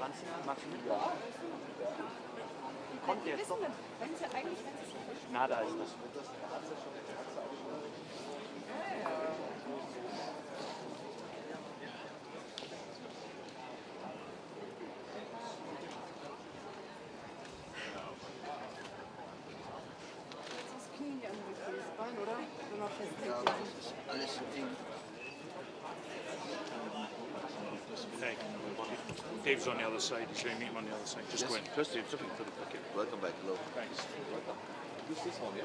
Franzi, magst du mit? Ja. Die kommt jetzt doch. Wenn sie eigentlich, wenn sie sich Na, da ist das. Alles eng. Dave's on the other side, he's going to meet him on the other side. Just go in. First, Dave's looking for the packet. Welcome back, hello. Thanks. Welcome. Use this one, yeah?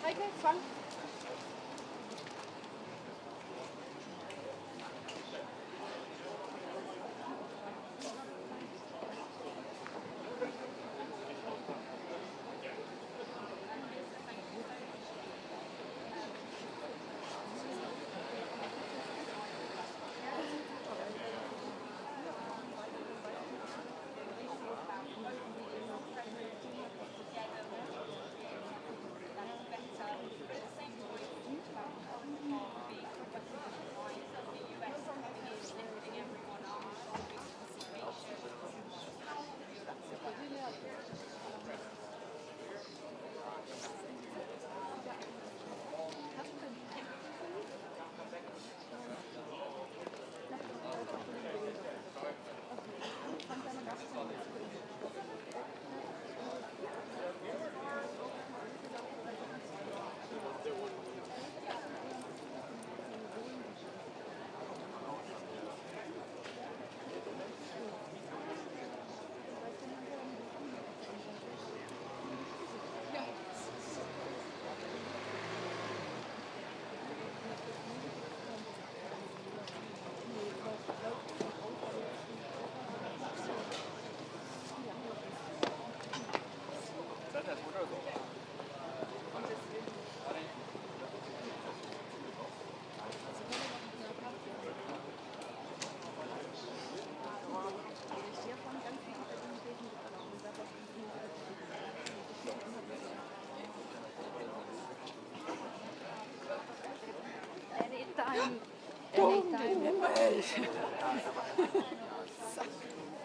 Heike, fang.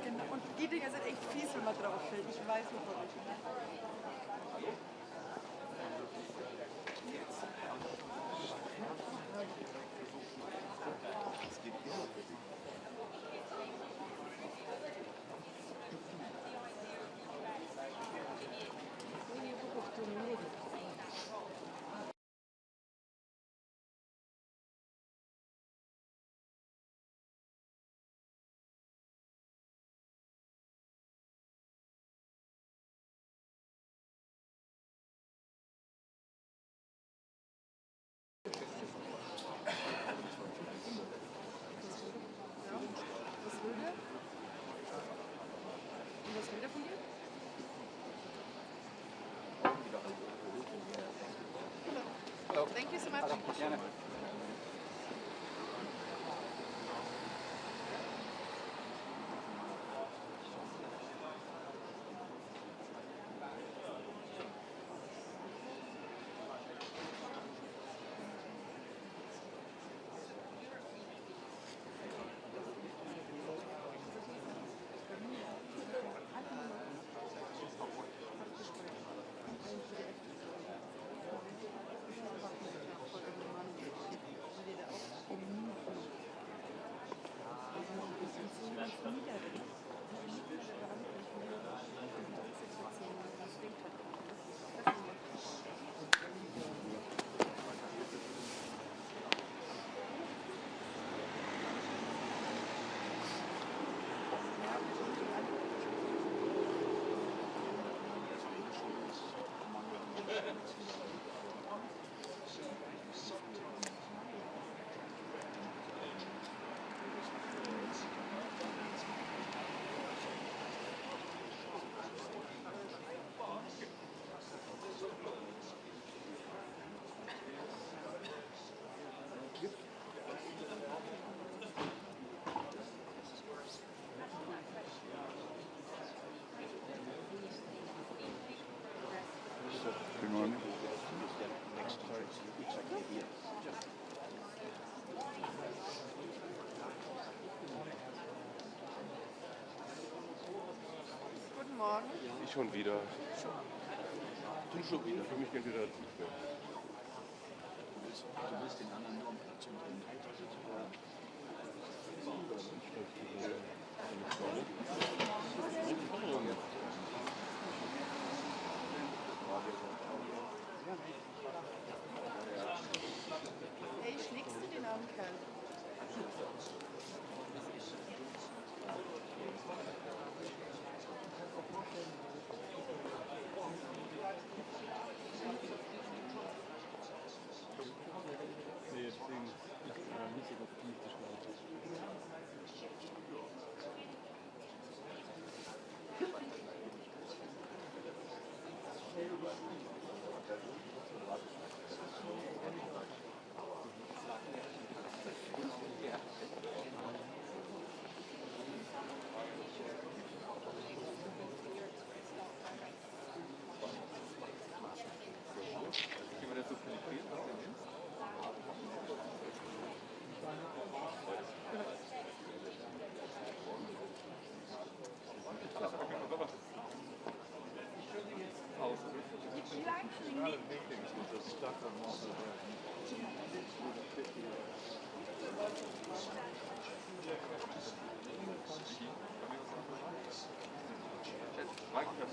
Genau, und die Dinger sind echt fies, wenn man drauf fällt. Ich weiß, wovon ich rede. Thank you so much. Ich schon wieder. Du schon wieder. Für mich geht wieder nicht mehr. Du willst den anderen nur am Platz bringen. Hey, schlägst du den armen Kerl?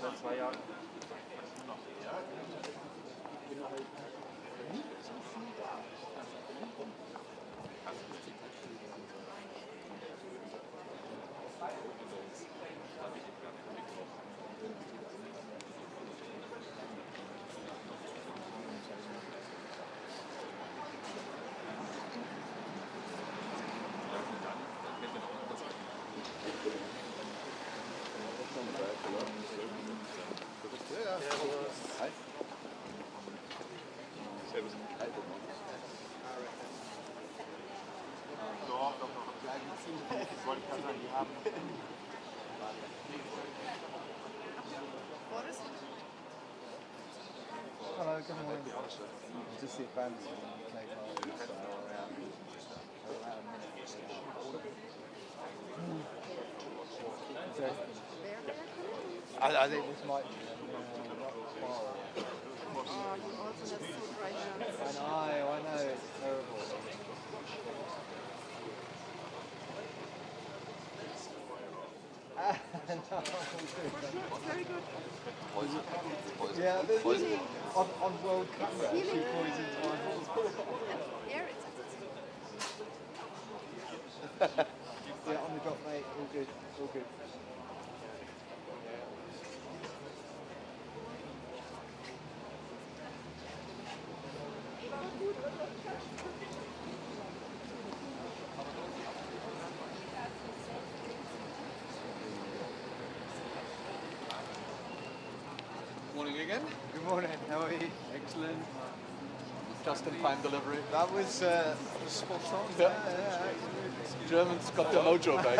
Seit 2 Jahren. Hello, good morning. Just the fans play cards. So, I think this might be not far. You also have so bright hands. I know, it's terrible. No, It's very good. yeah, on World Cup, she poisoned my horse. Air it. Yeah, on the drop, mate. All good, all good. Morning again. Good morning, how are you? Excellent. Just in time delivery. That was spot on. Yeah. Absolutely. Germans got their mojo back.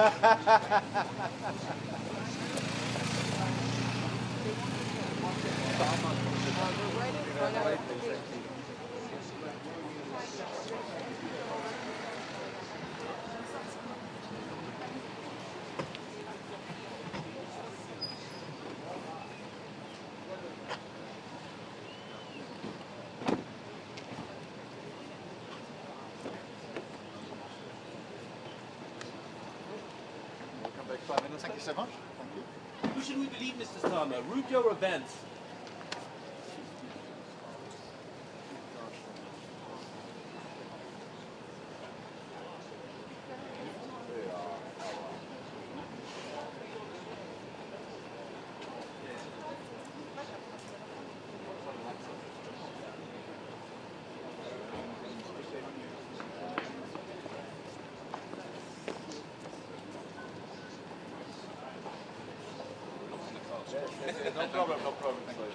Welcome back, Prime Minister. Thank you so much. Thank you. Who should we believe, Mr. Starmer? Rubio or Vance? No problem, no problem. Thank you.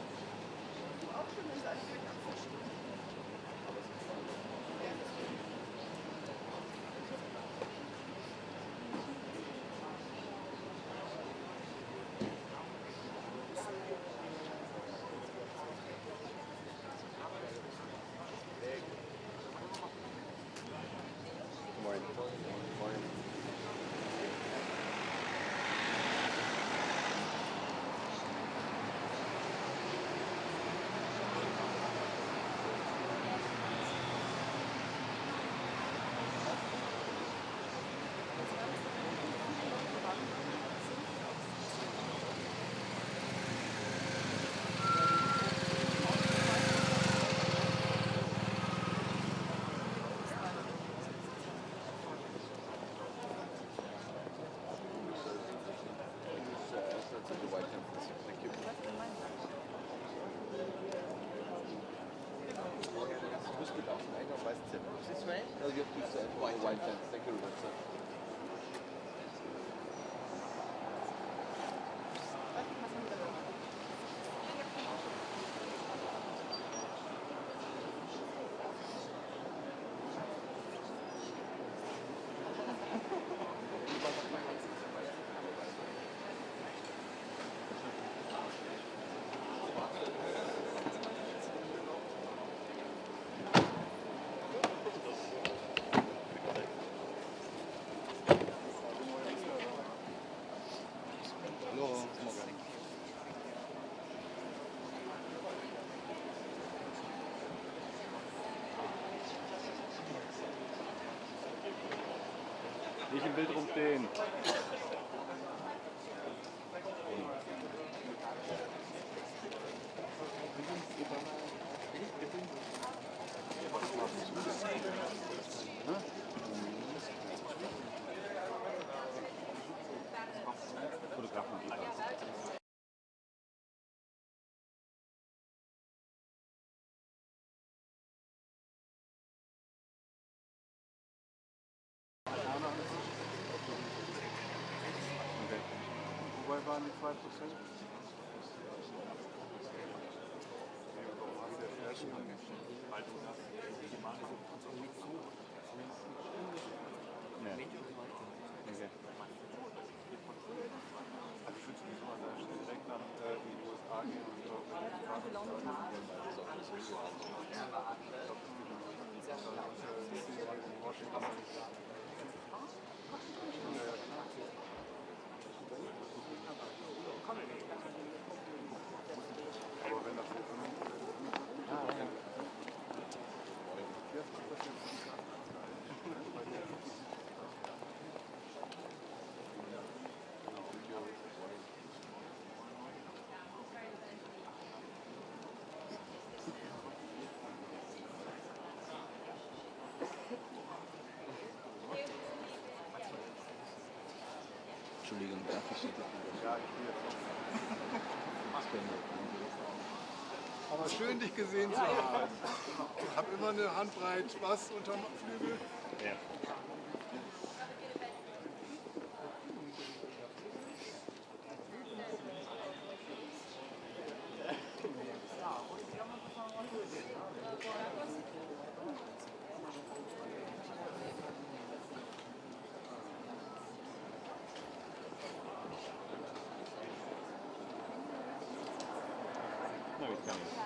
Loro, Morgan. Nicht im Bild rumstehen. Wobei waren die 2%? Nee. Okay. Also ich würde sowieso an der Stelle direkt nach die USA gehen und aber wenn das jetzt Entschuldigung, darf ich Sie? ja, ich will jetzt Aber schön, dich gesehen zu haben. Ich habe immer eine Handbreit was unterm Flügel. Ja. Na, wie kann ich?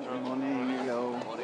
Good morning, hello.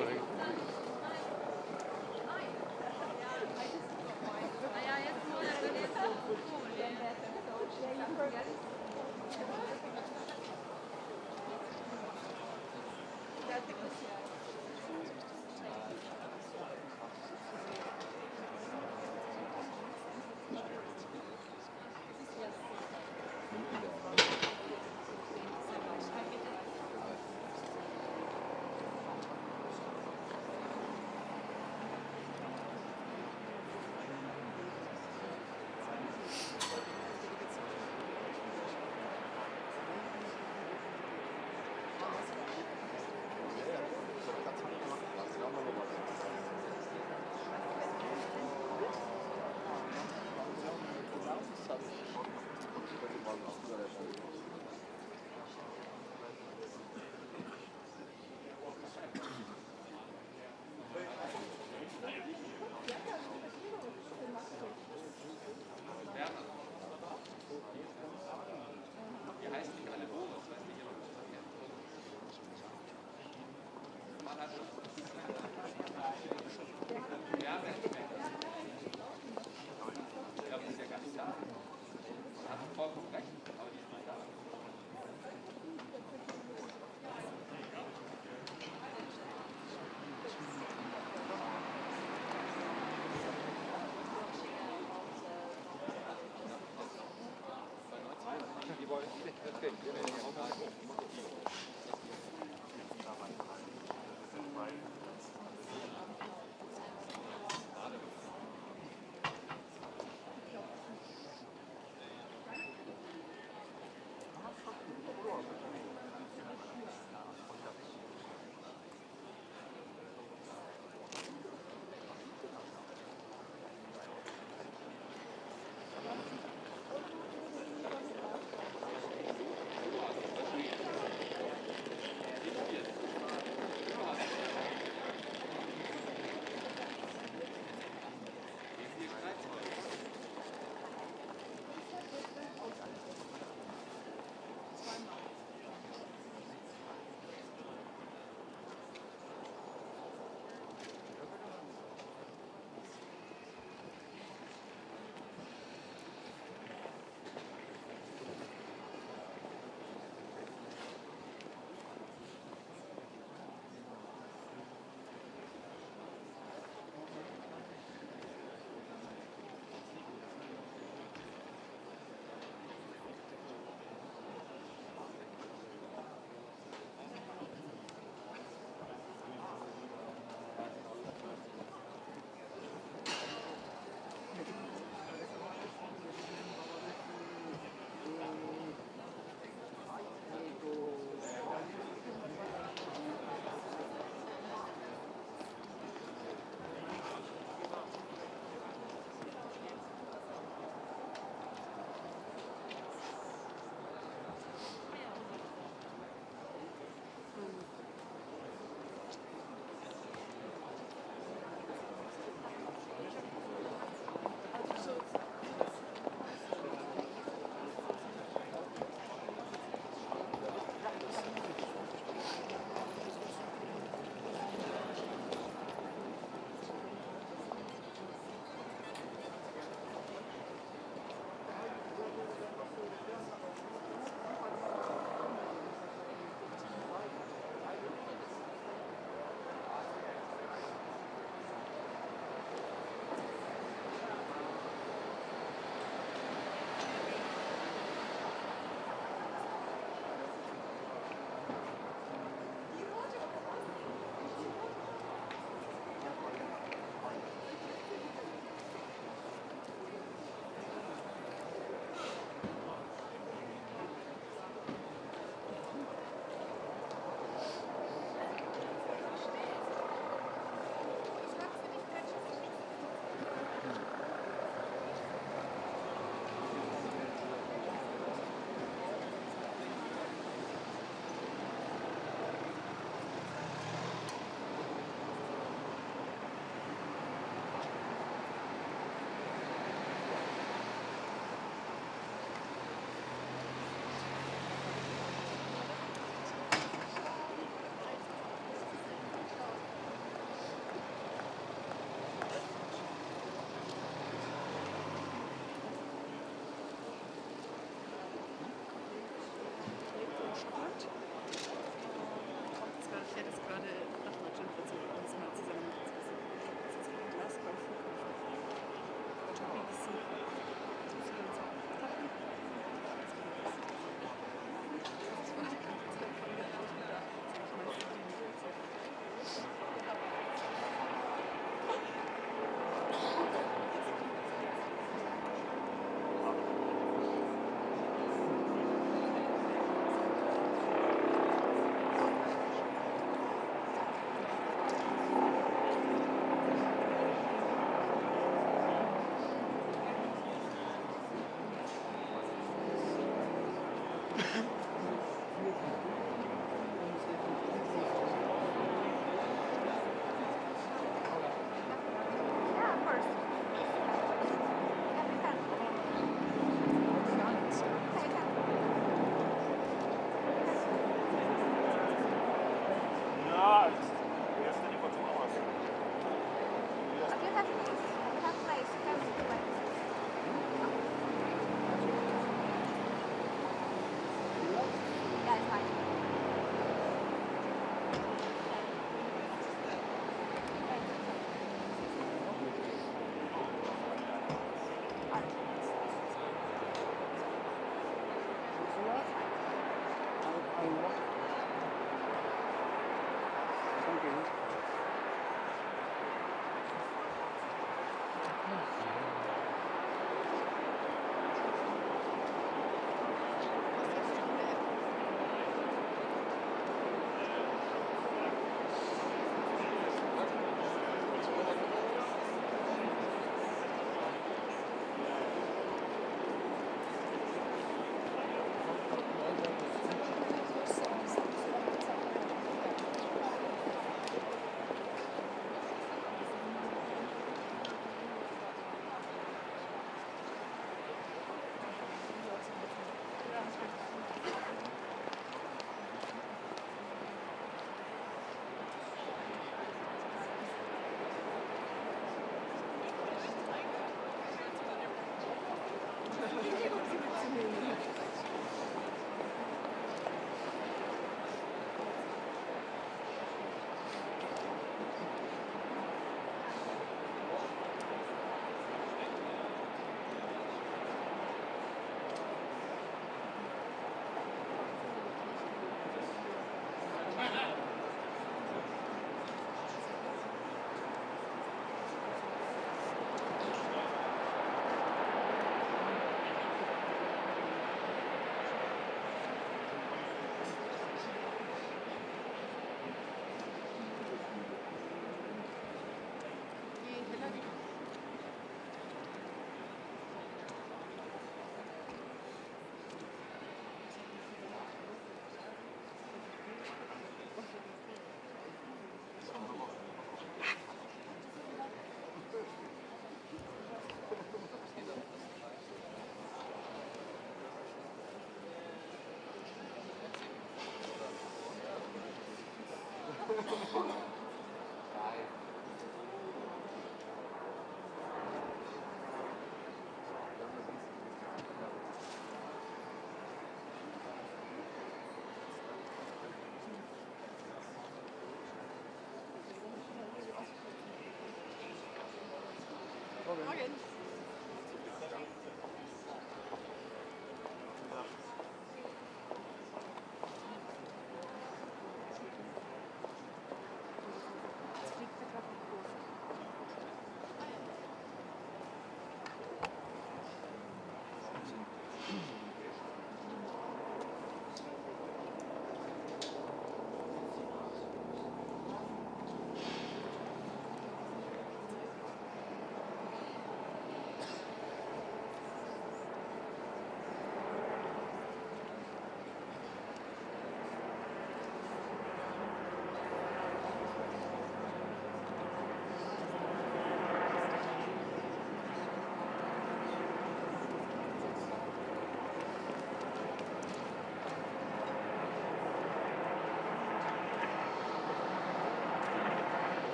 Morgen.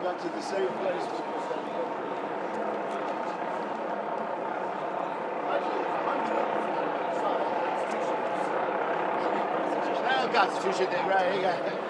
got to the same place. Now got to fish it right here.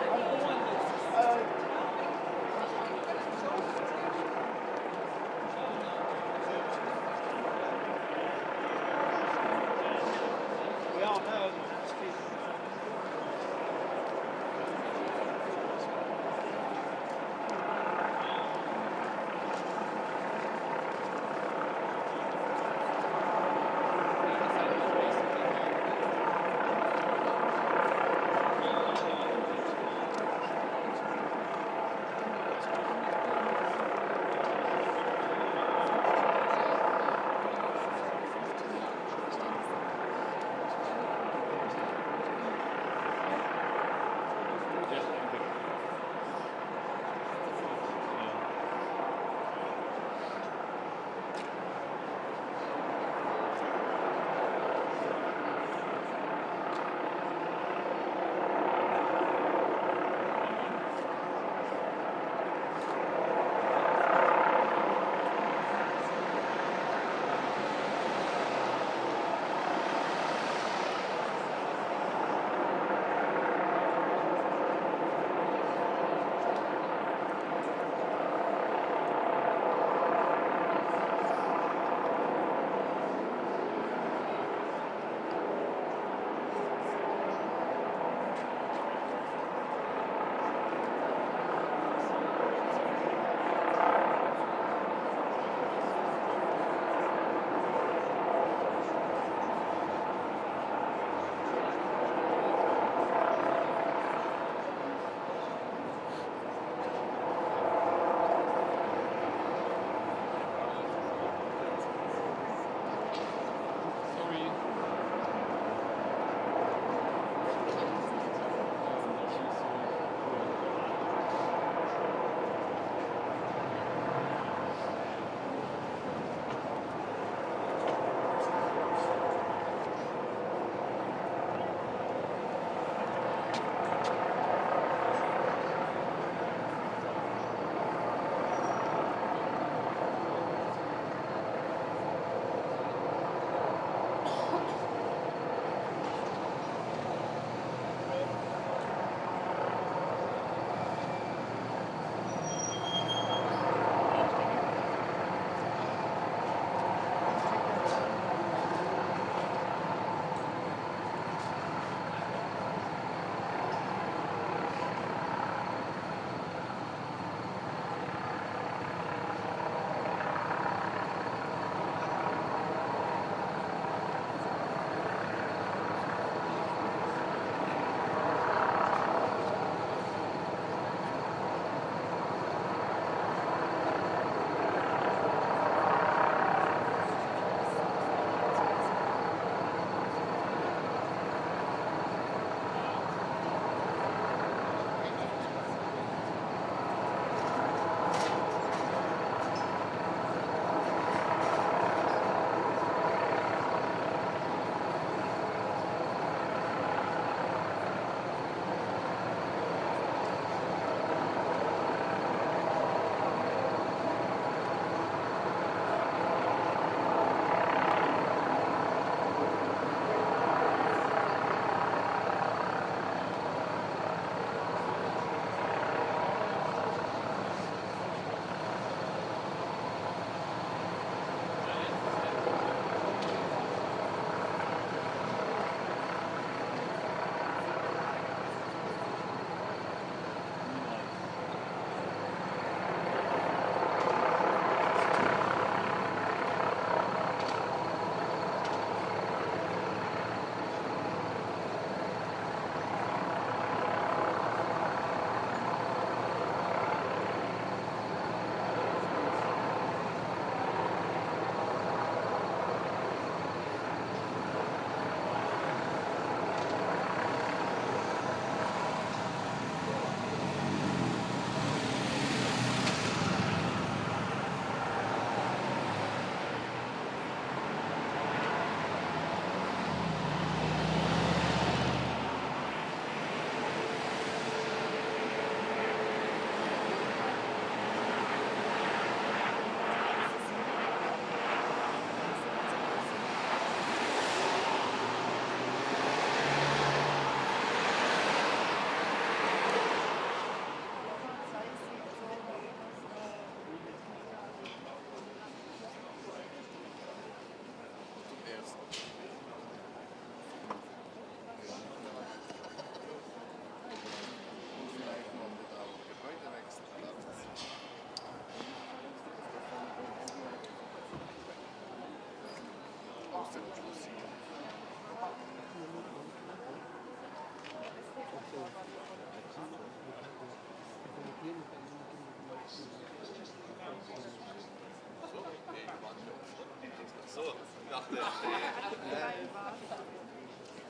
dachte,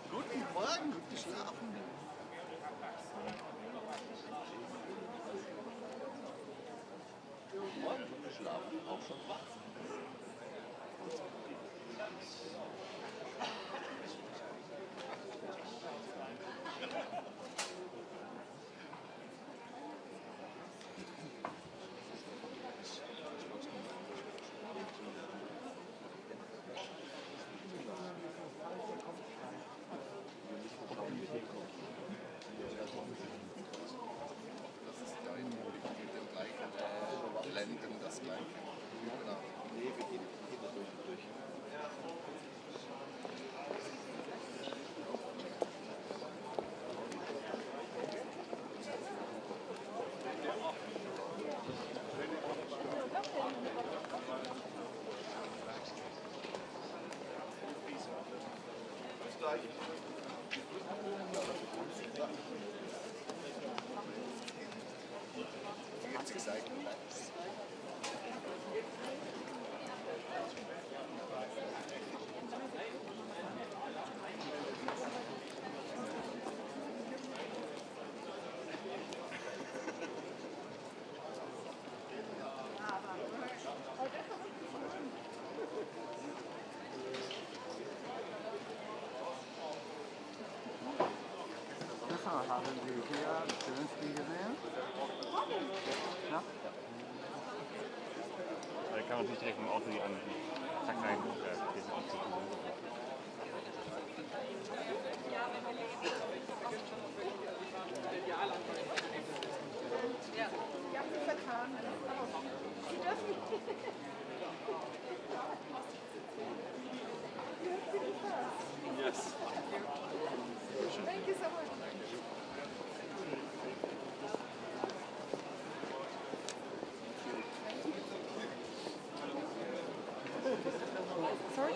guten Morgen, gut geschlafen. Morgen gut geschlafen, auch schon wach. Haben Sie hier Zelensky gesehen? Ja? Da kann man natürlich direkt im Auto die an. Zack, rein. Das ist auch zu tun. Ja, die haben sich vertan. Sie dürfen nicht. Yes. Thank you so much. Sorry?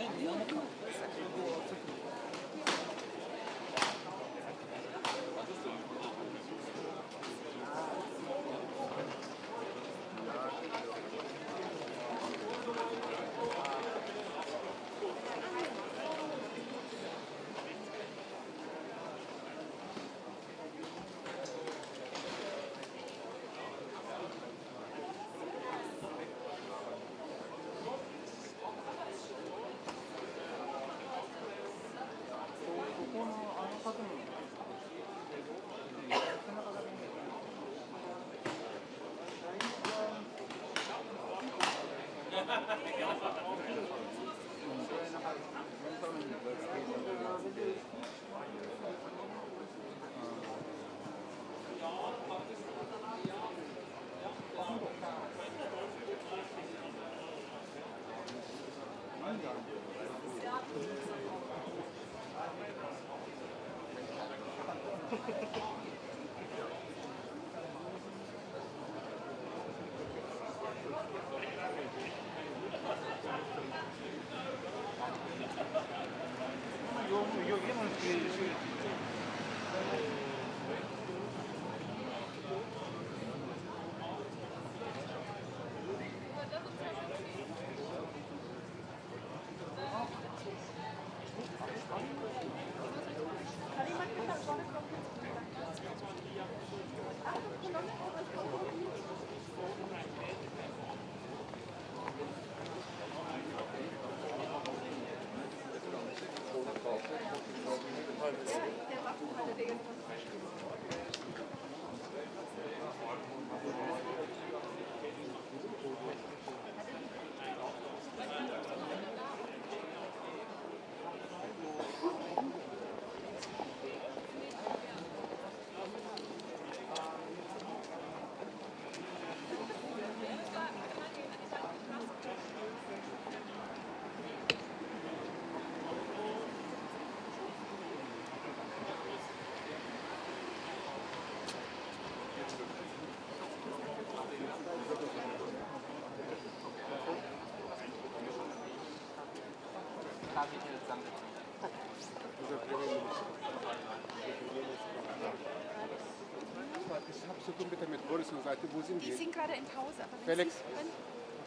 Ich habe so tun bitte mit Boris und Seite, wo sind Die sind gerade in Pause, aber wenn Felix. Sie können...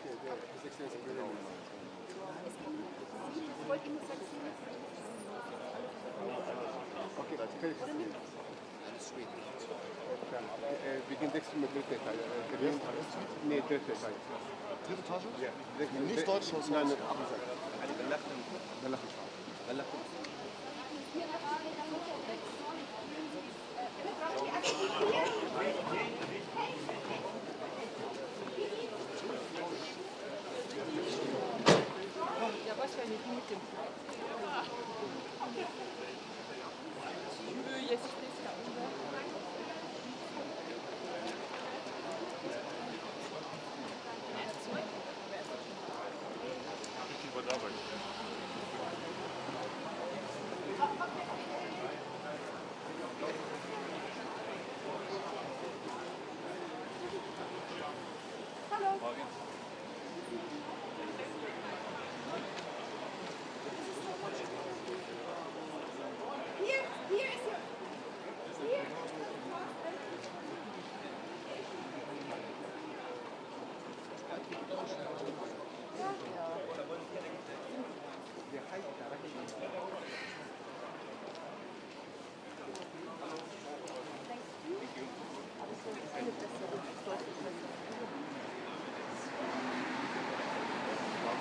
Okay, der ist extrem. Ich wollte Ihnen sagen, Sie müssen. Okay, wir gehen nächstes Mal dritte Teil. Nee, dritte Teil. Dritte Tasche? Ja. Nicht Deutsch, Nein, nein. Ja, wahrscheinlich mit dem. Jetzt ist das ja Hier ist er. Hier.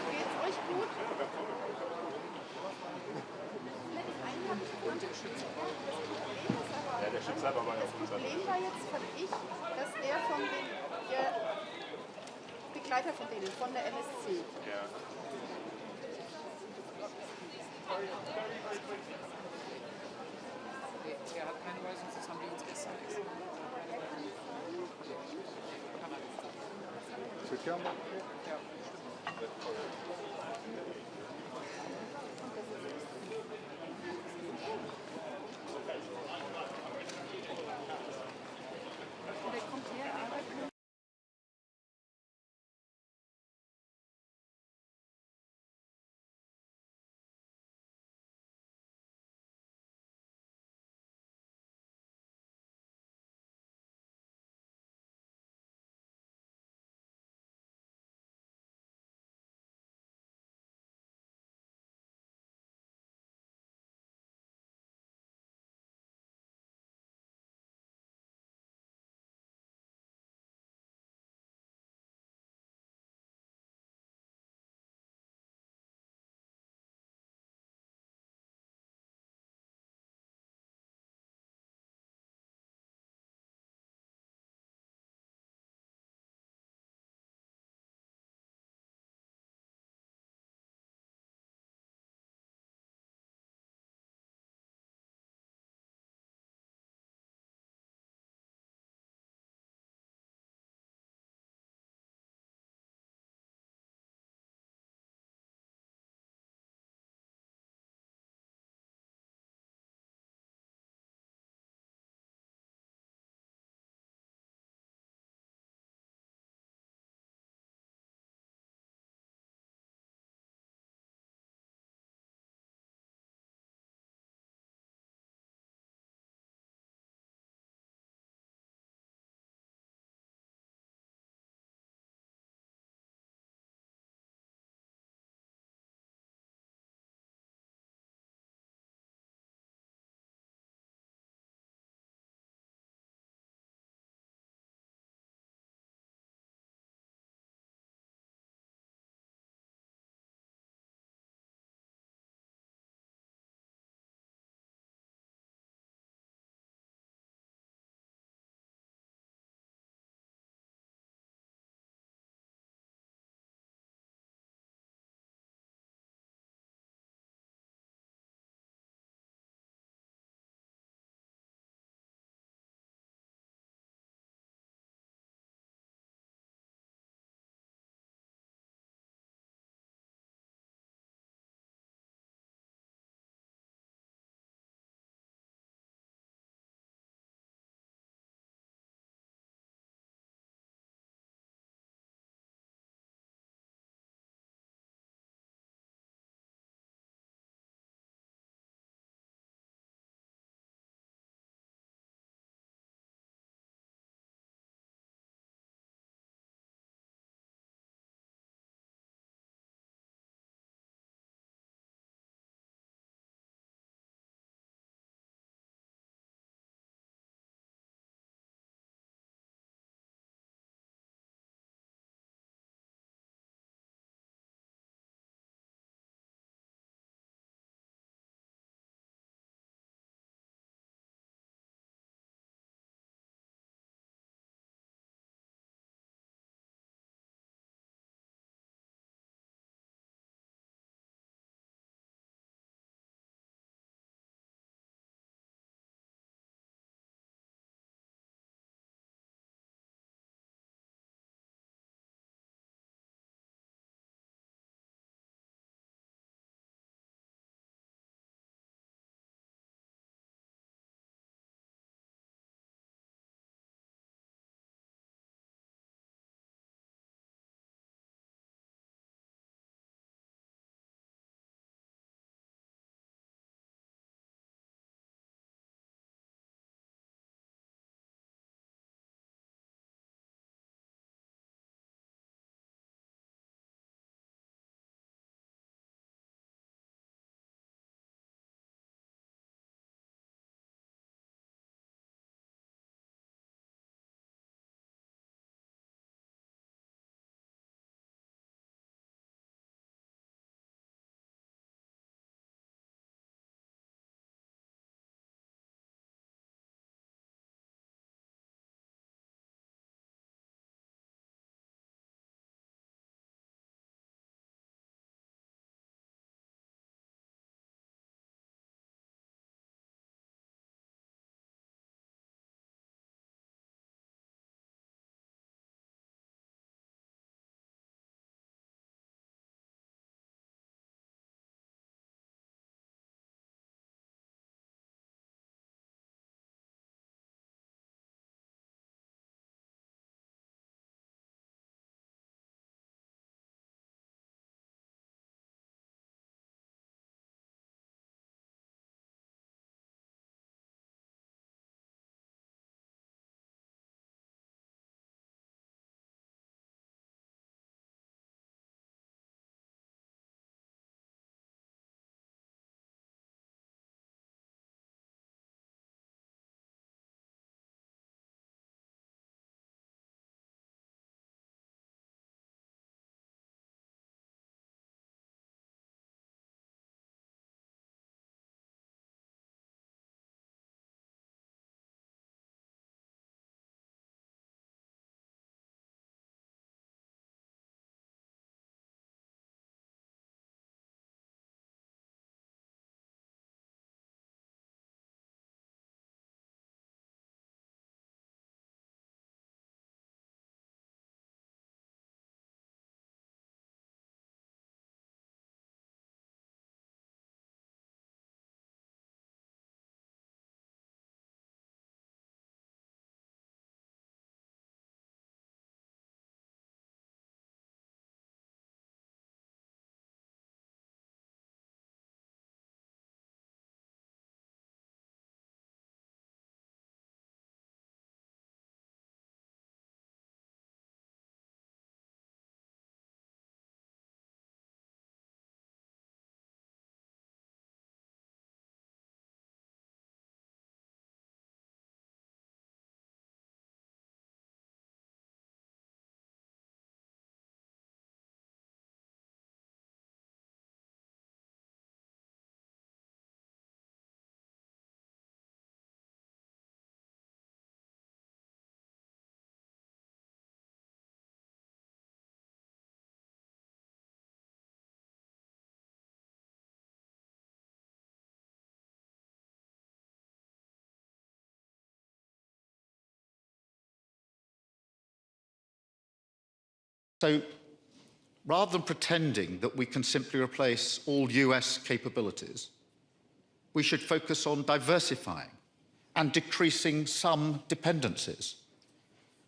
Geht's euch gut? Ja, der Schütze aber Das Problem war jetzt, fand ich, dass der Begleiter von denen, von der MSC. Ja. Der hat keine Weisung, das haben die uns gestern extra. Cerchiamo. Der kommt her, arbeitet So, rather than pretending that we can simply replace all US capabilities, we should focus on diversifying and decreasing some dependencies.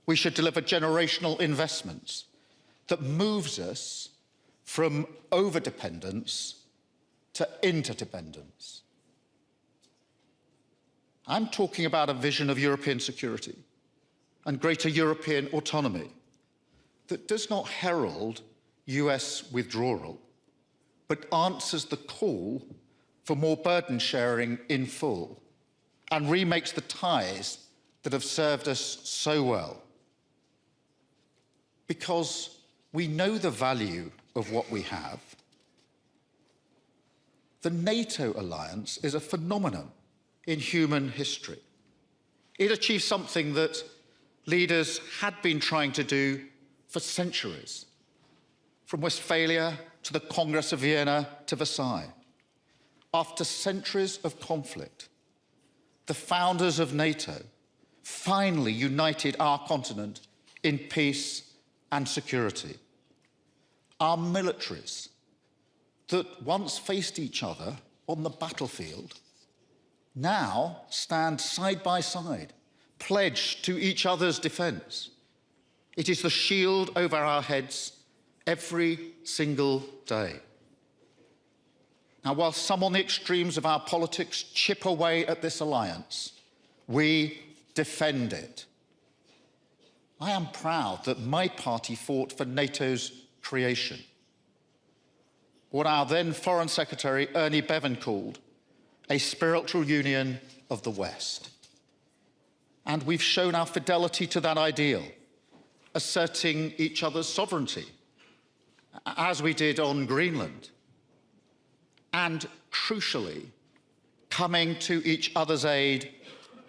We should deliver generational investments that moves us from overdependence to interdependence. I'm talking about a vision of European security and greater European autonomy that does not herald US withdrawal, but answers the call for more burden sharing in full and remakes the ties that have served us so well. Because we know the value of what we have. The NATO alliance is a phenomenon in human history. It achieved something that leaders had been trying to do for centuries, from Westphalia to the Congress of Vienna to Versailles. After centuries of conflict, the founders of NATO finally united our continent in peace and security. Our militaries that once faced each other on the battlefield now stand side by side, pledged to each other's defence. It is the shield over our heads every single day. Now, while some on the extremes of our politics chip away at this alliance, we defend it. I am proud that my party fought for NATO's creation. What our then Foreign Secretary Ernie Bevan called a spiritual union of the West. And we've shown our fidelity to that ideal, asserting each other's sovereignty, as we did on Greenland, and crucially, coming to each other's aid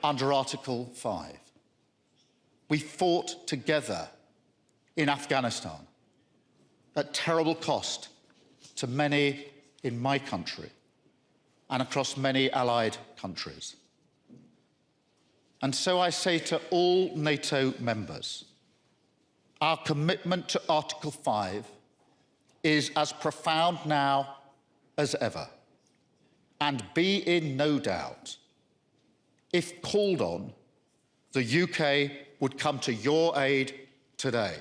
under Article 5. We fought together in Afghanistan at terrible cost to many in my country and across many allied countries. And so I say to all NATO members, our commitment to Article 5 is as profound now as ever. And be in no doubt, if called on, the UK would come to your aid today.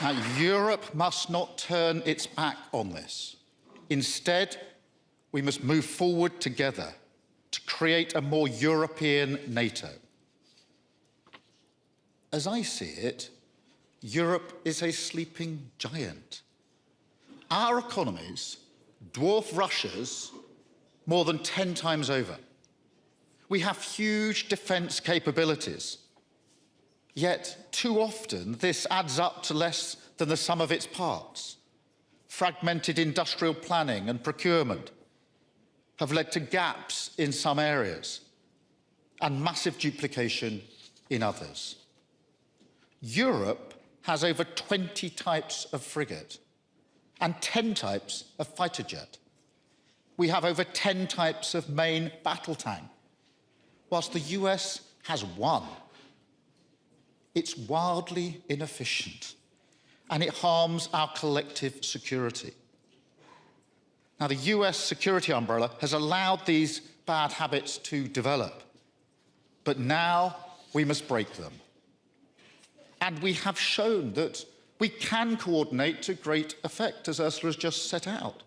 Now, Europe must not turn its back on this. Instead, we must move forward together to create a more European NATO. As I see it, Europe is a sleeping giant. Our economies dwarf Russia's more than 10 times over. We have huge defence capabilities. Yet, too often, this adds up to less than the sum of its parts. Fragmented industrial planning and procurement have led to gaps in some areas and massive duplication in others. Europe has over 20 types of frigate and 10 types of fighter jet. We have over 10 types of main battle tank, whilst the US has one. It's wildly inefficient, and it harms our collective security. Now, the US security umbrella has allowed these bad habits to develop, but now we must break them. And we have shown that we can coordinate to great effect, as Ursula has just set out,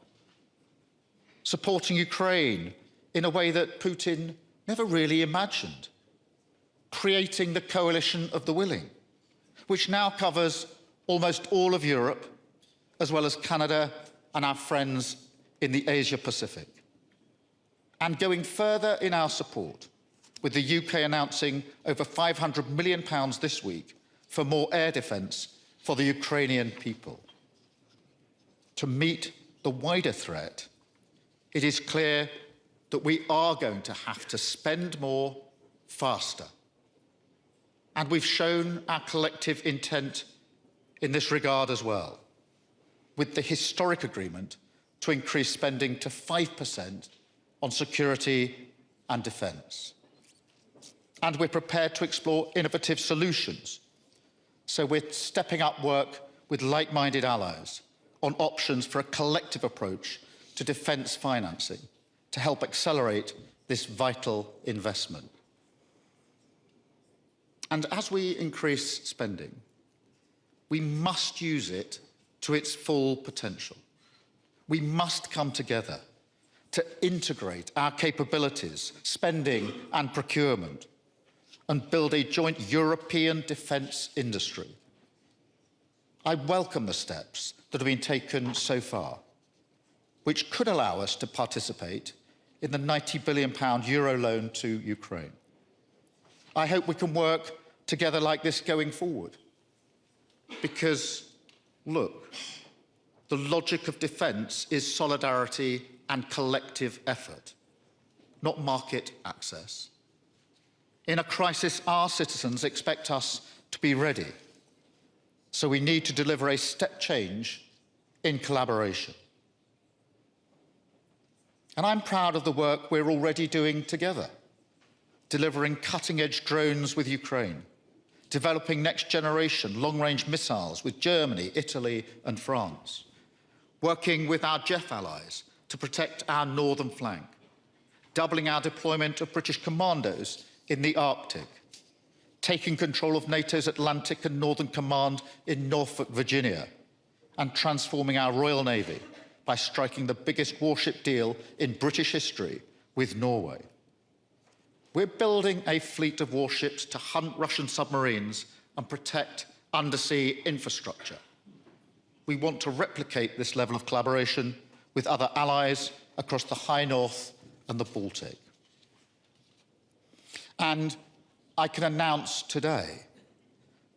supporting Ukraine in a way that Putin never really imagined, creating the coalition of the willing, which now covers almost all of Europe, as well as Canada and our friends in the Asia-Pacific. And going further in our support, with the UK announcing over £500 million this week for more air defence for the Ukrainian people. To meet the wider threat, it is clear that we are going to have to spend more faster. And we've shown our collective intent in this regard as well, with the historic agreement to increase spending to 5% on security and defence. And we're prepared to explore innovative solutions. So we're stepping up work with like-minded allies on options for a collective approach to defence financing to help accelerate this vital investment. And as we increase spending, we must use it to its full potential. We must come together to integrate our capabilities, spending and procurement, and build a joint European defence industry. I welcome the steps that have been taken so far, which could allow us to participate in the £90 billion euro loan to Ukraine. I hope we can work together like this going forward. Because, look, the logic of defence is solidarity and collective effort, not market access. In a crisis, our citizens expect us to be ready. So we need to deliver a step change in collaboration. And I'm proud of the work we're already doing together, delivering cutting-edge drones with Ukraine, developing next-generation long-range missiles with Germany, Italy and France, working with our JEF allies to protect our northern flank, doubling our deployment of British commandos in the Arctic, taking control of NATO's Atlantic and Northern Command in Norfolk, Virginia, and transforming our Royal Navy by striking the biggest warship deal in British history with Norway. We're building a fleet of warships to hunt Russian submarines and protect undersea infrastructure. We want to replicate this level of collaboration with other allies across the High North and the Baltic. And I can announce today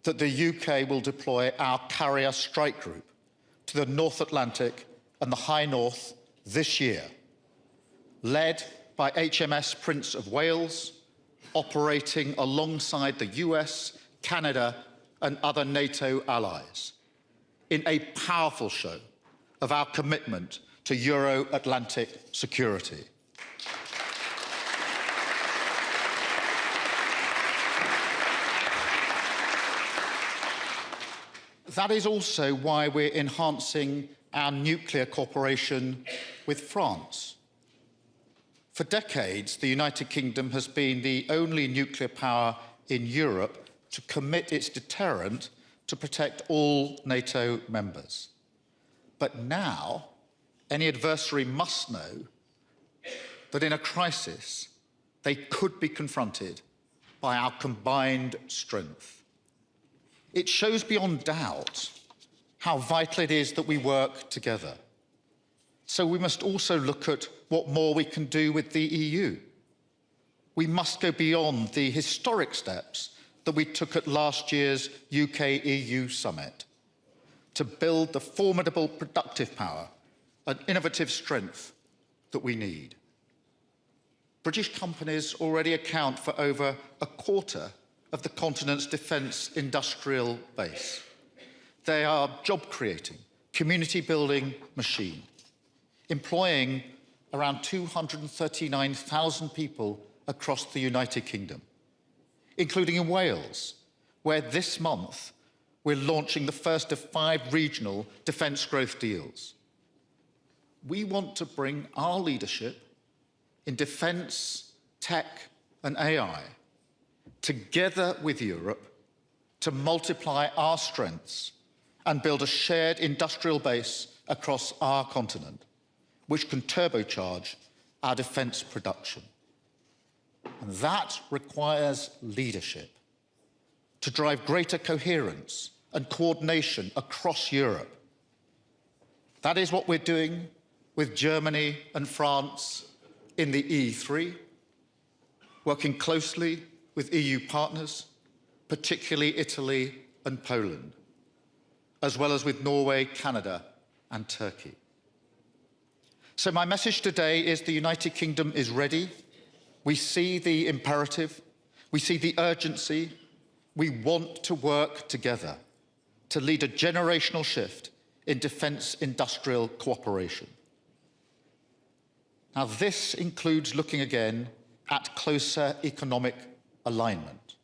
that the UK will deploy our carrier strike group to the North Atlantic and the High North this year, led by HMS Prince of Wales, operating alongside the US, Canada and other NATO allies, in a powerful show of our commitment to Euro-Atlantic security. That is also why we're enhancing our nuclear cooperation with France. For decades, the United Kingdom has been the only nuclear power in Europe to commit its deterrent to protect all NATO members. But now, any adversary must know that in a crisis, they could be confronted by our combined strength. It shows beyond doubt how vital it is that we work together. So we must also look at what more we can do with the EU. We must go beyond the historic steps that we took at last year's UK-EU summit to build the formidable productive power and innovative strength that we need. British companies already account for over a quarter of the continent's defence industrial base. They are job-creating, community-building machine, employing around 239,000 people across the United Kingdom, including in Wales, where this month we're launching the first of 5 regional defence growth deals. We want to bring our leadership in defence, tech and AI together with Europe to multiply our strengths and build a shared industrial base across our continent, which can turbocharge our defence production. And that requires leadership to drive greater coherence and coordination across Europe. That is what we're doing with Germany and France in the E3, working closely with EU partners, particularly Italy and Poland, as well as with Norway, Canada and Turkey. So my message today is the United Kingdom is ready. We see the imperative, we see the urgency. We want to work together to lead a generational shift in defence industrial cooperation. Now, this includes looking again at closer economic alignment.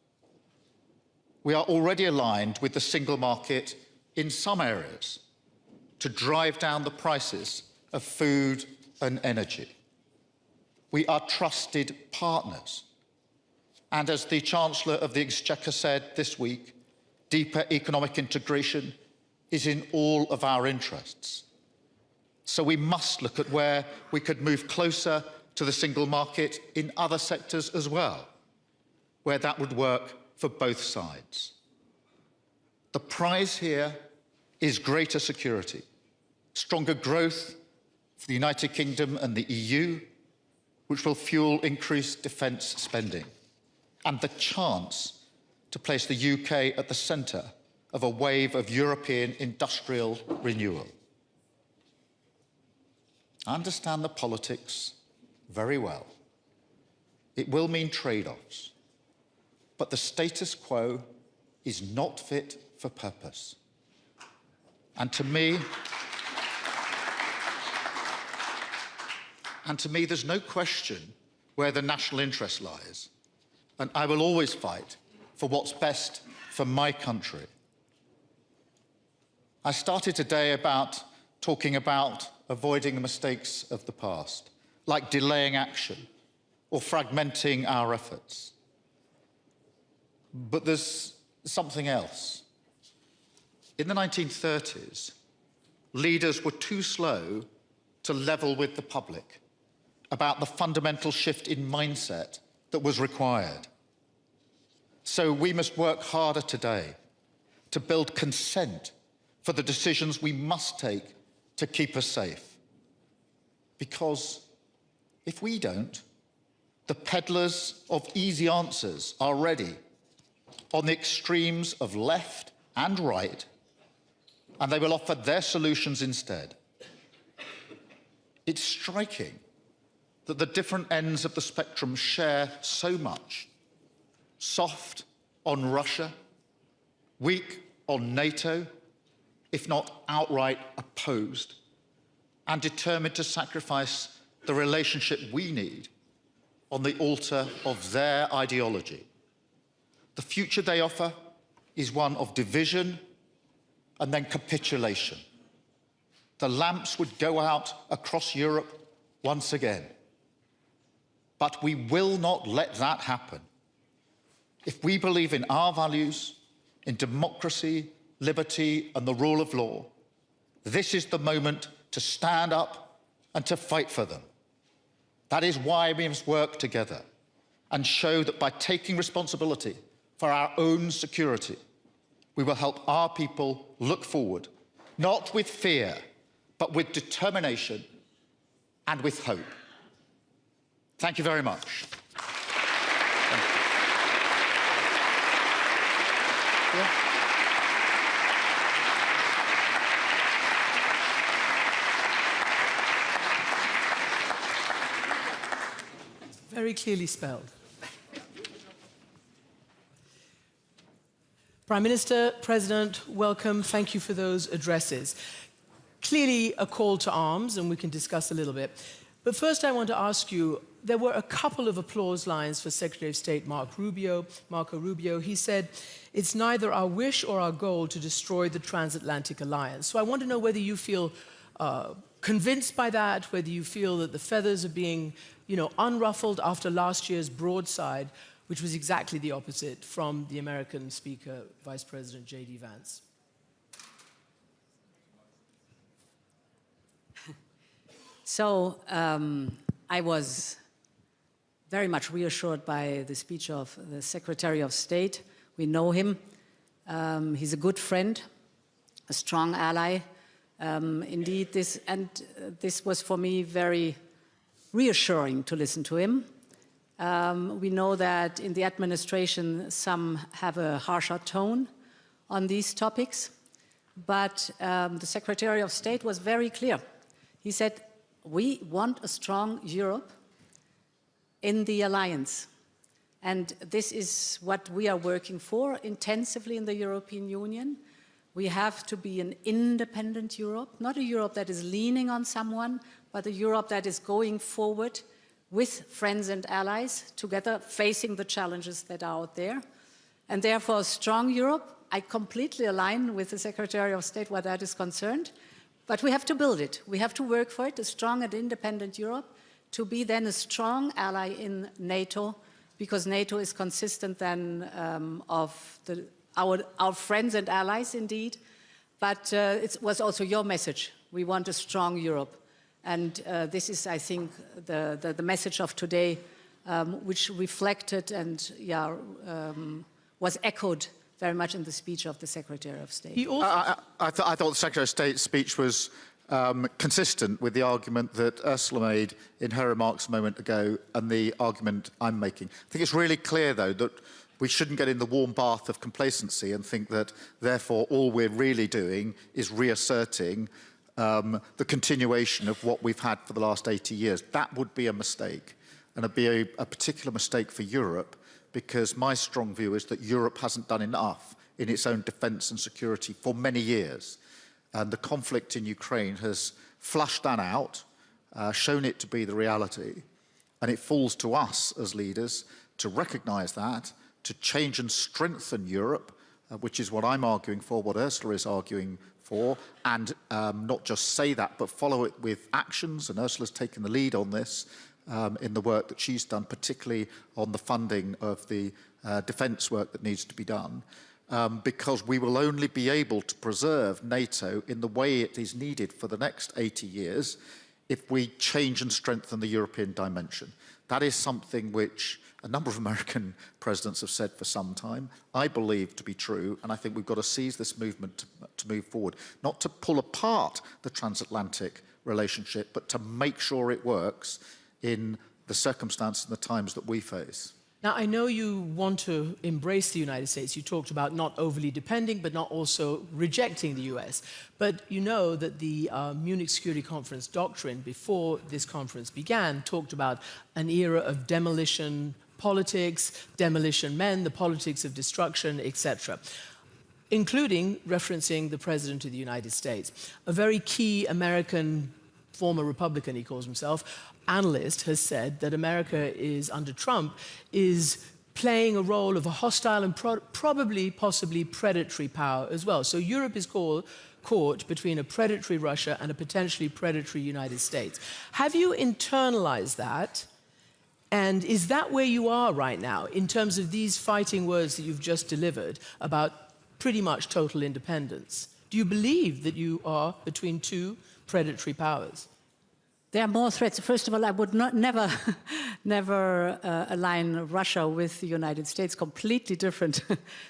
We are already aligned with the single market in some areas to drive down the prices of food and energy. We are trusted partners. And as the Chancellor of the Exchequer said this week, deeper economic integration is in all of our interests. So we must look at where we could move closer to the single market in other sectors as well, where that would work for both sides. The prize here is greater security, stronger growth for the United Kingdom and the EU, which will fuel increased defence spending, and the chance to place the UK at the centre of a wave of European industrial renewal. I understand the politics very well. It will mean trade-offs, but the status quo is not fit for purpose. And to me, there's no question where the national interest lies, and I will always fight for what's best for my country. I started today talking about avoiding the mistakes of the past, like delaying action or fragmenting our efforts. But there's something else. In the 1930s, leaders were too slow to level with the public about the fundamental shift in mindset that was required. So we must work harder today to build consent for the decisions we must take to keep us safe. Because if we don't, the peddlers of easy answers are ready on the extremes of left and right, and they will offer their solutions instead. It's striking that the different ends of the spectrum share so much. Soft on Russia, weak on NATO, if not outright opposed, and determined to sacrifice the relationship we need on the altar of their ideology. The future they offer is one of division and then capitulation. The lamps would go out across Europe once again. But we will not let that happen. If we believe in our values, in democracy, liberty, and the rule of law, this is the moment to stand up and to fight for them. That is why we must work together and show that by taking responsibility for our own security, we will help our people look forward, not with fear, but with determination and with hope. Thank you very much. Thank you. Yeah. Very clearly spelled. Prime Minister, President, welcome. Thank you for those addresses. Clearly a call to arms, and we can discuss a little bit. But first I want to ask you, there were a couple of applause lines for Secretary of State Marco Rubio. He said, it's neither our wish or our goal to destroy the transatlantic alliance. So I want to know whether you feel convinced by that, whether you feel that the feathers are being, unruffled after last year's broadside, which was exactly the opposite from the American Speaker, Vice President J.D. Vance. So I was very much reassured by the speech of the Secretary of State. We know him. He's a good friend, a strong ally. Indeed, this was for me very reassuring to listen to him. We know that in the administration some have a harsher tone on these topics, but the Secretary of State was very clear. He said, we want a strong Europe in the alliance. And this is what we are working for intensively in the European Union. We have to be an independent Europe, not a Europe that is leaning on someone, but a Europe that is going forward with friends and allies together, facing the challenges that are out there. And therefore, a strong Europe, I completely align with the Secretary of State where that is concerned, but we have to build it. We have to work for it, a strong and independent Europe, to be then a strong ally in NATO, because NATO is consistent then of our friends and allies indeed, but it was also your message. We want a strong Europe. And this is, I think, the message of today, which reflected and was echoed very much in the speech of the Secretary of State. I thought the Secretary of State's speech was consistent with the argument that Ursula made in her remarks a moment ago and the argument I'm making. I think it's really clear, though, that we shouldn't get in the warm bath of complacency and think that, therefore, all we're really doing is reasserting the continuation of what we've had for the last 80 years. That would be a mistake, and it'd be a particular mistake for Europe, because my strong view is that Europe hasn't done enough in its own defence and security for many years. And the conflict in Ukraine has flushed that out, shown it to be the reality. And it falls to us as leaders to recognise that, to change and strengthen Europe, which is what I'm arguing for, what Ursula is arguing for, and not just say that, but follow it with actions. And Ursula's taken the lead on this in the work that she's done, particularly on the funding of the defence work that needs to be done, because we will only be able to preserve NATO in the way it is needed for the next 80 years if we change and strengthen the European dimension. That is something which a number of American presidents have said for some time, I believe to be true, and I think we've got to seize this movement to move forward, not to pull apart the transatlantic relationship, but to make sure it works in the circumstances and the times that we face. Now, I know you want to embrace the United States. You talked about not overly depending, but not also rejecting the US. But you know that the Munich Security Conference doctrine, before this conference began, talked about an era of demolition politics, demolition men, the politics of destruction, etc., including referencing the President of the United States. A very key American, former Republican, he calls himself, analyst has said that America is, under Trump, is playing a role of a hostile and probably, possibly predatory power as well. So Europe is caught between a predatory Russia and a potentially predatory United States. Have you internalized that? And is that where you are right now in terms of these fighting words that you've just delivered about pretty much total independence? Do you believe that you are between two predatory powers? There are more threats. First of all, I would never align Russia with the United States, completely different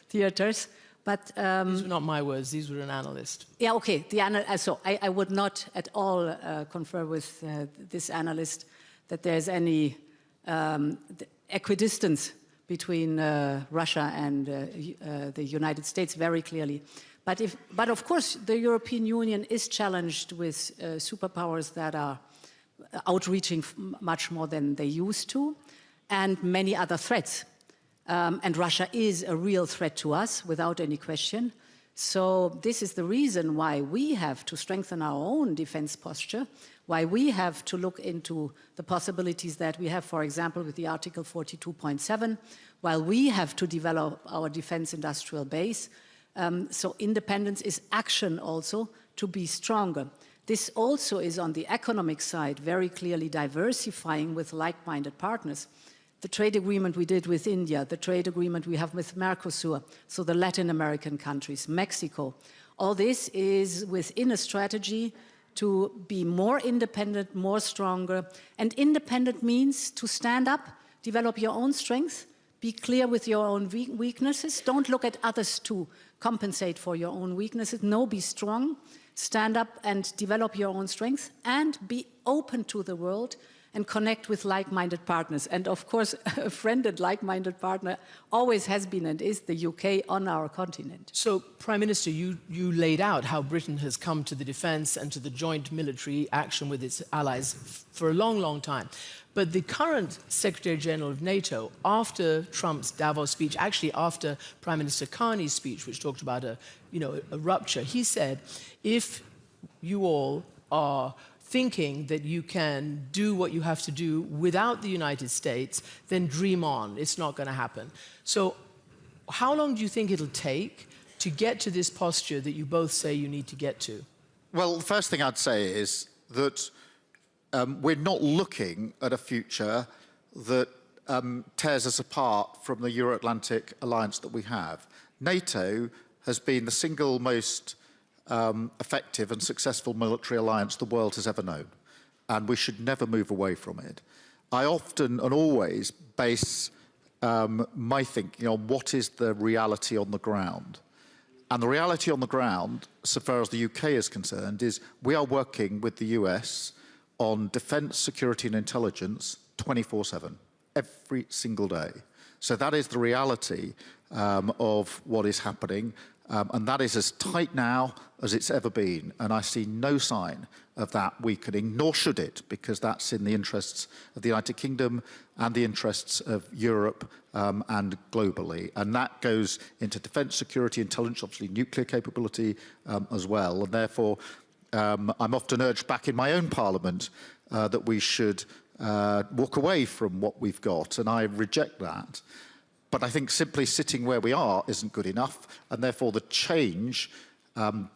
theaters. But these were not my words, these were an analyst. Yeah, okay. So I would not at all confer with this analyst that there's any equidistance between Russia and the United States, very clearly. But of course, the European Union is challenged with superpowers that are outreaching much more than they used to, and many other threats. And Russia is a real threat to us, without any question. So this is the reason why we have to strengthen our own defense posture, why we have to look into the possibilities that we have, for example, with the Article 42.7, while we have to develop our defense industrial base. So independence is action also to be stronger. This also is on the economic side, very clearly diversifying with like-minded partners. The trade agreement we did with India, the trade agreement we have with Mercosur, so the Latin American countries, Mexico, all this is within a strategy to be more independent, more stronger. And independent means to stand up, develop your own strength, be clear with your own weaknesses. Don't look at others to compensate for your own weaknesses. No, be strong. Stand up and develop your own strength, and be open to the world and connect with like-minded partners. And of course, a friend and like-minded partner always has been and is the UK on our continent. So, Prime Minister, you laid out how Britain has come to the defence and to the joint military action with its allies for a long, long time. But the current Secretary-General of NATO, after Trump's Davos speech, actually after Prime Minister Carney's speech, which talked about a rupture, he said, if you all are thinking that you can do what you have to do without the United States, then dream on. It's not going to happen. So how long do you think it'll take to get to this posture that you both say you need to get to? Well, the first thing I'd say is that we're not looking at a future that tears us apart from the Euro-Atlantic alliance that we have. NATO has been the single most effective and successful military alliance the world has ever known, and we should never move away from it. I often and always base my thinking on what is the reality on the ground. And the reality on the ground, so far as the UK is concerned, is we are working with the US on defence, security and intelligence 24/7, every single day. So that is the reality of what is happening, and that is as tight now as it's ever been. And I see no sign of that weakening, nor should it, because that's in the interests of the United Kingdom and the interests of Europe and globally. And that goes into defence, security, intelligence, obviously nuclear capability as well. And therefore, I'm often urged back in my own parliament that we should walk away from what we've got, and I reject that. But I think simply sitting where we are isn't good enough, and therefore the change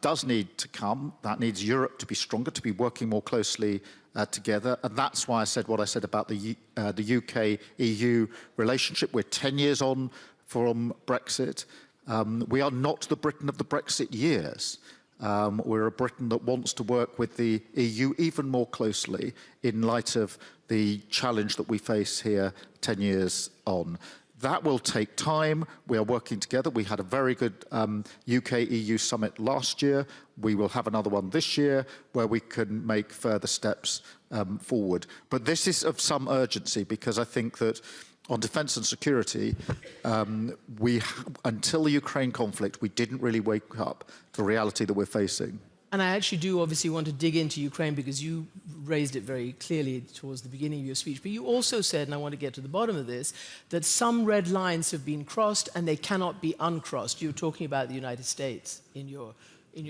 does need to come. That needs Europe to be stronger, to be working more closely together, and that's why I said what I said about the UK-EU relationship. We're 10 years on from Brexit. We are not the Britain of the Brexit years. We're a Britain that wants to work with the EU even more closely in light of the challenge that we face here 10 years on. That will take time. We are working together. We had a very good UK-EU summit last year. We will have another one this year where we can make further steps forward. But this is of some urgency because I think that on defence and security, until the Ukraine conflict, we didn't really wake up to the reality that we're facing. And I actually do obviously want to dig into Ukraine because you raised it very clearly towards the beginning of your speech. But you also said, and I want to get to the bottom of this, that some red lines have been crossed and they cannot be uncrossed. You were talking about the United States in your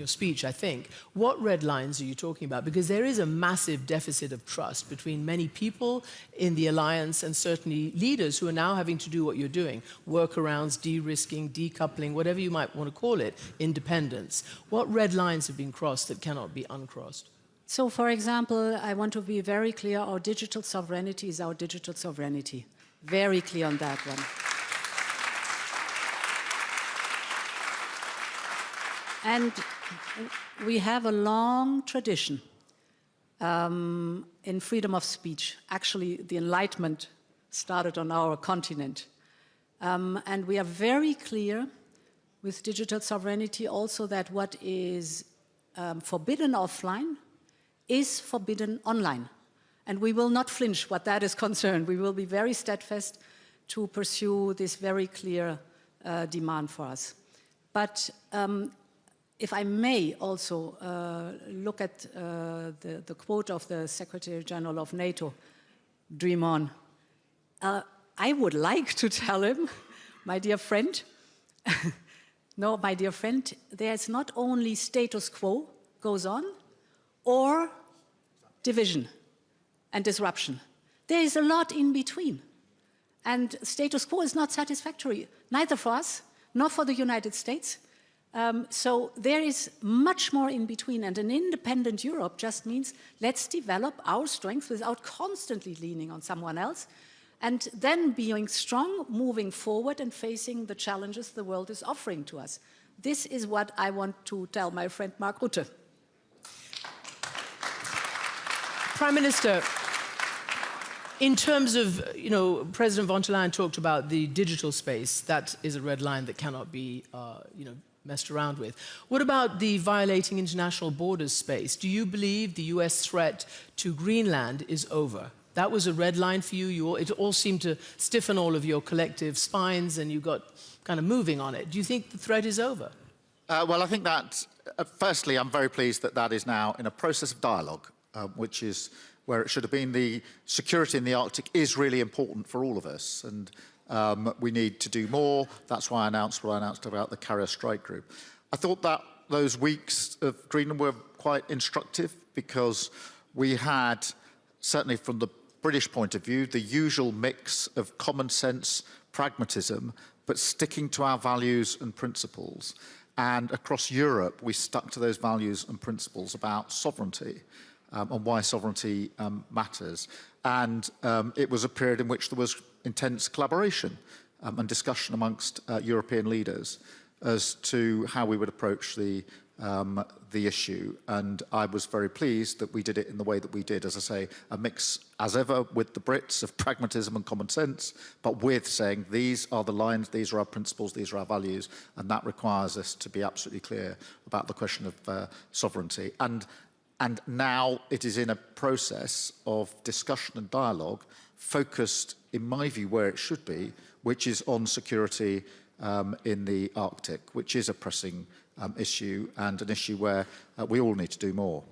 speech, I think. What red lines are you talking about? Because there is a massive deficit of trust between many people in the alliance and certainly leaders who are now having to do what you're doing, workarounds, de-risking, decoupling, whatever you might want to call it, independence. What red lines have been crossed that cannot be uncrossed? So, for example, I want to be very clear, our digital sovereignty is our digital sovereignty. Very clear on that one. And we have a long tradition in freedom of speech. Actually, the Enlightenment started on our continent. And we are very clear with digital sovereignty also that what is forbidden offline is forbidden online. And we will not flinch what that is concerned. We will be very steadfast to pursue this very clear demand for us. But if I may also look at the quote of the Secretary General of NATO, dream on. I would like to tell him, my dear friend, no, my dear friend, there's not only status quo goes on, or division and disruption. There is a lot in between. And status quo is not satisfactory, neither for us, nor for the United States. So there is much more in between, and an independent Europe just means let's develop our strength without constantly leaning on someone else, and then being strong, moving forward and facing the challenges the world is offering to us. This is what I want to tell my friend Mark Rutte. Prime Minister, in terms of, President von der Leyen talked about the digital space. That is a red line that cannot be, messed around with. What about the violating international borders space? Do you believe the US threat to Greenland is over? That was a red line for you. It all seemed to stiffen all of your collective spines and you got kind of moving on it. Do you think the threat is over? Well, I think that, firstly, I'm very pleased that that is now in a process of dialogue, which is where it should have been. The security in the Arctic is really important for all of us. And we need to do more. That's why I announced what I announced about the Carrier Strike Group. I thought that those weeks of Greenland were quite instructive because we had, certainly from the British point of view, the usual mix of common sense, pragmatism, but sticking to our values and principles. And across Europe, we stuck to those values and principles about sovereignty and why sovereignty matters. And it was a period in which there was intense collaboration and discussion amongst European leaders as to how we would approach the issue. And I was very pleased that we did it in the way that we did, as I say, a mix, as ever, with the Brits of pragmatism and common sense, but with saying these are the lines, these are our principles, these are our values, and that requires us to be absolutely clear about the question of sovereignty. And now it is in a process of discussion and dialogue focused, in my view, where it should be, which is on security in the Arctic, which is a pressing issue and an issue where we all need to do more.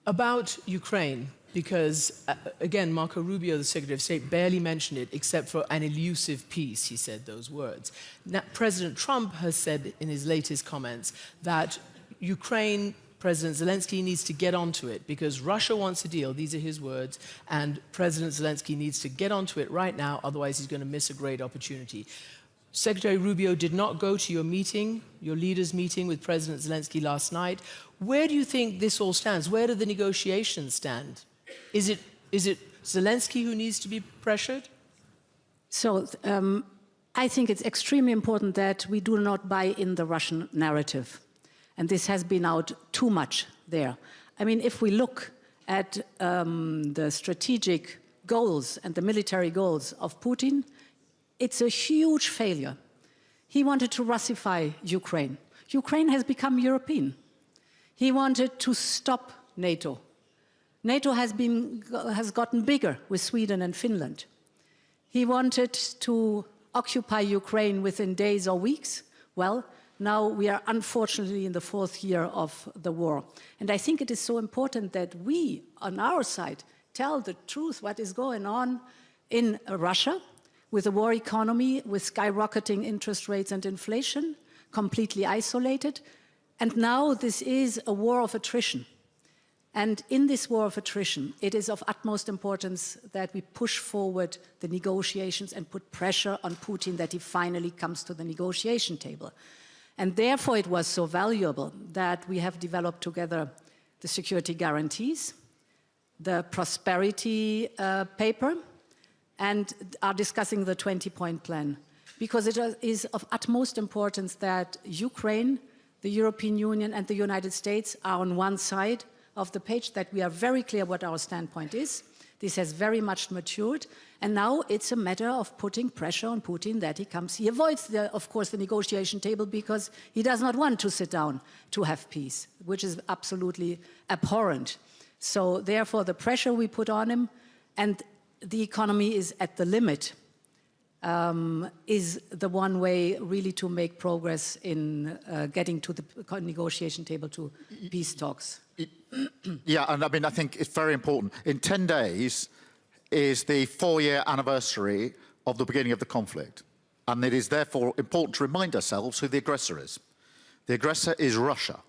About Ukraine, because, again, Marco Rubio, the Secretary of State, barely mentioned it except for an elusive peace, he said those words. Now, President Trump has said in his latest comments that Ukraine, President Zelensky needs to get onto it because Russia wants a deal, these are his words, and President Zelensky needs to get onto it right now, otherwise he's going to miss a great opportunity. Secretary Rubio did not go to your meeting, your leaders' meeting with President Zelensky last night. Where do you think this all stands? Where do the negotiations stand? Is it Zelensky who needs to be pressured? So I think it's extremely important that we do not buy in the Russian narrative. And this has been out too much there. I mean, if we look at the strategic goals and the military goals of Putin, it's a huge failure. He wanted to Russify Ukraine. Ukraine has become European. He wanted to stop NATO. NATO has gotten bigger with Sweden and Finland. He wanted to occupy Ukraine within days or weeks. Well, now we are unfortunately in the 4th year of the war. And I think it is so important that we, on our side, tell the truth, what is going on in Russia, with a war economy, with skyrocketing interest rates and inflation, completely isolated. And now this is a war of attrition. And in this war of attrition, it is of utmost importance that we push forward the negotiations and put pressure on Putin that he finally comes to the negotiation table. And therefore it was so valuable that we have developed together the security guarantees, the prosperity paper, and are discussing the 20-point plan, because it is of utmost importance that Ukraine, the European Union, and the United States are on one side of the page, that we are very clear what our standpoint is. This has very much matured, and now it's a matter of putting pressure on Putin that he comes. He avoids, of course, the negotiation table because he does not want to sit down to have peace, which is absolutely abhorrent. So therefore, the pressure we put on him, and the economy is at the limit, is the one way really to make progress in getting to the negotiation table to peace talks. Yeah, and I mean, I think it's very important. In 10 days is the 4-year anniversary of the beginning of the conflict. And it is therefore important to remind ourselves who the aggressor is. The aggressor is Russia.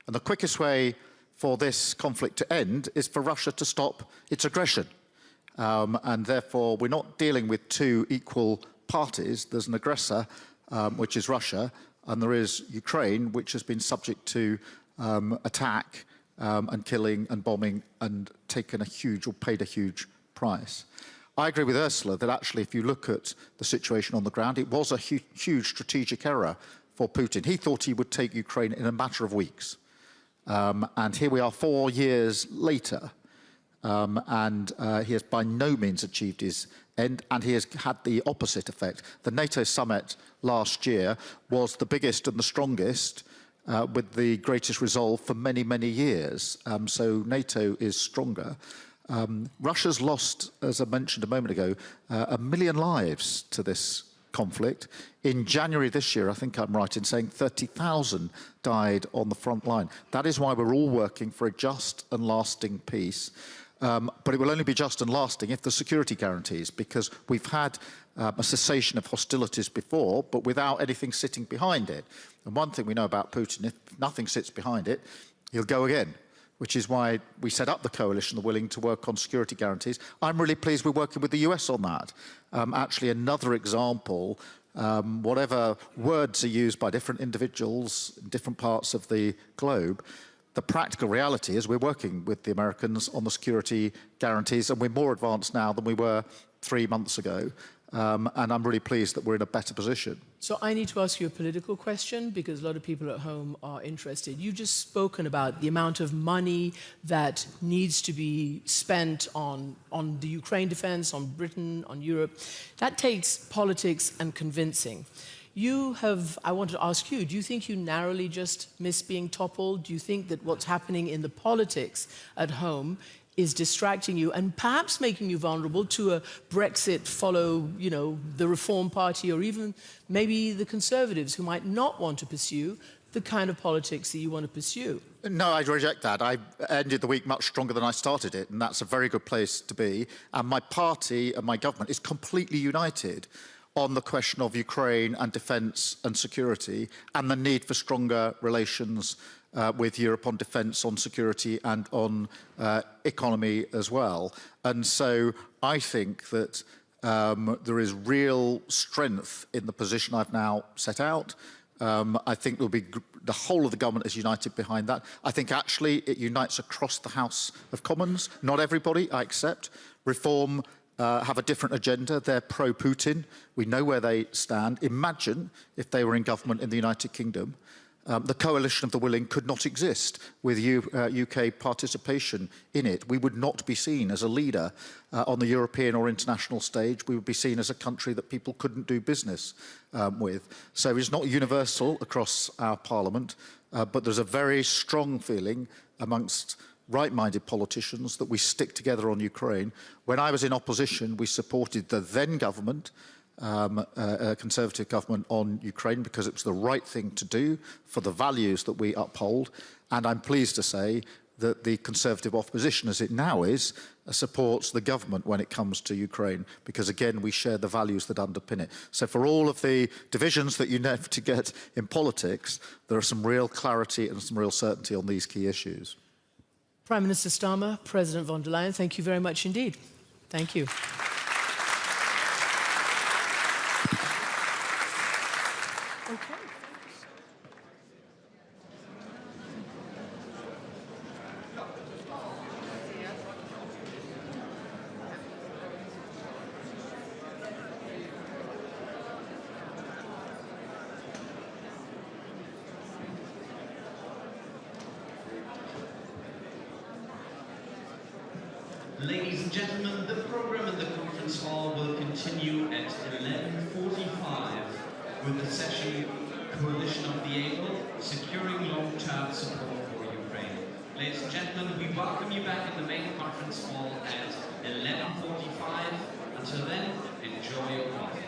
And the quickest way for this conflict to end is for Russia to stop its aggression. And therefore, we're not dealing with two equal parties. There's an aggressor, which is Russia, and there is Ukraine, which has been subject to attack and killing and bombing and taken a huge, or paid a huge price. I agree with Ursula that actually, if you look at the situation on the ground, it was a huge strategic error for Putin. He thought he would take Ukraine in a matter of weeks. And here we are 4 years later. And he has by no means achieved his end, and he has had the opposite effect. The NATO summit last year was the biggest and the strongest with the greatest resolve for many, many years. So NATO is stronger. Russia's lost, as I mentioned a moment ago, 1 million lives to this conflict. In January this year, I think I'm right in saying 30,000 died on the front line. That is why we're all working for a just and lasting peace. But it will only be just and lasting if the security guarantees, because we've had a cessation of hostilities before, but without anything sitting behind it. And one thing we know about Putin, if nothing sits behind it, he'll go again. which is why we set up the coalition, the willing to work on security guarantees. I'm really pleased we're working with the US on that. Actually, another example, whatever words are used by different individuals in different parts of the globe, the practical reality is we're working with the Americans on the security guarantees, and we're more advanced now than we were 3 months ago. And I'm really pleased that we're in a better position. So I need to ask you a political question because a lot of people at home are interested. You've just spoken about the amount of money that needs to be spent on the Ukraine defense, on Britain, on Europe. That takes politics and convincing. I want to ask you, do you think you narrowly just miss being toppled? Do you think that what's happening in the politics at home is distracting you and perhaps making you vulnerable to a Brexit follow, the Reform Party or even maybe the Conservatives who might not want to pursue the kind of politics that you want to pursue? No, I reject that. I ended the week much stronger than I started it, and that's a very good place to be. And my party and my government is completely united on the question of Ukraine and defence and security and the need for stronger relations with Europe on defence, on security and on economy as well. And so I think that there is real strength in the position I've now set out. I think the whole of the government is united behind that. I think actually it unites across the House of Commons. Not everybody, I accept. Reform have a different agenda. They're pro-Putin. We know where they stand. Imagine if they were in government in the United Kingdom. The coalition of the willing could not exist with UK participation in it. We would not be seen as a leader on the European or international stage. We would be seen as a country that people couldn't do business with. So it's not universal across our parliament, but there's a very strong feeling amongst right-minded politicians that we stick together on Ukraine. When I was in opposition, we supported the then government, a Conservative government on Ukraine because it was the right thing to do for the values that we uphold. And I'm pleased to say that the Conservative opposition, as it now is, supports the government when it comes to Ukraine because, again, we share the values that underpin it. So for all of the divisions that you never to get in politics, there are some real clarity and some real certainty on these key issues. Prime Minister Starmer, President von der Leyen, thank you very much indeed. Thank you. Ladies and gentlemen, the program in the conference hall will continue at 11:45 with the session Coalition of the Able, Securing Long-Term Support for Ukraine. Ladies and gentlemen, we welcome you back in the main conference hall at 11:45. Until then, enjoy your coffee.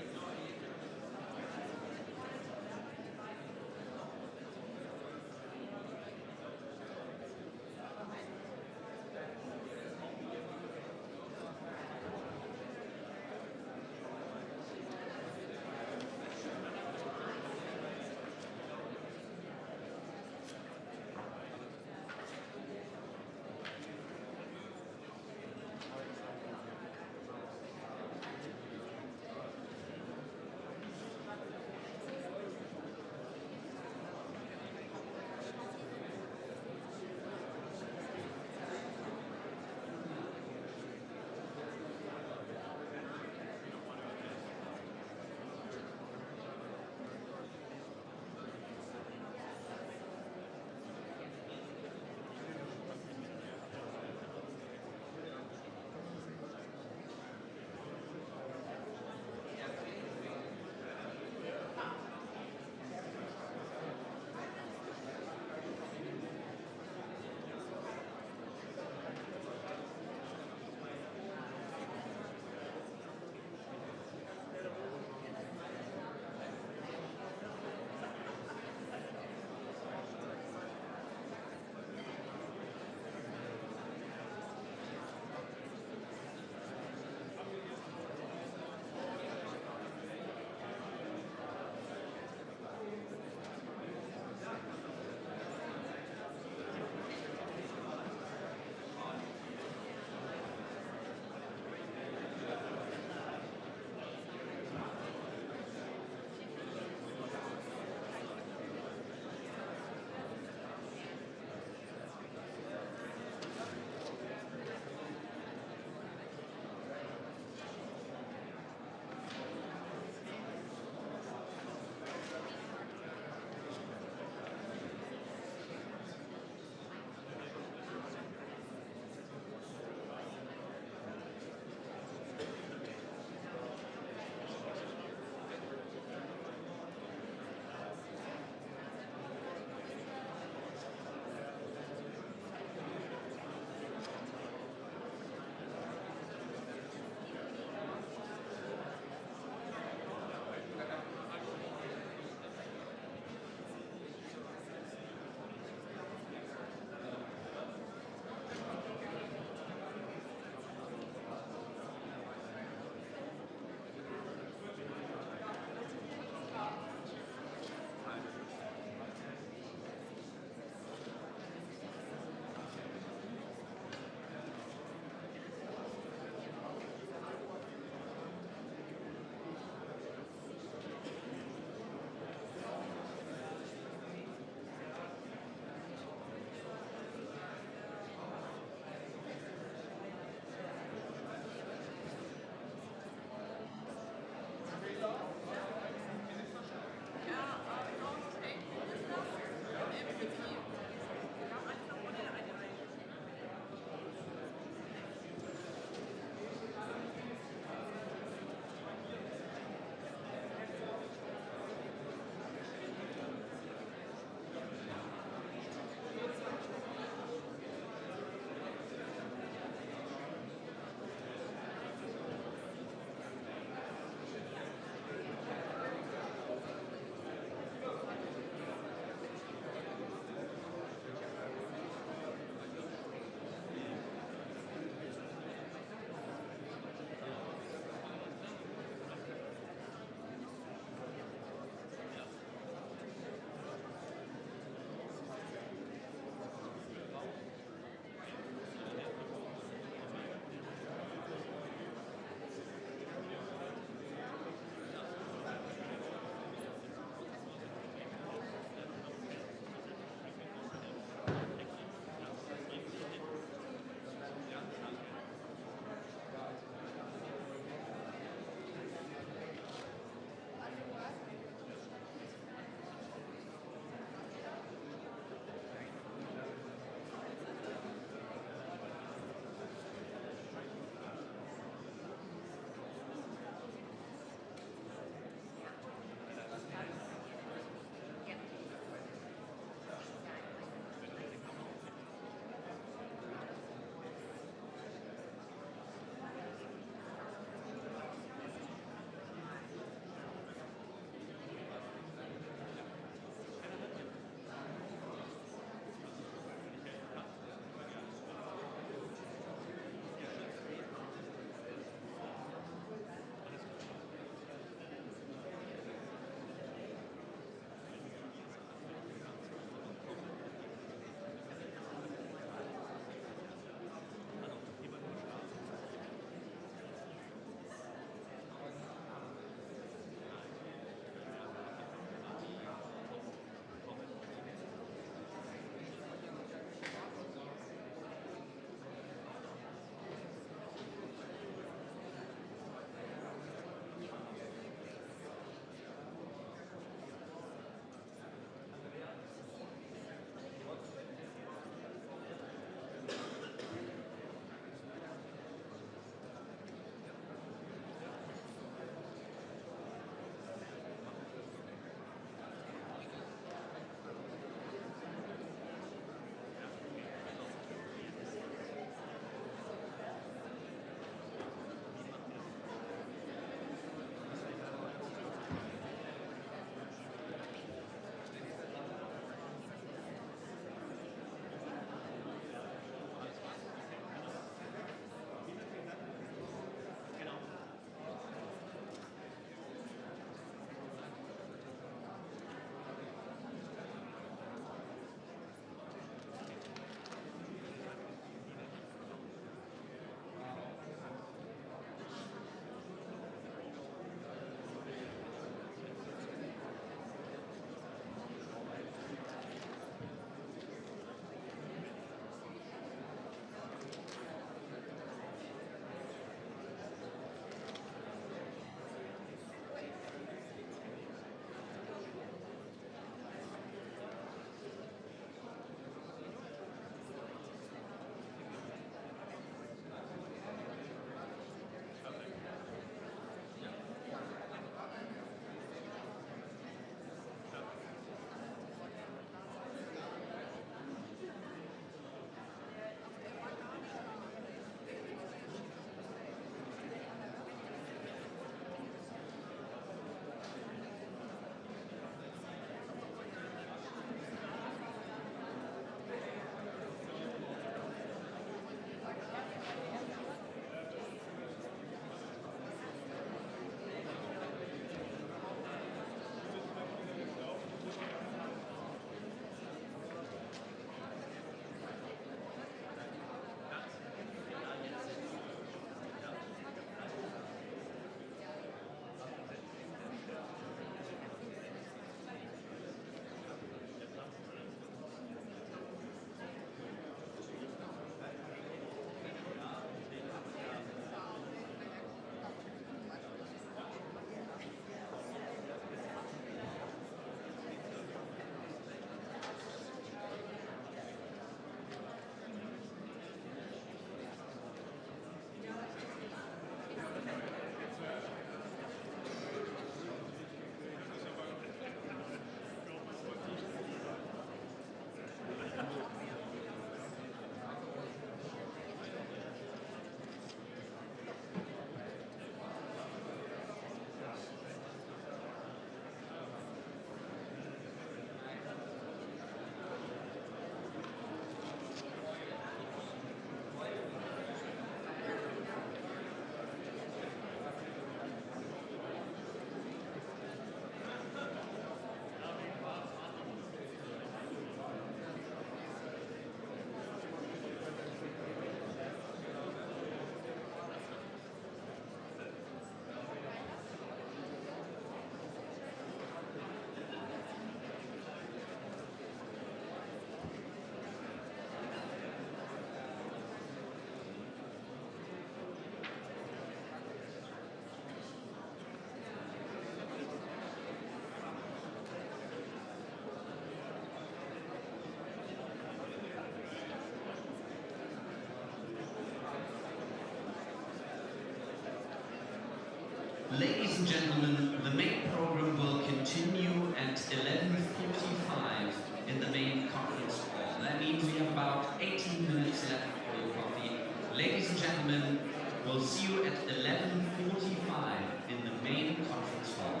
and gentlemen, the main program will continue at 11:45 in the main conference hall. That means we have about 18 minutes left for your coffee. Ladies and gentlemen, we'll see you at 11:45 in the main conference hall.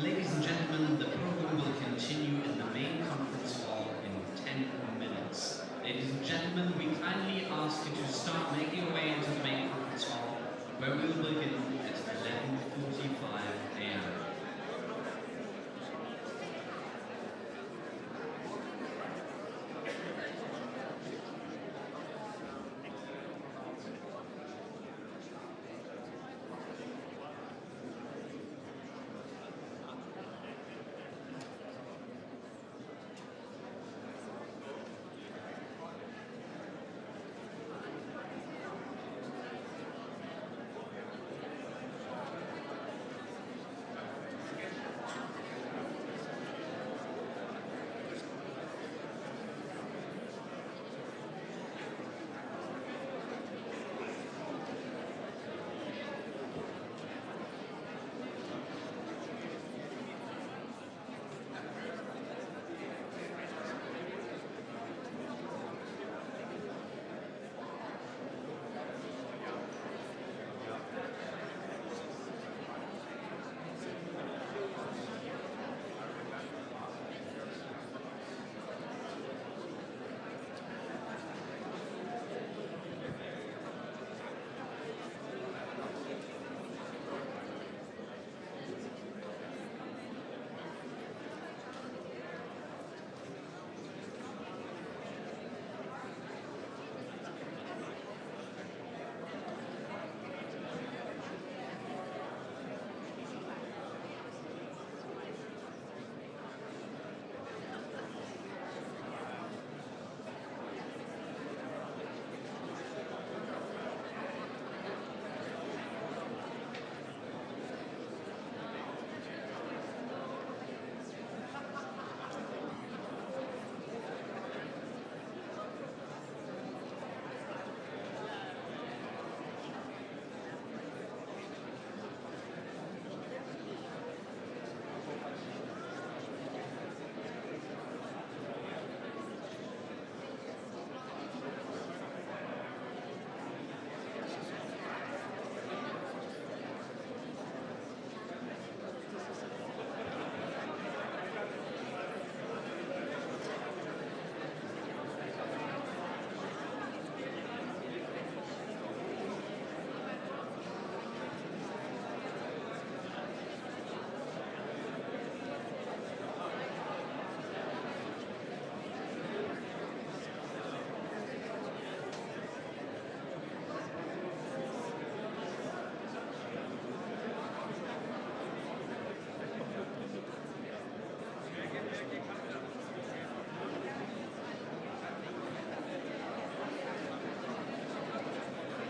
Ladies and gentlemen, the program will continue in the main conference hall in 10 minutes. Ladies and gentlemen, we kindly ask you to start making your way into the main conference hall, where we will begin at 11:45 a.m.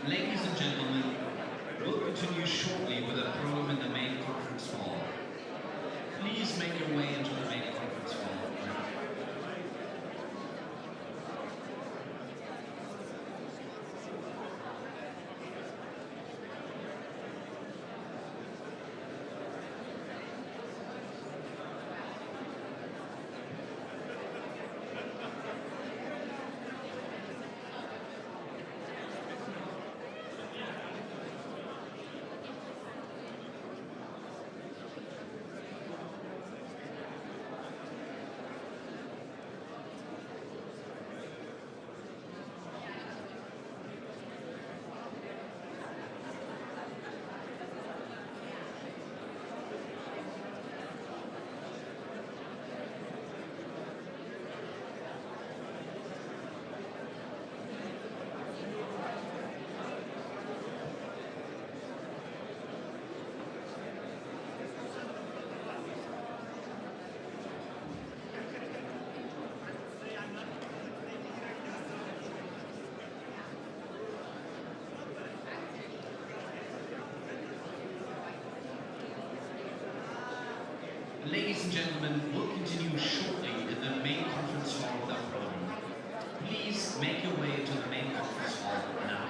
Ladies and gentlemen, we'll continue shortly with a program in the main conference hall. Please make your way into the main conference hall now. Ladies and gentlemen, we'll continue shortly in the main conference hall of our program. Please make your way to the main conference hall now.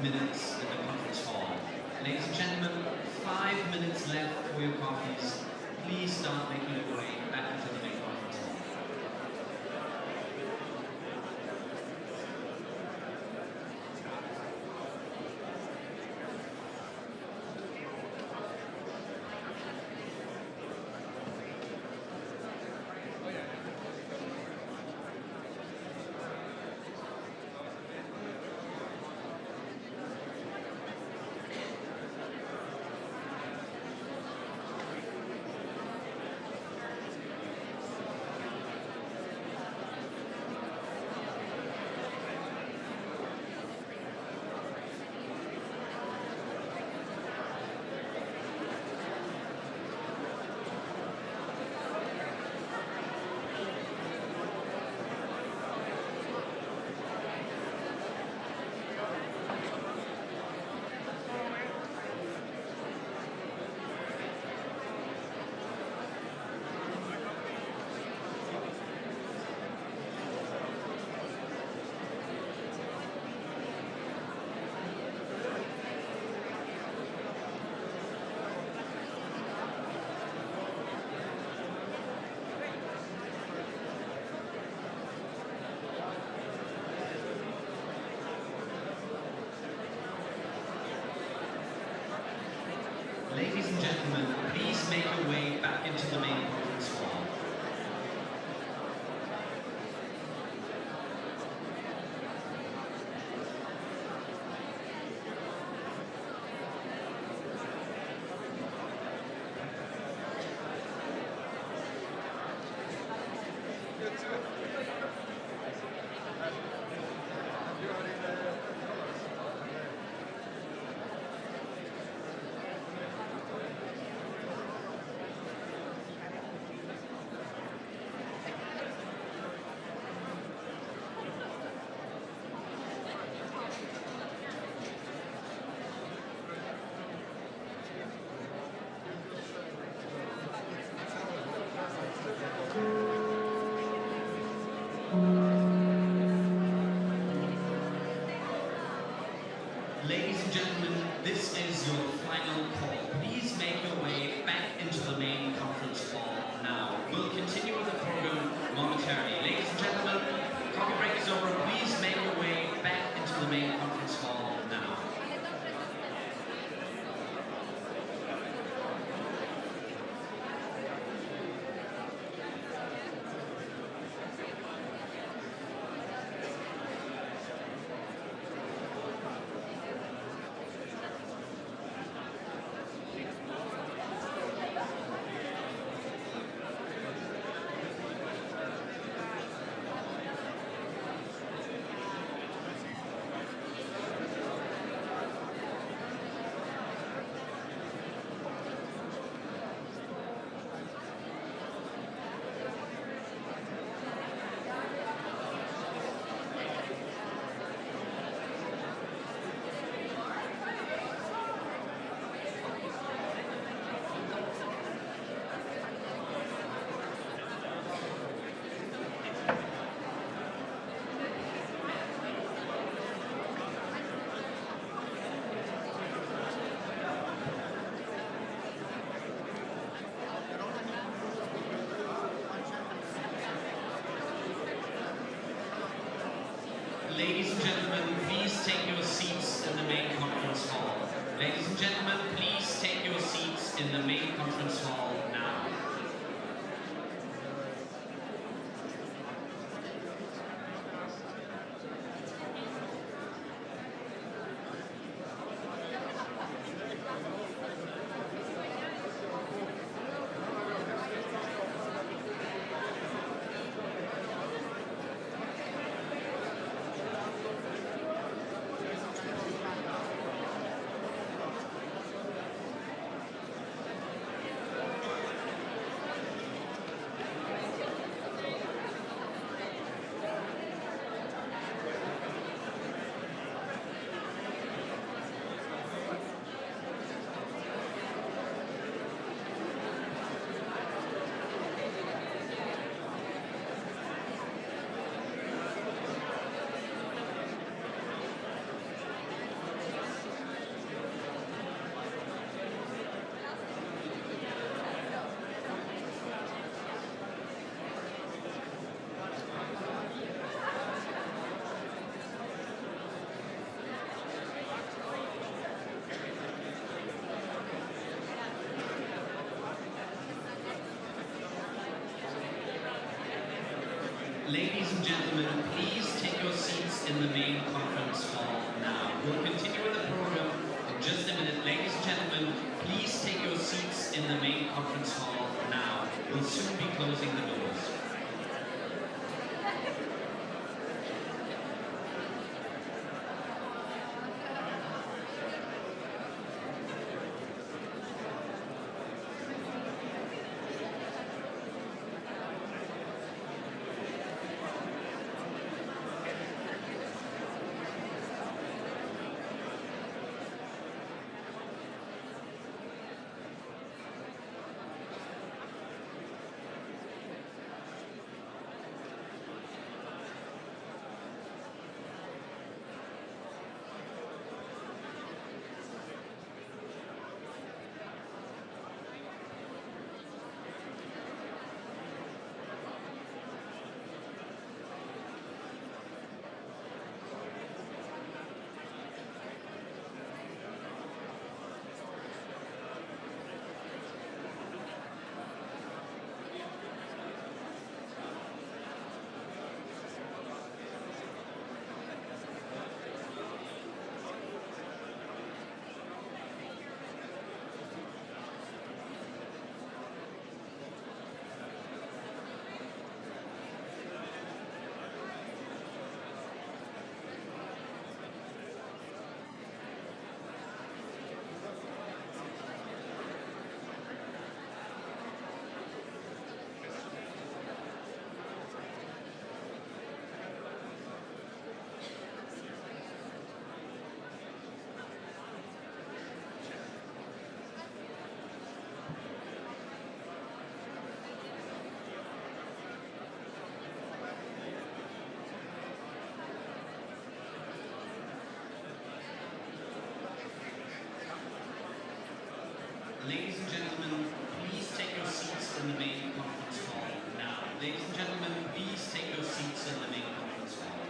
minutes in the conference hall. Ladies and gentlemen, 5 minutes left for your coffees. Please start making your way back into the main conference hall. Ladies and gentlemen, please make your way back into the main conference hall. Ladies and gentlemen, this is your final call. Please make your way back into the main conference hall now. We'll continue with the program momentarily. Ladies and gentlemen, coffee break is over. Please make your way back into the main conference hall now. Ladies and gentlemen, please take your seats in the main conference hall. Ladies and gentlemen, please take your seats in the main conference hall now. Ladies and gentlemen, please take your seats in the main conference hall now. We'll continue with the program in just a minute. Ladies and gentlemen, please take your seats in the main conference hall now. We'll soon be closing the doors. Ladies and gentlemen, please take your seats in the main conference hall now. Ladies and gentlemen, please take your seats in the main conference hall.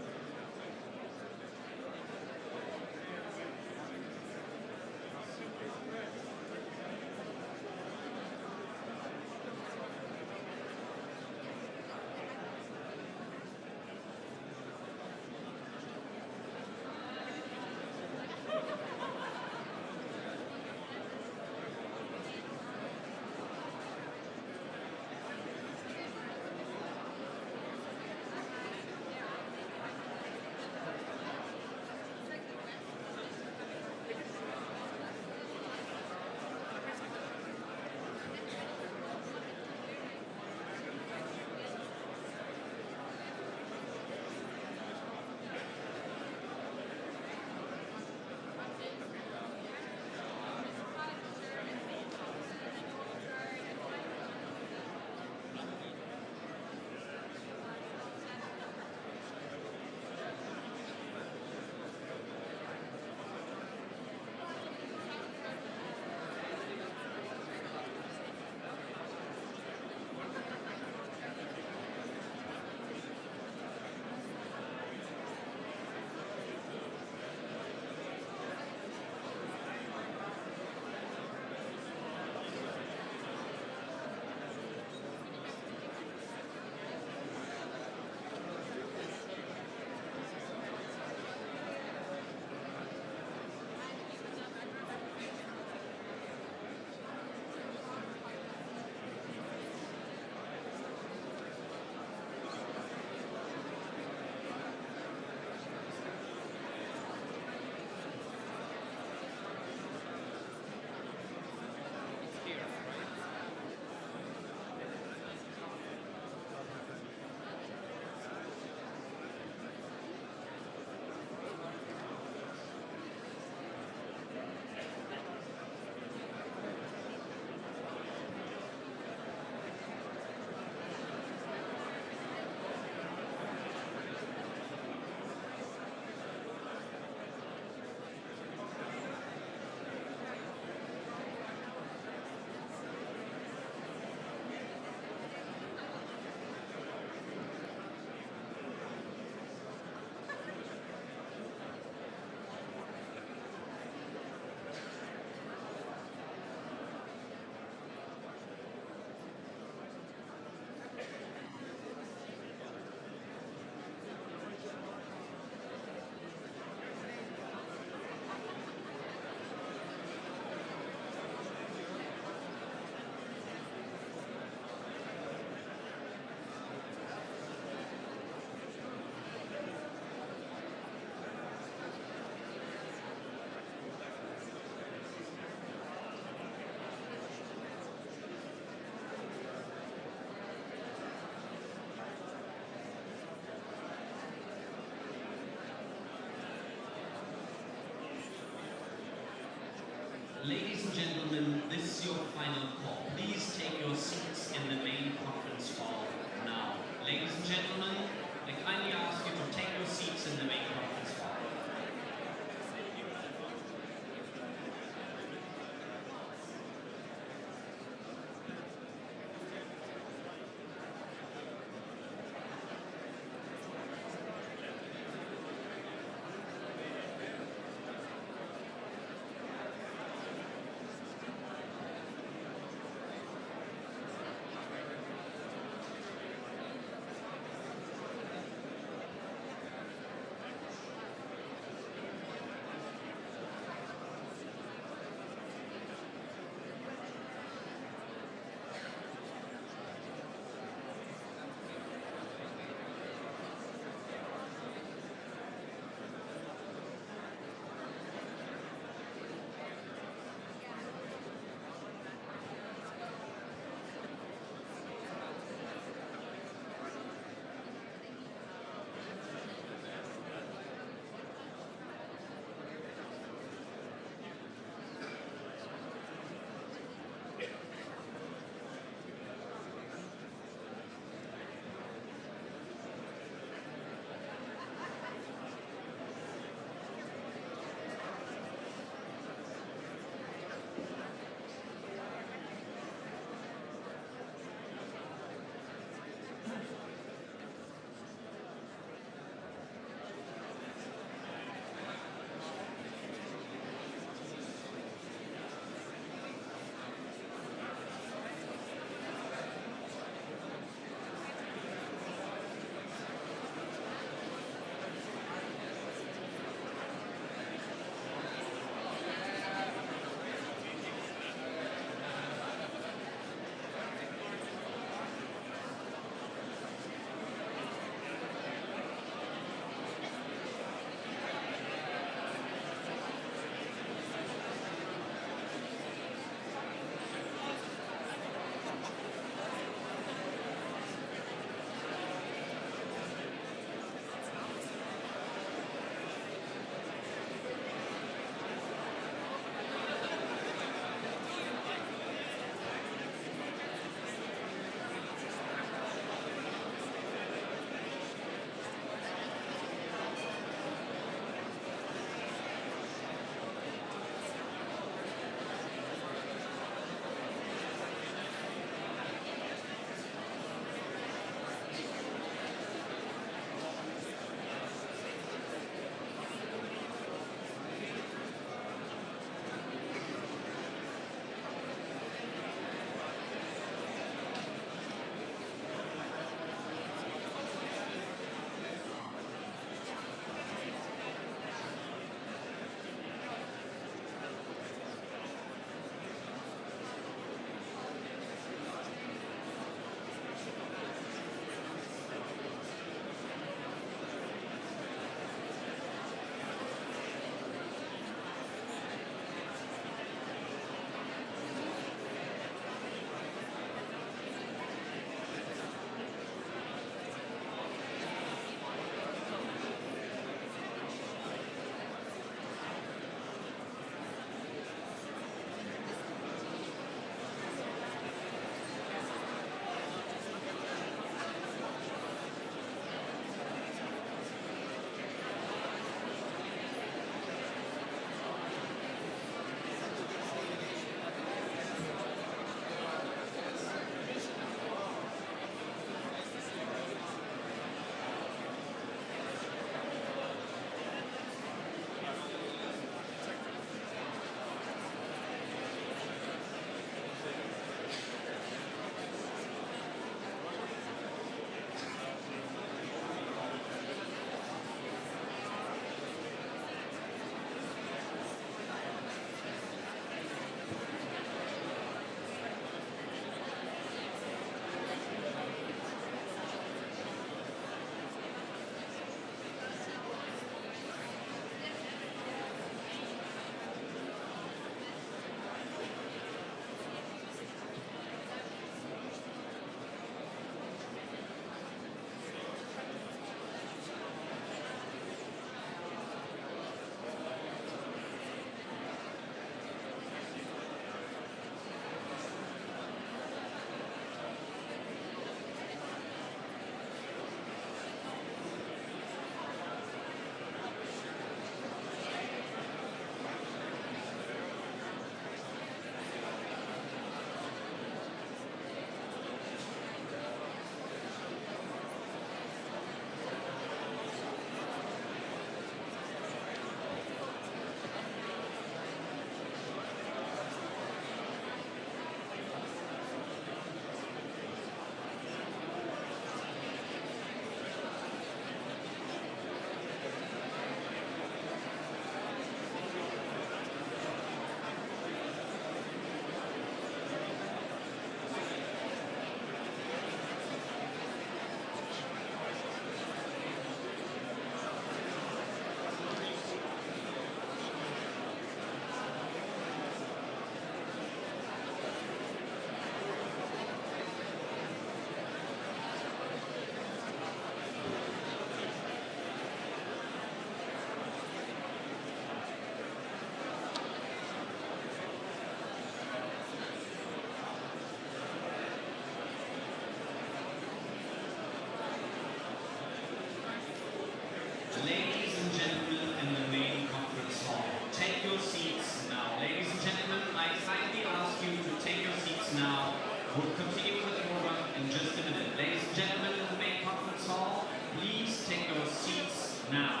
We'll continue with the program in just a minute. Ladies and gentlemen in the main conference hall, please take your seats now.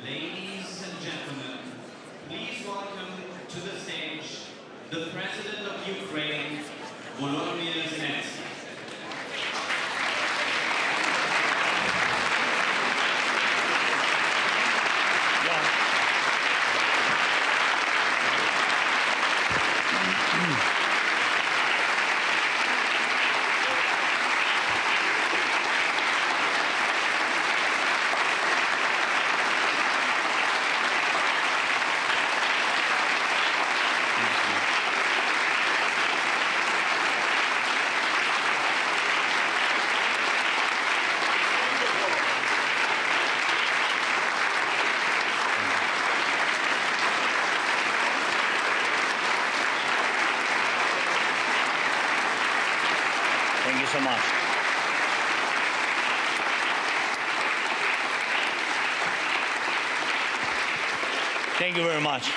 Ladies and gentlemen, please welcome to the stage the President of Ukraine, Volodymyr Zelensky. Thank you so much. Thank you very much.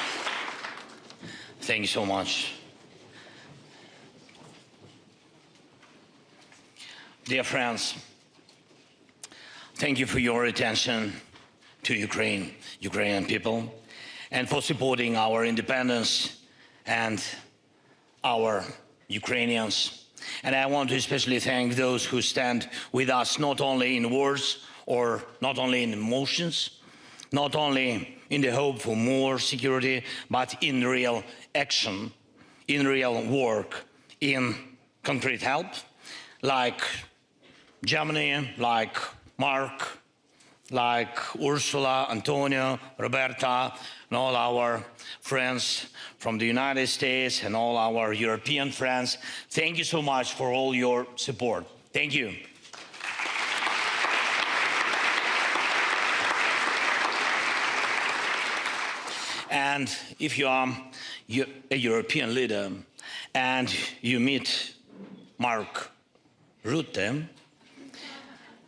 Thank you so much. Dear friends, thank you for your attention to Ukraine, Ukrainian people, and for supporting our independence and our Ukrainians. And I want to especially thank those who stand with us not only in words or not only in emotions, not only in the hope for more security, but in real action, in real work, in concrete help, like Germany, like Mark, like Ursula, Antonio, Roberta, and all our friends from the United States and all our European friends. Thank you so much for all your support. Thank you. And if you are a European leader and you meet Mark Rutte,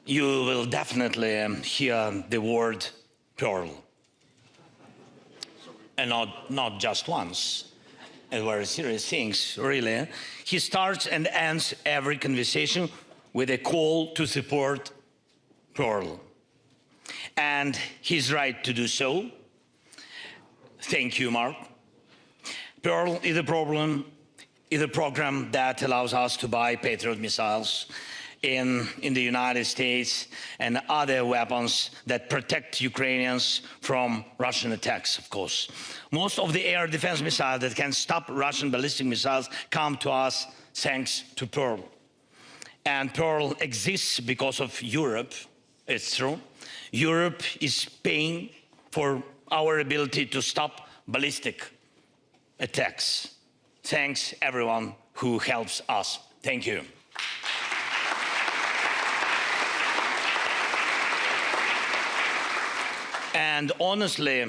you will definitely hear the word pearl. And not just once, and very serious things, really. He starts and ends every conversation with a call to support pearl. And he's right to do so. Thank you, Mark. Pearl is a program that allows us to buy Patriot missiles in the United States and other weapons that protect Ukrainians from Russian attacks, of course. Most of the air defense missiles that can stop Russian ballistic missiles come to us thanks to Pearl. And Pearl exists because of Europe, it's true. Europe is paying for our ability to stop ballistic attacks. Thanks everyone who helps us. Thank you. And honestly,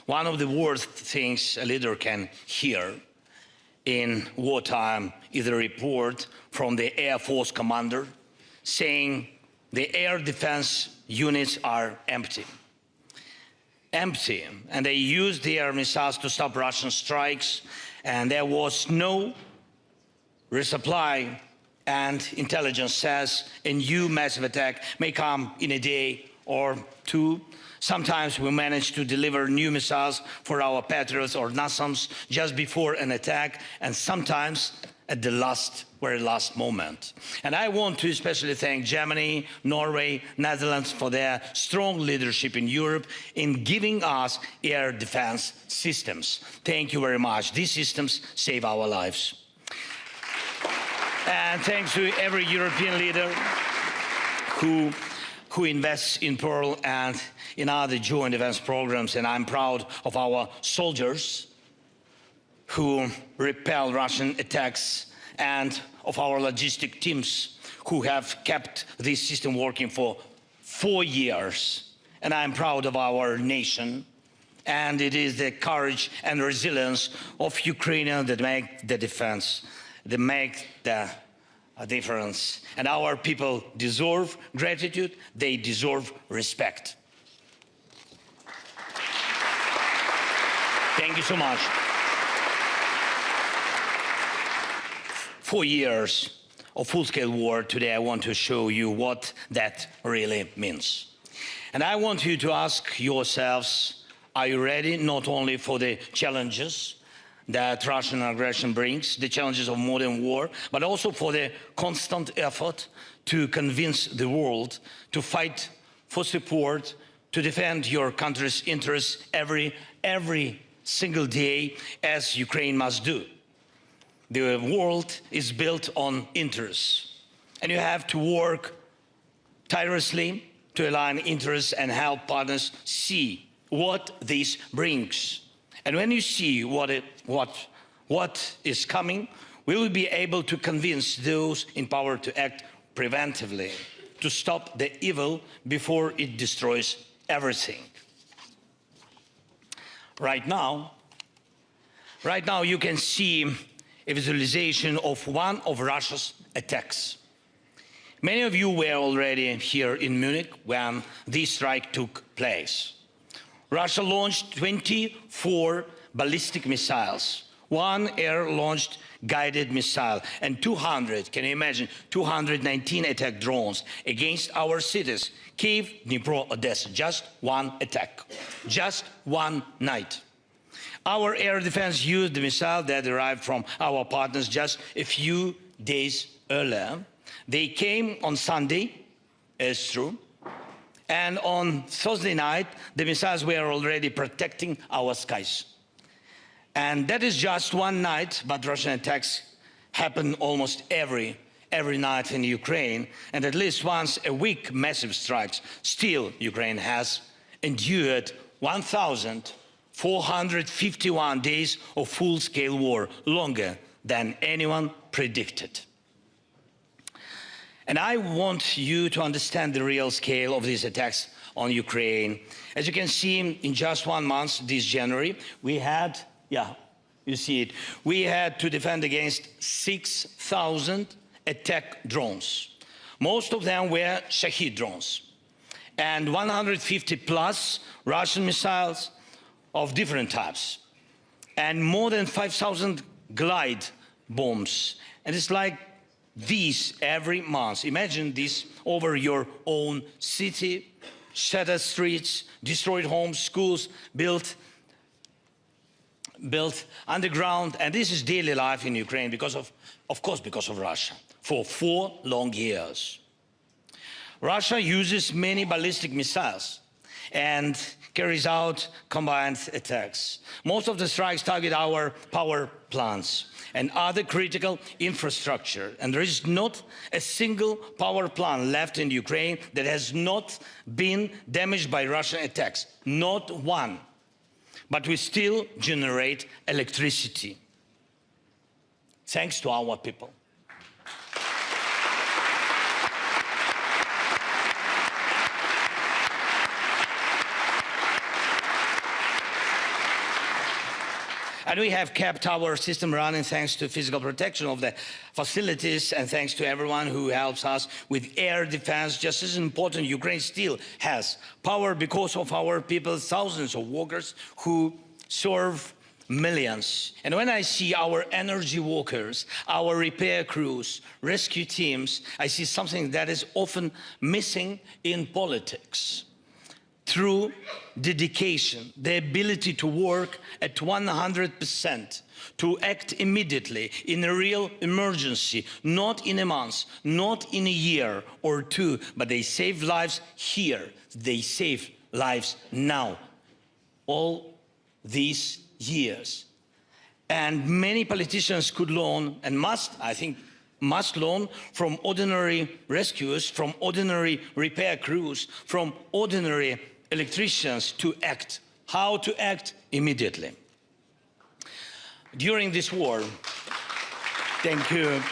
one of the worst things a leader can hear in wartime is a report from the Air Force commander saying the air defense units are empty. Empty, and they used the air missiles to stop Russian strikes, and there was no resupply and intelligence says a new massive attack may come in a day or two. Sometimes we manage to deliver new missiles for our Patriots or NASAMS just before an attack, and sometimes at the very last moment. And I want to especially thank Germany, Norway, Netherlands for their strong leadership in Europe in giving us air defense systems. Thank you very much. These systems save our lives. And thanks to every European leader who invests in Pearl and in other joint defense programs. And I'm proud of our soldiers who repel Russian attacks and of our logistic teams who have kept this system working for 4 years. And I'm proud of our nation. And it is the courage and resilience of Ukrainians that make the defense, that make the difference. And our people deserve gratitude, they deserve respect. Thank you so much. 4 years of full-scale war. Today I want to show you what that really means. And I want you to ask yourselves, are you ready not only for the challenges that Russian aggression brings, the challenges of modern war, but also for the constant effort to convince the world to fight for support, to defend your country's interests every single day, as Ukraine must do. The world is built on interests, and you have to work tirelessly to align interests and help partners see what this brings. And when you see what is coming, we will be able to convince those in power to act preventively, to stop the evil before it destroys everything. Right now you can see a visualization of one of Russia's attacks. Many of you were already here in Munich when this strike took place. Russia launched 24 ballistic missiles, 1 air-launched guided missile, and 200, can you imagine, 219 attack drones against our cities, Kyiv, Dnipro, Odessa. Just one attack, just one night. Our air defense used the missile that arrived from our partners just a few days earlier. They came on Sunday, it's true, and on Thursday night, the missiles were already protecting our skies. And that is just one night, but Russian attacks happen almost every night in Ukraine, and at least once a week massive strikes. Still, Ukraine has endured 1,451 days of full-scale war, longer than anyone predicted. And I want you to understand the real scale of these attacks on Ukraine. As you can see, in just 1 month, this January, we had, you see it, we had to defend against 6,000 attack drones. Most of them were Shahid drones, and 150 plus Russian missiles of different types, and more than 5,000 glide bombs. And it's like these every month. Imagine this over your own city, shattered streets, destroyed homes, schools built underground. And this is daily life in Ukraine because of course, because of Russia, for 4 long years. Russia uses many ballistic missiles and carries out combined attacks. Most of the strikes target our power plants and other critical infrastructure. And there is not a single power plant left in Ukraine that has not been damaged by Russian attacks. Not one. But we still generate electricity, thanks to our people. And we have kept our system running thanks to physical protection of the facilities and thanks to everyone who helps us with air defense. Just as important, Ukraine still has power because of our people, thousands of workers who serve millions. And when I see our energy workers, our repair crews, rescue teams, I see something that is often missing in politics. Through dedication, the ability to work at 100%, to act immediately in a real emergency, not in a month, not in a year or two, but they save lives here. They save lives now. All these years. And many politicians could learn and must, I think, must learn from ordinary rescuers, from ordinary repair crews, from ordinary electricians to act, how to act immediately. During this war, thank you.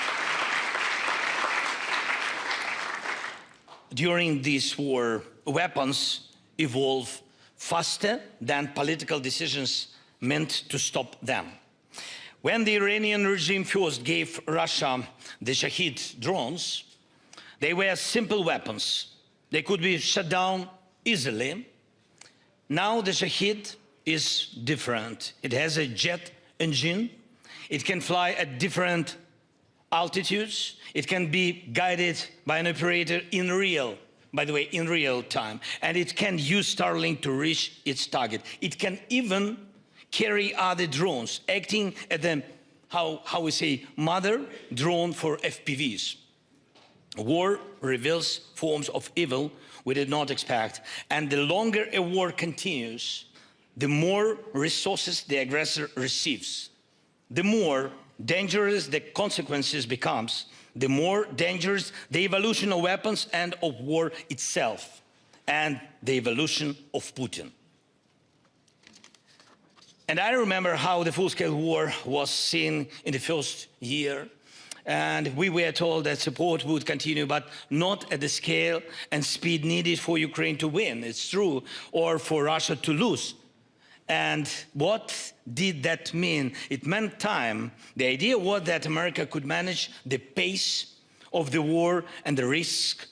During this war, weapons evolve faster than political decisions meant to stop them. When the Iranian regime first gave Russia the Shahid drones, they were simple weapons. They could be shut down easily. Now the Shahid is different. It has a jet engine. It can fly at different altitudes. It can be guided by an operator in real time. And it can use Starlink to reach its target. It can even carry other drones, acting at the, how we say, mother drone for FPVs. War reveals forms of evil we did not expect. And the longer a war continues, the more resources the aggressor receives. The more dangerous the consequences becomes, the more dangerous the evolution of weapons and of war itself, and the evolution of Putin. And I remember how the full-scale war was seen in the first year. And we were told that support would continue, but not at the scale and speed needed for Ukraine to win. It's true, or for Russia to lose. And what did that mean? It meant time. The idea was that America could manage the pace of the war and the risk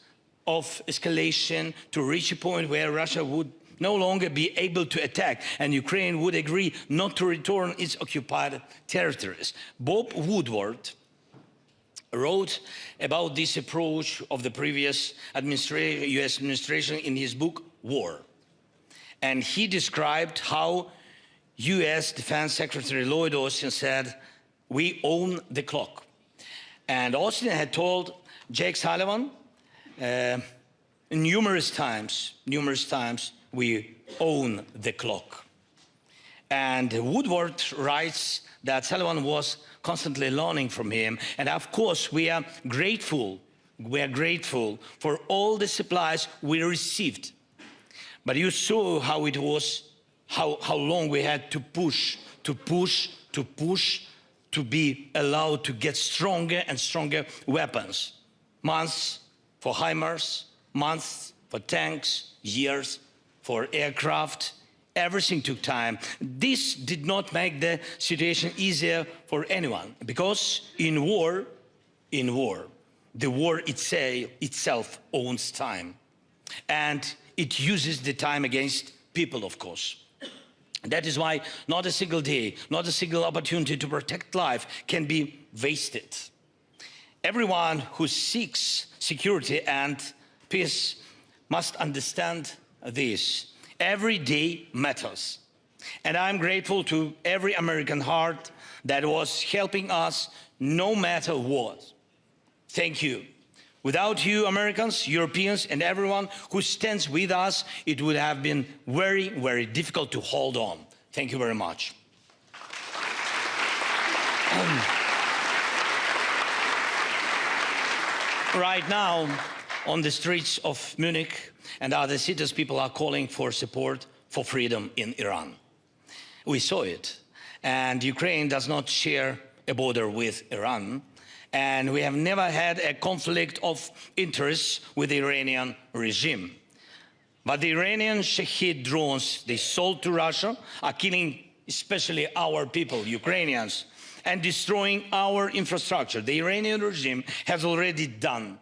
of escalation to reach a point where Russia would no longer be able to attack, and Ukraine would agree not to return its occupied territories. Bob Woodward wrote about this approach of the previous US administration in his book, War. And he described how US Defense Secretary Lloyd Austin said, "We own the clock." And Austin had told Jake Sullivan numerous times, we own the clock. And Woodward writes that Sullivan was constantly learning from him. And of course, we are grateful for all the supplies we received. But you saw how it was, how long we had to push, to be allowed to get stronger and stronger weapons. Months for HIMARS, months for tanks, years for aircraft. Everything took time. This did not make the situation easier for anyone, because in war, the war itself owns time. And it uses the time against people, of course. That is why not a single day, not a single opportunity to protect life can be wasted. Everyone who seeks security and peace must understand this. Every day matters. And I'm grateful to every American heart that was helping us no matter what. Thank you. Without you, Americans, Europeans, and everyone who stands with us, it would have been very, very difficult to hold on. Thank you very much. Right now, on the streets of Munich and other cities, people are calling for support for freedom in Iran. We saw it. And Ukraine does not share a border with Iran. And we have never had a conflict of interests with the Iranian regime. But the Iranian Shahid drones they sold to Russia are killing especially our people, Ukrainians, and destroying our infrastructure. The Iranian regime has already done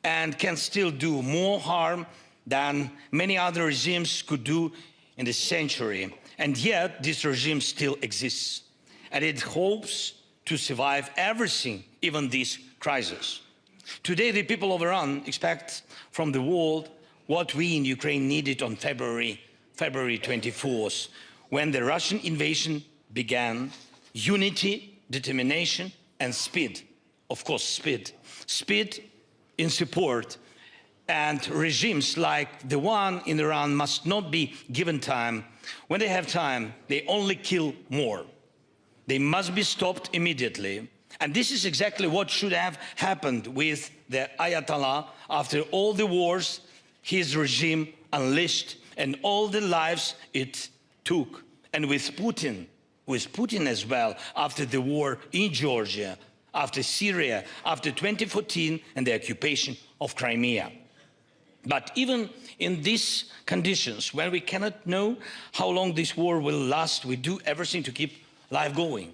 and can still do more harm than many other regimes could do in this century. And yet this regime still exists, and it hopes to survive everything, even this crisis. Today, the people of Iran expect from the world what we in Ukraine needed on February 24th, when the Russian invasion began: unity, determination, and speed. Of course, speed. Speed in support. And regimes like the one in Iran must not be given time. When they have time, they only kill more. They must be stopped immediately. And this is exactly what should have happened with the Ayatollah after all the wars his regime unleashed and all the lives it took. And with Putin as well, after the war in Georgia, after Syria, after 2014 and the occupation of Crimea. But even in these conditions, when we cannot know how long this war will last, we do everything to keep life going.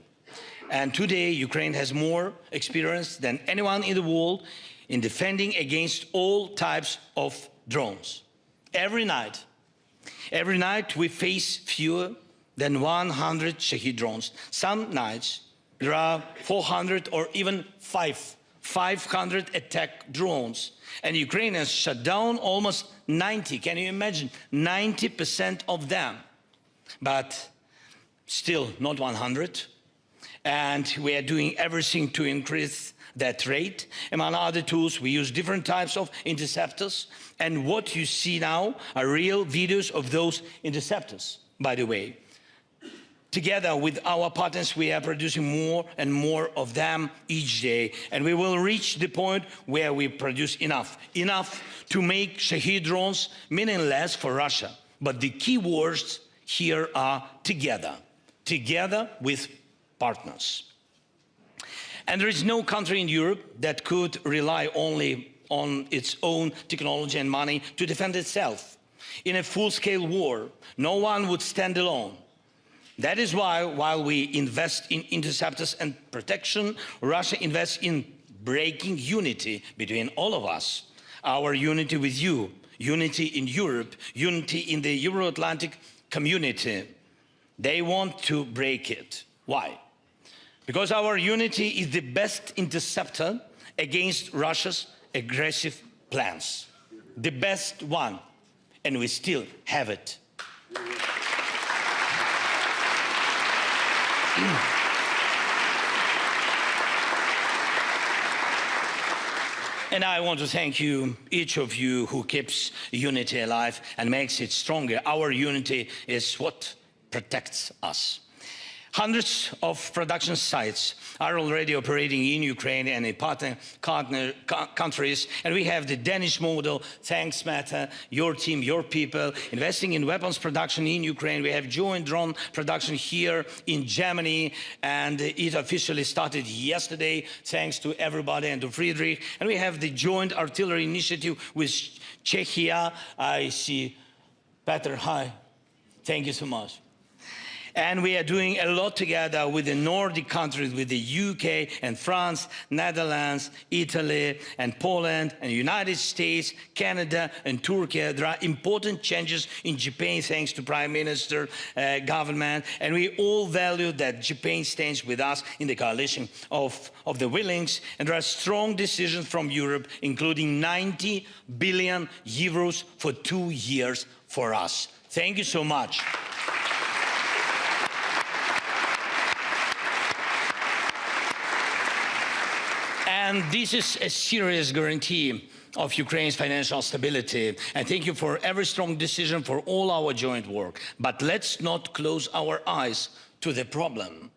And today, Ukraine has more experience than anyone in the world in defending against all types of drones. Every night we face fewer than 100 Shahid drones. Some nights there are 400 or even 500 attack drones. And Ukraine has shut down almost 90. Can you imagine? 90% of them. But still not 100. And we are doing everything to increase that rate. Among other tools, we use different types of interceptors. And what you see now are real videos of those interceptors, by the way. Together with our partners, we are producing more and more of them each day. And we will reach the point where we produce enough to make Shahid drones meaningless for Russia. But the key words here are together with partners. And there is no country in Europe that could rely only on its own technology and money to defend itself. In a full-scale war, no one would stand alone. That is why, while we invest in interceptors and protection, Russia invests in breaking unity between all of us. Our unity with you, unity in Europe, unity in the Euro-Atlantic community. They want to break it. Why? Because our unity is the best interceptor against Russia's aggressive plans. The best one. And we still have it. And I want to thank you, each of you who keeps unity alive and makes it stronger. Our unity is what protects us. Hundreds of production sites are already operating in Ukraine and in partner countries. And we have the Danish model, thanks, Meta, your team, your people, investing in weapons production in Ukraine. We have joint drone production here in Germany, and it officially started yesterday, thanks to everybody and to Friedrich. And we have the joint artillery initiative with Czechia. I see Peter, hi. Thank you so much. And we are doing a lot together with the Nordic countries, with the UK and France, Netherlands, Italy and Poland and United States, Canada and Turkey. There are important changes in Japan thanks to Prime Minister, government, and we all value that Japan stands with us in the coalition of the willings. And there are strong decisions from Europe, including 90 billion euros for 2 years for us. Thank you so much. And this is a serious guarantee of Ukraine's financial stability. And thank you for every strong decision for all our joint work. But let's not close our eyes to the problem.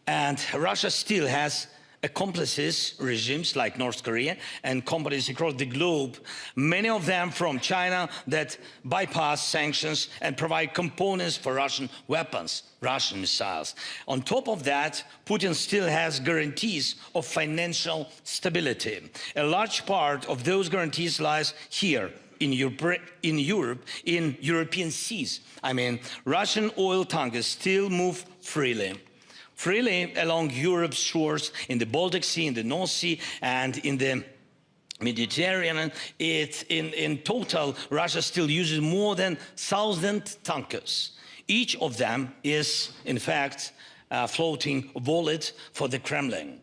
And Russia still has accomplices, regimes like North Korea and companies across the globe, many of them from China, that bypass sanctions and provide components for Russian weapons, Russian missiles. On top of that, Putin still has guarantees of financial stability. A large part of those guarantees lies here in Europe, in European seas. I mean, Russian oil tankers still move freely along Europe's shores, in the Baltic Sea, in the North Sea, and in the Mediterranean. In total, Russia still uses more than 1,000 tankers Each of them is, in fact, a floating wallet for the Kremlin.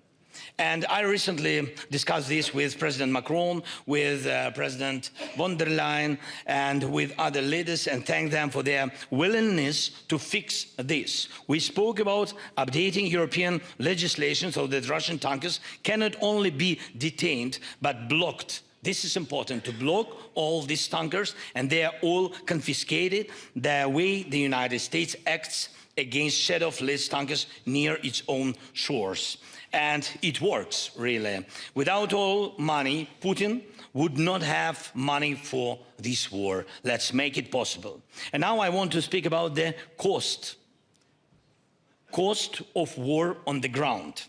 And I recently discussed this with President Macron, with President von der Leyen, and with other leaders, and thanked them for their willingness to fix this. We spoke about updating European legislation so that Russian tankers cannot only be detained, but blocked. This is important, to block all these tankers, and they are all confiscated the way the United States acts against shadow-less tankers near its own shores. And it works, really. Without all money, Putin would not have money for this war. Let's make it possible. And now I want to speak about the cost of war on the ground.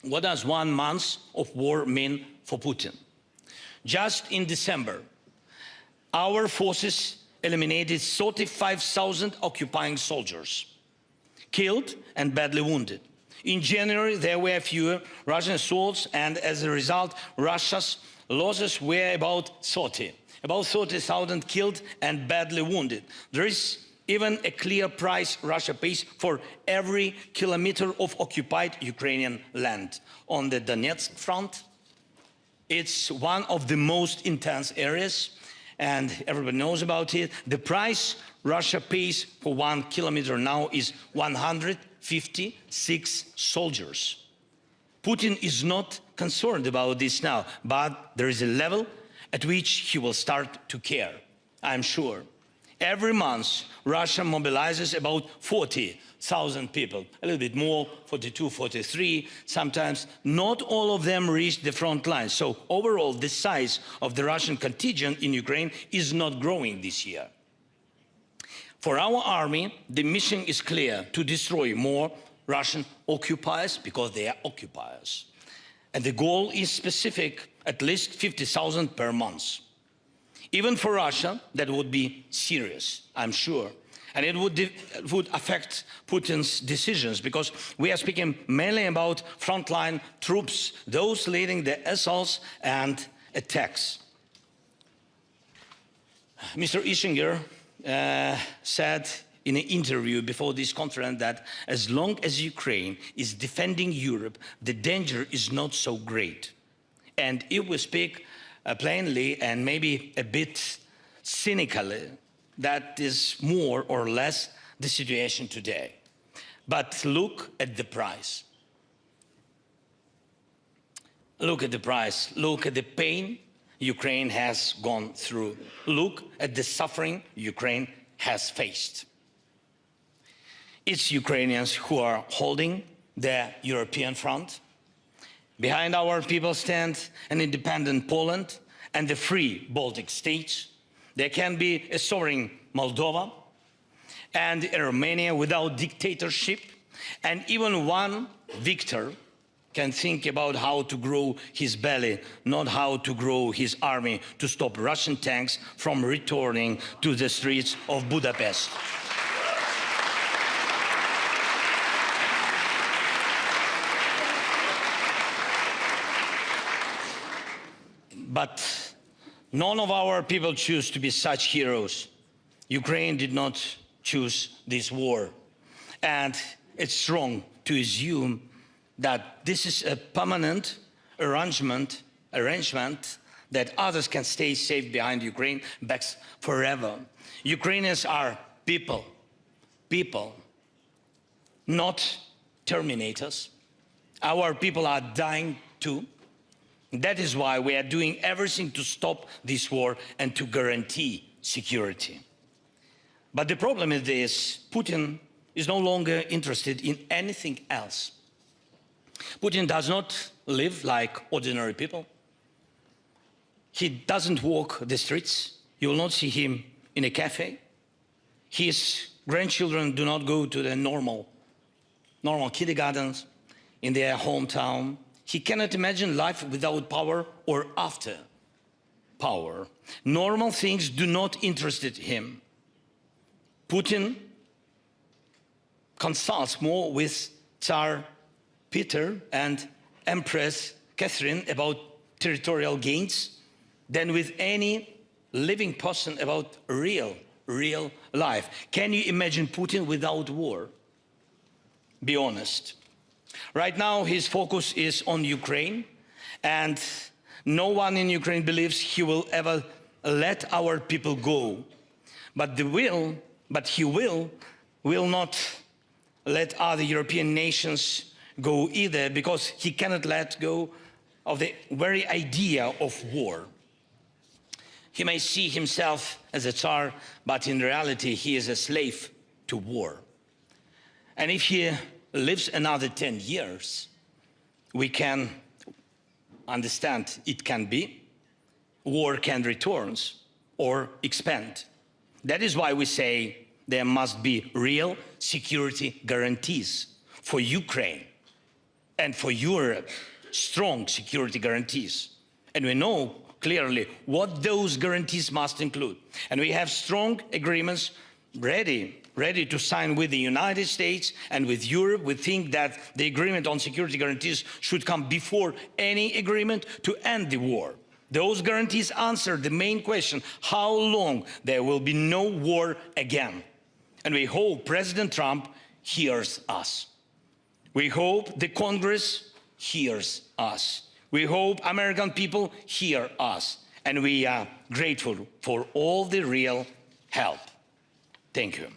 What does 1 month of war mean for Putin? Just in December, our forces eliminated 35,000 occupying soldiers, killed and badly wounded. In January, there were fewer Russian assaults, and as a result, Russia's losses were about 30,000 killed and badly wounded. There is even a clear price Russia pays for every kilometer of occupied Ukrainian land. On the Donetsk front, it's one of the most intense areas, and everybody knows about it. The price Russia pays for 1 kilometer now is 156 soldiers. Putin is not concerned about this now, but there is a level at which he will start to care, I'm sure. Every month, Russia mobilizes about 40,000 people, a little bit more, 42, 43, sometimes. Not all of them reach the front line. So overall, the size of the Russian contingent in Ukraine is not growing this year. For our army, the mission is clear: to destroy more Russian occupiers, because they are occupiers. And the goal is specific, at least 50,000 per month. Even for Russia, that would be serious, I'm sure. And it would affect Putin's decisions, because we are speaking mainly about frontline troops, those leading the assaults and attacks. Mr. Ischinger said in an interview before this conference that as long as Ukraine is defending Europe, the danger is not so great. And if we speak plainly and maybe a bit cynically, that is more or less the situation today. But look at the price. Look at the price. Look at the pain Ukraine has gone through. Look at the suffering Ukraine has faced. It's Ukrainians who are holding the European front. Behind our people stand an independent Poland and the free Baltic states. There can be a sovereign Moldova and a Romania without dictatorship, and even one victor can think about how to grow his belly, not how to grow his army to stop Russian tanks from returning to the streets of Budapest. But none of our people choose to be such heroes. Ukraine did not choose this war. And it's wrong to assume that this is a permanent arrangement that others can stay safe behind Ukraine backs forever. Ukrainians are people, not terminators. Our people are dying too. That is why we are doing everything to stop this war and to guarantee security. But the problem is this: Putin is no longer interested in anything else. Putin does not live like ordinary people. He doesn't walk the streets. You will not see him in a cafe. His grandchildren do not go to the normal kindergartens in their hometown. He cannot imagine life without power or after power. Normal things do not interest him. Putin consults more with Tsar Peter and Empress Catherine about territorial gains than with any living person about real real life. Can you imagine Putin without war? Be honest. Right now, his focus is on Ukraine, and no one in Ukraine believes he will ever let our people go. But he will not let other European nations go either, because he cannot let go of the very idea of war. He may see himself as a Tsar, but in reality he is a slave to war. And if he lives another 10 years, we can understand it can be, war can return or expand. That is why we say there must be real security guarantees for Ukraine and for Europe, strong security guarantees. And we know clearly what those guarantees must include. And we have strong agreements ready to sign with the United States and with Europe. We think that the agreement on security guarantees should come before any agreement to end the war. Those guarantees answer the main question, how long there will be no war again. And we hope President Trump hears us. We hope the Congress hears us. We hope American people hear us. And we are grateful for all the real help. Thank you.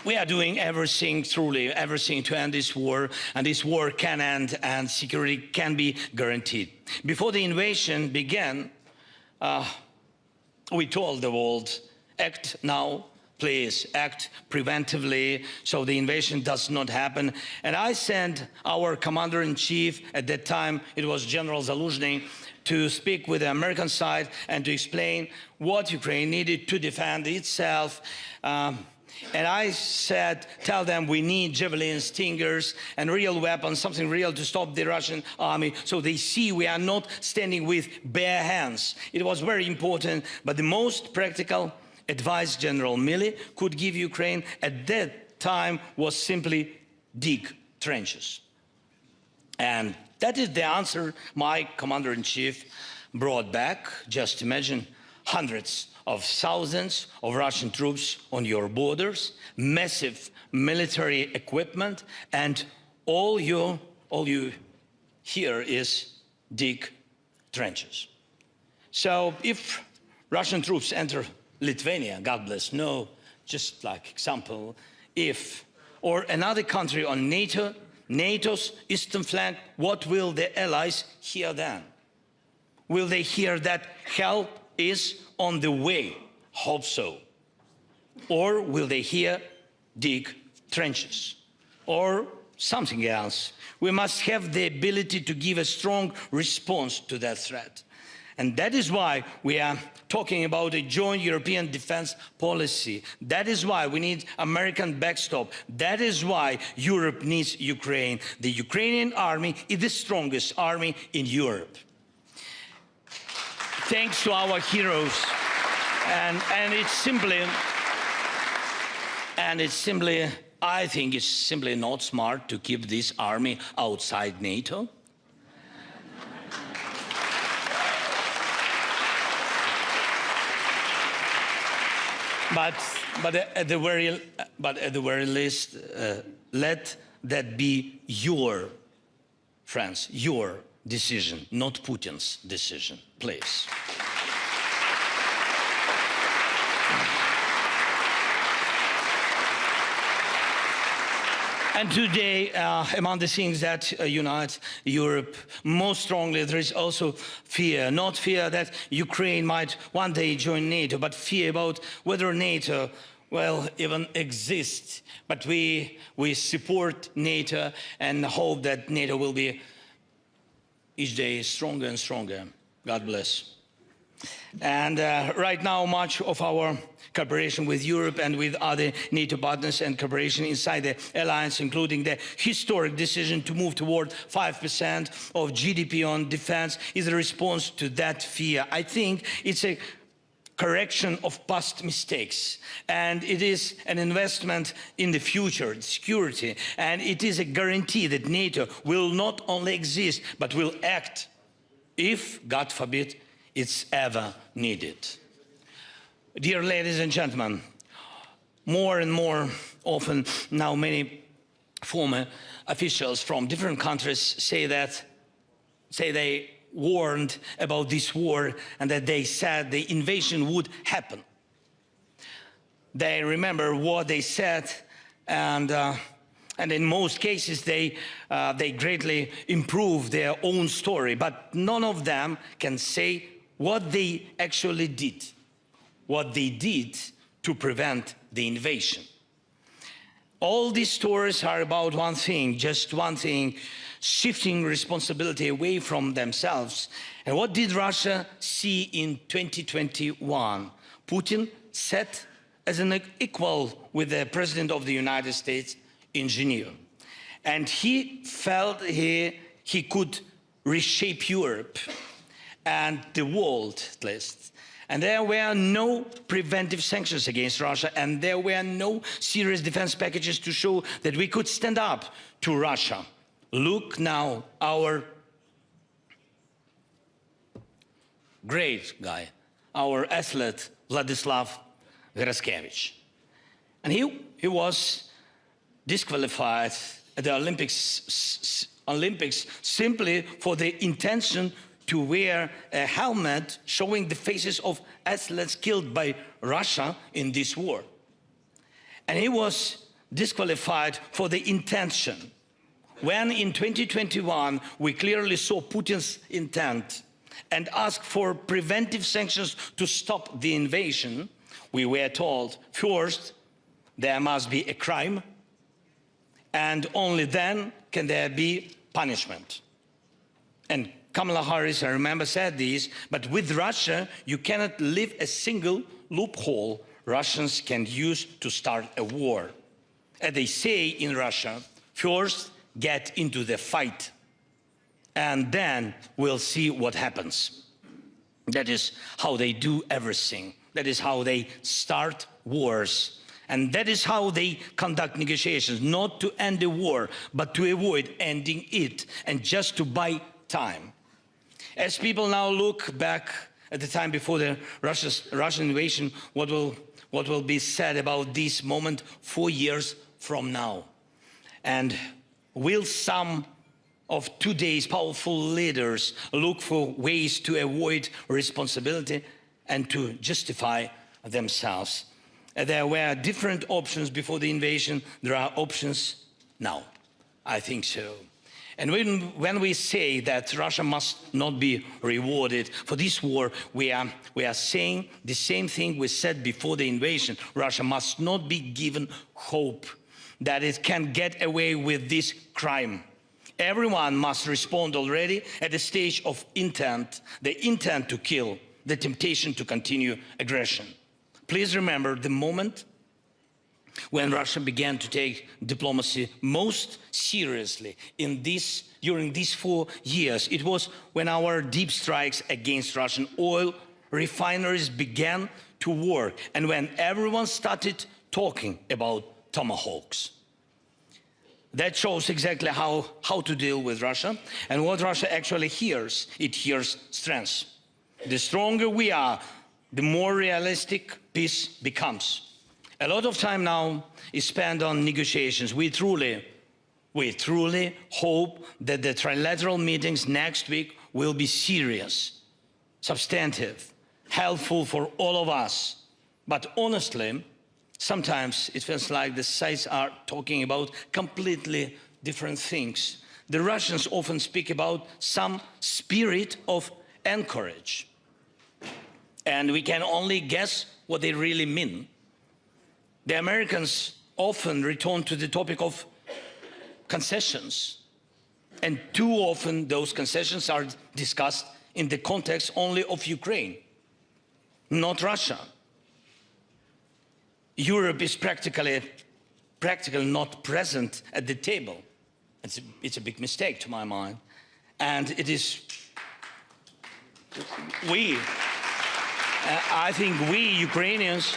We are doing everything, truly everything, to end this war, and this war can end and security can be guaranteed. Before the invasion began, we told the world, act now, please, act preventively so the invasion does not happen. And I sent our commander-in-chief, at that time it was General Zaluzhny, to speak with the American side and to explain what Ukraine needed to defend itself. And I said, tell them we need javelins, stingers, and real weapons, something real to stop the Russian army, so they see we are not standing with bare hands. It was very important, but the most practical advice General Milley could give Ukraine at that time was simply dig trenches. And that is the answer my commander-in-chief brought back. Just imagine hundreds of thousands of Russian troops on your borders, massive military equipment, and all you hear is dig trenches. So if Russian troops enter Lithuania, God bless, no, just like example, if, or another country on NATO's eastern flank, what will the allies hear then? Will they hear that help is on the way? Hope so. Or will they hear dig trenches or something else? We must have the ability to give a strong response to that threat. And that is why we are talking about a joint European defense policy. That is why we need American backstop. That is why Europe needs Ukraine. The Ukrainian army is the strongest army in Europe. Thanks to our heroes. And it's simply, I think it's simply not smart to keep this army outside NATO. But at the very least, let that be your, friends, your decision, not Putin's decision, please. And today, among the things that unite Europe most strongly, there is also fear. Not fear that Ukraine might one day join NATO, but fear about whether NATO will even exist. But we support NATO and hope that NATO will be each day stronger and stronger. God bless. And right now, much of our cooperation with Europe and with other NATO partners and cooperation inside the alliance, including the historic decision to move toward 5% of GDP on defense, is a response to that fear. I think it's a correction of past mistakes, and it is an investment in the future, security, and it is a guarantee that NATO will not only exist, but will act if, God forbid, it's ever needed. Dear ladies and gentlemen, more and more often now many former officials from different countries say they warned about this war and that they said the invasion would happen. They remember what they said, and in most cases they greatly improved their own story, but none of them can say what they actually did, what they did to prevent the invasion. All these stories are about one thing, just one thing, shifting responsibility away from themselves. And what did Russia see in 2021? Putin sat as an equal with the President of the United States in Geneva. And he felt he could reshape Europe and the world at least. And there were no preventive sanctions against Russia, and there were no serious defense packages to show that we could stand up to Russia. Look now, our great guy, our athlete, Vladislav Geraskevich. And he was disqualified at the Olympics simply for the intention to wear a helmet showing the faces of athletes killed by Russia in this war. And he was disqualified for the intention. When in 2021 we clearly saw Putin's intent and asked for preventive sanctions to stop the invasion, we were told, first, there must be a crime, and only then can there be punishment. And Kamala Harris, I remember, said this, but with Russia, you cannot leave a single loophole Russians can use to start a war. As they say in Russia, first get into the fight, and then we'll see what happens. That is how they do everything. That is how they start wars. And that is how they conduct negotiations, not to end the war, but to avoid ending it, and just to buy time. As people now look back at the time before the Russian invasion, what will be said about this moment 4 years from now? And will some of today's powerful leaders look for ways to avoid responsibility and to justify themselves? There were different options before the invasion. There are options now. I think so. And when we say that Russia must not be rewarded for this war, we are saying the same thing we said before the invasion. Russia must not be given hope that it can get away with this crime. Everyone must respond already at the stage of intent, the intent to kill, the temptation to continue aggression. Please remember the moment when Russia began to take diplomacy most seriously during these 4 years. It was when our deep strikes against Russian oil refineries began to work, and when everyone started talking about tomahawks. That shows exactly how to deal with Russia and what Russia actually hears. It hears strength. The stronger we are, the more realistic peace becomes. A lot of time now is spent on negotiations. We truly hope that the trilateral meetings next week will be serious, substantive, helpful for all of us. But honestly, sometimes it feels like the sides are talking about completely different things. The Russians often speak about some spirit of anchorage, and we can only guess what they really mean. The Americans often return to the topic of concessions, and too often those concessions are discussed in the context only of Ukraine, not Russia. Europe is practically not present at the table. It's a big mistake to my mind, and it is I think we Ukrainians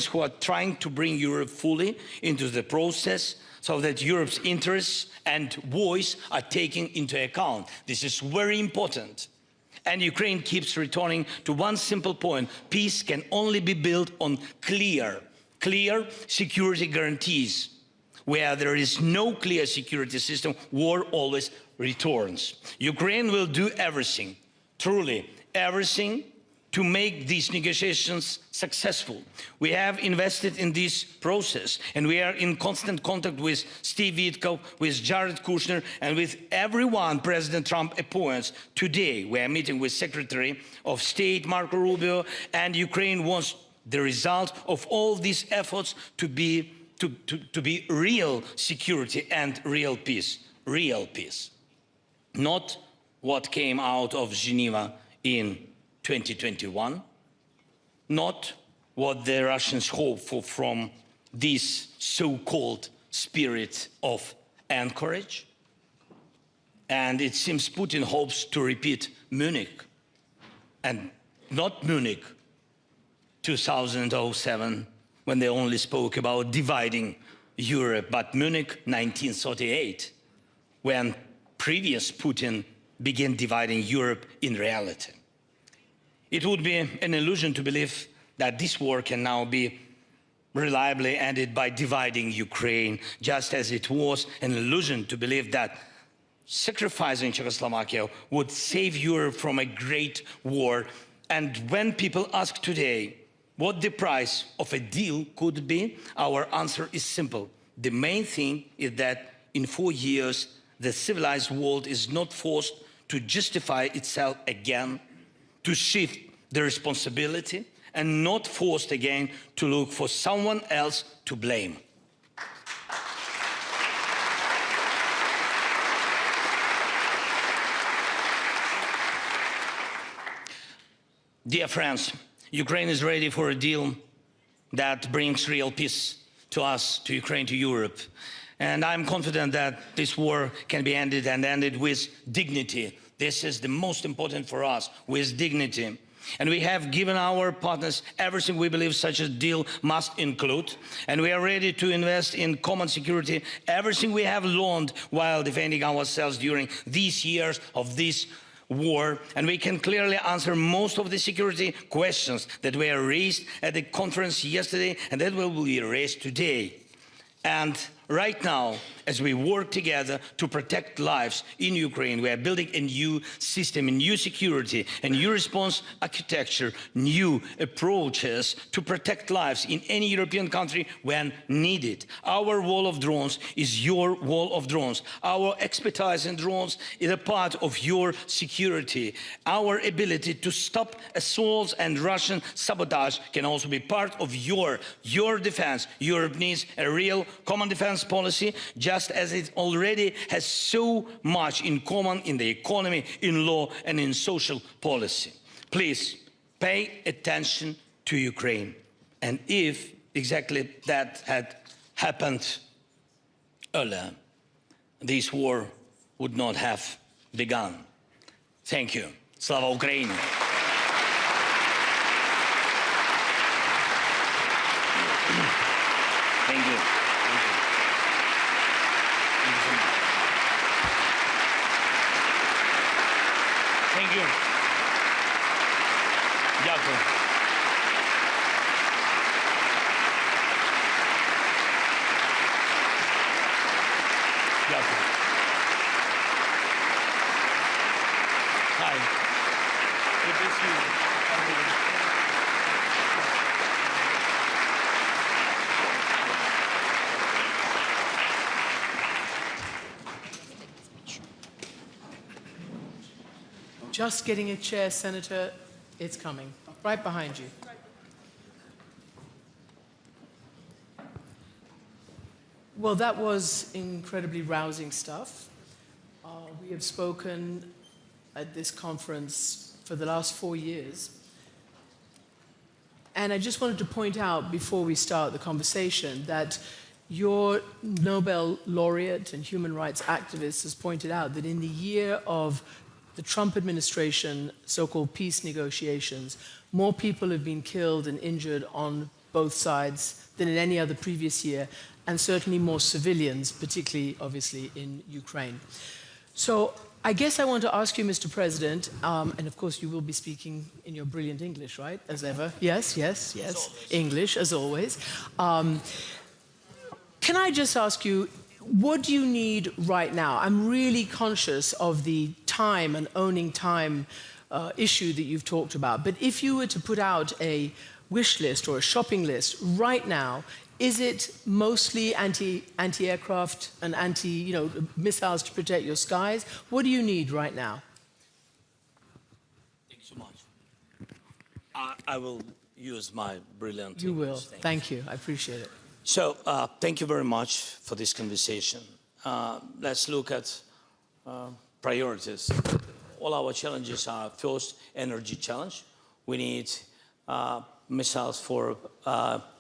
who are trying to bring Europe fully into the process so that Europe's interests and voice are taken into account. This is very important. And Ukraine keeps returning to one simple point. Peace can only be built on clear security guarantees. Where there is no clear security system, war always returns. Ukraine will do everything, truly everything, to make these negotiations successful. We have invested in this process, and we are in constant contact with Steve Witkoff, with Jared Kushner, and with everyone President Trump appoints. Today, we are meeting with Secretary of State Marco Rubio, and Ukraine wants the result of all these efforts to be real security and real peace. Real peace. Not what came out of Geneva in 2021, not what the Russians hope for from this so-called spirit of anchorage. And it seems Putin hopes to repeat Munich, and not Munich 2007, when they only spoke about dividing Europe, but Munich 1938, when previous Putin began dividing Europe in reality. It would be an illusion to believe that this war can now be reliably ended by dividing Ukraine, just as it was an illusion to believe that sacrificing Czechoslovakia would save Europe from a great war. And when people ask today what the price of a deal could be, our answer is simple. The main thing is that in 4 years, the civilized world is not forced to justify itself again, to shift the responsibility, and not forced again to look for someone else to blame. Dear friends, Ukraine is ready for a deal that brings real peace to us, to Ukraine, to Europe. And I'm confident that this war can be ended, and ended with dignity. This is the most important for us, with dignity. And we have given our partners everything we believe such a deal must include. And we are ready to invest in common security, everything we have learned while defending ourselves during these years of this war. And we can clearly answer most of the security questions that were raised at the conference yesterday and that will be raised today. And right now, as we work together to protect lives in Ukraine, we are building a new system, a new security, a new response architecture, new approaches to protect lives in any European country when needed. Our wall of drones is your wall of drones. Our expertise in drones is a part of your security. Our ability to stop assaults and Russian sabotage can also be part of your defense. Europe needs a real common defense policy, just as it already has so much in common in the economy, in law, and in social policy. Please pay attention to Ukraine. And if exactly that had happened earlier, this war would not have begun. Thank you. Slava Ukraini! Thank you. Thank you. Дякую. Дякую. Hi. Good to see you. Just getting a chair, Senator. It's coming. Right behind you. Well, that was incredibly rousing stuff. We have spoken at this conference for the last 4 years. And I just wanted to point out before we start the conversation that your Nobel laureate and human rights activist has pointed out that in the year of the Trump administration, so-called peace negotiations, more people have been killed and injured on both sides than in any other previous year, and certainly more civilians, particularly, obviously, in Ukraine. So I guess I want to ask you, Mr. President, and of course you will be speaking in your brilliant English, right, as ever? Yes, yes, yes, English, as always. Can I just ask you, what do you need right now? I'm really conscious of the time and owning time issue that you've talked about, but if you were to put out a wish list or a shopping list right now, is it mostly anti-aircraft and missiles to protect your skies? What do you need right now? Thank you so much. I will use my brilliant You English. will. Thank you. I appreciate it. So, thank you very much for this conversation. Let's look at priorities. All our challenges are, first, energy challenge. We need missiles for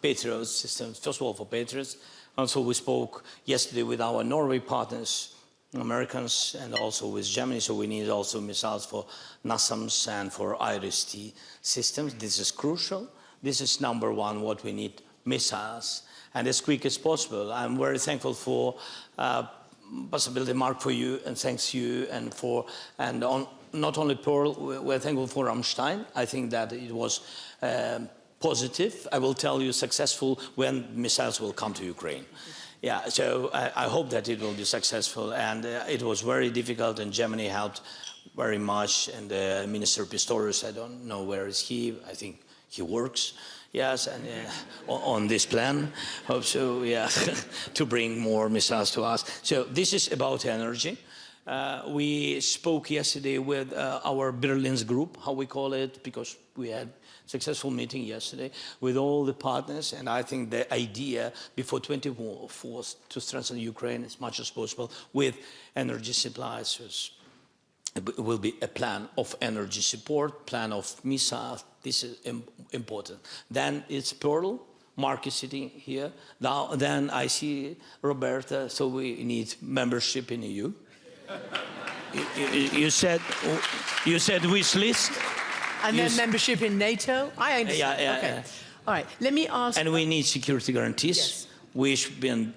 Patriot systems, first of all for Patriots. Also, we spoke yesterday with our Norway partners, Americans, and also with Germany, so we need also missiles for NASAMS and for IRIS-T systems. This is crucial. This is number one, what we need, missiles, and as quick as possible. I'm very thankful for possibility, Mark, for you, and thanks you, and on not only Pearl, we're thankful for Rammstein. I think that it was positive. I will tell you successful when missiles will come to Ukraine. Yeah, so I hope that it will be successful, and it was very difficult, and Germany helped very much, and Minister Pistorius, I don't know where is he, I think he works, yes, and on this plan, hope so, yeah, to bring more missiles to us. So this is about energy. We spoke yesterday with our Berlin's group, how we call it, because we had successful meeting yesterday with all the partners, and I think the idea before 24th to strengthen Ukraine as much as possible with energy supplies will be a plan of energy support, plan of missiles. This is important. Then it's Pearl. Mark is sitting here. Now, then I see Roberta, so we need membership in EU. You said wish list. And then membership in NATO? I understand. Yeah, okay. yeah. All right, let me ask... And we need security guarantees, yes. which been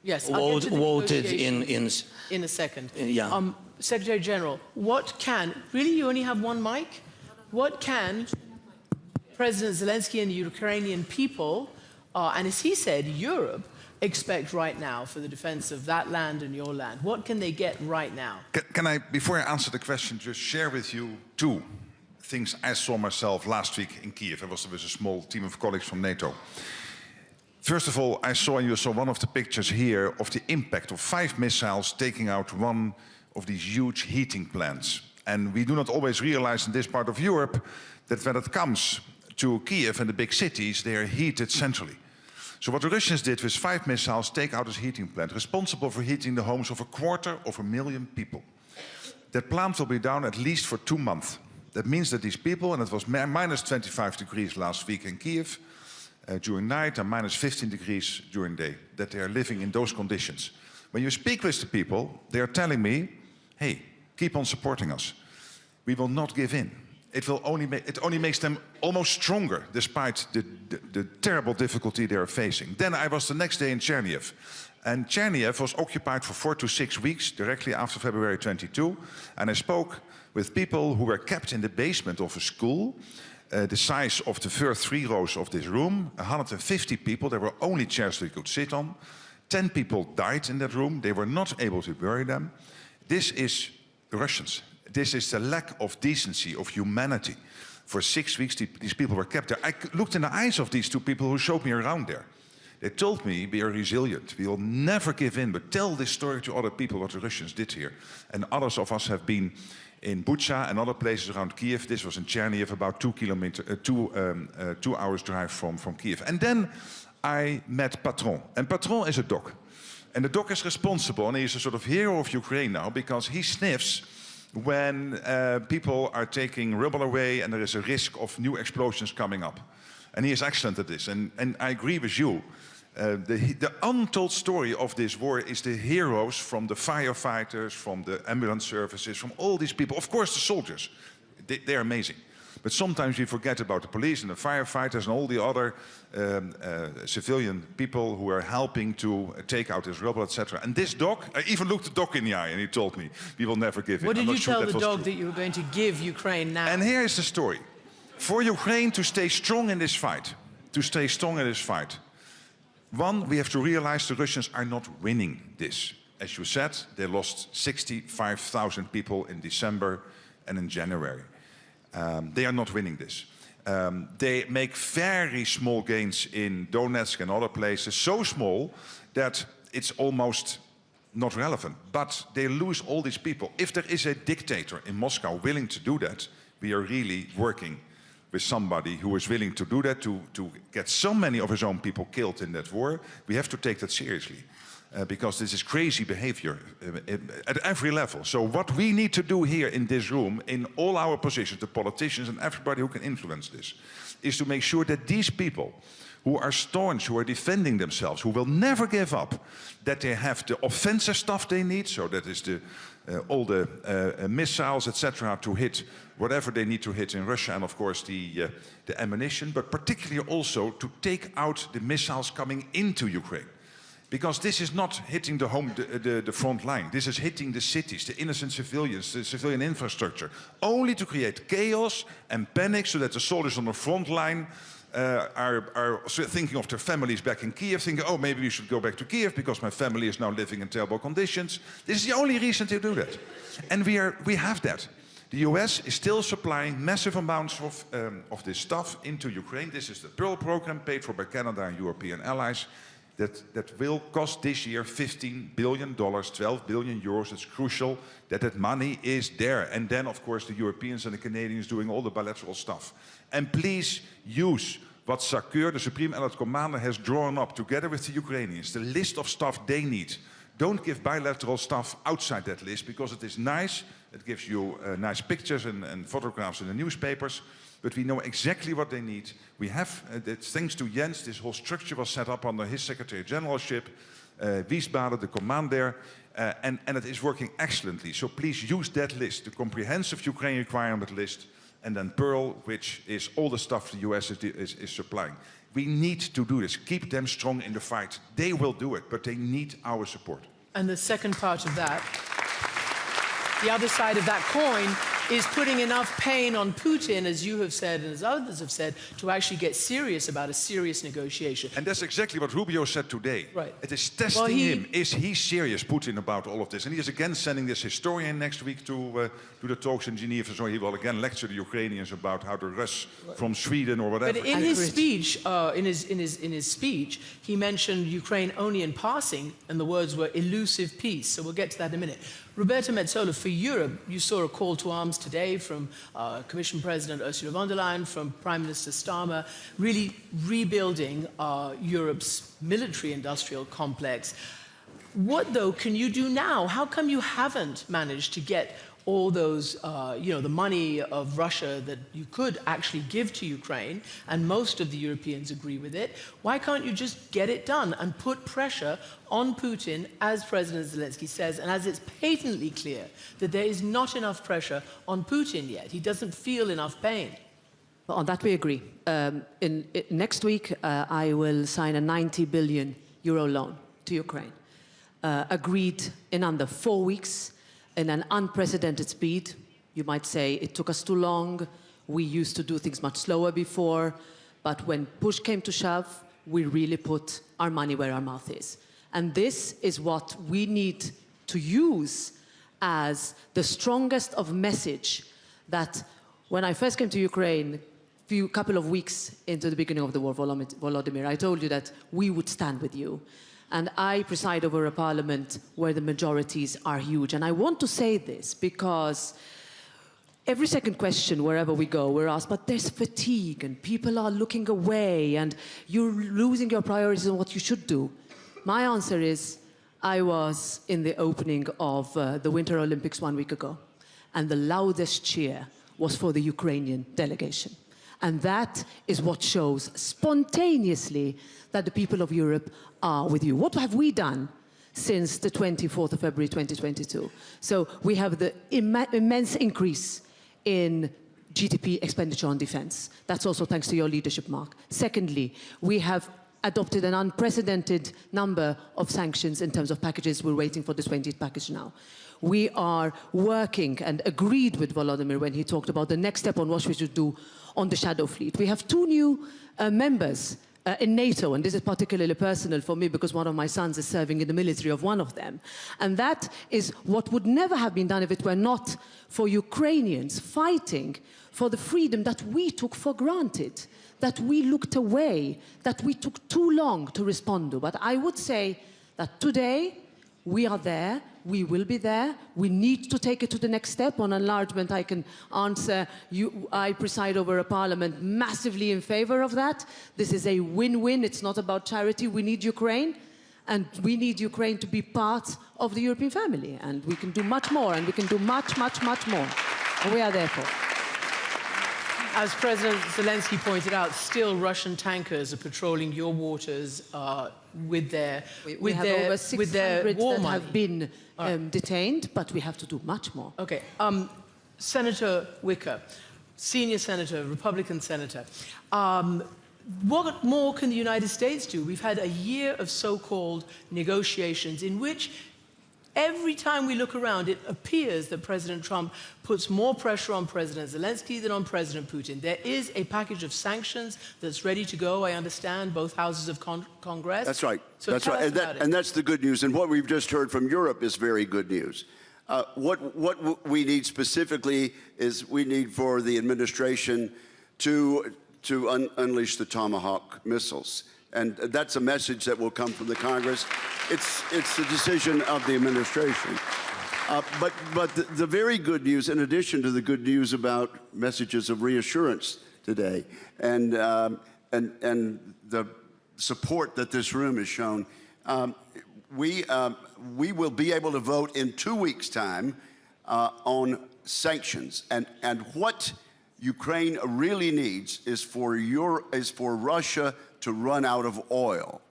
voted in a second. Yeah. Secretary General, what can... Really, you only have one mic? What can President Zelensky and the Ukrainian people, and as he said, Europe, expect right now for the defense of that land and your land? What can they get right now? Can I, before I answer the question, just share with you two things I saw myself last week in Kiev. I was with a small team of colleagues from NATO. First of all, you saw one of the pictures here of the impact of 5 missiles taking out one of these huge heating plants. And we do not always realize in this part of Europe that when it comes to Kiev and the big cities, they are heated centrally. So what the Russians did with 5 missiles, take out this heating plant, responsible for heating the homes of 250,000 people. That plant will be down at least for 2 months. That means that these people, and it was minus 25 degrees last week in Kiev during night and minus 15 degrees during day, that they are living in those conditions. When you speak with the people, they are telling me, hey, keep on supporting us. We will not give in. It only makes them almost stronger, despite the terrible difficulty they are facing. Then I was the next day in Chernihiv. And Chernihiv was occupied for 4 to 6 weeks, directly after February 22. And I spoke with people who were kept in the basement of a school, the size of the first 3 rows of this room, 150 people. There were only chairs they could sit on. 10 people died in that room. They were not able to bury them. This is the Russians. This is the lack of decency, of humanity. For 6 weeks, these people were kept there. I looked in the eyes of these 2 people who showed me around there. They told me, we are resilient. We will never give in, but tell this story to other people, what the Russians did here. And others of us have been in Bucha and other places around Kiev. This was in Chernihiv, about 2 hours drive from Kiev. And then I met Patron. And Patron is a doc. And the doc is responsible, and he is a sort of hero of Ukraine now, because he sniffs when people are taking rubble away and there is a risk of new explosions coming up. And he is excellent at this. And I agree with you. The untold story of this war is the heroes from the firefighters, from the ambulance services, from all these people. Of course, the soldiers, they're amazing. But sometimes we forget about the police and the firefighters and all the other civilian people who are helping to take out this rebel, etc. And this dog, I even looked the dog in the eye and he told me, we will never give in. What did you tell the dog that you were going to give Ukraine now? And here is the story. For Ukraine to stay strong in this fight, one, we have to realize the Russians are not winning this. As you said, they lost 65,000 people in December and in January. They are not winning this. They make very small gains in Donetsk and other places, so small that it's almost not relevant. But they lose all these people. If there is a dictator in Moscow willing to do that, we are really working with somebody who is willing to do that, to get so many of his own people killed in that war. We have to take that seriously. Because this is crazy behavior at every level. So what we need to do here in this room, in all our positions, the politicians and everybody who can influence this, is to make sure that these people who are staunch, who are defending themselves, who will never give up, that they have the offensive stuff they need, so that is all the missiles, etc., to hit whatever they need to hit in Russia, and of course the ammunition, but particularly also to take out the missiles coming into Ukraine. Because this is not hitting the front line. This is hitting the cities, the innocent civilians, the civilian infrastructure, only to create chaos and panic so that the soldiers on the front line are thinking of their families back in Kiev, thinking, oh, maybe we should go back to Kiev because my family is now living in terrible conditions. This is the only reason to do that. And we have that. The US is still supplying massive amounts of this stuff into Ukraine. This is the Pearl program paid for by Canada and European allies. That will cost this year $15 billion, 12 billion euros. It's crucial that that money is there. And then, of course, the Europeans and the Canadians doing all the bilateral stuff. And please use what SACEUR, the Supreme Allied Commander, has drawn up together with the Ukrainians, the list of stuff they need. Don't give bilateral stuff outside that list because it is nice. It gives you nice pictures and photographs in the newspapers. But we know exactly what they need. We have, thanks to Jens, this whole structure was set up under his Secretary Generalship, Wiesbaden, the command there, and it is working excellently. So please use that list, the comprehensive Ukraine requirement list, and then Pearl, which is all the stuff the US is supplying. We need to do this. Keep them strong in the fight. They will do it, but they need our support. And the second part of that, the other side of that coin, is putting enough pain on Putin, as you have said and as others have said, to actually get serious about a serious negotiation. And that's exactly what Rubio said today. Right. It is testing him. Is he serious, Putin, about all of this? And he is again sending this historian next week to the talks in Geneva. So he will again lecture the Ukrainians about how to rush from Sweden or whatever. But in his speech, in his speech, he mentioned Ukraine only in passing, and the words were elusive peace. So we'll get to that in a minute. Roberta Metsola, for Europe, you saw a call to arms today from Commission President Ursula von der Leyen, from Prime Minister Starmer, really rebuilding Europe's military-industrial complex. What, though, can you do now? How come you haven't managed to get all those, the money of Russia that you could actually give to Ukraine, and most of the Europeans agree with it? Why can't you just get it done and put pressure on Putin, as President Zelensky says, and as it's patently clear that there is not enough pressure on Putin yet? He doesn't feel enough pain. Well, on that we agree. Next week, I will sign a 90 billion euro loan to Ukraine, agreed in under 4 weeks, in an unprecedented speed. You might say it took us too long. We used to do things much slower before. But when push came to shove, we really put our money where our mouth is. And this is what we need to use as the strongest of message that when I first came to Ukraine, couple of weeks into the beginning of the war, Volodymyr, I told you that we would stand with you. And I preside over a parliament where the majorities are huge. And I want to say this because every second question, wherever we go, we're asked, but there's fatigue and people are looking away and you're losing your priorities on what you should do. My answer is, I was in the opening of the Winter Olympics 1 week ago, and the loudest cheer was for the Ukrainian delegation. And that is what shows spontaneously that the people of Europe are with you. What have we done since the 24th of February 2022? So we have the immense increase in GDP expenditure on defense. That's also thanks to your leadership, Mark. Secondly, we have adopted an unprecedented number of sanctions in terms of packages. We're waiting for the 20th package now. We are working and agreed with Volodymyr when he talked about the next step on what we should do on the shadow fleet. We have 2 new members in NATO, and this is particularly personal for me because one of my sons is serving in the military of one of them. And that is what would never have been done if it were not for Ukrainians fighting for the freedom that we took for granted, that we looked away, that we took too long to respond to. But I would say that today we are there, we will be there, we need to take it to the next step. On enlargement, I can answer, I preside over a parliament massively in favor of that. This is a win-win, it's not about charity, we need Ukraine, and we need Ukraine to be part of the European family. And we can do much more, and we can do much, much, much more. And we are there for. As President Zelensky pointed out, still Russian tankers are patrolling your waters with their we have over 600 war that money. have been detained, but we have to do much more. Okay, Senator Wicker, senior senator, Republican senator. What more can the United States do? We've had a year of so-called negotiations in which every time we look around, it appears that President Trump puts more pressure on President Zelensky than on President Putin. There is a package of sanctions that's ready to go. I understand both houses of Congress. That's right. So that's right. And that's the good news. And what we've just heard from Europe is very good news. What we need specifically is we need for the administration to unleash the Tomahawk missiles. And that's a message that will come from the Congress. It's the decision of the administration. But the very good news, in addition to the good news about messages of reassurance today, and the support that this room has shown, we will be able to vote in 2 weeks' time on sanctions. And what Ukraine really needs is for Russia to run out of oil.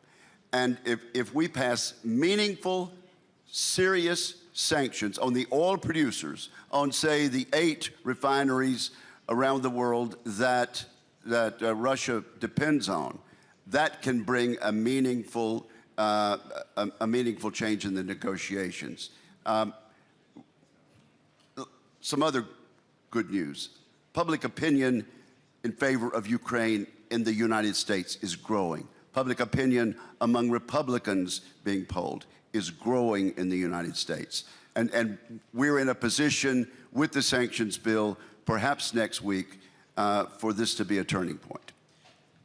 And if we pass meaningful, serious sanctions on the oil producers, on, say, the 8 refineries around the world that Russia depends on, that can bring a meaningful change in the negotiations. Some other good news. Public opinion in favor of Ukraine in the United States is growing. Public opinion among Republicans being polled is growing in the United States. And we're in a position with the sanctions bill, perhaps next week, for this to be a turning point.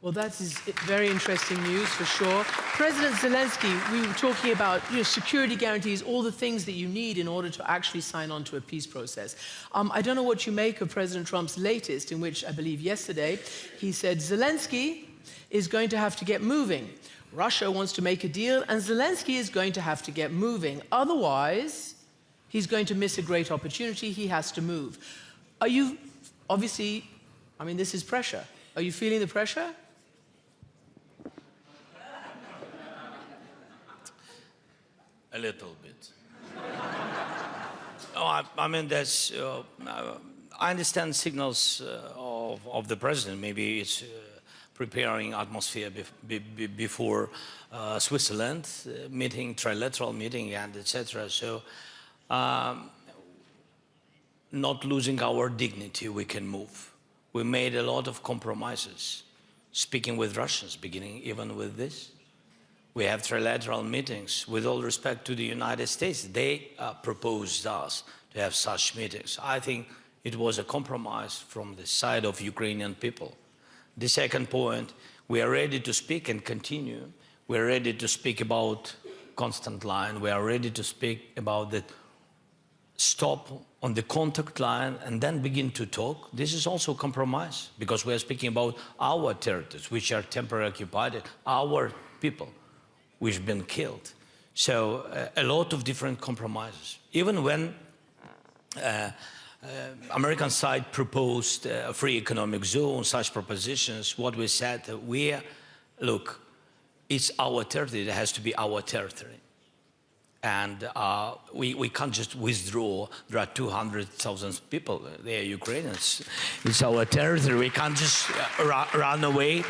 Well, that is very interesting news for sure. President Zelensky, we were talking about security guarantees, all the things that you need in order to actually sign on to a peace process. I don't know what you make of President Trump's latest, in which I believe yesterday he said Zelensky is going to have to get moving. Russia wants to make a deal, and Zelensky is going to have to get moving. Otherwise, he's going to miss a great opportunity. He has to move. Are you, obviously, I mean, this is pressure. Are you feeling the pressure? A little bit. I mean, there's, I understand signals of the president. Maybe it's preparing atmosphere before Switzerland meeting, trilateral meeting, and etc. So, not losing our dignity, we can move. We made a lot of compromises, speaking with Russians, beginning even with this. We have trilateral meetings. With all respect to the United States, they proposed us to have such meetings. I think it was a compromise from the side of Ukrainian people. The second point, we are ready to speak and continue. We are ready to speak about constant line. We are ready to speak about the stop on the contact line and then begin to talk. This is also a compromise because we are speaking about our territories, which are temporarily occupied, our people, which have been killed. So a lot of different compromises. Even when American side proposed a free economic zone, such propositions. What we said, look, it's our territory, it has to be our territory. And we can't just withdraw. There are 200,000 people, they are Ukrainians. It's our territory, we can't just run away.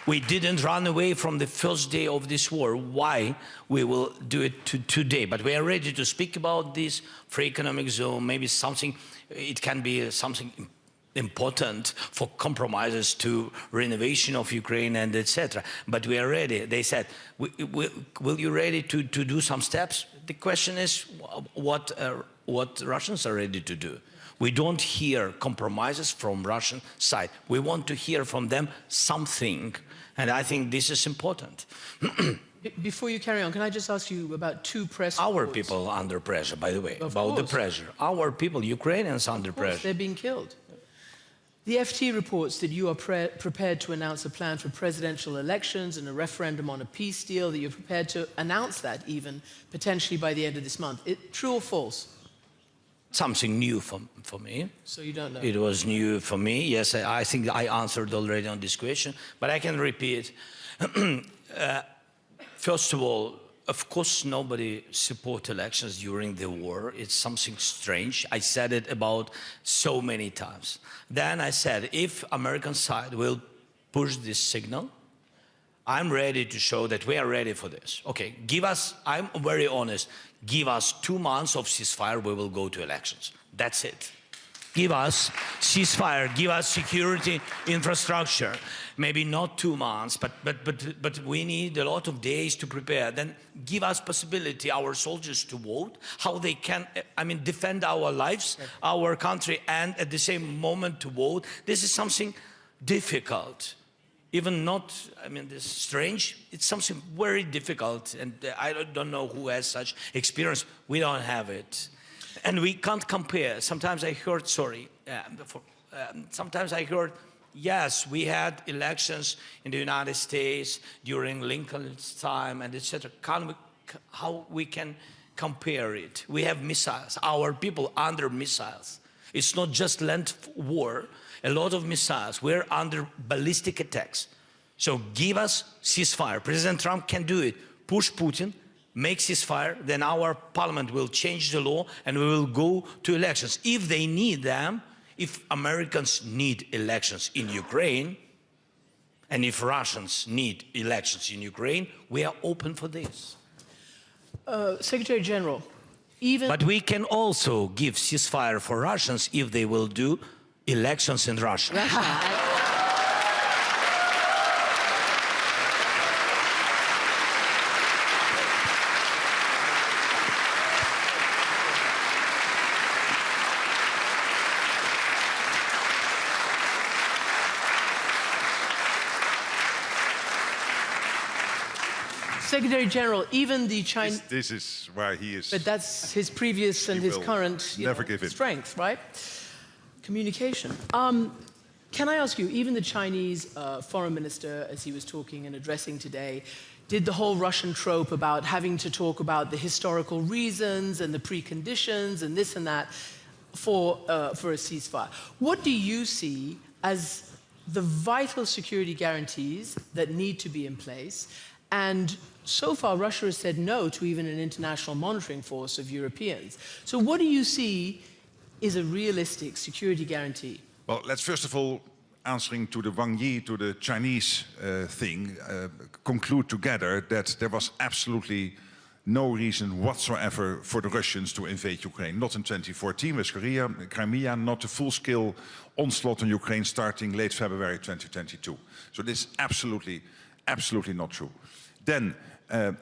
We didn't run away from the first day of this war. Why? We will do it today. But we are ready to speak about this free economic zone, maybe something, it can be something important for compromises to renovation of Ukraine and etc. But we are ready. They said, will you ready to do some steps? The question is what Russians are ready to do. We don't hear compromises from Russian side. We want to hear from them something. And I think this is important. Before you carry on, can I just ask you about two press Our reports? people under pressure, by the way, Of about course. the pressure. Our people, Ukrainians under pressure. They're being killed. The FT reports that you are prepared to announce a plan for presidential elections and a referendum on a peace deal, that you're prepared to announce that even potentially by the end of this month. True or false? Something new for me. So you don't know? It was new for me. Yes, I think I answered already on this question, but I can repeat. First of all, of course, nobody support elections during the war. It's something strange. I said it about so many times. Then I said, if American side will push this signal, I'm ready to show that we are ready for this. Okay, give us, I'm very honest, give us 2 months of ceasefire, we will go to elections. That's it. Give us ceasefire, give us security infrastructure. Maybe not 2 months, but we need a lot of days to prepare. Then give us possibility, our soldiers to vote, how they can, defend our lives, our country, and at the same moment to vote. This is something difficult. Even not, this is strange, it's something very difficult, and I don't know who has such experience. We don't have it. And we can't compare. Sometimes I heard, sometimes I heard, yes, we had elections in the United States during Lincoln's time and etc. How we can compare it? We have missiles, our people under missiles. It's not just land war, a lot of missiles. We're under ballistic attacks. So give us ceasefire. President Trump can do it. Push Putin, make ceasefire, then our parliament will change the law and we will go to elections. If they need them, if Americans need elections in Ukraine, and if Russians need elections in Ukraine, we are open for this. Secretary General, But we can also give ceasefire for Russians if they will do elections in Russia. Secretary General, even the Chinese... This is why he is... But that's his previous and his current strength, right? Communication. Can I ask you, even the Chinese foreign minister, as he was talking and addressing today, did the whole Russian trope about having to talk about the historical reasons and the preconditions and this and that for a ceasefire. What do you see as the vital security guarantees that need to be in place? And so far, Russia has said no to even an international monitoring force of Europeans. So what do you see is a realistic security guarantee? Well, let's first of all, answering to the Wang Yi, to the Chinese thing, conclude together that there was absolutely no reason whatsoever for the Russians to invade Ukraine. Not in 2014 with Crimea, not a full-scale onslaught on Ukraine starting late February 2022. So this is absolutely not true. Then,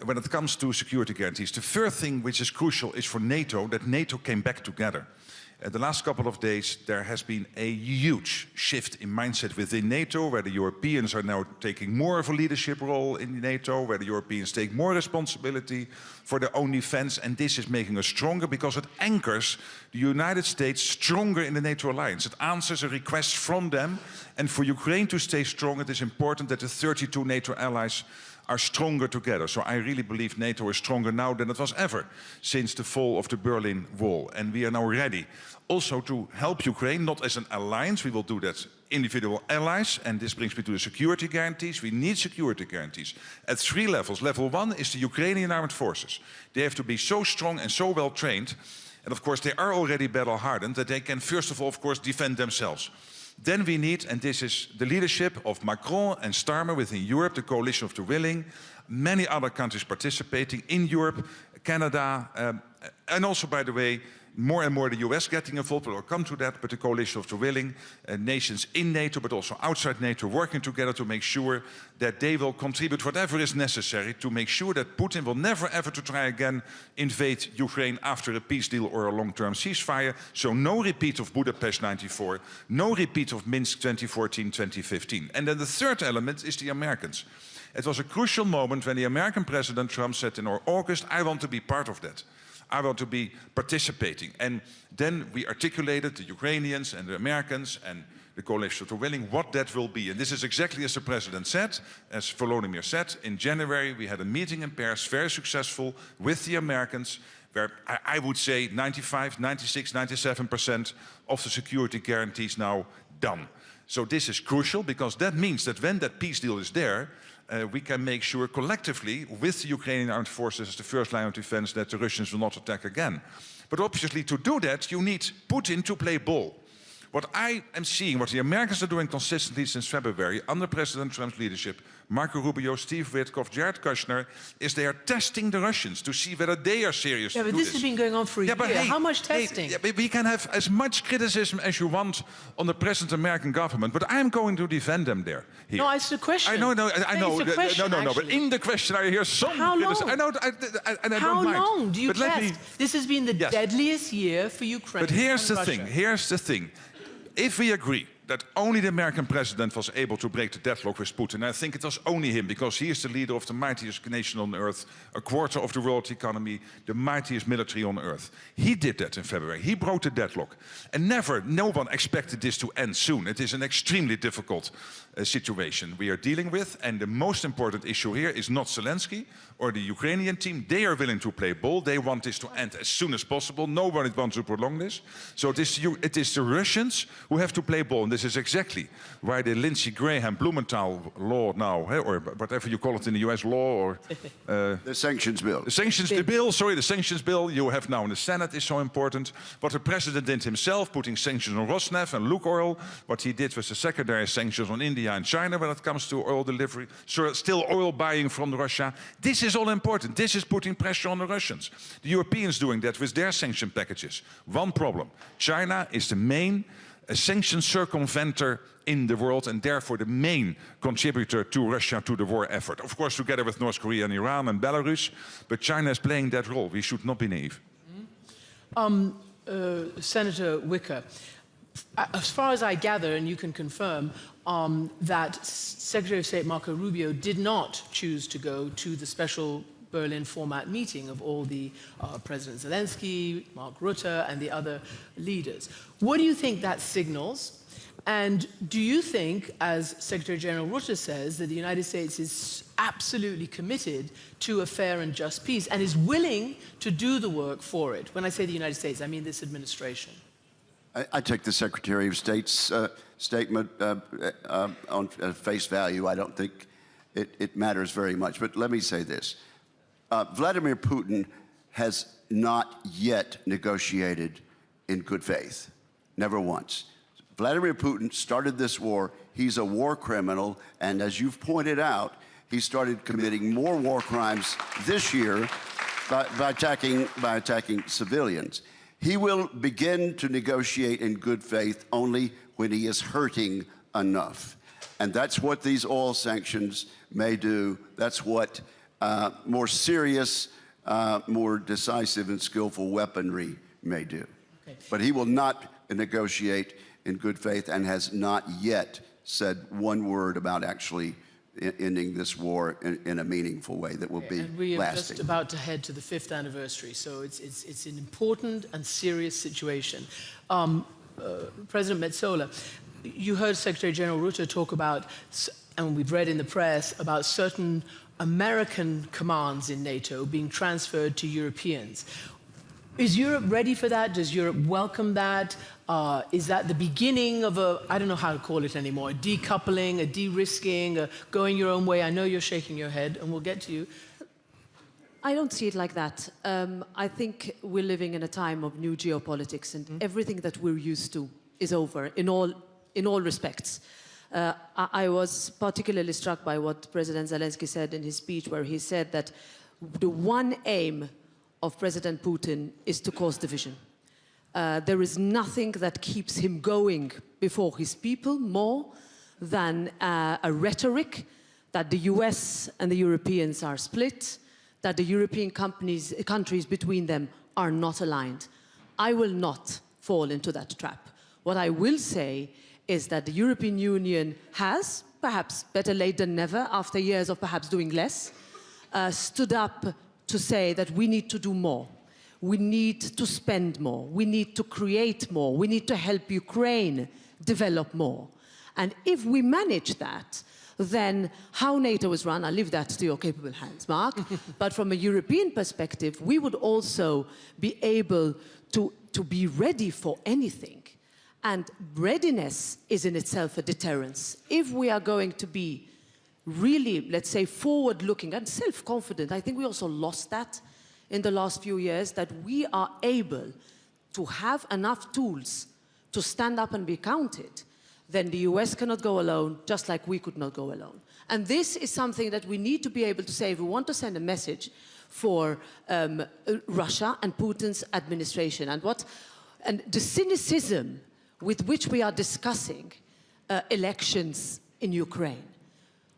when it comes to security guarantees, the first thing which is crucial is for NATO, that NATO came back together. The last couple of days, there has been a huge shift in mindset within NATO, where the Europeans are now taking more of a leadership role in NATO, where the Europeans take more responsibility for their own defense, and this is making us stronger because it anchors the United States stronger in the NATO alliance. It answers a request from them, and for Ukraine to stay strong, it is important that the 32 NATO allies are stronger together. So I really believe NATO is stronger now than it was ever since the fall of the Berlin Wall. And we are now ready also to help Ukraine, not as an alliance, we will do that individual allies, and this brings me to the security guarantees. We need security guarantees at 3 levels. Level 1 is the Ukrainian armed forces. They have to be so strong and so well trained, and of course they are already battle hardened, that they can first of all, of course, defend themselves. Then we need, and this is the leadership of Macron and Starmer within Europe, the coalition of the willing, many other countries participating in Europe, Canada, and also, by the way, more and more the US getting involved, but I'll come to that, but the coalition of the willing, nations in NATO, but also outside NATO, working together to make sure that they will contribute whatever is necessary to make sure that Putin will never ever to try again invade Ukraine after a peace deal or a long-term ceasefire. So no repeat of Budapest 94, no repeat of Minsk 2014-2015. And then the third element is the Americans. It was a crucial moment when the American President Trump said in August, I want to be part of that. I want to be participating. And then we articulated, the Ukrainians and the Americans and the coalition of the willing, what that will be. And this is exactly as the President said, as Volodymyr said. In January, we had a meeting in Paris, very successful, with the Americans, where I would say 95, 96, 97% of the security guarantees now done. So this is crucial, because that means that when that peace deal is there, we can make sure collectively, with the Ukrainian armed forces as the first line of defense, that the Russians will not attack again. But obviously to do that, you need Putin to play ball. What I am seeing, what the Americans are doing consistently since February, under President Trump's leadership, Marco Rubio, Steve Witkoff, Jared Kushner, is they are testing the Russians to see whether they are serious to do this. Yeah, but this has been going on for a year. Hey, how much testing? We can have as much criticism as you want on the present American government, but I'm going to defend them there. Here. No, it's a question. I know. But in the question I hear some criticism. I know, and I don't mind. How long do you test? This has been the deadliest year for Ukraine. But here's the thing. If we agree that only the American president was able to break the deadlock with Putin, I think it was only him, because he is the leader of the mightiest nation on earth, a quarter of the world economy, the mightiest military on earth. He did that in February. He broke the deadlock. And no one expected this to end soon. It is an extremely difficult situation we are dealing with. And the most important issue here is not Zelensky or the Ukrainian team. They are willing to play ball. They want this to end as soon as possible. Nobody wants to prolong this. So it is the Russians who have to play ball. And this is exactly why the Lindsey Graham Blumenthal law now, or whatever you call it in the US, law, or the sanctions bill. The sanctions bill you have now in the Senate is so important. What the president did himself, putting sanctions on Rosneft and Lukoil, what he did was the secondary sanctions on India and China when it comes to oil delivery, so still oil buying from Russia. This is all important. This is putting pressure on the Russians. The Europeans doing that with their sanction packages. One problem: China is the main sanction circumventer in the world, and therefore the main contributor to Russia, to the war effort. Of course, together with North Korea and Iran and Belarus, but China is playing that role. We should not be naive. Senator Wicker, as far as I gather, and you can confirm, that Secretary of State Marco Rubio did not choose to go to the special Berlin format meeting of all the President Zelensky, Mark Rutte, and the other leaders. What do you think that signals? And do you think, as Secretary General Rutte says, that the United States is absolutely committed to a fair and just peace and is willing to do the work for it? When I say the United States, I mean this administration. I take the Secretary of State's statement on face value. I don't think it matters very much. But let me say this. Vladimir Putin has not yet negotiated in good faith. Never once. Vladimir Putin started this war. He's a war criminal. And as you've pointed out, he started committing more war crimes this year by attacking civilians. He will begin to negotiate in good faith only when he is hurting enough. And that's what these oil sanctions may do. That's what more serious, more decisive and skillful weaponry may do. Okay. But he will not negotiate in good faith and has not yet said one word about actually ending this war in a meaningful way that will be lasting. And we are just about to head to the 5th anniversary, so it's an important and serious situation. President Metsola, you heard Secretary General Rutte talk about, and we've read in the press, about certain American commands in NATO being transferred to Europeans. Is Europe ready for that? Does Europe welcome that? Is that the beginning of a, I don't know how to call it anymore, a decoupling, a de-risking, a going your own way? I know you're shaking your head, and we'll get to you. I don't see it like that. I think we're living in a time of new geopolitics, and everything that we're used to is over in all respects. I was particularly struck by what President Zelensky said in his speech, where he said that the one aim of President Putin is to cause division. There is nothing that keeps him going before his people more than a rhetoric that the US and the Europeans are split, that the European countries between them are not aligned. I will not fall into that trap. What I will say is that the European Union has, perhaps better late than never, after years of perhaps doing less, stood up to say that we need to do more. We need to spend more. We need to create more. We need to help Ukraine develop more. And if we manage that, then how NATO is run, I'll leave that to your capable hands, Mark. But from a European perspective, we would also be able to be ready for anything. And readiness is in itself a deterrence. If we are going to be really, let's say, forward-looking and self-confident, I think we also lost that in the last few years, that we are able to have enough tools to stand up and be counted, then the US cannot go alone, just like we could not go alone. And this is something that we need to be able to say if we want to send a message for Russia and Putin's administration. And the cynicism with which we are discussing elections in Ukraine.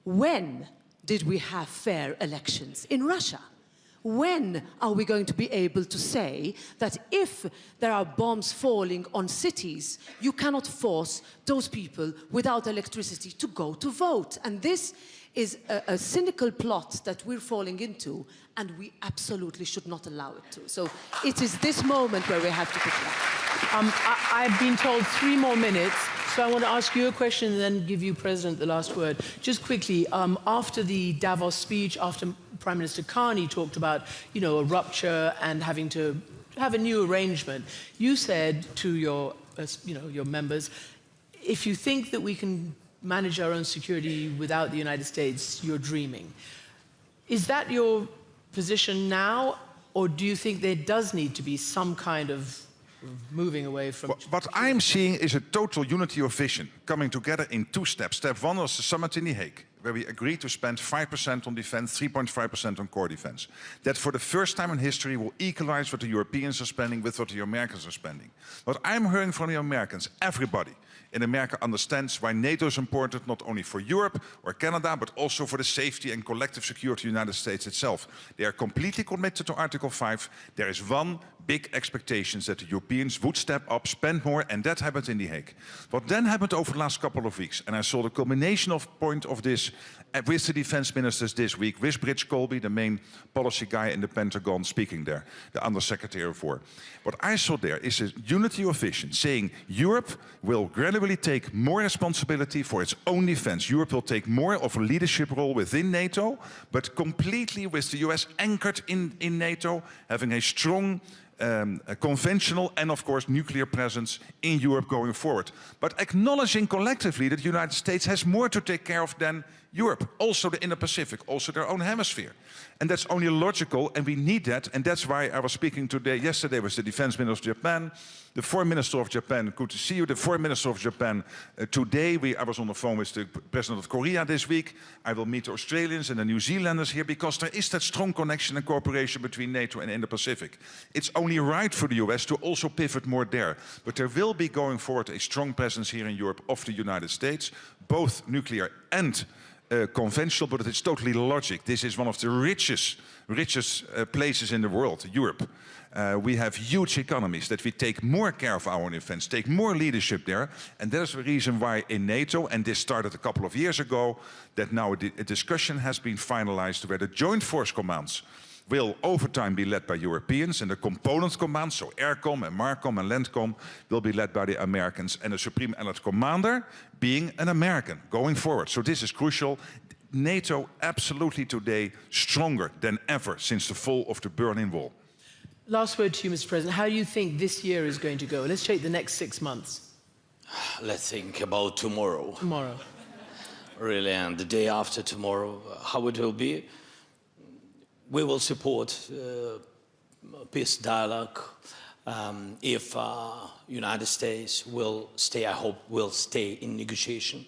When did we have fair elections in Russia? When are we going to be able to say that if there are bombs falling on cities, you cannot force those people without electricity to go to vote? And this is a cynical plot that we're falling into, and we absolutely should not allow it to. So it is this moment where we have to pick it up. I've been told 3 more minutes, so I want to ask you a question and then give you, President, the last word. Just quickly, after the Davos speech, after Prime Minister Carney talked about, a rupture and having to have a new arrangement, you said to your members, if you think that we can manage our own security without the United States, you're dreaming. Is that your position now, or do you think there does need to be some kind of moving away from... What I'm seeing is a total unity of vision coming together in 2 steps. Step 1 was the summit in The Hague, where we agreed to spend 5% on defense, 3.5% on core defense. That for the first time in history will equalize what the Europeans are spending with what the Americans are spending. What I'm hearing from the Americans, everybody in America understands why NATO is important, not only for Europe or Canada, but also for the safety and collective security of the United States itself. They are completely committed to Article 5. There is one big expectation that the Europeans would step up, spend more, and that happened in The Hague. What then happened over the last couple of weeks, and I saw the culmination of this with the defense ministers this week, with Rich Colby, the main policy guy in the Pentagon, speaking there, the Undersecretary of War. What I saw there is a unity of vision, saying Europe will gradually take more responsibility for its own defense. Europe will take more of a leadership role within NATO, but completely with the US anchored in NATO, having a strong a conventional and, of course, nuclear presence in Europe going forward. But acknowledging collectively that the United States has more to take care of than Europe, also the Indo-Pacific, also their own hemisphere. And that's only logical, and we need that. And that's why I was speaking yesterday with the defense minister of Japan, the foreign minister of Japan, good to see you, the foreign minister of Japan. Today, I was on the phone with the president of Korea this week. I will meet the Australians and the New Zealanders here, because there is that strong connection and cooperation between NATO and Indo-Pacific. It's only right for the US to also pivot more there. But there will be, going forward, a strong presence here in Europe of the United States, both nuclear and conventional, but it's totally logic. This is one of the richest places in the world, Europe. We have huge economies, that we take more care of our own defense, take more leadership there. And that is the reason why in NATO, and this started a couple of years ago, that now a discussion has been finalized where the joint force commands will over time be led by Europeans, and the component commands, so AirCom and MARCOM and LANDCOM, will be led by the Americans, and the Supreme Allied Commander being an American going forward. So this is crucial. NATO absolutely today stronger than ever since the fall of the Berlin Wall. Last word to you, Mr. President. How do you think this year is going to go? Let's take the next 6 months. Let's think about tomorrow. Tomorrow. Really, and the day after tomorrow, how it will be. We will support peace dialogue. If United States will stay, I hope will stay in negotiation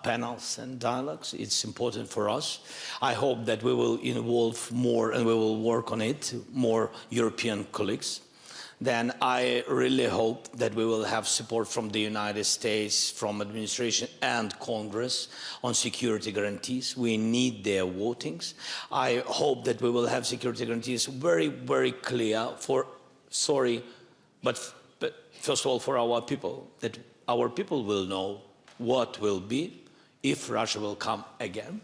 panels and dialogues. It's important for us. I hope that we will involve more and we will work on it, more European colleagues. Then I really hope that we will have support from the United States, from administration and Congress on security guarantees. We need their votings. I hope that we will have security guarantees very, very clear for, but first of all for our people, that our people will know what will be if Russia will come again.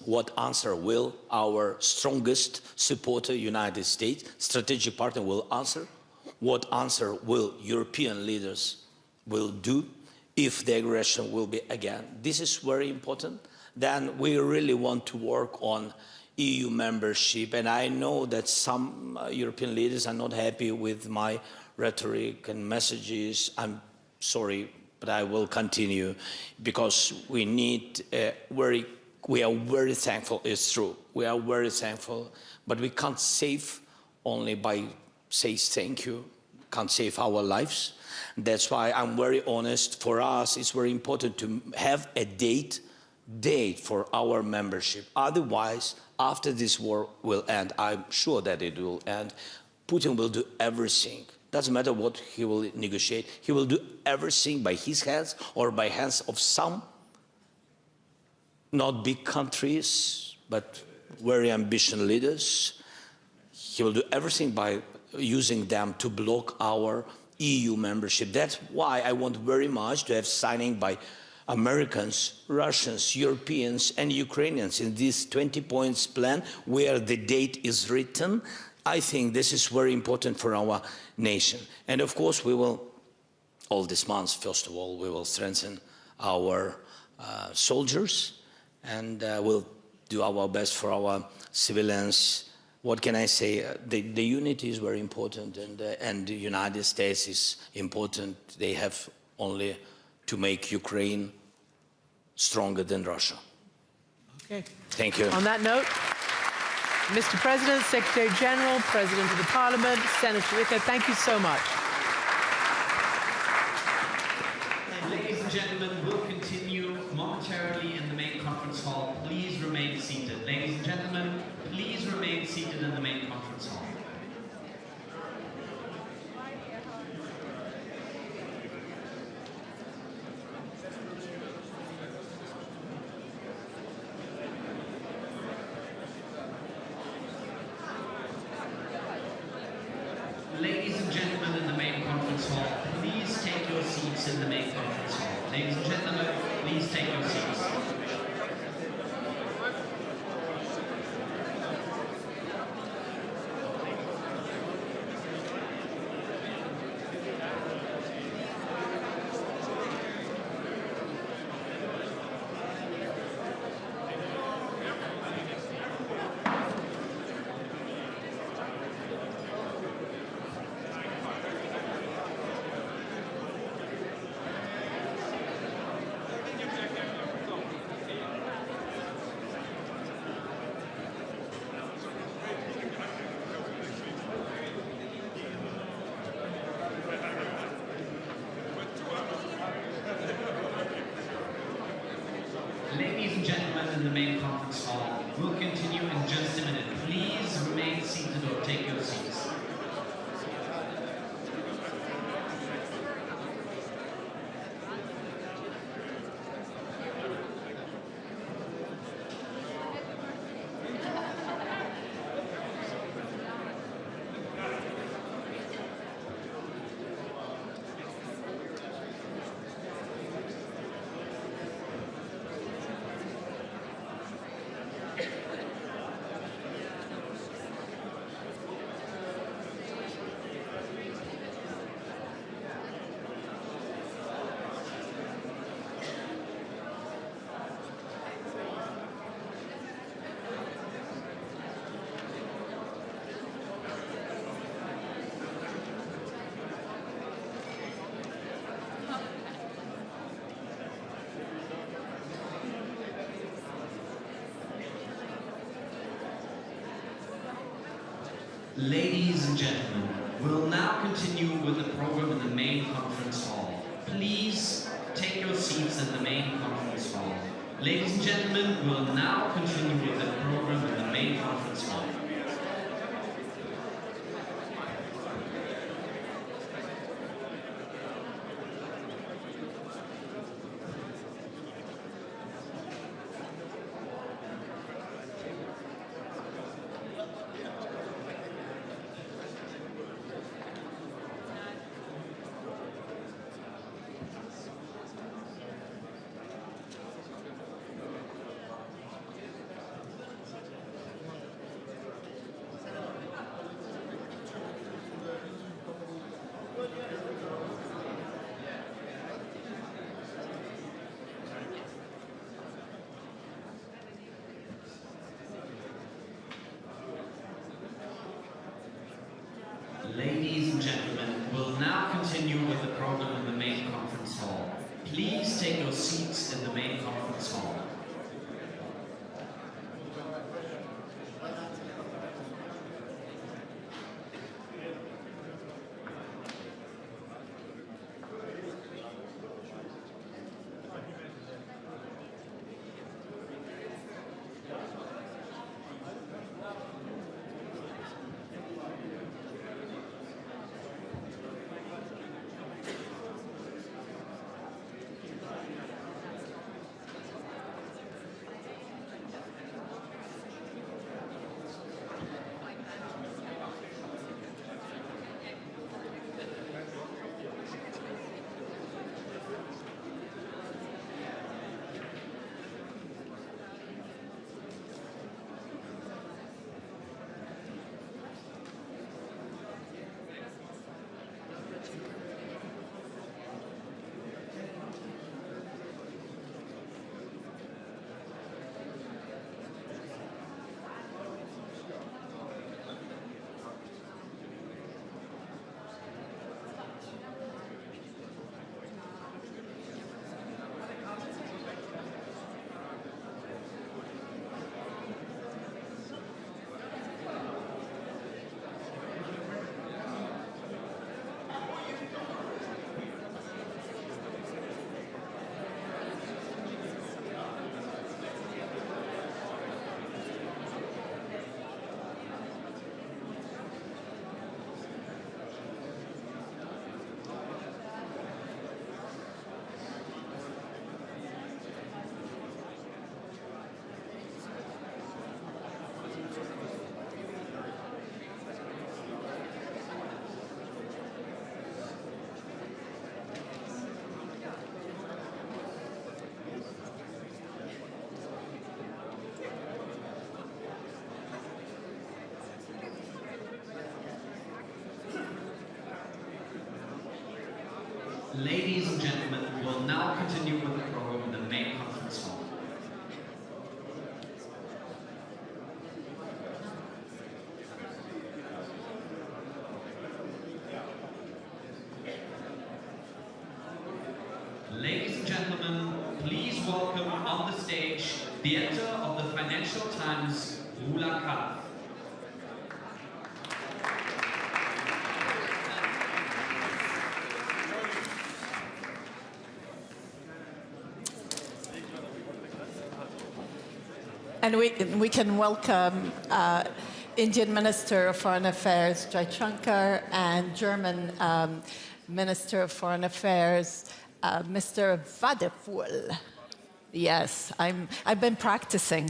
What answer will our strongest supporter, United States, strategic partner, will answer? What answer will European leaders will do if the aggression will be again? This is very important. Then we really want to work on EU membership. And I know that some European leaders are not happy with my rhetoric and messages. I'm sorry, but I will continue because we need we are very thankful, it's true. We are very thankful, but we can't save only by saying thank you, can't save our lives. That's why I'm very honest. For us, it's very important to have a date for our membership. Otherwise, after this war will end, I'm sure that it will end, Putin will do everything. Doesn't matter what he will negotiate. He will do everything by his hands or by hands of some not big countries, but very ambitious leaders. He will do everything by using them to block our EU membership. That's why I want very much to have signing by Americans, Russians, Europeans, and Ukrainians in this 20 points plan where the date is written. I think this is very important for our nation. And of course, we will, all this month, first of all, we will strengthen our soldiers, and we'll do our best for our civilians. What can I say? The unity is very important, and the United States is important. They have only to make Ukraine stronger than Russia. Okay. Thank you. On that note, Mr. President, Secretary General, President of the Parliament, Senator Ricker, thank you so much. Ladies and gentlemen, we'll continue momentarily in the main conference hall. Please remain seated. Ladies and gentlemen, please remain seated in the main conference hall. Ladies and gentlemen in the main conference hall, please take your seats in the main conference hall. Ladies and gentlemen, please take your seats. Ladies and gentlemen in the main conference hall, we'll continue in just a minute. Please remain seated or take your seats. Ladies and gentlemen, we'll now continue with the program in the main conference hall. Please take your seats in the main conference hall. Ladies and gentlemen, we'll now continue with the program in the main conference hall. Ladies and gentlemen, we'll now continue with the program in the main conference hall. Please take your seats in the main conference hall. Ladies and gentlemen, we will now continue with the program in the main conference hall. Ladies and gentlemen, please welcome on the stage the editor of the Financial Times, Rula Khalaf. And we can welcome Indian Minister of Foreign Affairs, Jaishankar, and German Minister of Foreign Affairs, Mr. Wadefuhl. Yes, I've been practicing.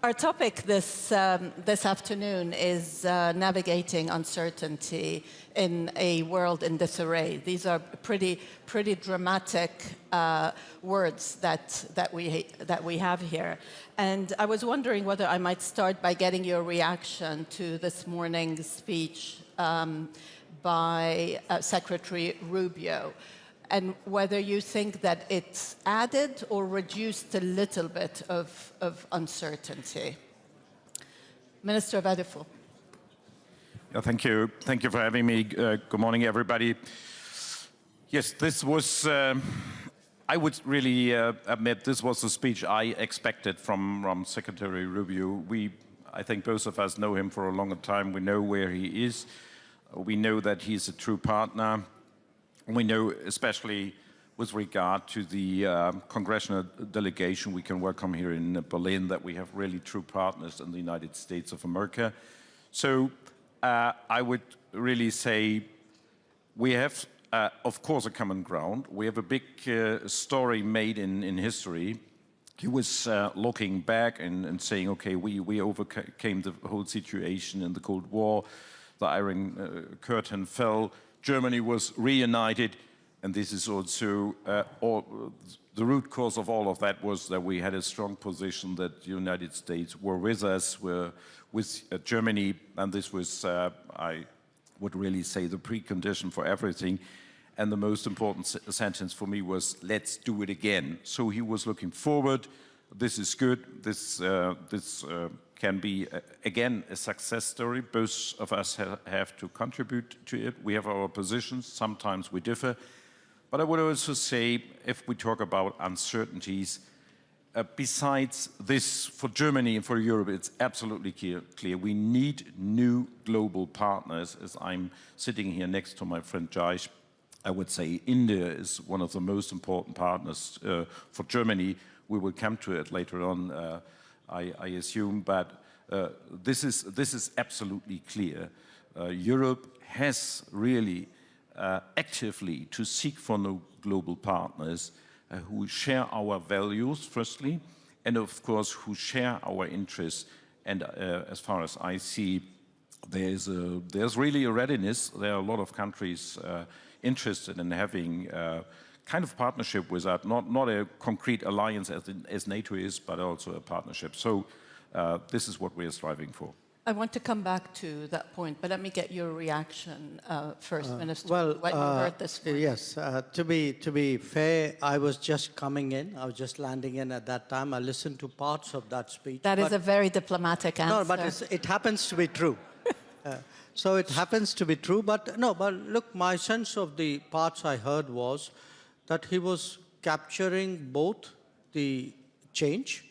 Our topic this afternoon is navigating uncertainty in a world in disarray. These are pretty dramatic words that we have here. And I was wondering whether I might start by getting your reaction to this morning's speech by Secretary Rubio, and whether you think that it's added or reduced a little bit of uncertainty. Minister Wadefuhl. Yeah, thank you. Thank you for having me. Good morning, everybody. Yes, this was, I would really admit this was the speech I expected from Secretary Rubio. I think both of us know him for a longer time. We know where he is. We know that he's a true partner. We know, especially with regard to the congressional delegation we can welcome here in Berlin, that we have really true partners in the United States of America. So I would really say we have, of course, a common ground. We have a big story made in history. He was looking back and saying, okay, we overcame the whole situation in the Cold War. The Iron Curtain fell. Germany was reunited. And this is also, the root cause of all of that was that we had a strong position that the United States were with us, were with Germany. And this was, I would really say, the precondition for everything. And the most important sentence for me was, let's do it again. So he was looking forward. This is good. This can be, again, a success story. Both of us have to contribute to it. We have our positions. Sometimes we differ. But I would also say, if we talk about uncertainties, besides this, for Germany and for Europe, it's absolutely clear. We need new global partners. As I'm sitting here next to my friend Jaish, I would say India is one of the most important partners for Germany. We will come to it later on, I assume, but this is absolutely clear. Europe has really actively to seek for new global partners who share our values, firstly, and of course who share our interests. And as far as I see, there's really a readiness. There are a lot of countries interested in having kind of partnership with us, not a concrete alliance as NATO is, but also a partnership. So this is what we are striving for. I want to come back to that point, but let me get your reaction first, Minister. Well, what you heard this morning. Yes, to be fair, I was just coming in. I was just landing in at that time. I listened to parts of that speech. That is a very diplomatic answer. No, but it happens to be true. So it happens to be true. But no, but look, my sense of the parts I heard was that he was capturing both the change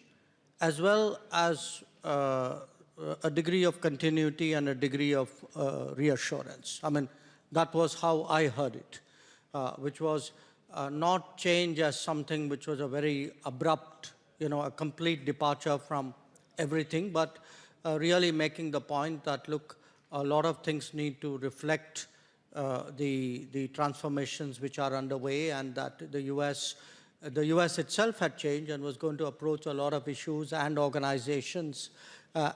as well as a degree of continuity and a degree of reassurance. I mean, that was how I heard it, which was not change as something which was a very abrupt, a complete departure from everything, but really making the point that, look, a lot of things need to reflect the transformations which are underway, and that the US itself had changed and was going to approach a lot of issues and organizations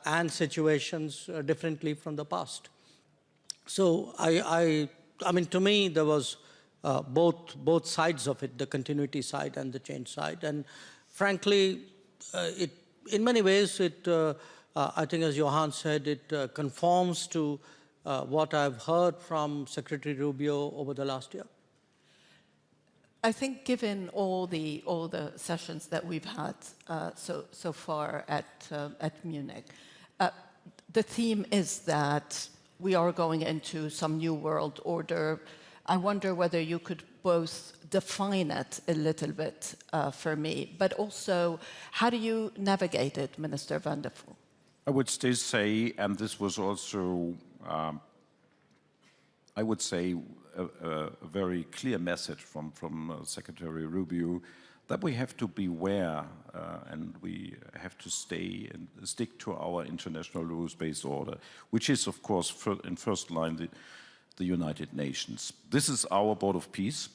and situations differently from the past. So I mean, to me, there was both sides of it, the continuity side and the change side. And frankly, in many ways, I think, as Johan said, it conforms to what I've heard from Secretary Rubio over the last year. I think, given all the sessions that we've had so far at Munich, the theme is that we are going into some new world order. I wonder whether you could both define it a little bit for me, but also how do you navigate it, Minister van der Poel? I would still say, and this was also, I would say, a very clear message from Secretary Rubio, that we have to beware and we have to stay and stick to our international rules-based order, which is, of course, in first line the United Nations. This is our board of peace,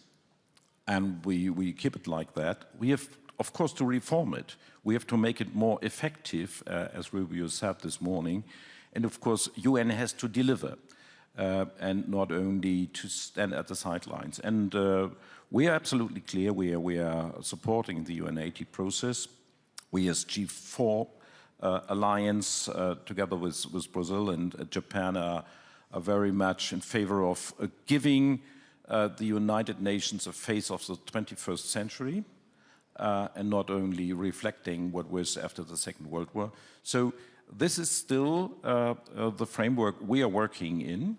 and we keep it like that. We have, of course, to reform it. We have to make it more effective, as Rubio said this morning, and of course, UN has to deliver. And not only to stand at the sidelines. And we are absolutely clear, we are supporting the UN80 process. We as G4 alliance, together with Brazil and Japan, are very much in favor of giving the United Nations a face of the 21st century, and not only reflecting what was after the Second World War. So this is still the framework we are working in.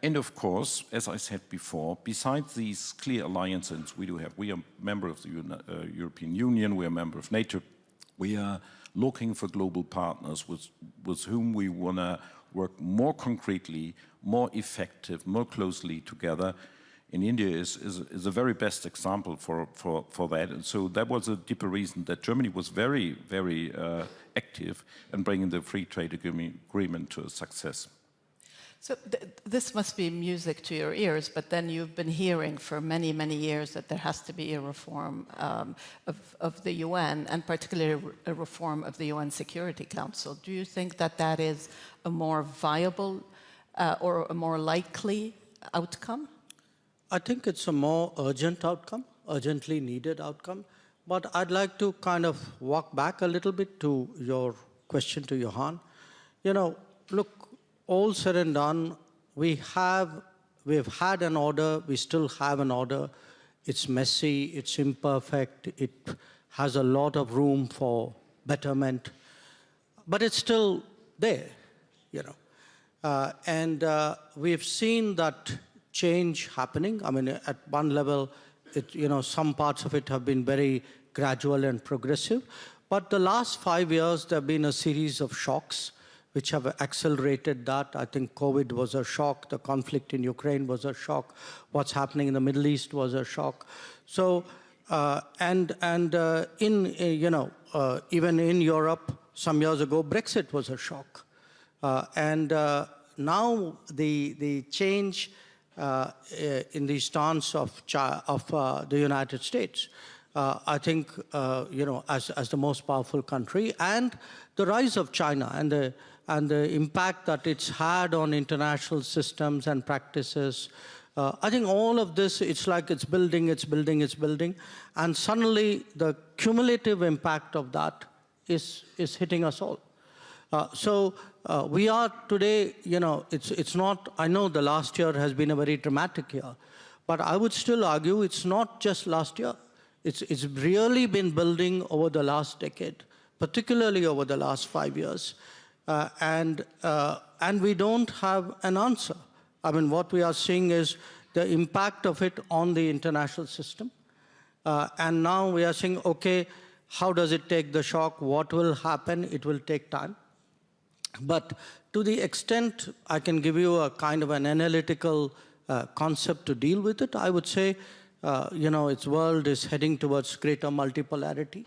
And of course, as I said before, besides these clear alliances we do have, we are a member of the European Union, we are a member of NATO, we are looking for global partners with whom we want to work more concretely, more effective, more closely together. And India is a very best example for that. And so that was a deeper reason that Germany was very, very active in bringing the free trade agreement to a success. So this must be music to your ears, but then you've been hearing for many, many years that there has to be a reform of the UN, and particularly a reform of the UN Security Council. Do you think that that is a more viable or a more likely outcome? I think it's a more urgent outcome, urgently needed outcome. But I'd like to kind of walk back a little bit to your question to Johan. You know, look, all said and done, we've had an order, we still have an order. It's messy, it's imperfect, it has a lot of room for betterment, but it's still there, you know. We've seen that change happening. I mean, at one level, you know, some parts of it have been very gradual and progressive. But the last 5 years, there have been a series of shocks which have accelerated that. I think COVID was a shock. The conflict in Ukraine was a shock. What's happening in the Middle East was a shock. So, even in Europe, some years ago, Brexit was a shock. Now the change in the stance of the United States, I think, as the most powerful country, and the rise of China and the impact that it's had on international systems and practices. I think all of this, it's like it's building, and suddenly the cumulative impact of that is hitting us all. We are today, you know, it's not, I know the last year has been a very dramatic year, but I would still argue it's not just last year. It's really been building over the last decade, particularly over the last 5 years. And we don't have an answer. I mean, what we are seeing is the impact of it on the international system. And now we are saying, okay, how does it take the shock? What will happen? It will take time. But to the extent I can give you a kind of an analytical concept to deal with it, I would say, its world is heading towards greater multipolarity,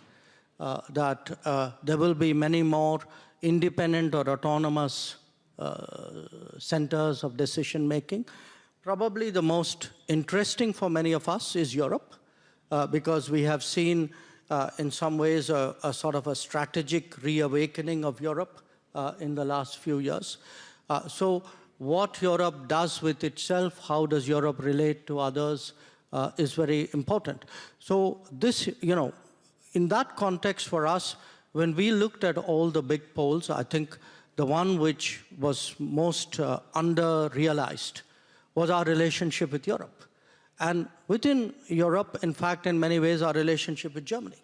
that there will be many more independent or autonomous centers of decision making. Probably the most interesting for many of us is Europe, because we have seen in some ways a sort of a strategic reawakening of Europe in the last few years. So what Europe does with itself, how does Europe relate to others, is very important. So this, in that context for us, when we looked at all the big polls, I think the one which was most under-realized was our relationship with Europe. And within Europe, in fact, in many ways, our relationship with Germany.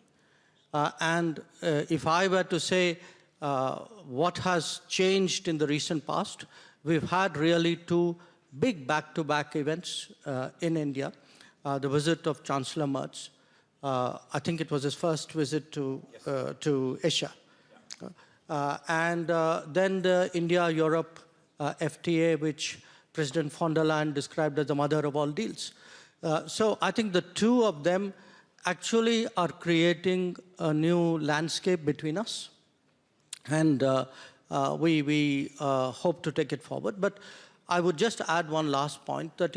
If I were to say what has changed in the recent past, we've had really two big back-to-back events in India. The visit of Chancellor Merz. I think it was his first visit to Asia. Then the India-Europe FTA, which President von der Leyen described as the mother of all deals. So I think the two of them actually are creating a new landscape between us. And we hope to take it forward. But I would just add one last point that,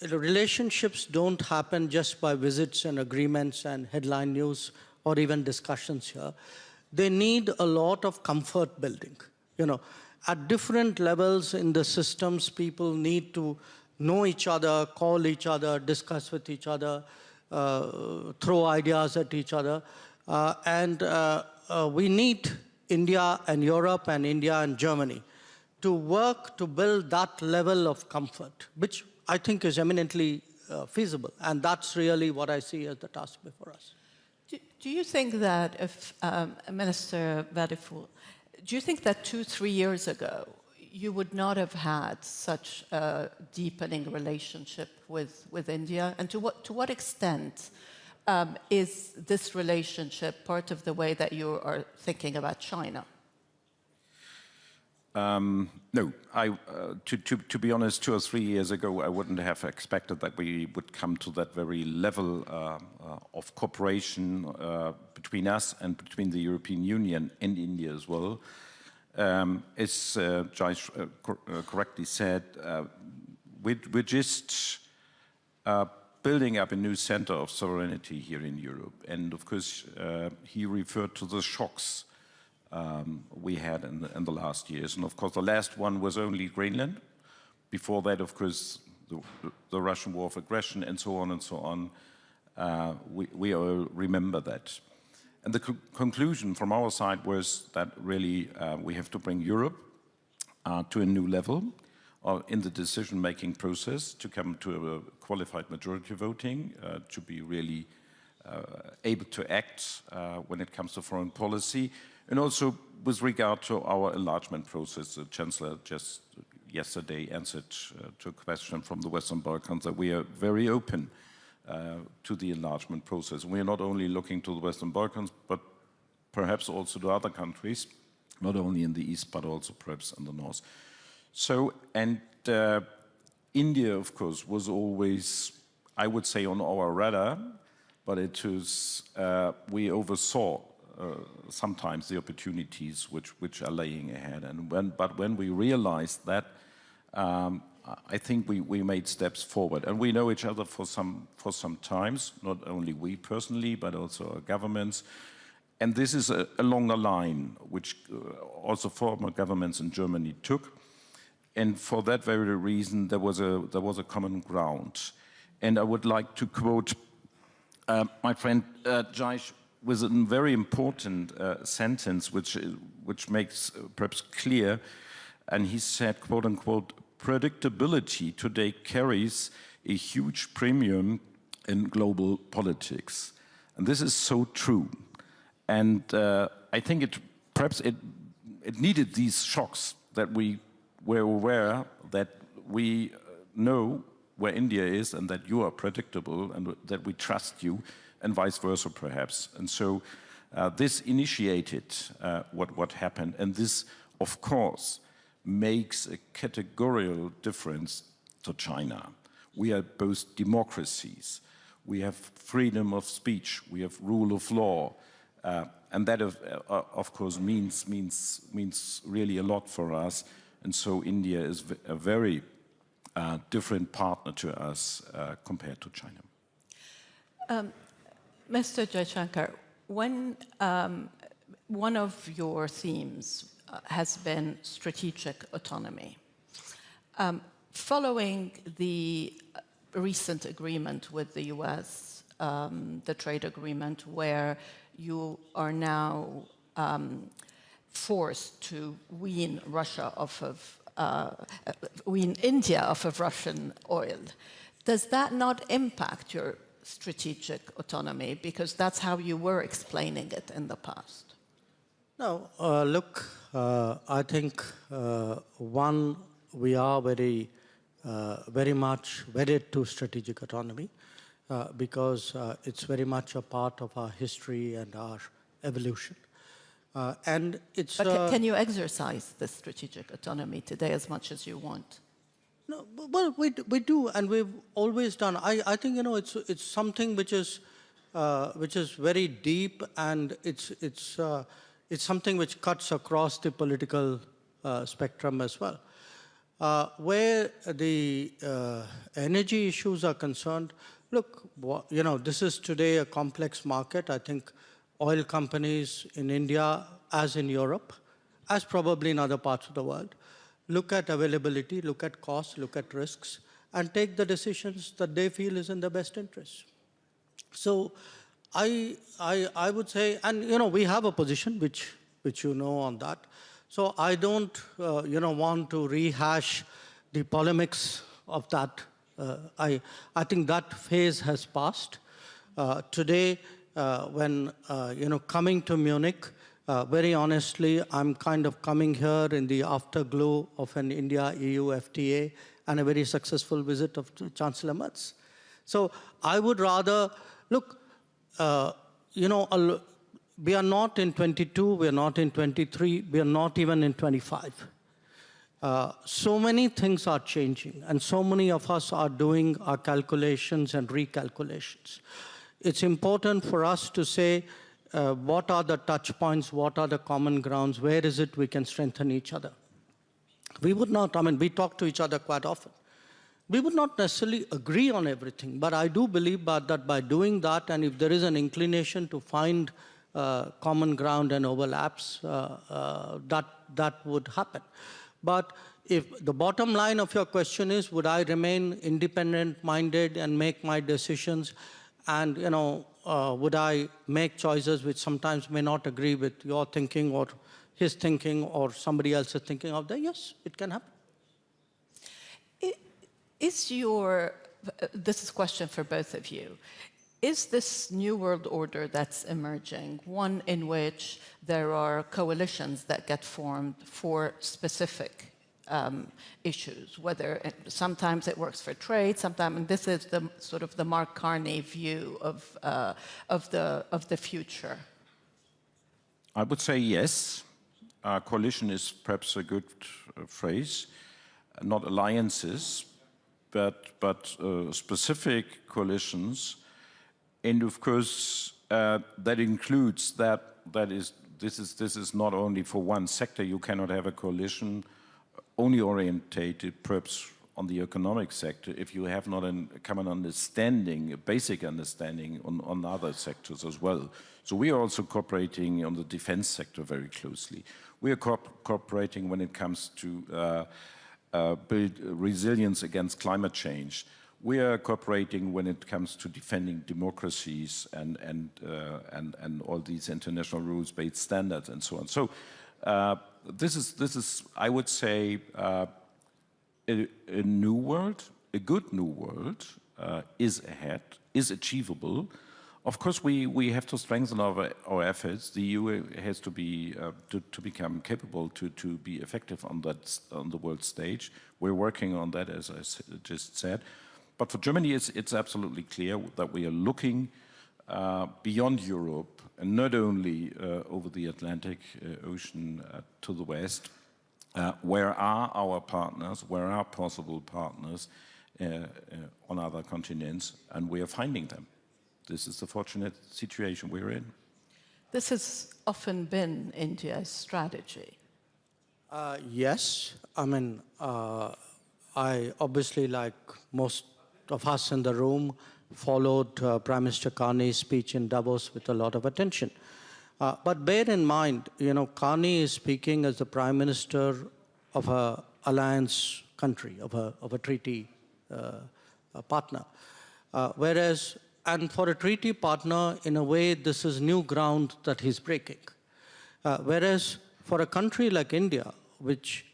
the relationships don't happen just by visits and agreements and headline news or even discussions here. They need a lot of comfort building. At different levels in the systems, people need to know each other, call each other, discuss with each other, throw ideas at each other. We need India and Europe and India and Germany to work to build that level of comfort, which I think is eminently feasible. And that's really what I see as the task before us. Do you think that if, Minister Vadeful, do you think that 2-3 years ago, you would not have had such a deepening relationship with India? And to what extent is this relationship part of the way that you are thinking about China? No, to be honest, 2 or 3 years ago, I wouldn't have expected that we would come to that very level of cooperation between us and between the European Union and India as well. As Joyce correctly said, we're just building up a new center of sovereignty here in Europe. And of course, he referred to the shocks we had in the last years. And of course, the last one was only Greenland. Before that, of course, the Russian war of aggression and so on and so on. We all remember that. And the conclusion from our side was that really we have to bring Europe to a new level in the decision-making process, to come to a qualified majority voting, to be really able to act when it comes to foreign policy. And also with regard to our enlargement process, the Chancellor just yesterday answered to a question from the Western Balkans that we are very open to the enlargement process. We are not only looking to the Western Balkans, but perhaps also to other countries, not only in the East, but also perhaps in the North. So, and India, of course, was always, I would say, on our radar, but it was, we oversaw sometimes the opportunities which are laying ahead. And when we realized that, I think we made steps forward. And we know each other for some times, not only we personally, but also our governments. And this is a longer line, which also former governments in Germany took. And for that very reason, there was a common ground. And I would like to quote my friend Jaish with a very important sentence, which makes perhaps clear. And he said, quote unquote, "Predictability today carries a huge premium in global politics." And this is so true. And I think perhaps it needed these shocks that we were aware that we know where India is and that you are predictable and that we trust you, and vice versa perhaps. And so this initiated what happened, and this of course makes a categorical difference to China. We are both democracies, we have freedom of speech, we have rule of law, and that of course means really a lot for us. And so India is a very different partner to us compared to China. Mr. Jaishankar, when one of your themes has been strategic autonomy. Following the recent agreement with the US, the trade agreement, where you are now forced to wean Russia off of, wean India off of Russian oil, does that not impact your strategic autonomy? Because that's how you were explaining it in the past. No, look, I think, one, we are very much wedded to strategic autonomy because it's very much a part of our history and our evolution. And it's. But can you exercise this strategic autonomy today as much as you want? No, well, we do, and we've always done. I think, you know, it's something which is very deep, and it's something which cuts across the political spectrum as well. Where the energy issues are concerned, look, you know, this is today a complex market. I think oil companies in India, as in Europe, as probably in other parts of the world, look at availability, look at costs, look at risks, and take the decisions that they feel is in the best interest. So I would say, and you know, we have a position which you know on that. So I don't, you know, want to rehash the polemics of that. I think that phase has passed. Today, when you know, coming to Munich, very honestly, I'm kind of coming here in the afterglow of an India-EU FTA and a very successful visit of Chancellor Merz. So I would rather, look, you know, we are not in 22, we are not in 23, we are not even in 25. So many things are changing, and so many of us are doing our calculations and recalculations. It's important for us to say what are the touch points, what are the common grounds, where is it we can strengthen each other. We would not, I mean, we talk to each other quite often. We would not necessarily agree on everything, but I do believe that by doing that, and if there is an inclination to find common ground and overlaps, that would happen. But if the bottom line of your question is, would I remain independent-minded and make my decisions, and you know, would I make choices which sometimes may not agree with your thinking or his thinking or somebody else's thinking out there? Yes, it can happen. This is a question for both of you. Is this new world order that's emerging one in which there are coalitions that get formed for specific issues, whether sometimes it works for trade, sometimes, and this is the sort of the Mark Carney view of the future? I would say yes. Coalition is perhaps a good phrase, not alliances, but specific coalitions. And of course, that includes this is not only for one sector. You cannot have a coalition only orientated perhaps on the economic sector if you have not a common understanding, a basic understanding on other sectors as well. So we are also cooperating on the defense sector very closely. We are cooperating when it comes to build resilience against climate change. We are cooperating when it comes to defending democracies and all these international rules-based standards and so on. So this is, I would say, a new world, a good new world is ahead, is achievable. Of course, we have to strengthen our efforts. The EU has to be to become capable to be effective on the world stage. We're working on that, as I just said. But for Germany, it's absolutely clear that we are looking beyond Europe, and not only over the Atlantic Ocean to the west. Where are our partners? Where are possible partners on other continents? And we are finding them. This is the fortunate situation we're in. This has often been India's strategy. Yes. I mean, I obviously, like most of us in the room, followed Prime Minister Carney's speech in Davos with a lot of attention. But bear in mind, you know, Carney is speaking as the Prime Minister of an alliance country, of a treaty partner. And for a treaty partner, in a way, this is new ground that he's breaking. Whereas for a country like India, which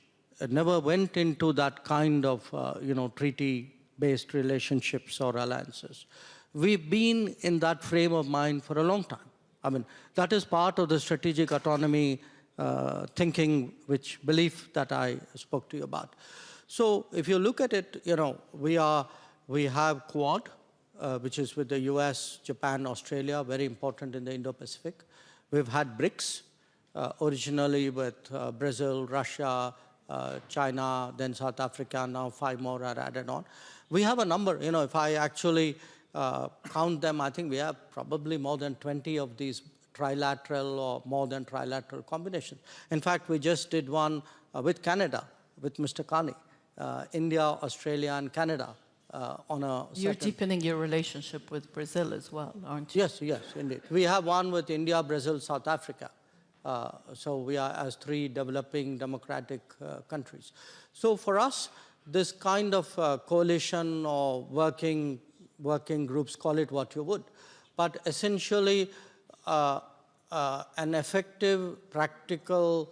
never went into that kind of, you know, treaty-based relationships or alliances, we've been in that frame of mind for a long time. I mean, that is part of the strategic autonomy thinking, which belief that I spoke to you about. So if you look at it, you know, we have Quad, which is with the US, Japan, Australia, very important in the Indo-Pacific. We've had BRICS, originally with Brazil, Russia, China, then South Africa, now 5 more are added on. We have a number, you know, if I actually count them, I think we have probably more than 20 of these trilateral or more than trilateral combinations. In fact, we just did one with Canada, with Mr. Carney, India, Australia, and Canada. You're deepening your relationship with Brazil as well, aren't you? Yes, yes, indeed. We have one with India, Brazil, South Africa. So we are as 3 developing democratic countries. So for us, this kind of coalition or working groups, call it what you would, but essentially an effective, practical,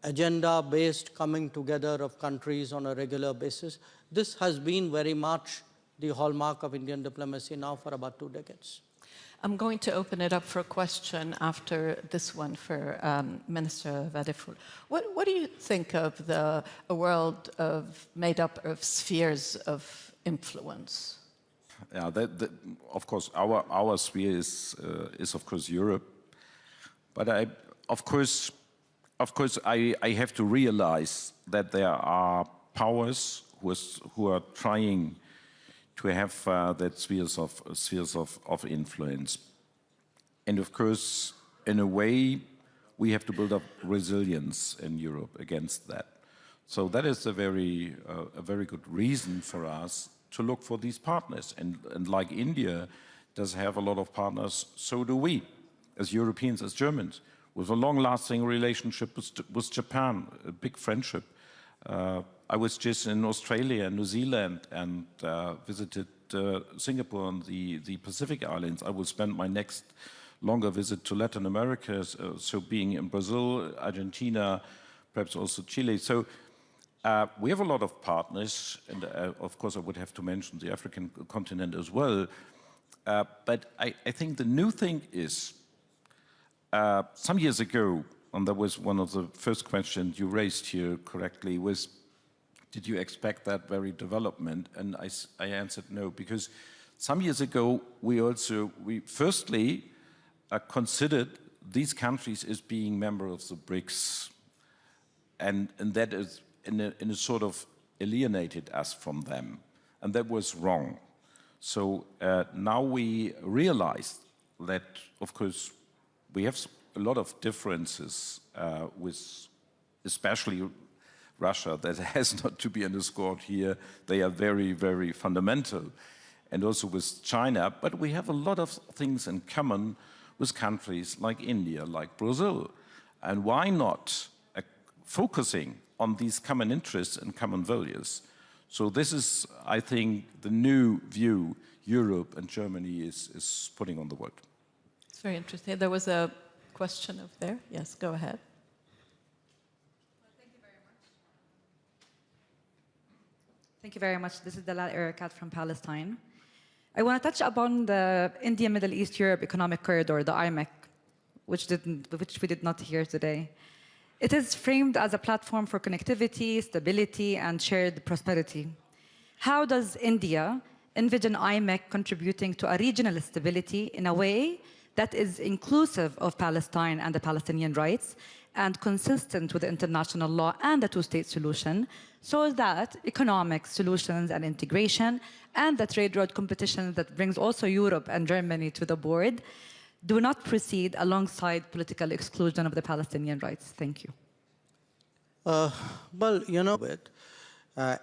agenda-based coming together of countries on a regular basis. This has been very much the hallmark of Indian diplomacy now for about 2 decades. I'm going to open it up for a question after this one for Minister Vadeful. What do you think of a world made up of spheres of influence? Yeah, of course, our sphere is of course Europe, but of course, I have to realize that there are powers who are trying to have that spheres of influence, and of course, in a way, we have to build up resilience in Europe against that. So that is a very good reason for us to look for these partners. And like India does have a lot of partners, so do we, as Europeans, as Germans, with a long-lasting relationship with Japan, a big friendship. I was just in Australia and New Zealand and visited Singapore and the Pacific Islands. I will spend my next longer visit to Latin America, so being in Brazil, Argentina, perhaps also Chile. So we have a lot of partners, and of course I would have to mention the African continent as well. But I think the new thing is, some years ago, and that was one of the first questions you raised here correctly, was, did you expect that very development? And I answered no, because some years ago we firstly considered these countries as being members of the BRICS, and that is in a sort of alienated us from them, and that was wrong. So now we realize that, of course, we have a lot of differences with especially Russia that has not to be underscored here. They are very, very fundamental, and also with China, but we have a lot of things in common with countries like India, like Brazil. And why not focusing on these common interests and common values? So this is, I think, the new view Europe and Germany is putting on the world. It's very interesting. There was a question over there. Yes, go ahead. Thank you very much. This is Dalal Erakat from Palestine. I want to touch upon the India, Middle East, Europe Economic Corridor, the IMEC, which we did not hear today. It is framed as a platform for connectivity, stability, and shared prosperity. How does India envision IMEC contributing to a regional stability in a way that is inclusive of Palestine and the Palestinian rights and consistent with international law and the two-state solution, so that economic solutions and integration and the trade road competition that brings also Europe and Germany to the board do not proceed alongside political exclusion of the Palestinian rights? Thank you. Well, you know it.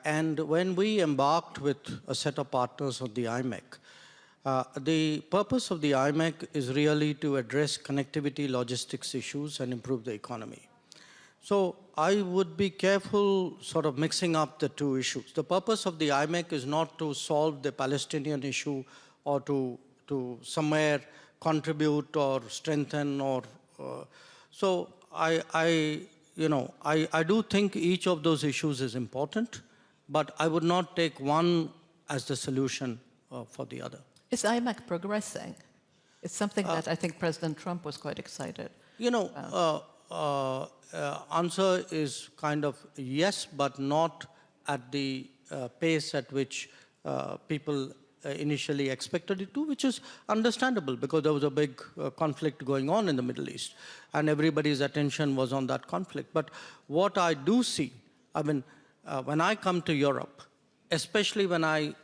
And when we embarked with a set of partners on the IMEC, the purpose of the IMEC is really to address connectivity, logistics issues, and improve the economy. So I would be careful sort of mixing up the two issues. The purpose of the IMEC is not to solve the Palestinian issue or to somewhere contribute or strengthen or... so I do think each of those issues is important, but I would not take one as the solution for the other. Is IMEC progressing? It's something that I think President Trump was quite excited. You know, answer is kind of yes, but not at the pace at which people initially expected it to, which is understandable because there was a big conflict going on in the Middle East and everybody's attention was on that conflict. But what I do see, I mean, when I come to Europe, especially when I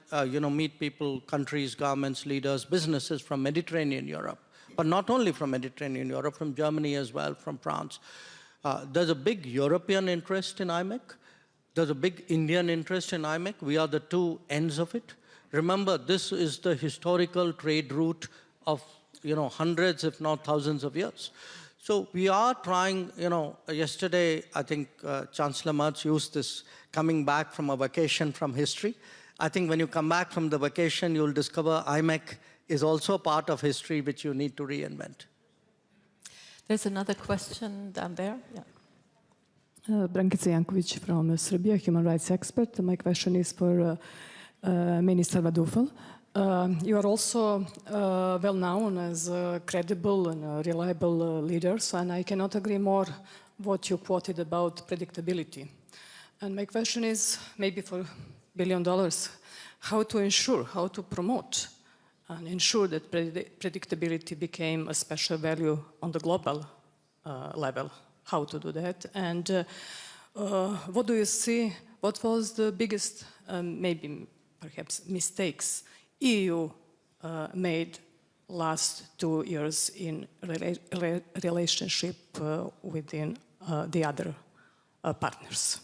meet people, countries, governments, leaders, businesses from Mediterranean Europe, but not only from Mediterranean Europe, from Germany as well, from France, there's a big European interest in IMEC. There's a big Indian interest in IMEC. We are the two ends of it. Remember, this is the historical trade route of, hundreds, if not thousands of years. So we are trying, yesterday, I think Chancellor Merz used this, coming back from a vacation from history. I think when you come back from the vacation, you'll discover IMEC is also a part of history which you need to reinvent. There's another question down there. Yeah. Brankica Jankovic from Serbia, human rights expert. My question is for Minister Vadufel. You are also well known as a credible and reliable leaders, and I cannot agree more what you quoted about predictability. And my question is maybe for billion, how to ensure, how to promote and ensure that predictability became a special value on the global level, how to do that, and what do you see, what was the biggest, maybe perhaps mistakes EU made last 2 years in relationship within the other partners?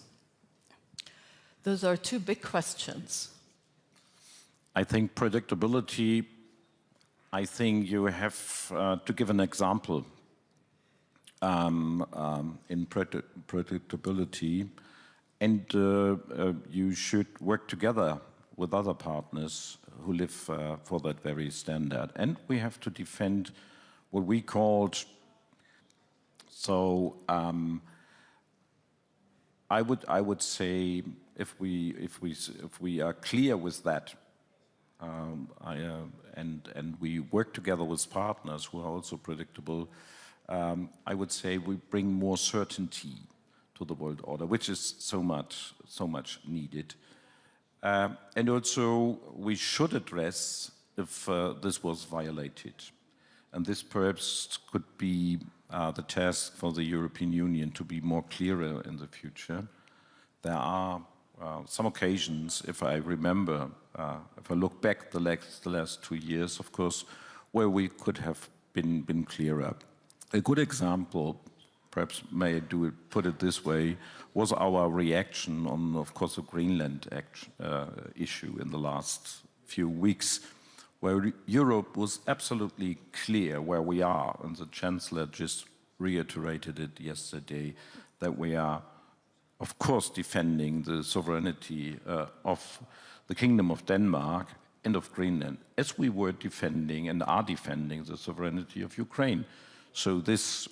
Those are two big questions. I think predictability, I think you have to give an example in predictability, and you should work together with other partners who live for that very standard. And we have to defend what we called, so I would say if we are clear with that, and we work together with partners who are also predictable, I would say we bring more certainty to the world order, which is so much needed. And also, we should address if this was violated. And this perhaps could be the task for the European Union to be more clearer in the future. There are some occasions, if I remember, if I look back the last 2 years, of course, where we could have been clearer. A good example, perhaps may I put it this way, was our reaction on, of course, the Greenland issue in the last few weeks, where Europe was absolutely clear where we are, and the Chancellor just reiterated it yesterday, that we are, of course, defending the sovereignty of the Kingdom of Denmark and of Greenland, as we were defending and are defending the sovereignty of Ukraine. So this,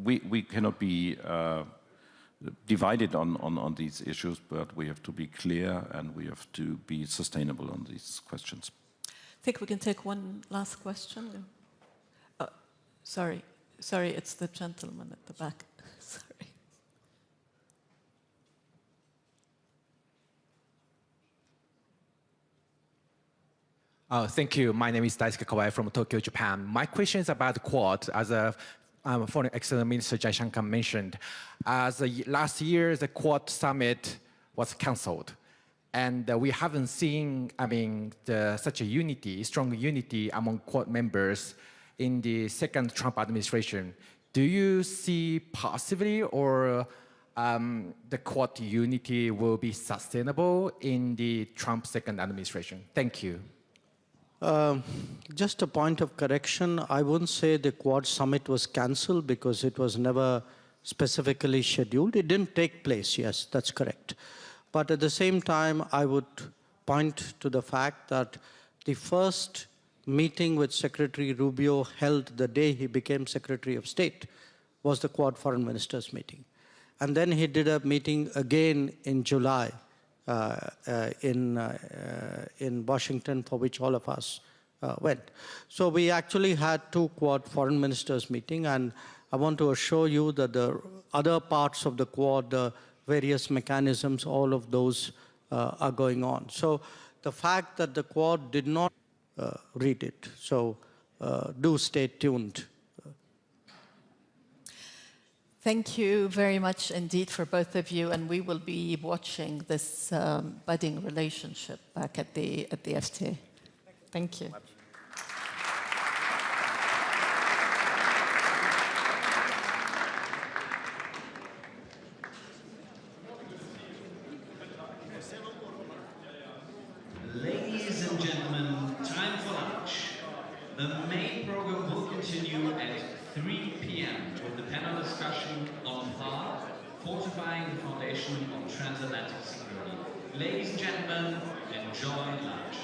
we cannot be divided on these issues, but we have to be clear and we have to be sustainable on these questions. I think we can take one last question. Sorry, it's the gentleman at the back. Sorry. Thank you. My name is Daisuke Kawai from Tokyo, Japan. My question is about the Quad. As a Foreign External Minister Jai Shankar mentioned, last year the Quad summit was cancelled, and we haven't seen, such a unity, strong unity among Quad members in the second Trump administration. Do you see possibly, or the Quad unity will be sustainable in the Trump second administration? Thank you. Just a point of correction, I wouldn't say the Quad summit was cancelled because it was never specifically scheduled. It didn't take place, yes, that's correct. But at the same time, I would point to the fact that the first meeting which Secretary Rubio held the day he became Secretary of State was the Quad Foreign Ministers meeting. And then he did a meeting again in July in Washington, for which all of us went. So we actually had 2 Quad Foreign Ministers meeting, and I want to assure you that the other parts of the Quad, the various mechanisms, all of those are going on. So the fact that the Quad did not read it, so do stay tuned. Thank you very much indeed for both of you, and we will be watching this budding relationship back at the FTA. Thank you. Ladies and gentlemen, time for lunch. The main program will continue at 3 p.m. with the panel discussion on PAR, fortifying the foundation of transatlantic security. Ladies and gentlemen, enjoy lunch.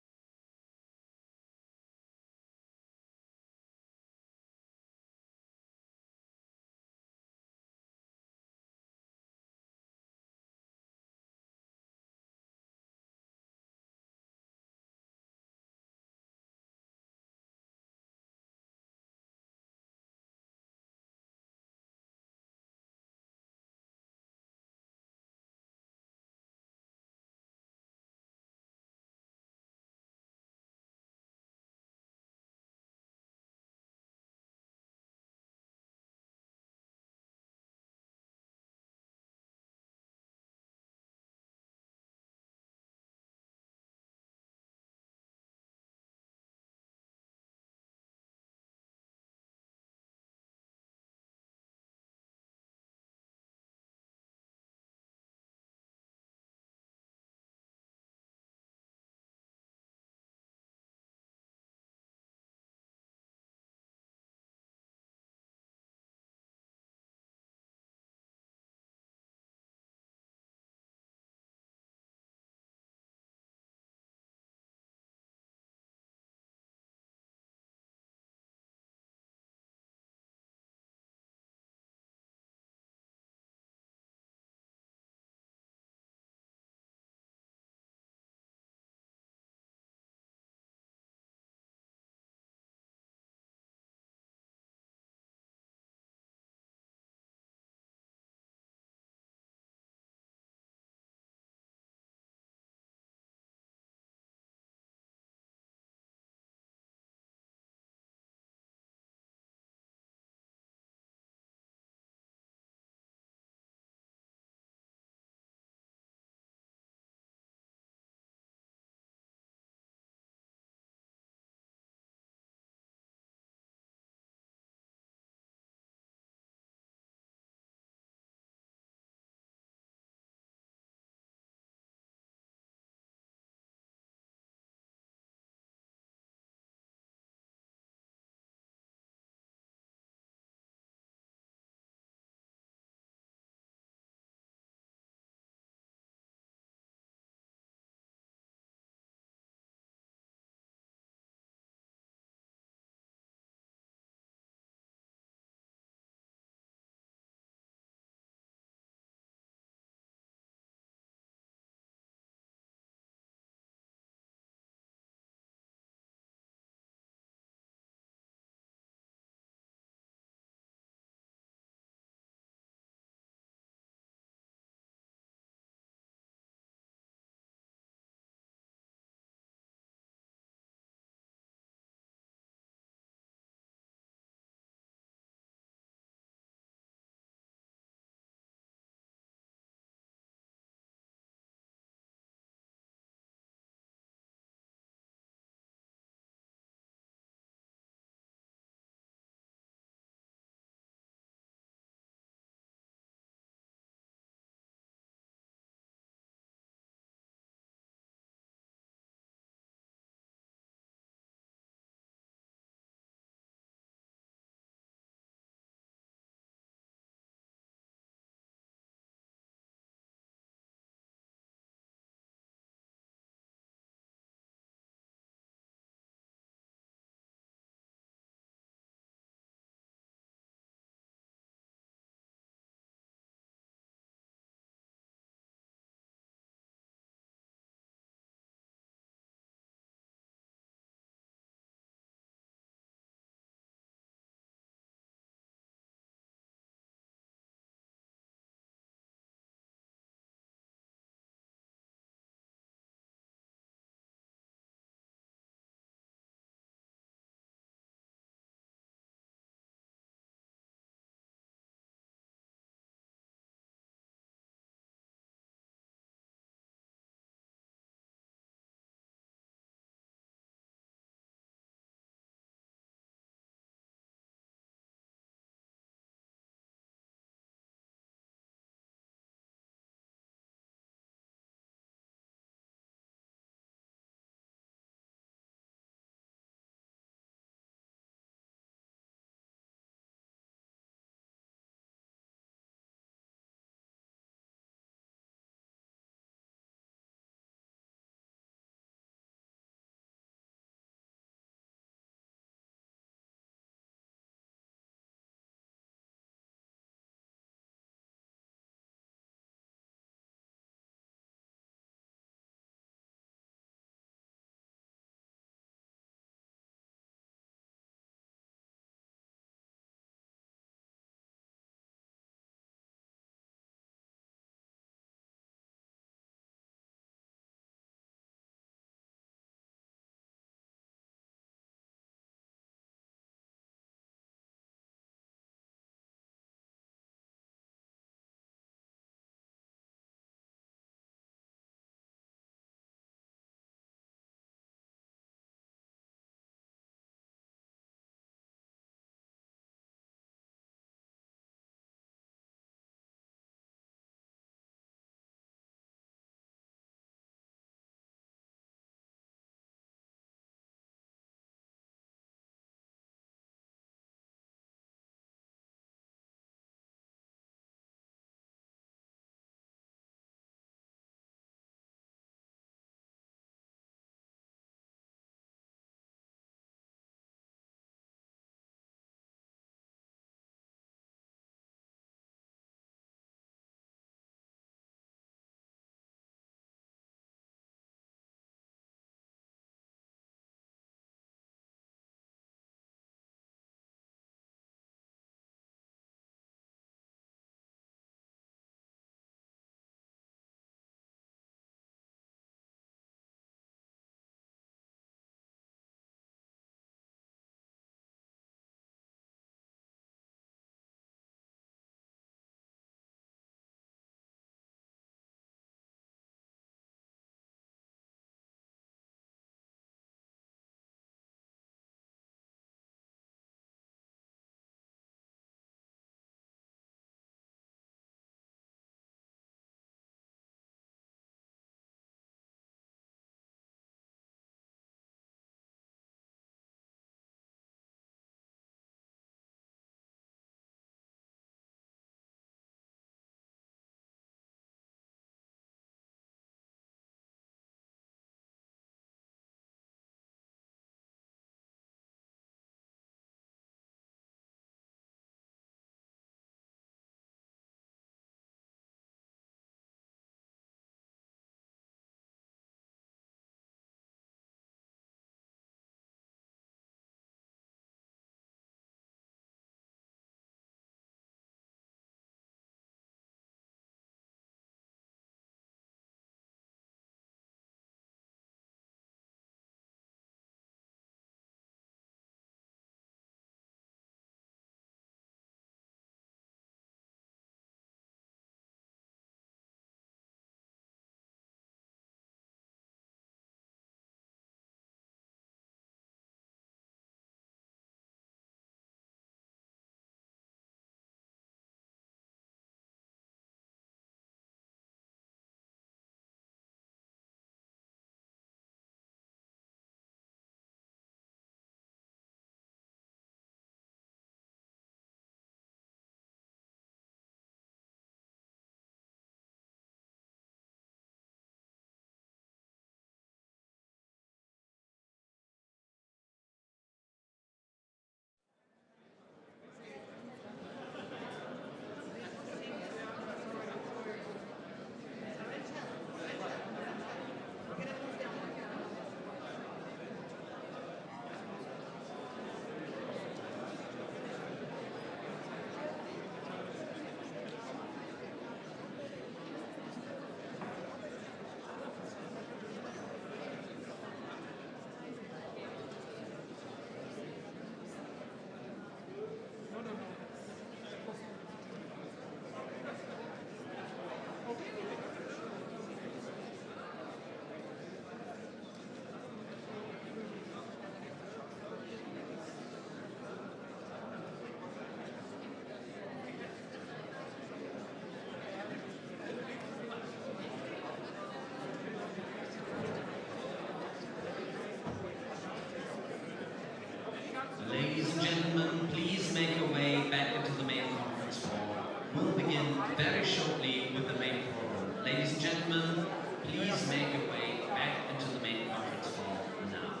very shortly with the main program. Ladies and gentlemen, please make your way back into the main conference hall now.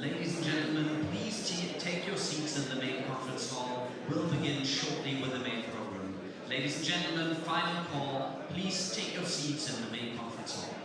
Ladies and gentlemen, please take your seats in the main conference hall. We'll begin shortly with the main program. Ladies and gentlemen, final call. Please take your seats in the main conference hall.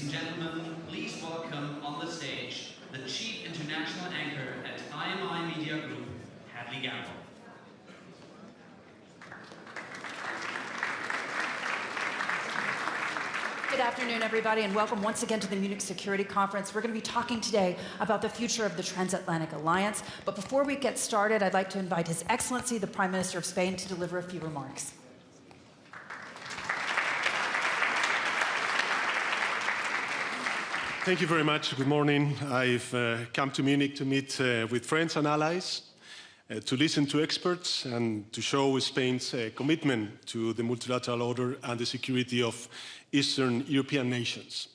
Ladies and gentlemen, please welcome on the stage the Chief International Anchor at IMI Media Group, Hadley Gamble. Good afternoon, everybody, and welcome once again to the Munich Security Conference. We're going to be talking today about the future of the Transatlantic Alliance. But before we get started, I'd like to invite His Excellency, the Prime Minister of Spain, to deliver a few remarks. Thank you very much. Good morning. I've come to Munich to meet with friends and allies, to listen to experts, and to show Spain's commitment to the multilateral order and the security of Eastern European nations.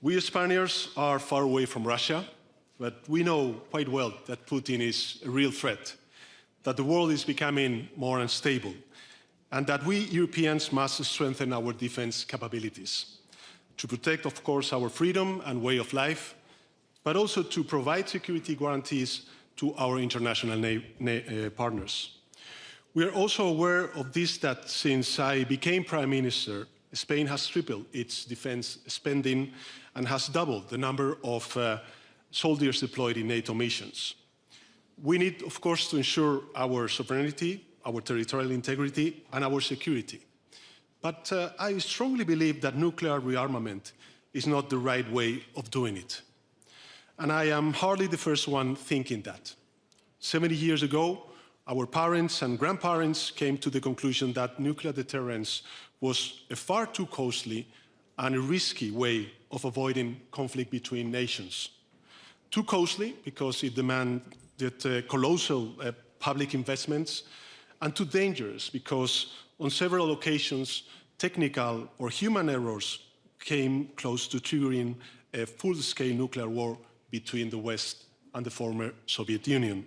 We Spaniards are far away from Russia, but we know quite well that Putin is a real threat, that the world is becoming more unstable, and that we Europeans must strengthen our defense capabilities to protect, of course, our freedom and way of life, but also to provide security guarantees to our international partners. We are also aware of this, that since I became Prime Minister, Spain has tripled its defense spending and has doubled the number of soldiers deployed in NATO missions. We need, of course, to ensure our sovereignty, our territorial integrity, and our security. But I strongly believe that nuclear rearmament is not the right way of doing it. And I am hardly the first one thinking that. 70 years ago, our parents and grandparents came to the conclusion that nuclear deterrence was a far too costly and a risky way of avoiding conflict between nations. Too costly because it demanded colossal public investments, and too dangerous because on several occasions technical or human errors came close to triggering a full-scale nuclear war between the West and the former Soviet Union,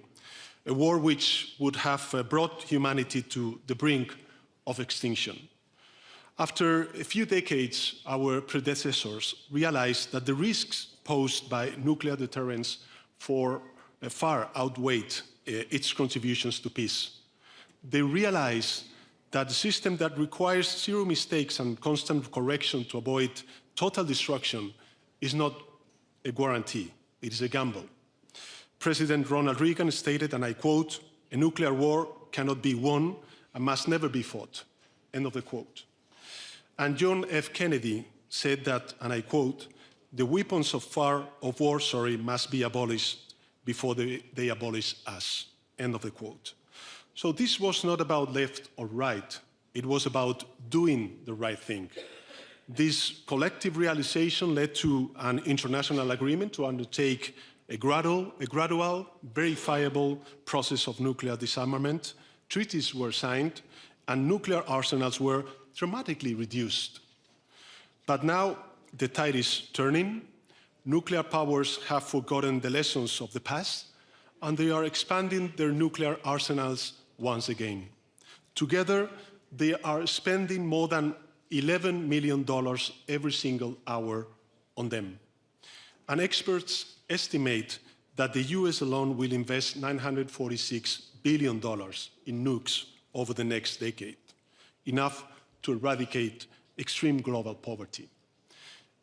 a war which would have brought humanity to the brink of extinction. After a few decades, our predecessors realized that the risks posed by nuclear deterrence far outweighed its contributions to peace. They realized that the system that requires zero mistakes and constant correction to avoid total destruction is not a guarantee, it is a gamble. President Ronald Reagan stated, and I quote, "A nuclear war cannot be won and must never be fought," end of the quote. And John F. Kennedy said that, and I quote, "The weapons of war must be abolished before they abolish us," end of the quote. So this was not about left or right, it was about doing the right thing. This collective realization led to an international agreement to undertake a gradual, verifiable process of nuclear disarmament. Treaties were signed, and nuclear arsenals were dramatically reduced. But now the tide is turning. Nuclear powers have forgotten the lessons of the past, and they are expanding their nuclear arsenals once again. Together, they are spending more than $11 million every single hour on them. And experts estimate that the US alone will invest $946 billion in nukes over the next decade, enough to eradicate extreme global poverty.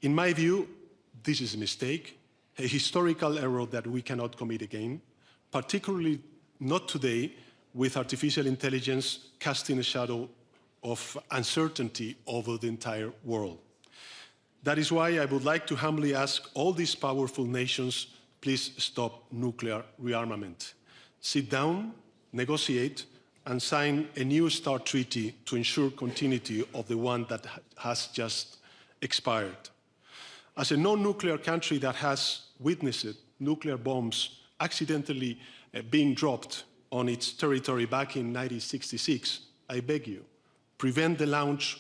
In my view, this is a mistake, a historical error that we cannot commit again, particularly not today, with artificial intelligence casting a shadow of uncertainty over the entire world. That is why I would like to humbly ask all these powerful nations, please stop nuclear rearmament. Sit down, negotiate, and sign a new START treaty to ensure continuity of the one that has just expired. As a non-nuclear country that has witnessed nuclear bombs accidentally being dropped on its territory back in 1966, I beg you, prevent the launch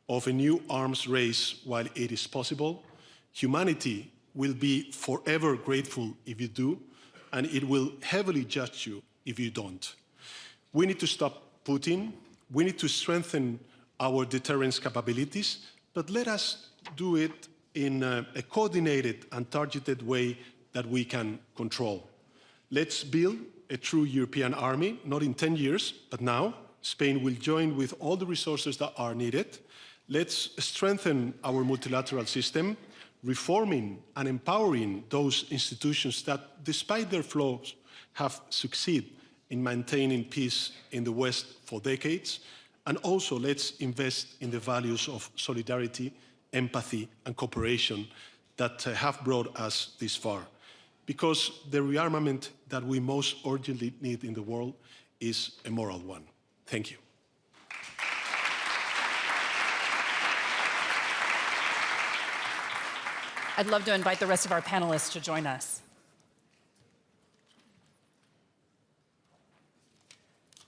of a new arms race while it is possible. Humanity will be forever grateful if you do, and it will heavily judge you if you don't. We need to stop Putin. We need to strengthen our deterrence capabilities, but let us do it in a coordinated and targeted way that we can control. Let's build a true European army, not in 10 years, but now. Spain will join with all the resources that are needed. Let's strengthen our multilateral system, reforming and empowering those institutions that, despite their flaws, have succeeded in maintaining peace in the West for decades. And also, let's invest in the values of solidarity, empathy, and cooperation that have brought us this far. Because the rearmament that we most urgently need in the world is a moral one. Thank you. I'd love to invite the rest of our panelists to join us.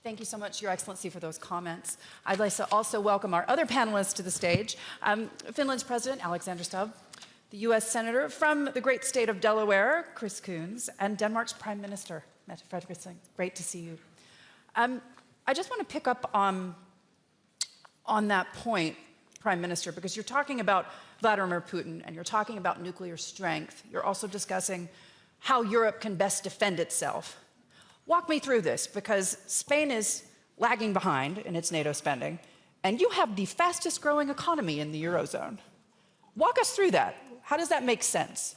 Thank you so much, Your Excellency, for those comments. I'd like to also welcome our other panelists to the stage. Finland's President, Alexander Stubb, the US Senator from the great state of Delaware, Chris Coons, and Denmark's Prime Minister, Mette Frederiksen. Great to see you. I just want to pick up on that point, Prime Minister, because you're talking about Vladimir Putin and you're talking about nuclear strength. You're also discussing how Europe can best defend itself. Walk me through this, because Spain is lagging behind in its NATO spending, and you have the fastest growing economy in the Eurozone. Walk us through that. How does that make sense?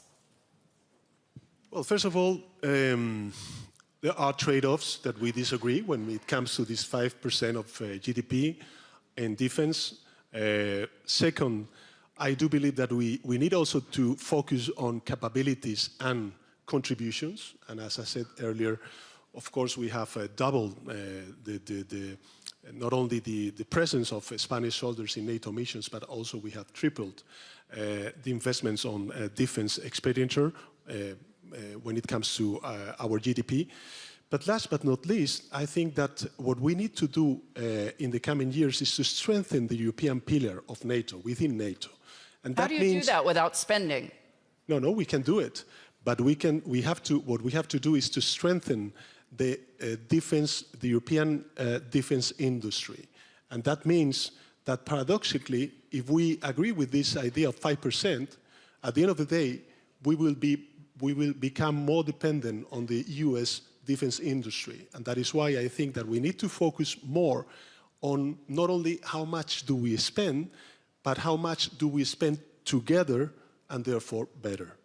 Well, first of all, there are trade-offs that we disagree when it comes to this 5% of GDP in defense. Second, I do believe that we need also to focus on capabilities and contributions. And as I said earlier, of course, we have doubled not only the presence of Spanish soldiers in NATO missions, but also we have tripled the investments on defense expenditure when it comes to our GDP. But last but not least, I think that what we need to do in the coming years is to strengthen the European pillar of NATO, within NATO. And How that do you means, do that without spending? No, we can do it. But what we have to do is to strengthen the European defense industry. And that means that paradoxically, if we agree with this idea of 5%, at the end of the day, we will become more dependent on the US defense industry. And that is why I think that we need to focus more on not only how much do we spend, but how much do we spend together and therefore better.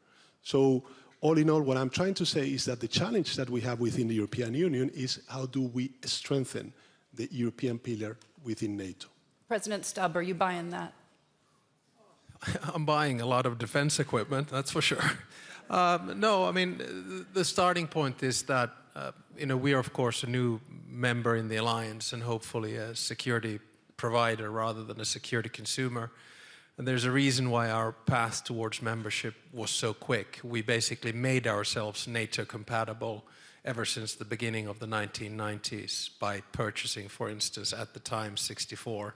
So all in all, what I'm trying to say is that the challenge that we have within the European Union is how do we strengthen the European pillar within NATO. President Stubb, are you buying that? I'm buying a lot of defense equipment, that's for sure. No, I mean, the starting point is that, we are, of course, a new member in the alliance and hopefully a security provider rather than a security consumer. And there's a reason why our path towards membership was so quick. We basically made ourselves NATO compatible ever since the beginning of the 1990s by purchasing, for instance, at the time, 64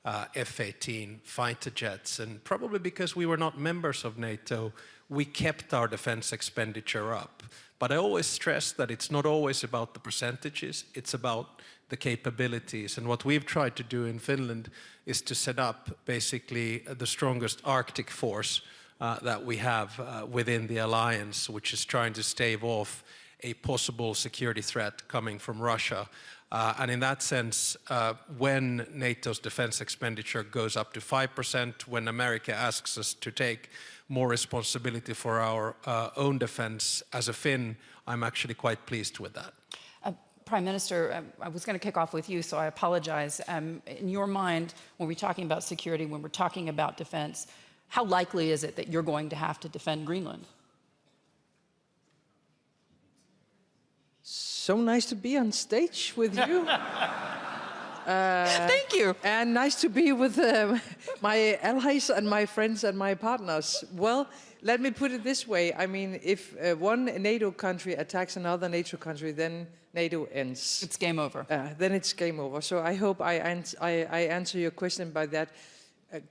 F-18 fighter jets. And probably because we were not members of NATO, we kept our defense expenditure up. But I always stress that it's not always about the percentages, it's about the capabilities. And what we've tried to do in Finland is to set up basically the strongest Arctic force that we have within the alliance, which is trying to stave off a possible security threat coming from Russia. And in that sense, when NATO's defense expenditure goes up to 5%, when America asks us to take more responsibility for our own defense, as a Finn, I'm actually quite pleased with that. Prime Minister, I was going to kick off with you, so I apologize. In your mind, when we're talking about security, when we're talking about defense, how likely is it that you're going to have to defend Greenland? So nice to be on stage with you. Thank you. And nice to be with my allies and my friends and my partners. Well, let me put it this way. I mean, if one NATO country attacks another NATO country, then NATO ends. It's game over. Then it's game over. So I hope I answer your question by that.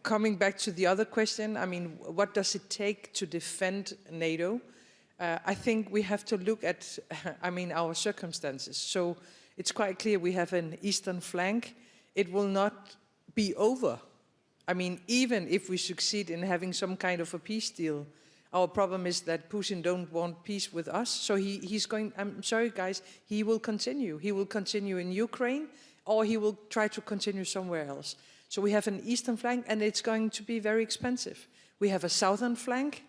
Coming back to the other question, I mean, what does it take to defend NATO? I think we have to look at, our circumstances. So it's quite clear we have an eastern flank. It will not be over. I mean, even if we succeed in having some kind of a peace deal, our problem is that Putin don't want peace with us. So he's going, I'm sorry guys, he will continue. He will continue in Ukraine, or he will try to continue somewhere else. So we have an eastern flank, and it's going to be very expensive. We have a southern flank,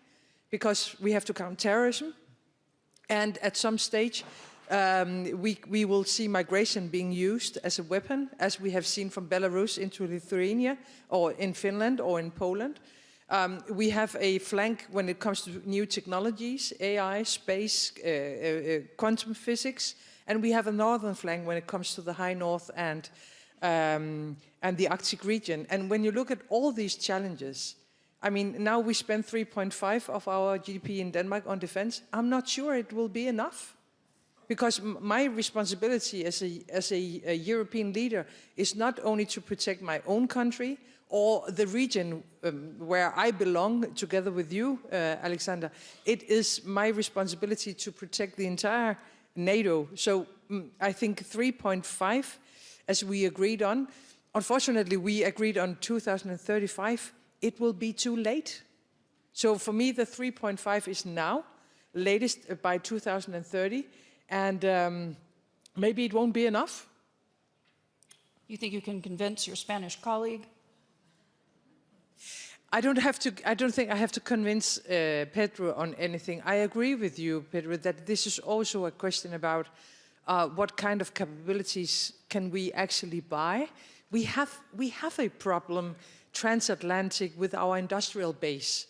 because we have to counter terrorism. And at some stage, we will see migration being used as a weapon, as we have seen from Belarus into Lithuania, or in Finland, or in Poland. We have a flank when it comes to new technologies, AI, space, quantum physics, and we have a northern flank when it comes to the high north and the Arctic region. And when you look at all these challenges, I mean, now we spend 3.5% of our GDP in Denmark on defense. I'm not sure it will be enough. Because my responsibility as a European leader is not only to protect my own country or the region where I belong together with you, Alexander. It is my responsibility to protect the entire NATO. So I think 3.5, as we agreed on. Unfortunately, we agreed on 2035. It will be too late. So for me, the 3.5 is now, latest by 2030. And maybe it won't be enough. You think you can convince your Spanish colleague? I don't think I have to convince Pedro on anything. I agree with you, Pedro, that this is also a question about what kind of capabilities can we actually buy. We have a problem transatlantic with our industrial base.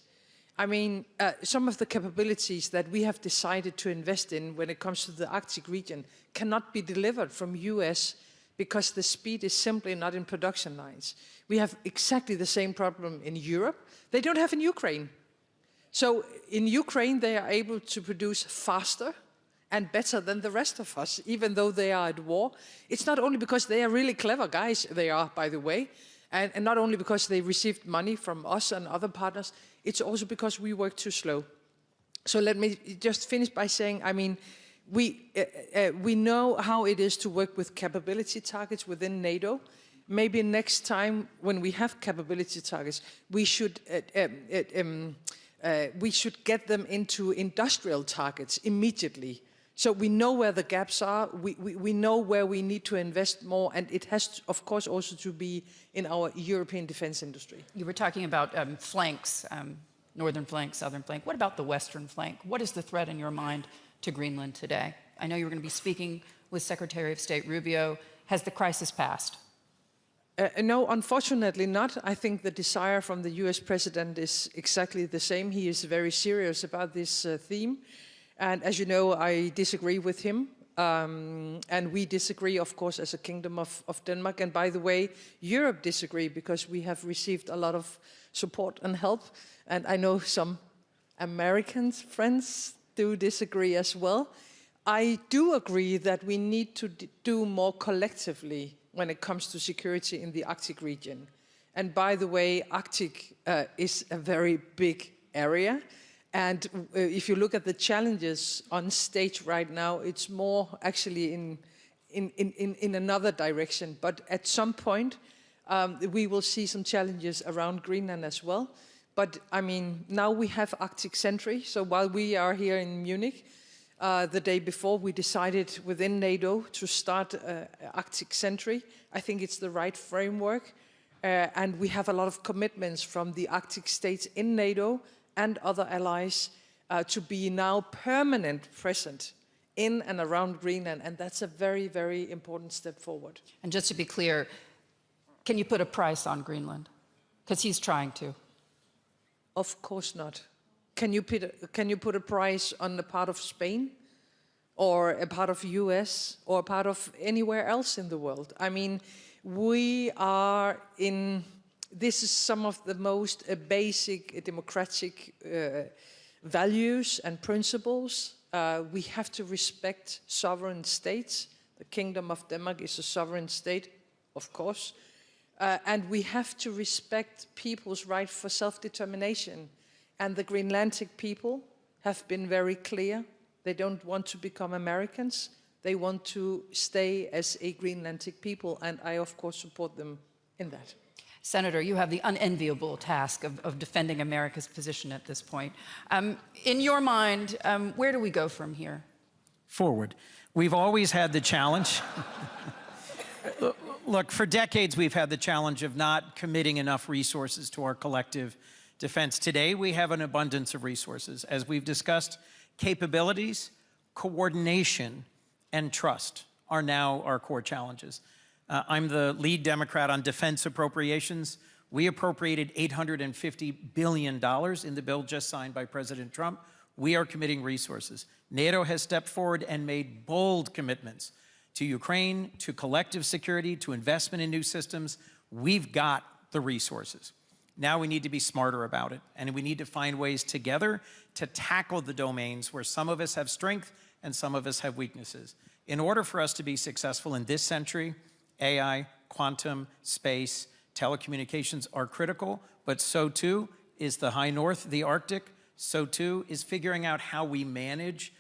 I mean, some of the capabilities that we have decided to invest in when it comes to the Arctic region cannot be delivered from US because the speed is simply not in production lines. We have exactly the same problem in Europe. They don't have in Ukraine. So in Ukraine, they are able to produce faster and better than the rest of us, even though they are at war. It's not only because they are really clever guys, they are, by the way, and not only because they received money from us and other partners, it's also because we work too slow. So let me just finish by saying, I mean, we know how it is to work with capability targets within NATO. Maybe next time when we have capability targets, we should get them into industrial targets immediately. So we know where the gaps are, we know where we need to invest more, and it has, to, of course, also to be in our European defense industry. You were talking about flanks, northern flank, southern flank. What about the western flank? What is the threat in your mind to Greenland today? I know you're going to be speaking with Secretary of State Rubio. Has the crisis passed? No, unfortunately not. I think the desire from the US president is exactly the same. He is very serious about this theme. And as you know, I disagree with him. And we disagree, of course, as a Kingdom of Denmark. And by the way, Europe disagree because we have received a lot of support and help. And I know some American friends do disagree as well. I do agree that we need to do more collectively when it comes to security in the Arctic region. And by the way, Arctic is a very big area. And if you look at the challenges on stage right now, it's more actually in another direction. But at some point, we will see some challenges around Greenland as well. But I mean, now we have Arctic Sentry. So while we are here in Munich, the day before we decided within NATO to start Arctic Sentry. I think it's the right framework. And we have a lot of commitments from the Arctic states in NATO and other allies to be now permanent present in and around Greenland. And that's a very, very important step forward. And just to be clear, can you put a price on Greenland? Because he's trying to. Of course not. Can you put a price on a part of Spain or a part of US or a part of anywhere else in the world? I mean, we are in... This is some of the most basic democratic values and principles. We have to respect sovereign states. The Kingdom of Denmark is a sovereign state, of course. And we have to respect people's right for self-determination. And the Greenlandic people have been very clear. They don't want to become Americans. They want to stay as a Greenlandic people. And I, of course, support them in that. Senator, you have the unenviable task of defending America's position at this point. In your mind, where do we go from here? Forward. We've always had the challenge. Look, for decades we've had the challenge of not committing enough resources to our collective defense. Today, we have an abundance of resources. As we've discussed, capabilities, coordination, and trust are now our core challenges. I'm the lead Democrat on defense appropriations. We appropriated $850 billion in the bill just signed by President Trump. We are committing resources. NATO has stepped forward and made bold commitments to Ukraine, to collective security, to investment in new systems. We've got the resources. Now we need to be smarter about it, and we need to find ways together to tackle the domains where some of us have strength and some of us have weaknesses. In order for us to be successful in this century, AI, quantum, space, telecommunications are critical, but so too is the high north, the Arctic. So too is figuring out how we manage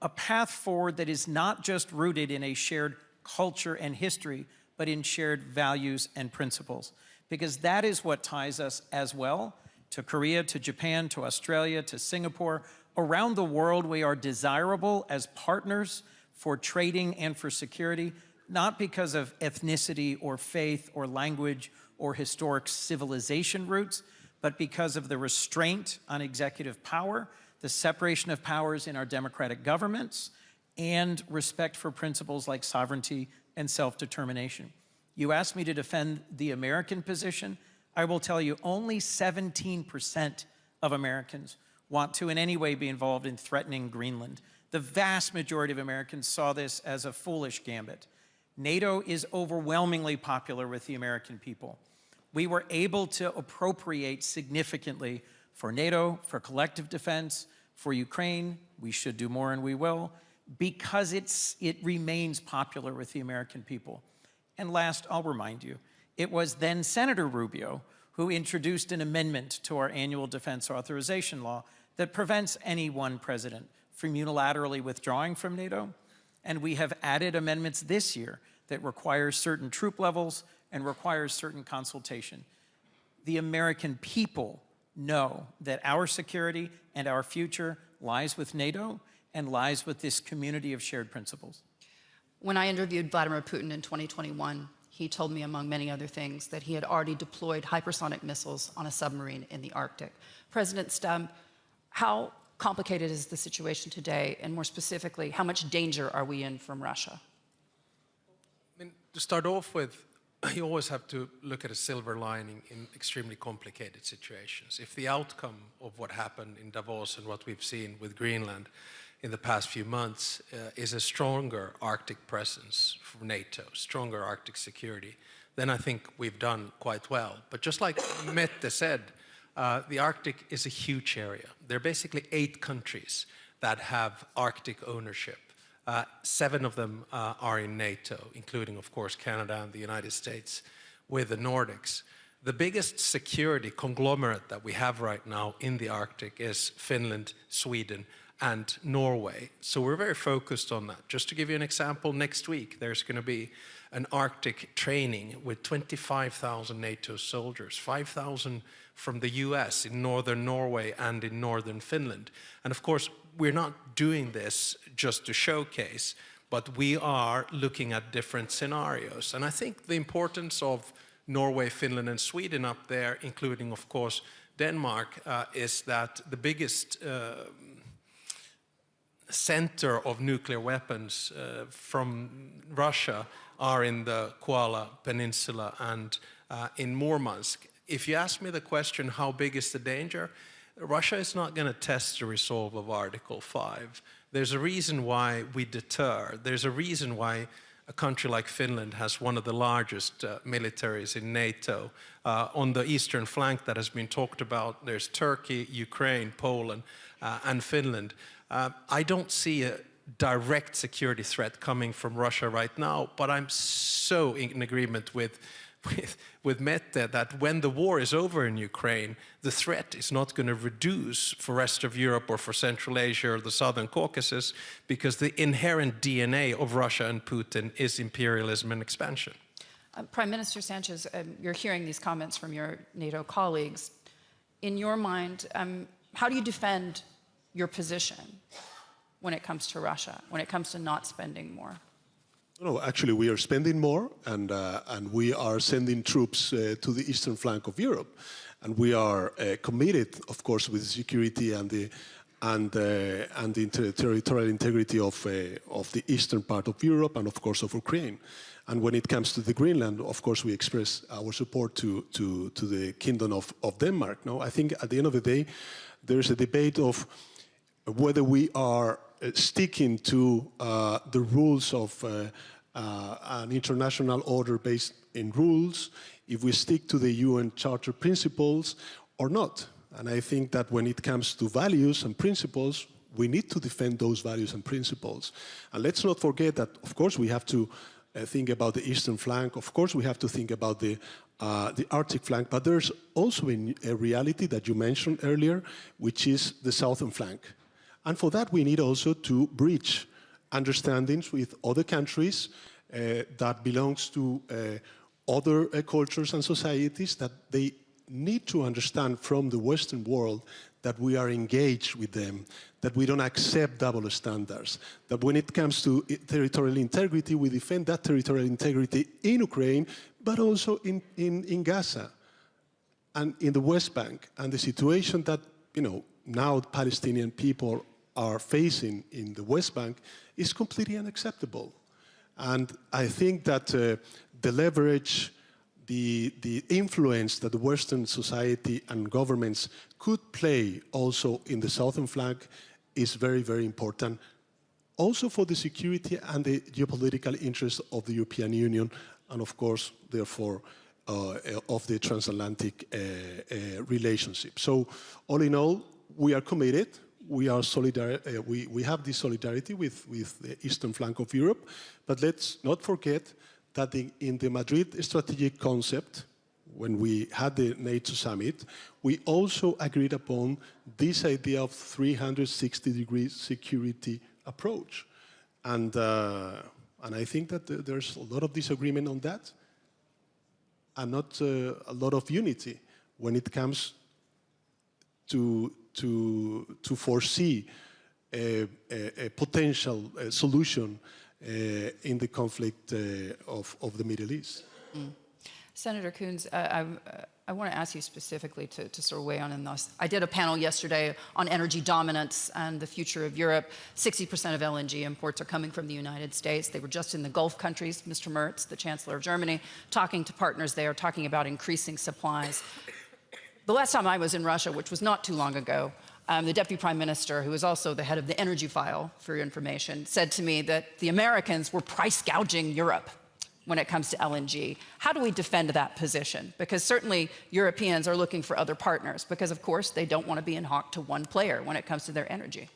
a path forward that is not just rooted in a shared culture and history, but in shared values and principles. Because that is what ties us as well to Korea, to Japan, to Australia, to Singapore. Around the world, we are desirable as partners for trading and for security, not because of ethnicity or faith or language or historic civilization roots, but because of the restraint on executive power, the separation of powers in our democratic governments, and respect for principles like sovereignty and self-determination. You asked me to defend the American position. I will tell you only 17% of Americans want to in any way be involved in threatening Greenland. The vast majority of Americans saw this as a foolish gambit. NATO is overwhelmingly popular with the American people. We were able to appropriate significantly for NATO, for collective defense, for Ukraine. We should do more and we will, because it remains popular with the American people. And last, I'll remind you, it was then Senator Rubio who introduced an amendment to our annual defense authorization law that prevents any one president from unilaterally withdrawing from NATO. And we have added amendments this year that require certain troop levels and requires certain consultation. The American people know that our security and our future lies with NATO and lies with this community of shared principles. When I interviewed Vladimir Putin in 2021, he told me, among many other things, that he had already deployed hypersonic missiles on a submarine in the Arctic. President Stubb, how complicated is the situation today, and more specifically, how much danger are we in from Russia? I mean, to start off with, you always have to look at a silver lining in extremely complicated situations. If the outcome of what happened in Davos and what we've seen with Greenland in the past few months is a stronger Arctic presence for NATO, stronger Arctic security, then I think we've done quite well. But just like Mette said, the Arctic is a huge area. There are basically 8 countries that have Arctic ownership. 7 of them are in NATO, including, of course, Canada and the United States with the Nordics. The biggest security conglomerate that we have right now in the Arctic is Finland, Sweden, and Norway. So we're very focused on that. Just to give you an example, next week there's going to be an Arctic training with 25,000 NATO soldiers, 5,000 from the US in northern Norway and in northern Finland. And of course, we're not doing this just to showcase, but we are looking at different scenarios. And I think the importance of Norway, Finland, and Sweden up there, including, of course, Denmark, is that the biggest center of nuclear weapons from Russia are in the Koala Peninsula and in Murmansk. If you ask me the question, how big is the danger? Russia is not going to test the resolve of Article 5. There's a reason why we deter. There's a reason why a country like Finland has one of the largest militaries in NATO. On the eastern flank that has been talked about, there's Turkey, Ukraine, Poland, and Finland. I don't see a direct security threat coming from Russia right now, but I'm so in agreement with Mette that when the war is over in Ukraine, the threat is not going to reduce for the rest of Europe or for Central Asia or the Southern Caucasus, because the inherent DNA of Russia and Putin is imperialism and expansion. Prime Minister Sanchez, you're hearing these comments from your NATO colleagues. In your mind, how do you defend your position when it comes to Russia, when it comes to not spending more? No, actually, we are spending more, and we are sending troops to the eastern flank of Europe. And we are committed, of course, with security and the territorial integrity of the eastern part of Europe and, of course, of Ukraine. And when it comes to the Greenland, of course, we express our support to the Kingdom of Denmark. No, I think at the end of the day, there is a debate of whether we are sticking to the rules of an international order based in rules, if we stick to the UN Charter principles or not. And I think that when it comes to values and principles, we need to defend those values and principles. And let's not forget that, of course, we have to think about the eastern flank. Of course, we have to think about the Arctic flank. But there's also a reality that you mentioned earlier, which is the southern flank. And for that, we need also to bridge understandings with other countries that belongs to other cultures and societies, that they need to understand from the Western world that we are engaged with them, that we don't accept double standards, that when it comes to territorial integrity, we defend that territorial integrity in Ukraine, but also in Gaza and in the West Bank. And the situation that, now the Palestinian people are facing in the West Bank is completely unacceptable. And I think that the leverage, the influence that the Western society and governments could play also in the southern flank is very, very important, also for the security and the geopolitical interests of the European Union and, of course, therefore, of the transatlantic relationship. So, all in all, we are committed. We are we have this solidarity with the eastern flank of Europe, but let's not forget that in the Madrid strategic concept, when we had the NATO summit, we also agreed upon this idea of 360-degree security approach. And I think that there's a lot of disagreement on that, and not a lot of unity when it comes to foresee a potential solution in the conflict of the Middle East. Mm. Senator Coons, I want to ask you specifically to sort of weigh on this. I did a panel yesterday on energy dominance and the future of Europe. 60% of LNG imports are coming from the United States. They were just in the Gulf countries, Mr. Merz, the Chancellor of Germany, talking to partners there, talking about increasing supplies. The last time I was in Russia, which was not too long ago, the Deputy Prime Minister, who is also the head of the energy file, for your information, said to me that the Americans were price gouging Europe when it comes to LNG. How do we defend that position? Because certainly Europeans are looking for other partners because, of course, they don't want to be in hock to one player when it comes to their energy.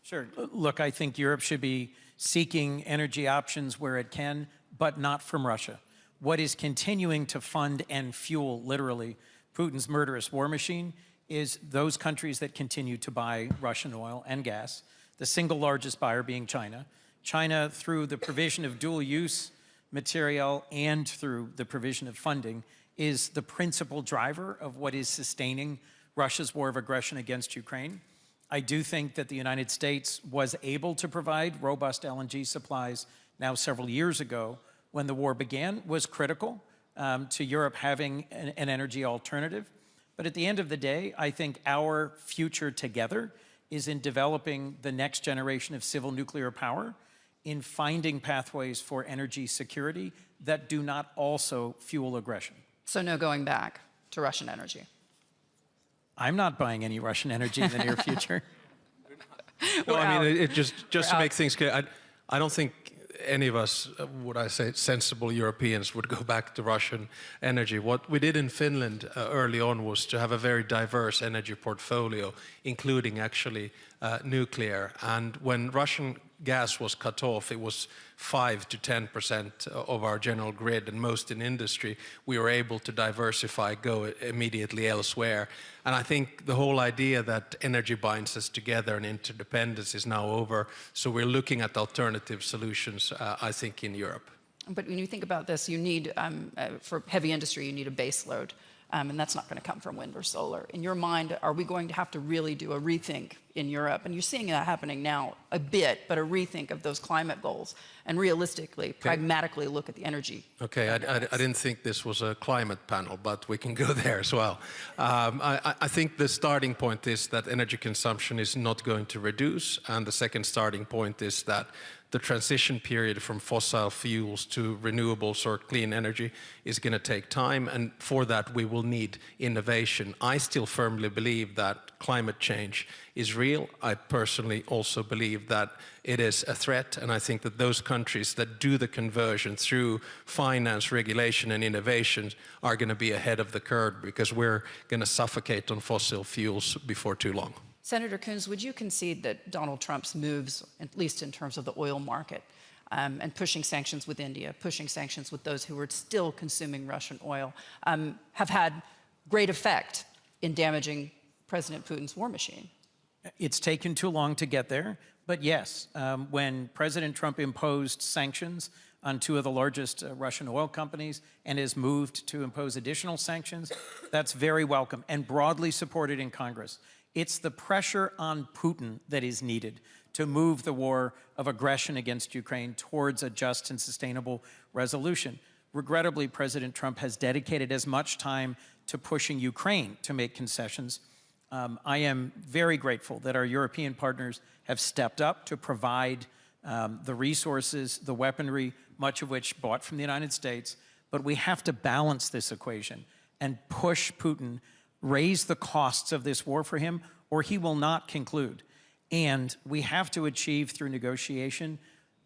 Sure. Look, I think Europe should be seeking energy options where it can, but not from Russia. What is continuing to fund and fuel, literally, Putin's murderous war machine is those countries that continue to buy Russian oil and gas, the single largest buyer being China. China, through the provision of dual-use material and through the provision of funding, is the principal driver of what is sustaining Russia's war of aggression against Ukraine. I do think that the United States was able to provide robust LNG supplies now several years ago when the war began, was critical to Europe having an energy alternative. But at the end of the day, I think our future together is in developing the next generation of civil nuclear power, in finding pathways for energy security that do not also fuel aggression. So no going back to Russian energy? I'm not buying any Russian energy in the near future. No, I mean, just to make things clear, I don't think any of us, would I say, sensible Europeans would go back to Russian energy. What we did in Finland early on was to have a very diverse energy portfolio, including actually nuclear. And when Russian gas was cut off, it was 5 to 10% of our general grid, and most in industry. We were able to diversify, go immediately elsewhere. And I think the whole idea that energy binds us together and interdependence is now over. So we're looking at alternative solutions, I think, in Europe. But when you think about this, you need, for heavy industry, you need a base load. And that's not going to come from wind or solar. In your mind, are we going to have to really do a rethink in Europe. And you're seeing that happening now a bit, but a rethink of those climate goals and realistically, pragmatically look at the energy. Okay, I didn't think this was a climate panel, but we can go there as well. I think the starting point is that energy consumption is not going to reduce, and the second starting point is that the transition period from fossil fuels to renewables or clean energy is going to take time, and for that we will need innovation. I still firmly believe that climate change is real. I personally also believe that it is a threat, and I think that those countries that do the conversion through finance, regulation and innovation are going to be ahead of the curve, because we're going to suffocate on fossil fuels before too long. Senator Coons, would you concede that Donald Trump's moves, at least in terms of the oil market, and pushing sanctions with India, pushing sanctions with those who are still consuming Russian oil, have had great effect in damaging President Putin's war machine? It's taken too long to get there, but yes, when President Trump imposed sanctions on two of the largest Russian oil companies and has moved to impose additional sanctions, that's very welcome and broadly supported in Congress. It's the pressure on Putin that is needed to move the war of aggression against Ukraine towards a just and sustainable resolution. Regrettably, President Trump has dedicated as much time to pushing Ukraine to make concessions. I am very grateful that our European partners have stepped up to provide the resources, the weaponry, much of which bought from the United States. But we have to balance this equation and push Putin, raise the costs of this war for him, or he will not conclude. And we have to achieve through negotiation,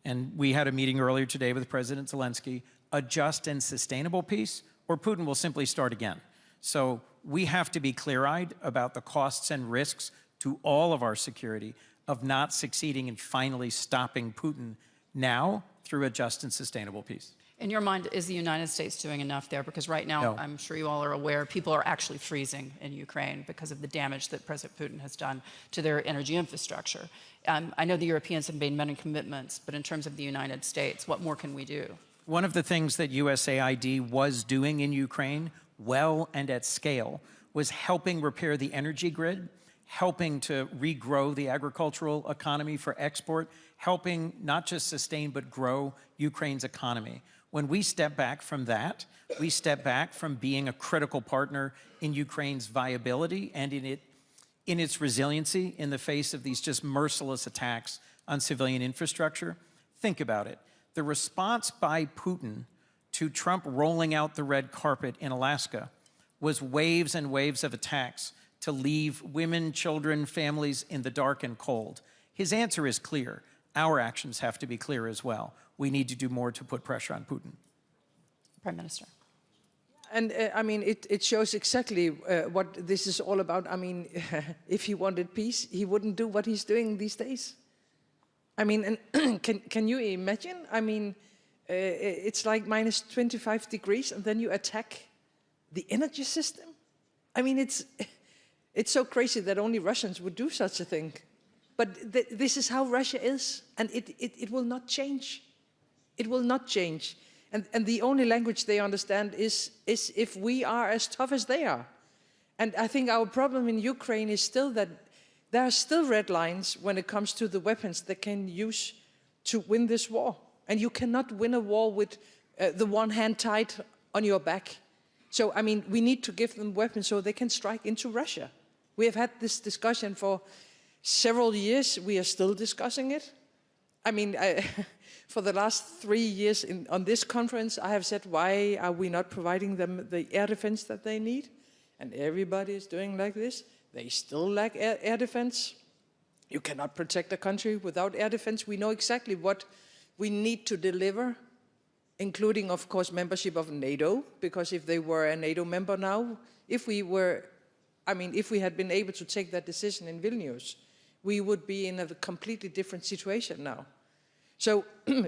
and we had a meeting earlier today with President Zelensky, a just and sustainable peace, or Putin will simply start again. So we have to be clear-eyed about the costs and risks to all of our security of not succeeding in finally stopping Putin now through a just and sustainable peace. In your mind, is the United States doing enough there? Because right now, No. I'm sure you all are aware, people are actually freezing in Ukraine because of the damage that President Putin has done to their energy infrastructure. I know the Europeans have made many commitments, but in terms of the United States, what more can we do? One of the things that USAID was doing in Ukraine, well and at scale, was helping repair the energy grid, helping to regrow the agricultural economy for export, helping not just sustain but grow Ukraine's economy. When we step back from that, we step back from being a critical partner in Ukraine's viability and in its resiliency in the face of these just merciless attacks on civilian infrastructure. Think about it. The response by Putin to Trump rolling out the red carpet in Alaska was waves and waves of attacks to leave women, children, families in the dark and cold. His answer is clear. Our actions have to be clear as well. We need to do more to put pressure on Putin. Prime Minister. And I mean, it shows exactly what this is all about. I mean, if he wanted peace, he wouldn't do what he's doing these days. I mean, and can you imagine? I mean, it's like minus 25 degrees, and then you attack the energy system. I mean, it's so crazy that only Russians would do such a thing. But this is how Russia is, and it will not change. It will not change. And the only language they understand is if we are as tough as they are. And I think our problem in Ukraine is still that there are still red lines when it comes to the weapons they can use to win this war. And you cannot win a war with the one hand tied on your back. So, I mean, we need to give them weapons so they can strike into Russia. We have had this discussion for several years. We are still discussing it. I mean, for the last 3 years on this conference, I have said, why are we not providing them the air defense that they need? And everybody is doing like this. They still lack air defense. You cannot protect a country without air defense. We know exactly what we need to deliver, including, of course, membership of NATO, because if they were a NATO member now, if we had been able to take that decision in Vilnius, we would be in a completely different situation now. So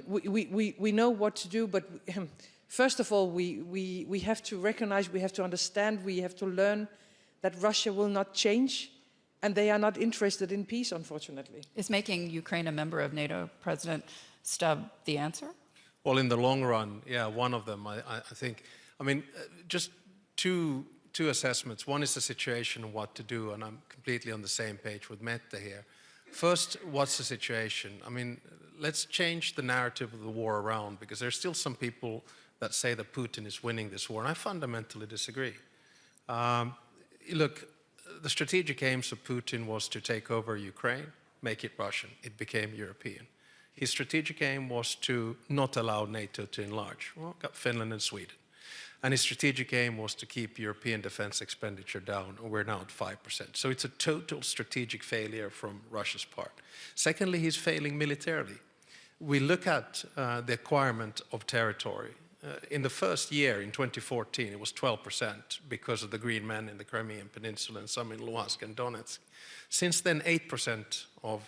we know what to do, but first of all, we have to recognize, we have to understand, we have to learn that Russia will not change, and they are not interested in peace, unfortunately. Is making Ukraine a member of NATO, President Stubb, the answer? Well, in the long run, yeah, one of them, I think. I mean, just two two assessments. One is the situation and what to do, and I'm completely on the same page with Mette here. First, what's the situation? I mean, let's change the narrative of the war around, because there's still some people that say that Putin is winning this war, and I fundamentally disagree. Look, the strategic aims of Putin was to take over Ukraine, make it Russian. It became European. His strategic aim was to not allow NATO to enlarge. Well, got Finland and Sweden. And his strategic aim was to keep European defense expenditure down, and we're now at 5%. So it's a total strategic failure from Russia's part. Secondly, he's failing militarily. We look at the acquirement of territory. In the first year, in 2014, it was 12% because of the Green Men in the Crimean Peninsula and some in Luhansk and Donetsk. Since then, 8% of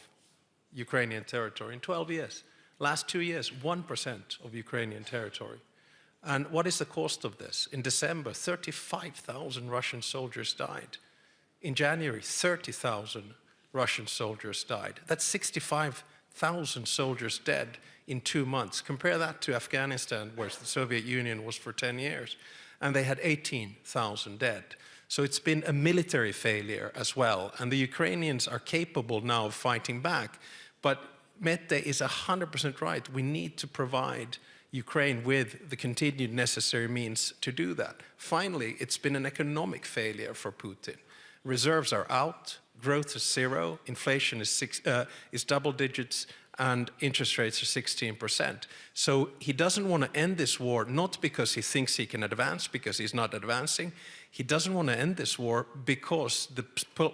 Ukrainian territory in 12 years. Last 2 years, 1% of Ukrainian territory. And what is the cost of this? In December, 35,000 Russian soldiers died. In January, 30,000 Russian soldiers died. That's 65,000 soldiers dead in 2 months. Compare that to Afghanistan, where the Soviet Union was for 10 years, and they had 18,000 dead. So it's been a military failure as well, and the Ukrainians are capable now of fighting back. But Mette is 100% right. We need to provide Ukraine with the continued necessary means to do that. Finally, it's been an economic failure for Putin. Reserves are out, growth is zero, inflation is double digits, and interest rates are 16%. So he doesn't want to end this war, not because he thinks he can advance, because he's not advancing. He doesn't want to end this war because the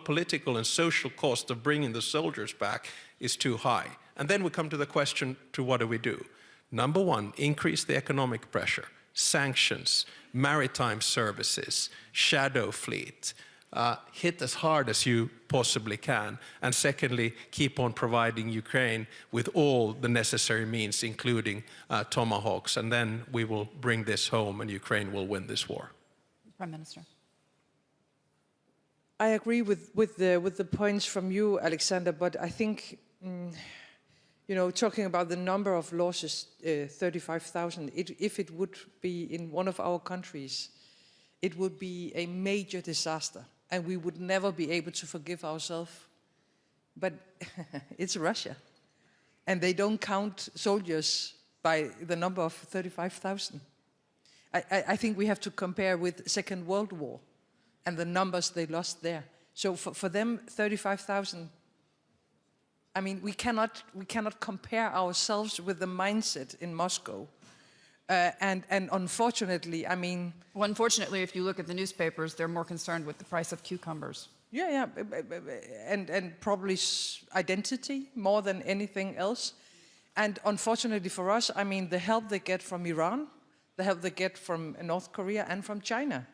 political and social cost of bringing the soldiers back is too high. And then we come to the question, to what do we do? Number one, increase the economic pressure, sanctions, maritime services, shadow fleet, hit as hard as you possibly can. And secondly, keep on providing Ukraine with all the necessary means, including tomahawks. And then we will bring this home and Ukraine will win this war. Prime Minister. I agree with the points from you, Alexander, but I think, you know, talking about the number of losses, 35,000, if it would be in one of our countries, it would be a major disaster, and we would never be able to forgive ourselves. But it's Russia, and they don't count soldiers by the number of 35,000. I think we have to compare with the Second World War and the numbers they lost there. So for them, 35,000, I mean, we cannot compare ourselves with the mindset in Moscow. And unfortunately, I mean... Well, unfortunately, if you look at the newspapers, they're more concerned with the price of cucumbers. Yeah, and probably identity more than anything else. And unfortunately for us, I mean, the help they get from Iran, the help they get from North Korea and from China.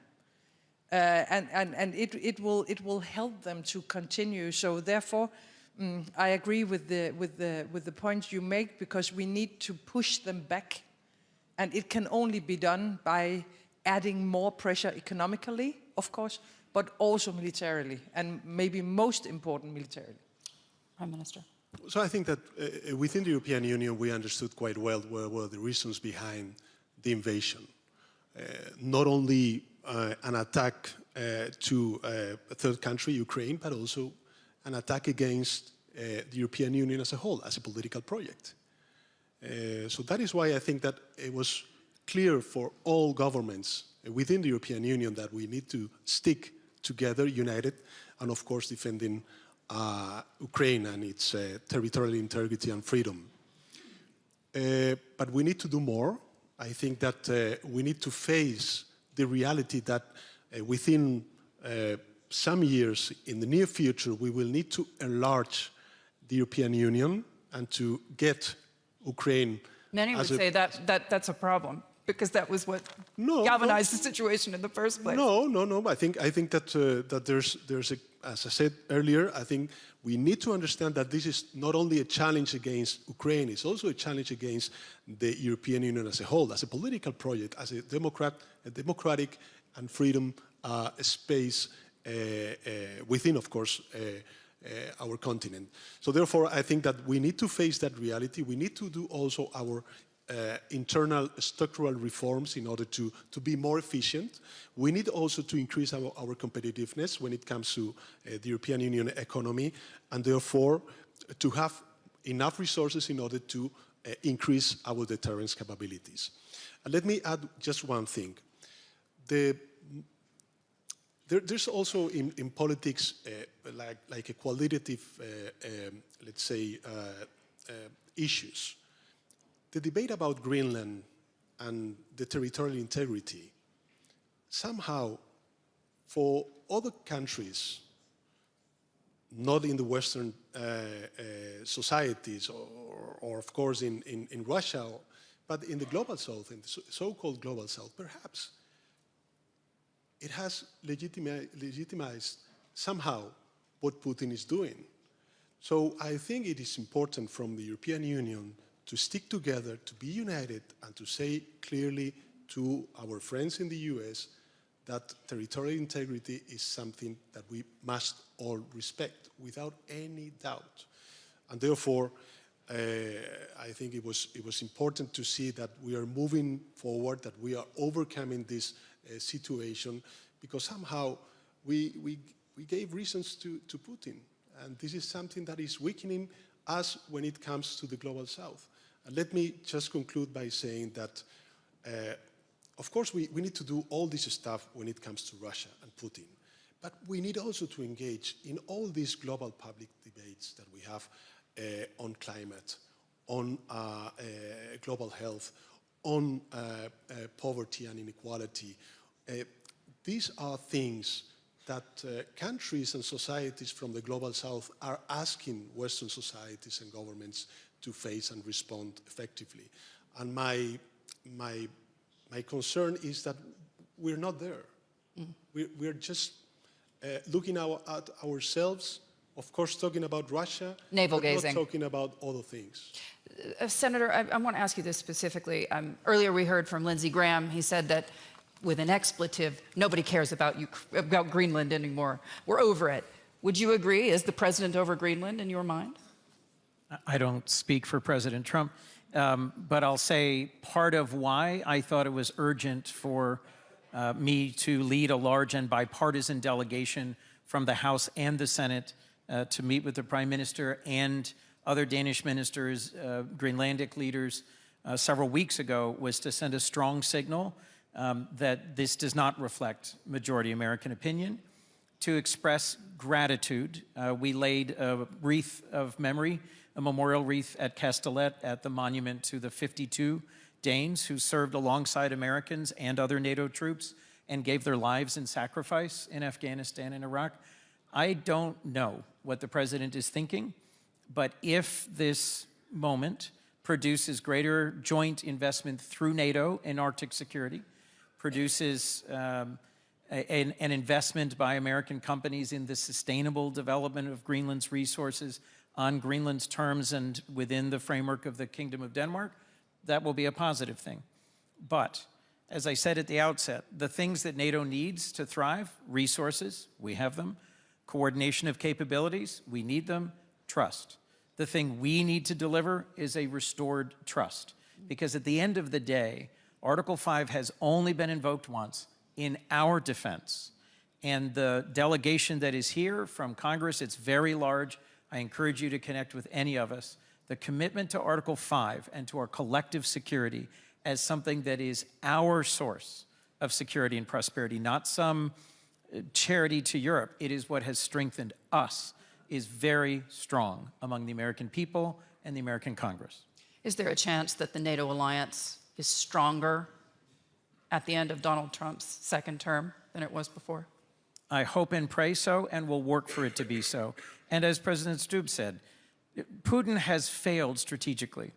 And it will help them to continue. So therefore, I agree with the points you make, because we need to push them back, and it can only be done by adding more pressure economically, of course, but also militarily, and maybe most important militarily. Prime Minister. So I think that within the European Union we understood quite well what were the reasons behind the invasion. Not only an attack to a third country, Ukraine, but also an attack against the European Union as a whole, as a political project. So that is why I think that it was clear for all governments within the European Union that we need to stick together, united, and of course defending Ukraine and its territorial integrity and freedom. But we need to do more. I think that we need to face the reality that within some years, in the near future, we will need to enlarge the European Union and to get Ukraine. Many would say that's a problem, because that was what galvanized the situation in the first place. No. I think that there's a, as I said earlier, I think we need to understand that this is not only a challenge against Ukraine, it's also a challenge against the European Union as a whole, as a political project, as a democratic and freedom space within, of course, our continent. So therefore, I think that we need to face that reality. We need to do also our internal structural reforms in order to be more efficient. We need also to increase our competitiveness when it comes to the European Union economy, and therefore to have enough resources in order to increase our deterrence capabilities. And let me add just one thing. There's also in politics like a qualitative, let's say, issues. The debate about Greenland and the territorial integrity, somehow for other countries, not in the Western societies or of course in Russia, but in the global South, in the so-called global South, perhaps it has legitimized somehow what Putin is doing. So I think it is important from the European Union to stick together, to be united, and to say clearly to our friends in the US that territorial integrity is something that we must all respect without any doubt. And therefore, I think it was important to see that we are moving forward, that we are overcoming this situation, because somehow we gave reasons to Putin. And this is something that is weakening us when it comes to the global South. And let me just conclude by saying that, of course, we need to do all this stuff when it comes to Russia and Putin. But we need also to engage in all these global public debates that we have on climate, on global health, on poverty and inequality. These are things that countries and societies from the global South are asking Western societies and governments to face and respond effectively. And my concern is that we're not there. We're just looking at ourselves, of course talking about Russia, navel but gazing, not talking about other things. Senator, I want to ask you this specifically. Earlier we heard from Lindsey Graham. He said that with an expletive, nobody cares about Greenland anymore. We're over it. Would you agree? Is the president over Greenland in your mind? I don't speak for President Trump, but I'll say part of why I thought it was urgent for me to lead a large and bipartisan delegation from the House and the Senate to meet with the Prime Minister and other Danish ministers, Greenlandic leaders, several weeks ago was to send a strong signal that this does not reflect majority American opinion, to express gratitude. We laid a wreath of memory, a memorial wreath at Kastellet at the monument to the 52 Danes who served alongside Americans and other NATO troops and gave their lives in sacrifice in Afghanistan and Iraq. I don't know what the president is thinking, but if this moment produces greater joint investment through NATO in Arctic security, produces an investment by American companies in the sustainable development of Greenland's resources on Greenland's terms and within the framework of the Kingdom of Denmark, that will be a positive thing. But, as I said at the outset, the things that NATO needs to thrive, resources, we have them, coordination of capabilities, we need them, trust. The thing we need to deliver is a restored trust. Because at the end of the day, Article 5 has only been invoked once in our defense. And the delegation that is here from Congress, it's very large. I encourage you to connect with any of us. The commitment to Article 5 and to our collective security as something that is our source of security and prosperity, not some charity to Europe. It is what has strengthened us, is very strong among the American people and the American Congress. Is there a chance that the NATO alliance is stronger at the end of Donald Trump's second term than it was before? I hope and pray so, and will work for it to be so. And as President Stubb said, Putin has failed strategically.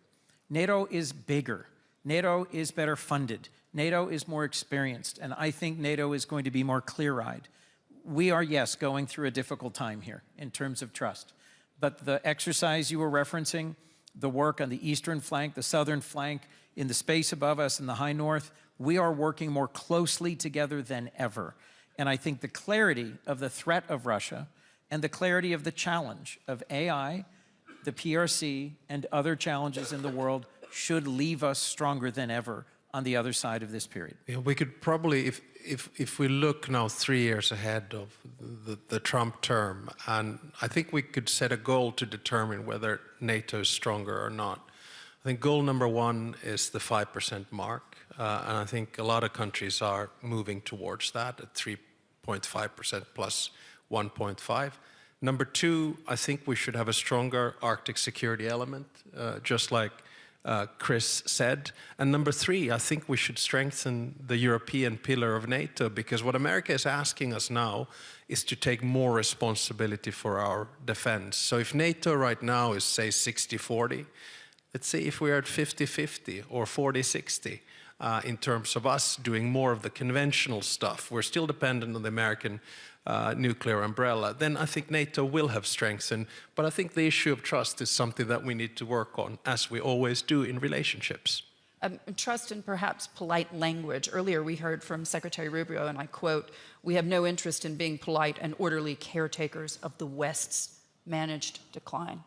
NATO is bigger. NATO is better funded. NATO is more experienced, and I think NATO is going to be more clear-eyed. We are, yes, going through a difficult time here in terms of trust. But the exercise you were referencing, the work on the eastern flank, the southern flank, in the space above us in the high north, we are working more closely together than ever. And I think the clarity of the threat of Russia and the clarity of the challenge of AI, the PRC, and other challenges in the world should leave us stronger than ever on the other side of this period. Yeah, we could probably, if we look now 3 years ahead of the Trump term, and I think we could set a goal to determine whether NATO is stronger or not. I think goal number 1 is the 5% mark, and I think a lot of countries are moving towards that at 3.5% plus 1.5. Number 2, I think we should have a stronger Arctic security element, just like Chris said. And number 3, I think we should strengthen the European pillar of NATO, because what America is asking us now is to take more responsibility for our defense. So if NATO right now is, say, 60-40, let's say if we are at 50-50 or 40-60 in terms of us doing more of the conventional stuff, we're still dependent on the American nuclear umbrella, then I think NATO will have strengthened. But I think the issue of trust is something that we need to work on, as we always do in relationships. Trust and perhaps polite language. Earlier we heard from Secretary Rubio, and I quote, "We have no interest in being polite and orderly caretakers of the West's managed decline."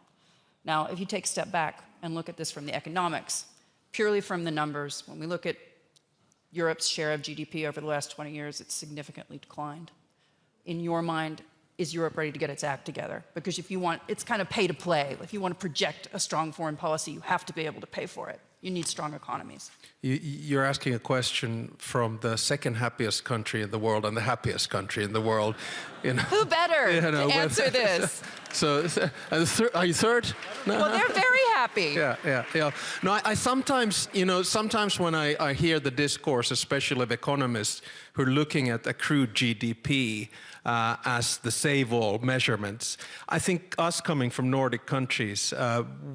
Now, if you take a step back and look at this from the economics, purely from the numbers, when we look at Europe's share of GDP over the last 20 years, it's significantly declined. In your mind, is Europe ready to get its act together? Because if you want, it's kind of pay to play. If you want to project a strong foreign policy, you have to be able to pay for it. You need strong economies. You're asking a question from the second happiest country in the world and the happiest country in the world. You know, who better to answer this? So, are you third? No. Well, they're very happy. Yeah. No, I sometimes, sometimes when I hear the discourse, especially of economists who are looking at accrued GDP as the save-all measurements, I think us coming from Nordic countries,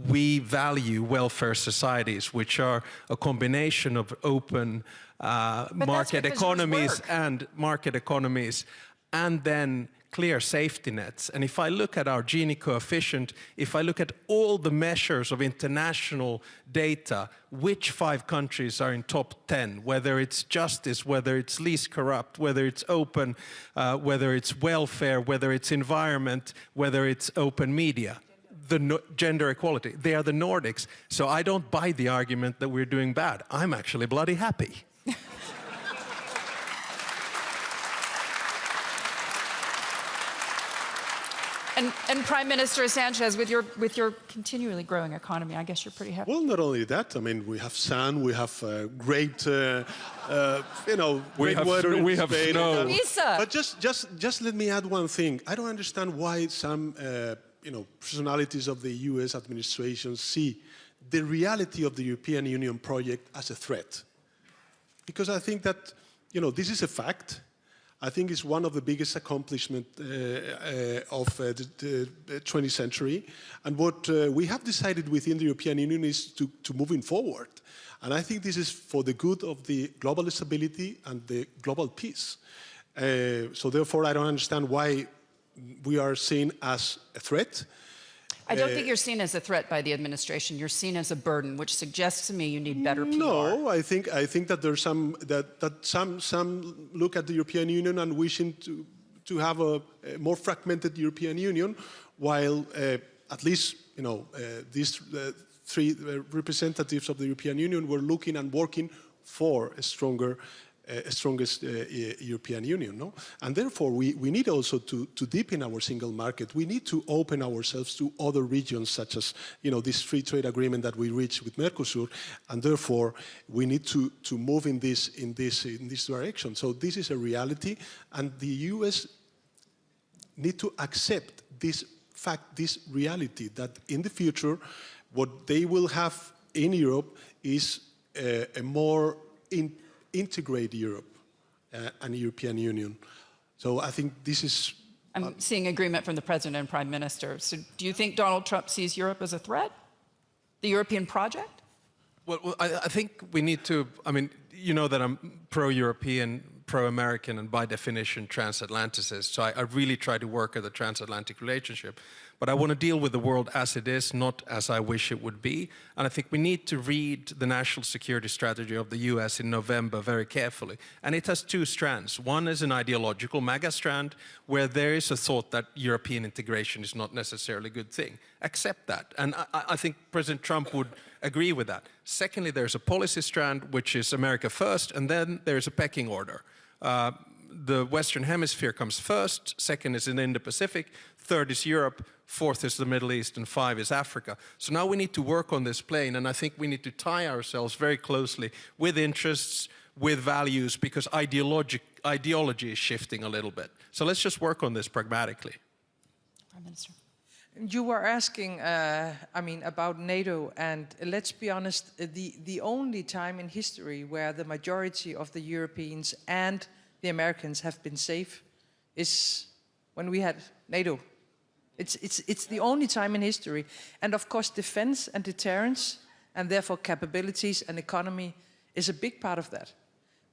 we value welfare societies, which are a combination of open market economies and then clear safety nets. And if I look at our Gini coefficient, if I look at all the measures of international data, which 5 countries are in top 10, whether it's justice, whether it's least corrupt, whether it's open, whether it's welfare, whether it's environment, whether it's open media, gender equality, they are the Nordics. So I don't buy the argument that we're doing bad. I'm actually bloody happy. And Prime Minister Sanchez, with your continually growing economy, I guess you're pretty happy. Well, not only that. I mean, we have sun, we have great, great weather. We have snow. But just let me add one thing. I don't understand why some, personalities of the U.S. administration see the reality of the European Union project as a threat. Because I think that, this is a fact. I think it's one of the biggest accomplishments of the 20th century. And what we have decided within the European Union is to moving forward. And I think this is for the good of the global stability and the global peace. So therefore, I don't understand why we are seen as a threat. I don't think you're seen as a threat by the administration. You're seen as a burden, which suggests to me you need better PR. No, I think that there's some some look at the European Union and wishing to have a more fragmented European Union, while at least these 3 representatives of the European Union were looking and working for a strongest European Union, no? And therefore, we need also to deepen our single market. We need to open ourselves to other regions, such as, this free trade agreement that we reached with Mercosur, and therefore, we need to move in this direction. So this is a reality, and the U.S. need to accept this fact, this reality, that in the future, what they will have in Europe is a more integrate Europe and European Union. So I think this is... I'm seeing agreement from the President and Prime Minister. So do you think Donald Trump sees Europe as a threat? The European project? Well, I think we need to, you know that I'm pro-European, pro-American, and by definition transatlanticist. So I really try to work at the transatlantic relationship. But I want to deal with the world as it is, not as I wish it would be. And I think we need to read the national security strategy of the US in November very carefully. And it has two strands. One is an ideological mega strand, where there is a thought that European integration is not necessarily a good thing. Accept that. And I think President Trump would agree with that. Secondly, there's a policy strand, which is America first, and then there's a pecking order. The Western Hemisphere comes first, second is in Indo-Pacific, third is Europe, fourth is the Middle East, and five is Africa. So now we need to work on this plane, and I think we need to tie ourselves very closely with interests, with values, because ideology is shifting a little bit. So let's just work on this pragmatically. Prime Minister. You were asking, about NATO, and let's be honest, the only time in history where the majority of the Europeans and the Americans have been safe is when we had NATO. It's the only time in history. And of course, defense and deterrence, and therefore capabilities and economy, is a big part of that.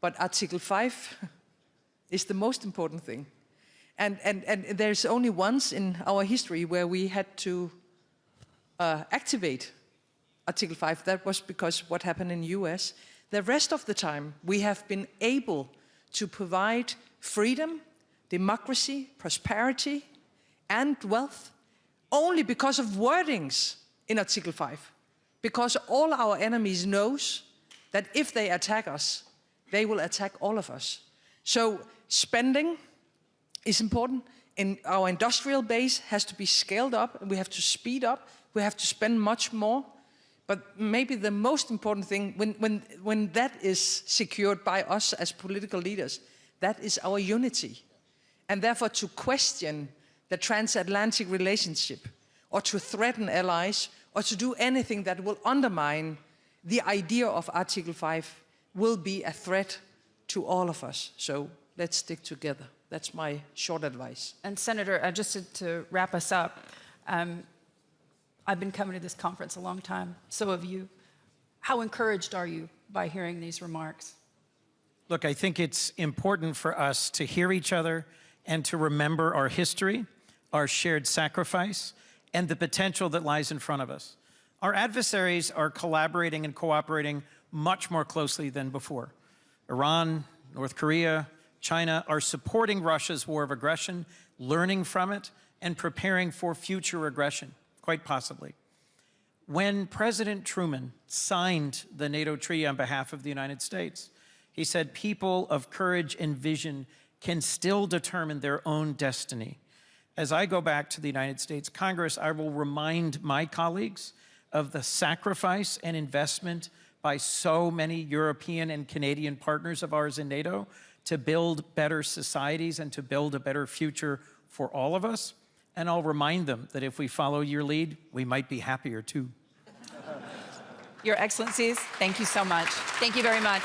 But Article 5 is the most important thing. And there's only once in our history where we had to activate Article 5. That was because what happened in the US. The rest of the time, we have been able to provide freedom, democracy, prosperity, and wealth only because of wordings in Article 5. Because all our enemies knows that if they attack us, they will attack all of us. So spending is important. And our industrial base has to be scaled up, and we have to speed up. We have to spend much more. But maybe the most important thing, when that is secured by us as political leaders, that is our unity. And therefore, to question the transatlantic relationship, or to threaten allies, or to do anything that will undermine the idea of Article 5 will be a threat to all of us. So let's stick together. That's my short advice. And Senator, just to wrap us up, I've been coming to this conference a long time, so have you. How encouraged are you by hearing these remarks? Look, I think it's important for us to hear each other and to remember our history, our shared sacrifice, and the potential that lies in front of us. Our adversaries are collaborating and cooperating much more closely than before. Iran, North Korea, China are supporting Russia's war of aggression, learning from it, and preparing for future aggression, quite possibly. When President Truman signed the NATO treaty on behalf of the United States, he said people of courage and vision can still determine their own destiny. As I go back to the United States Congress, I will remind my colleagues of the sacrifice and investment by so many European and Canadian partners of ours in NATO to build better societies and to build a better future for all of us. And I'll remind them that if we follow your lead, we might be happier too. Your Excellencies, thank you so much. Thank you very much.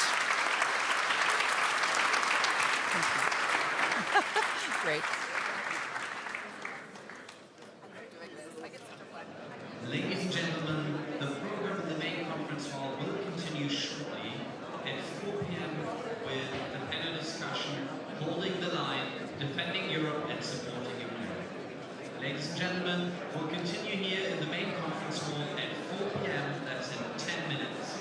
Great. Ladies and gentlemen, the program in the main conference hall will continue shortly at 4 p.m. with the panel discussion, Holding the Line, Defending Europe and Supporting Ukraine. Ladies and gentlemen, we'll continue here in the main conference hall at 4 p.m. That's in 10 minutes.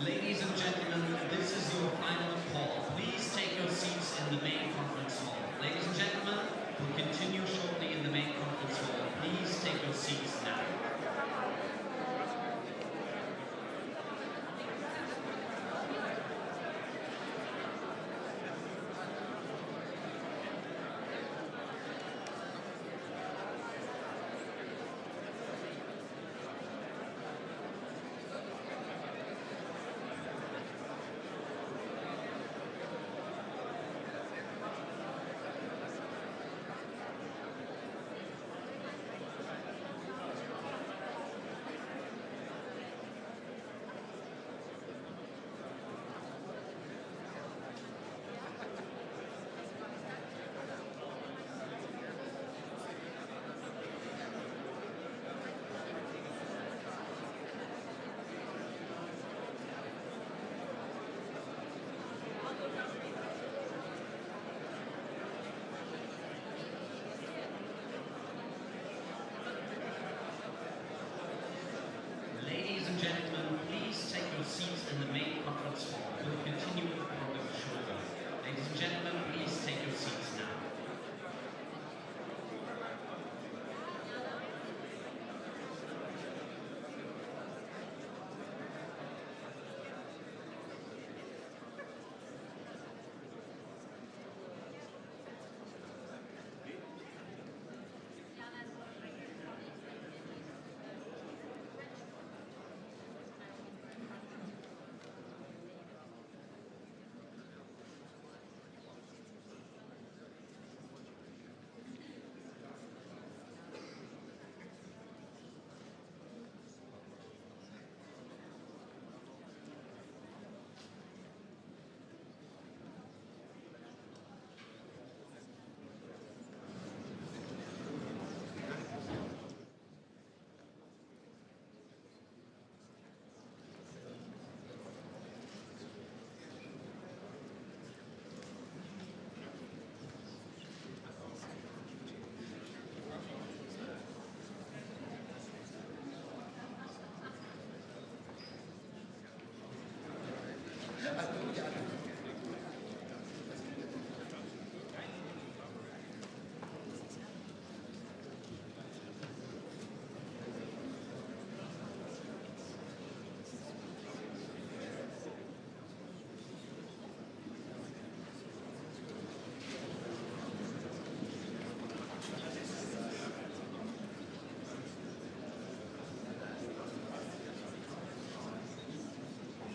Ladies and gentlemen, this is your final call. Please take your seats in the main conference hall. Ladies and gentlemen, we'll continue shortly in the main conference hall. Please take your seats now. Ladies and gentlemen, please take your seats in the main conference hall. We'll continue with the program shortly. Ladies and gentlemen, please take your seats now.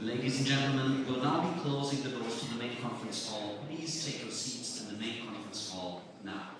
Ladies and gentlemen, we'll now be closing the doors to the main conference hall. Please take your seats in the main conference hall now.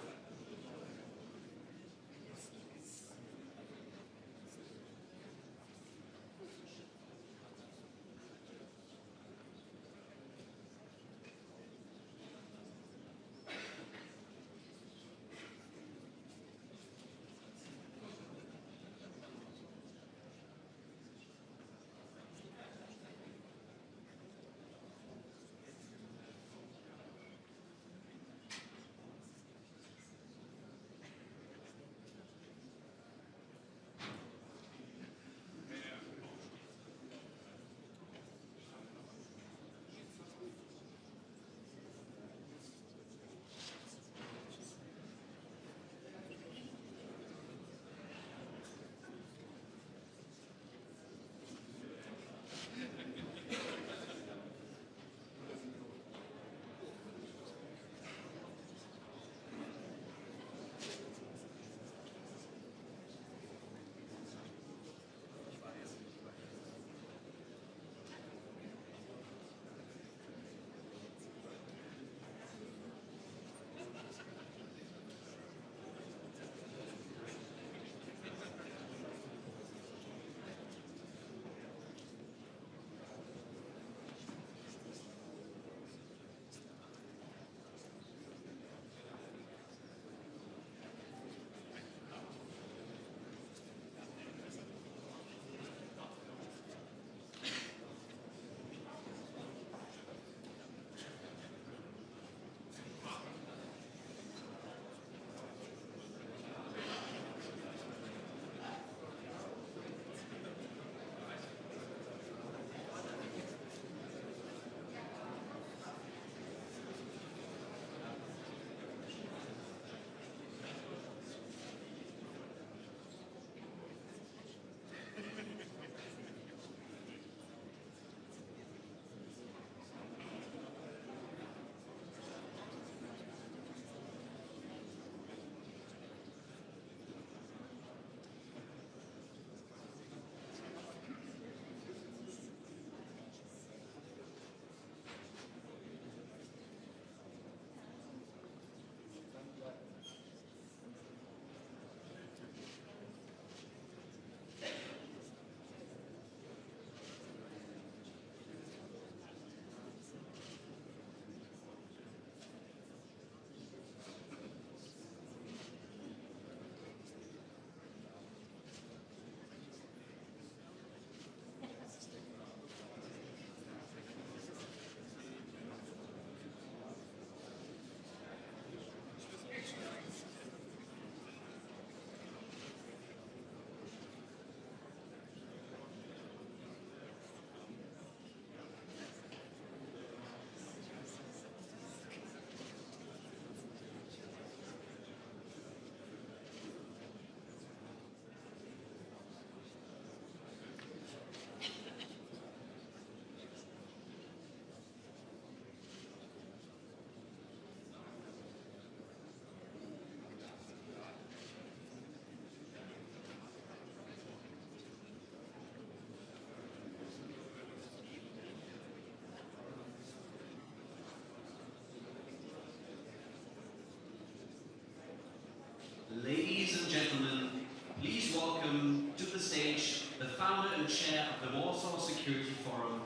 please welcome to the stage the founder and chair of the Warsaw Security Forum,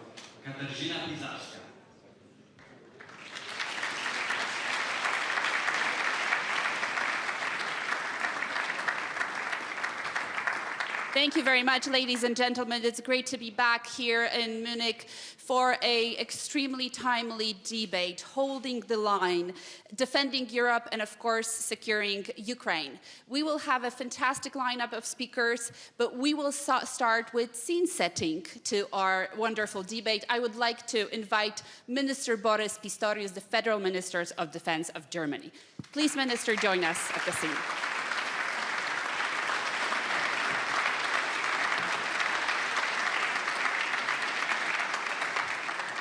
Katarzyna Pisarska. Thank you very much, ladies and gentlemen. It's great to be back here in Munich for an extremely timely debate, holding the line, defending Europe, and of course, securing Ukraine. We will have a fantastic lineup of speakers, but we will start with scene setting to our wonderful debate. I would like to invite Minister Boris Pistorius, the Federal Minister of Defense of Germany. Please, Minister, join us at the scene.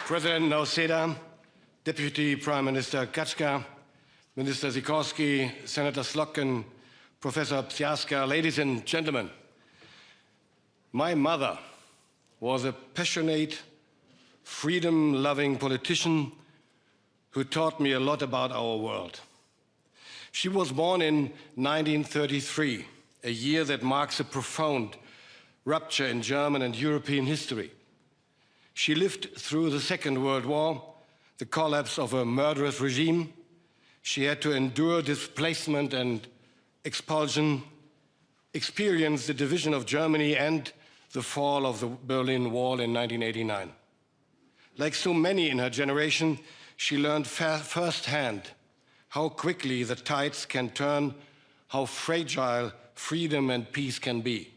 President Nauseda, Deputy Prime Minister Kaczka, Minister Sikorski, Senator Slotkin, Professor Psiaska, ladies and gentlemen, my mother was a passionate, freedom-loving politician who taught me a lot about our world. She was born in 1933, a year that marks a profound rupture in German and European history. She lived through the Second World War, the collapse of a murderous regime. She had to endure displacement and expulsion, experience the division of Germany and the fall of the Berlin Wall in 1989. Like so many in her generation, she learned firsthand how quickly the tides can turn, how fragile freedom and peace can be.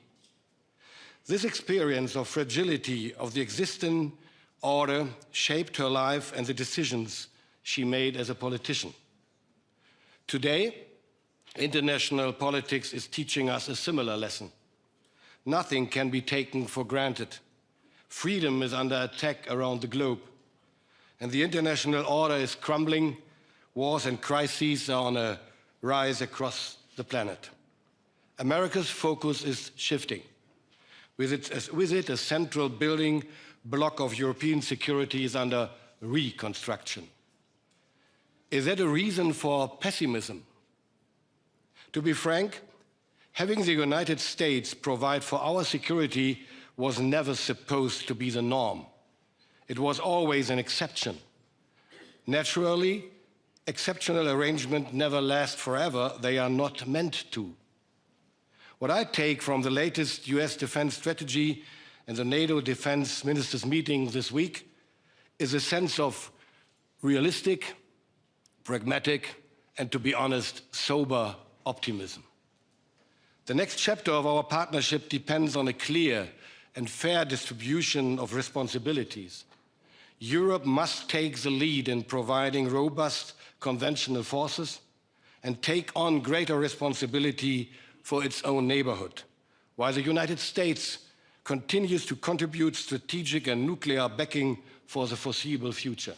This experience of fragility of the existing order shaped her life and the decisions she made as a politician. Today, international politics is teaching us a similar lesson. Nothing can be taken for granted. Freedom is under attack around the globe, and the international order is crumbling. Wars and crises are on a rise across the planet. America's focus is shifting. With it, a central building block of European security is under reconstruction. Is that a reason for pessimism? To be frank, having the United States provide for our security was never supposed to be the norm. It was always an exception. Naturally, exceptional arrangements never last forever. They are not meant to. What I take from the latest US defense strategy and the NATO defense ministers' meeting this week is a sense of realistic, pragmatic, and to be honest, sober optimism. The next chapter of our partnership depends on a clear and fair distribution of responsibilities. Europe must take the lead in providing robust conventional forces and take on greater responsibility for its own neighborhood, while the United States continues to contribute strategic and nuclear backing for the foreseeable future.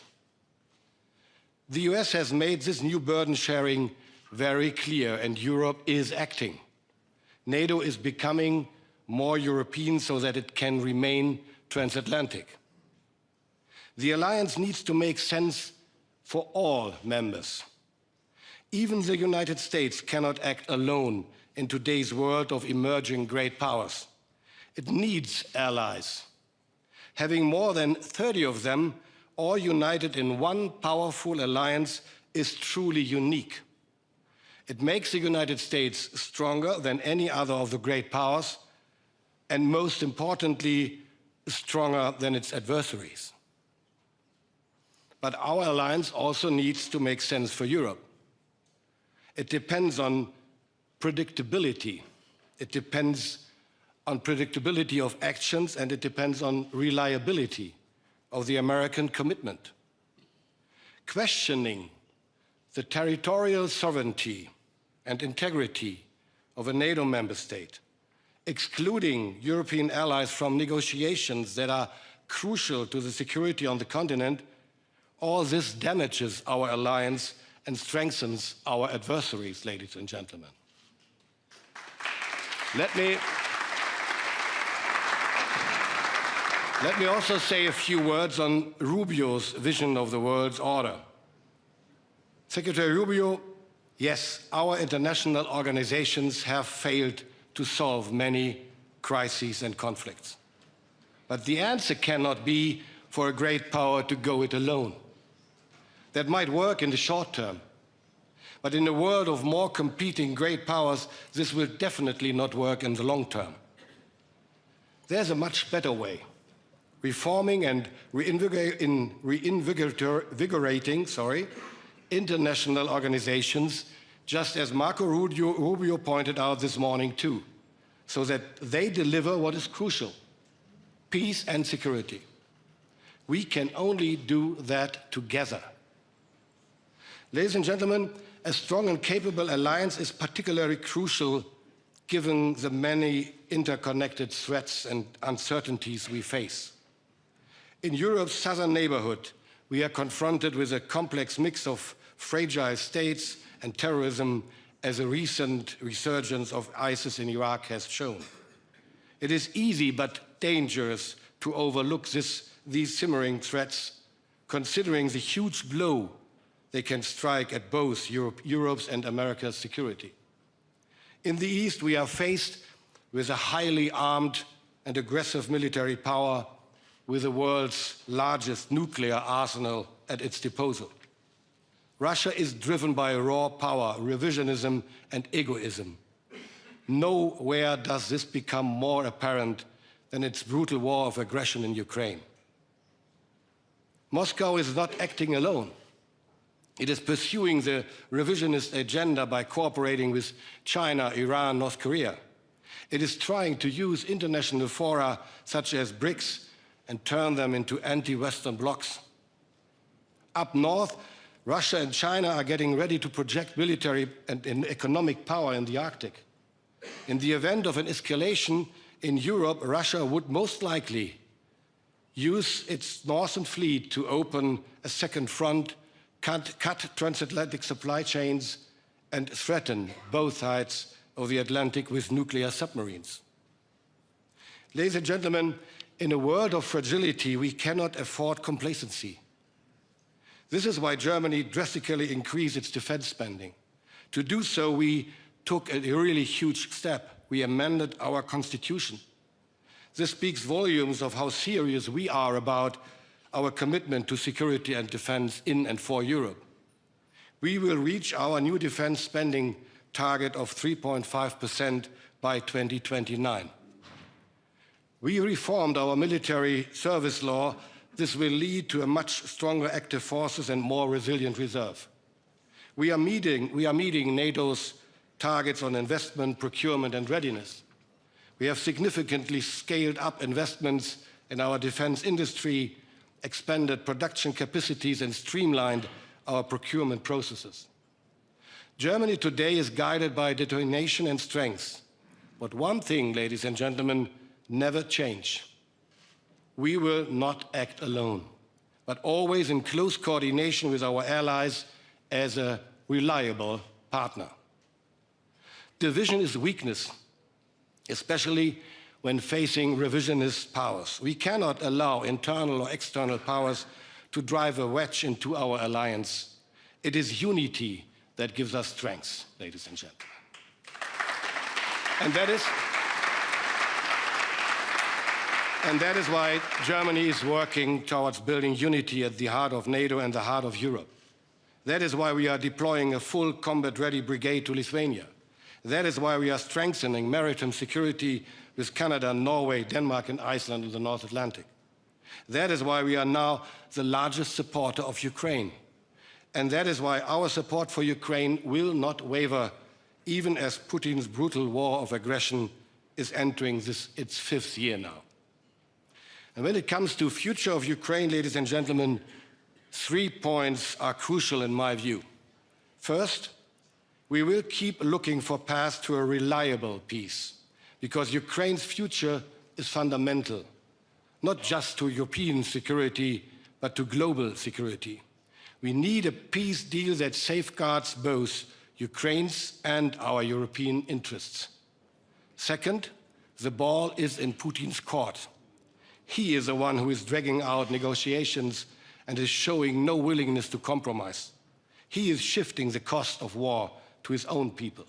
The US has made this new burden sharing very clear, and Europe is acting. NATO is becoming more European so that it can remain transatlantic. The alliance needs to make sense for all members. Even the United States cannot act alone in today's world of emerging great powers. It needs allies. Having more than 30 of them, all united in one powerful alliance, is truly unique. It makes the United States stronger than any other of the great powers, and most importantly, stronger than its adversaries. But our alliance also needs to make sense for Europe. It depends on predictability. It depends on predictability of actions, and it depends on reliability of the American commitment. Questioning the territorial sovereignty and integrity of a NATO member state, excluding European allies from negotiations that are crucial to the security on the continent, all this damages our alliance and strengthens our adversaries, ladies and gentlemen. Let me also say a few words on Rubio's vision of the world's order. Secretary Rubio, yes, our international organizations have failed to solve many crises and conflicts. But the answer cannot be for a great power to go it alone. That might work in the short term, but in a world of more competing great powers, this will definitely not work in the long term. There's a much better way. Reforming and reinvigorating international organizations, just as Marco Rubio pointed out this morning too, so that they deliver what is crucial: peace and security. We can only do that together. Ladies and gentlemen, a strong and capable alliance is particularly crucial given the many interconnected threats and uncertainties we face. In Europe's southern neighborhood, we are confronted with a complex mix of fragile states and terrorism, as a recent resurgence of ISIS in Iraq has shown. It is easy but dangerous to overlook these simmering threats, considering the huge blow they can strike at both Europe's and America's security. In the East, we are faced with a highly armed and aggressive military power with the world's largest nuclear arsenal at its disposal. Russia is driven by raw power, revisionism, and egoism. Nowhere does this become more apparent than its brutal war of aggression in Ukraine. Moscow is not acting alone. It is pursuing the revisionist agenda by cooperating with China, Iran, North Korea. It is trying to use international fora such as BRICS and turn them into anti-Western blocs. Up north, Russia and China are getting ready to project military and economic power in the Arctic. In the event of an escalation in Europe, Russia would most likely use its northern fleet to open a second front, cut transatlantic supply chains, and threaten both sides of the Atlantic with nuclear submarines. Ladies and gentlemen, in a world of fragility, we cannot afford complacency. This is why Germany drastically increased its defense spending. To do so, we took a really huge step. We amended our constitution. This speaks volumes of how serious we are about our commitment to security and defense in and for Europe. We will reach our new defense spending target of 3.5% by 2029. We reformed our military service law. This will lead to a much stronger active forces and more resilient reserve. We are meeting NATO's targets on investment, procurement, and readiness. We have significantly scaled up investments in our defense industry, expanded production capacities, and streamlined our procurement processes. Germany today is guided by determination and strength. But one thing, ladies and gentlemen, never change. We will not act alone, but always in close coordination with our allies as a reliable partner. Division is weakness, especially when facing revisionist powers. We cannot allow internal or external powers to drive a wedge into our alliance. It is unity that gives us strength, ladies and gentlemen. And that is why Germany is working towards building unity at the heart of NATO and the heart of Europe. That is why we are deploying a full combat-ready brigade to Lithuania. That is why we are strengthening maritime security with Canada, Norway, Denmark, and Iceland in the North Atlantic. That is why we are now the largest supporter of Ukraine. And that is why our support for Ukraine will not waver, even as Putin's brutal war of aggression is entering its fifth year now. And when it comes to the future of Ukraine, ladies and gentlemen, 3 points are crucial in my view. First, we will keep looking for paths to a reliable peace, because Ukraine's future is fundamental, not just to European security, but to global security. We need a peace deal that safeguards both Ukraine's and our European interests. Second, the ball is in Putin's court. He is the one who is dragging out negotiations and is showing no willingness to compromise. He is shifting the cost of war to his own people.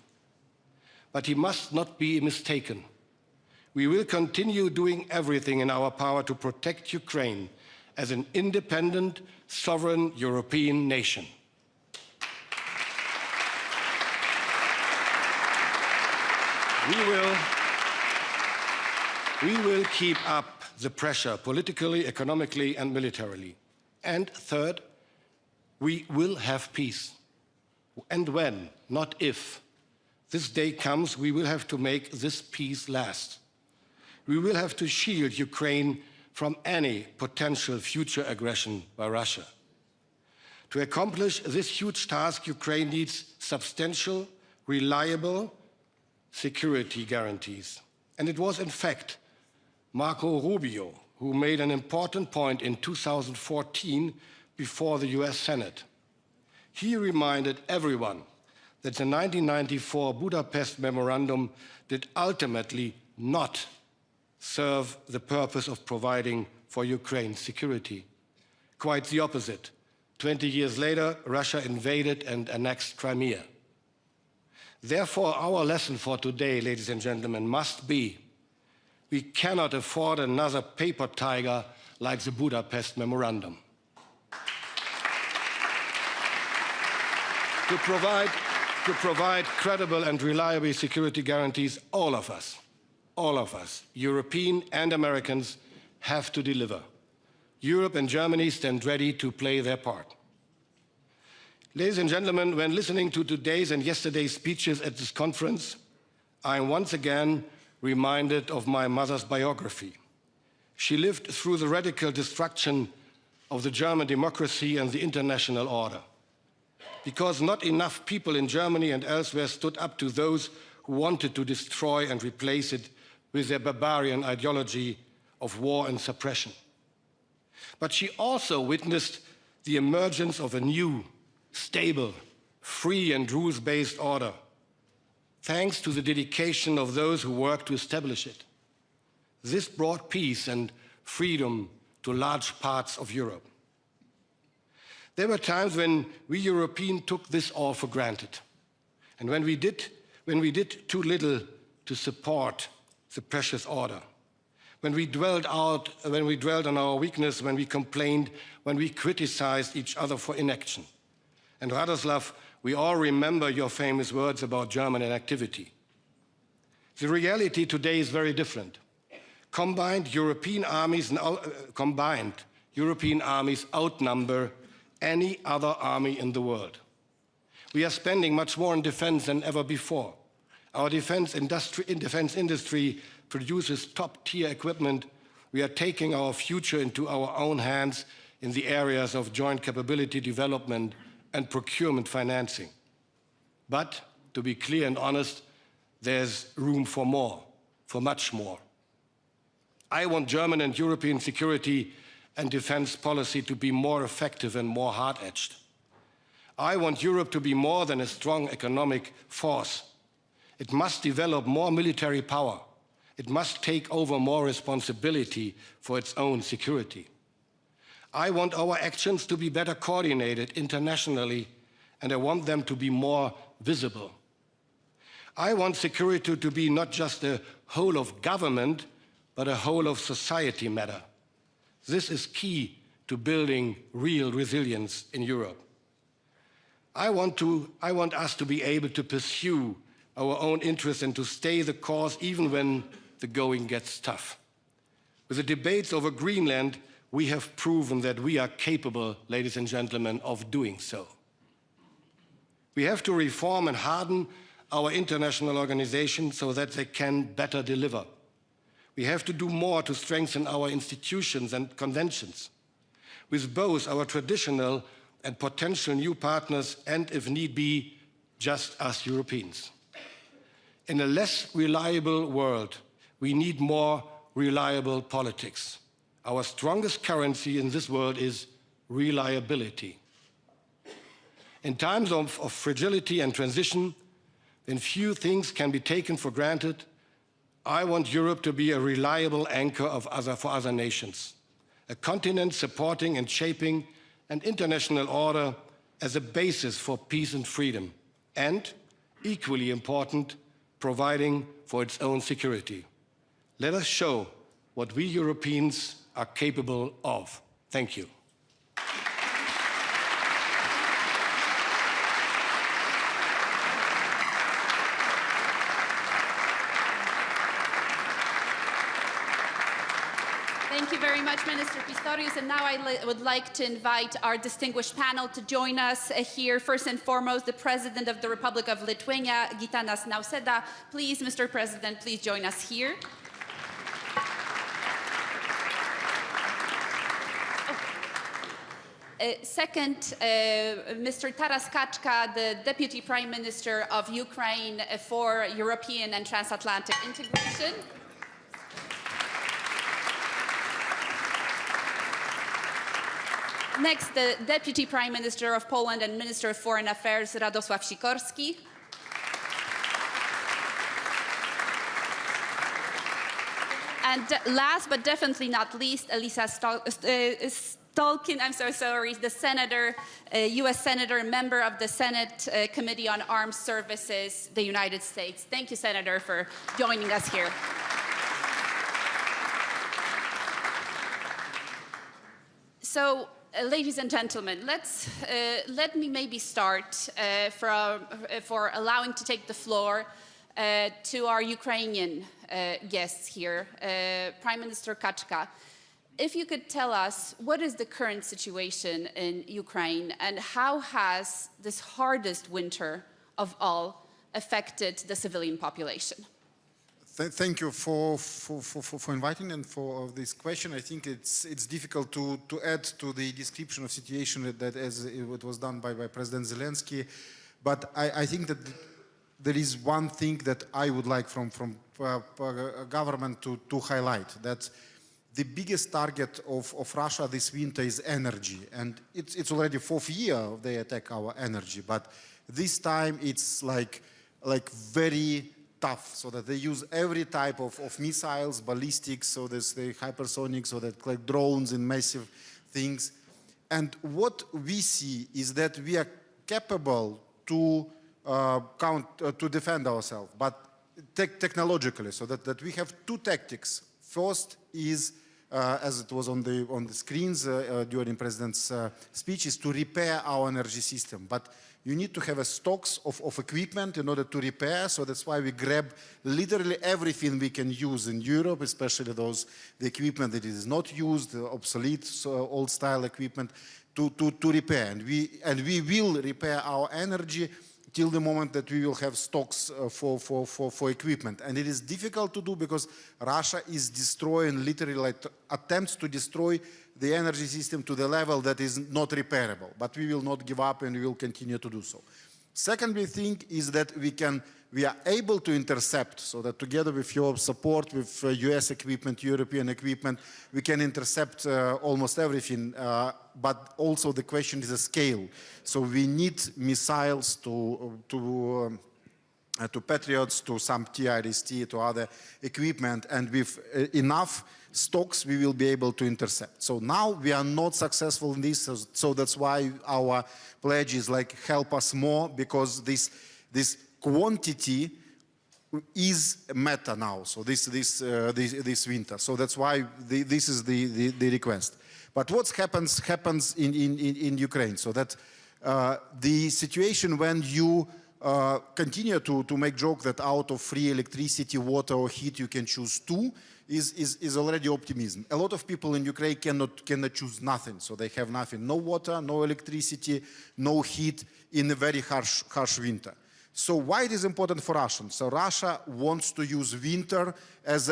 but he must not be mistaken. We will continue doing everything in our power to protect Ukraine as an independent, sovereign European nation. We will keep up the pressure politically, economically, and militarily. And third, we will have peace. And when, not if, this day comes, we will have to make this peace last. We will have to shield Ukraine from any potential future aggression by Russia. To accomplish this huge task, Ukraine needs substantial, reliable security guarantees. And it was, in fact, Marco Rubio who made an important point in 2014 before the US Senate. He reminded everyone that the 1994 Budapest Memorandum did ultimately not serve the purpose of providing for Ukraine's security. Quite the opposite. 20 years later, Russia invaded and annexed Crimea. Therefore, our lesson for today, ladies and gentlemen, must be we cannot afford another paper tiger like the Budapest Memorandum. To provide credible and reliable security guarantees, all of us, European and Americans, have to deliver. Europe and Germany stand ready to play their part. Ladies and gentlemen, when listening to today's and yesterday's speeches at this conference, I am once again reminded of my mother's biography. She lived through the radical destruction of the German democracy and the international order. Because not enough people in Germany and elsewhere stood up to those who wanted to destroy and replace it with their barbarian ideology of war and suppression. But she also witnessed the emergence of a new, stable, free and rules-based order, thanks to the dedication of those who worked to establish it. This brought peace and freedom to large parts of Europe. There were times when we Europeans took this all for granted, and when we did too little to support the precious order, when we dwelled on our weakness, when we complained, when we criticized each other for inaction. And Radoslav, we all remember your famous words about German inactivity. The reality today is very different. Combined European armies outnumber any other army in the world. We are spending much more on defense than ever before. Our defense industry produces top-tier equipment. We are taking our future into our own hands in the areas of joint capability development and procurement financing. But, to be clear and honest, there's room for more, for much more. I want German and European security and defense policy to be more effective and more hard-edged. I want Europe to be more than a strong economic force. It must develop more military power. It must take over more responsibility for its own security. I want our actions to be better coordinated internationally, and I want them to be more visible. I want security to be not just a whole of government, but a whole of society matter. This is key to building real resilience in Europe. I want us to be able to pursue our own interests and to stay the course even when the going gets tough. With the debates over Greenland, we have proven that we are capable, ladies and gentlemen, of doing so. We have to reform and harden our international organizations so that they can better deliver. We have to do more to strengthen our institutions and conventions, with both our traditional and potential new partners, and, if need be, just us Europeans. In a less reliable world, we need more reliable politics. Our strongest currency in this world is reliability. In times of fragility and transition, when few things can be taken for granted, I want Europe to be a reliable anchor for other nations, a continent supporting and shaping an international order as a basis for peace and freedom, and, equally important, providing for its own security. Let us show what we Europeans are capable of. Thank you. Thank you very much, Minister Pistorius. And now I would like to invite our distinguished panel to join us here. First and foremost, the President of the Republic of Lithuania, Gitanas Nausėda. Please, Mr. President, please join us here. Second, Mr. Taras Kaczka, the Deputy Prime Minister of Ukraine for European and Transatlantic Integration. Next, the Deputy Prime Minister of Poland and Minister of Foreign Affairs, Radosław Sikorski. And last but definitely not least, Elisa Stolkin, I'm so sorry, the senator, US Senator, member of the Senate Committee on Armed Services, the United States. Thank you, Senator, for joining us here. So, ladies and gentlemen, let me maybe start for allowing to take the floor to our Ukrainian guests here, Prime Minister Kaczka. If you could tell us what is the current situation in Ukraine and how has this hardest winter of all affected the civilian population? Thank you for inviting and for this question. I think it's difficult to add to the description of situation that as it was done by President Zelensky, but I think that there is one thing that I would like from government to highlight, that the biggest target of Russia this winter is energy, and it's already fourth year they attack our energy, but this time it's like very tough, so that they use every type of missiles, ballistics, so there's the hypersonic, so that like drones and massive things. And what we see is that we are capable to defend ourselves, but technologically, so that we have two tactics. First is, as it was on the screens during President's speech, is to repair our energy system. But you need to have a stocks of equipment in order to repair, so that's why we grab literally everything we can use in Europe, especially the equipment that is not used, obsolete, old-style equipment, to repair. And we will repair our energy till the moment that we will have stocks for equipment. And it is difficult to do because Russia is destroying, literally like attempts to destroy the energy system to the level that is not repairable. But we will not give up and we will continue to do so. Second big thing is that we are able to intercept, so that together with your support, with US equipment, European equipment, we can intercept almost everything, but also the question is the scale. So we need missiles to Patriots, to some TRST, to other equipment, and with enough stocks we will be able to intercept. So now we are not successful in this, so that's why our pledge is like help us more, because this quantity is meta now, so this winter. So that's why this is the request. But what happens in Ukraine, so that the situation when you continue to make joke that out of free electricity, water or heat you can choose two is already optimism. A lot of people in Ukraine cannot choose nothing, so they have nothing, no water, no electricity, no heat in a very harsh winter. So why it is important for Russians? So Russia wants to use winter as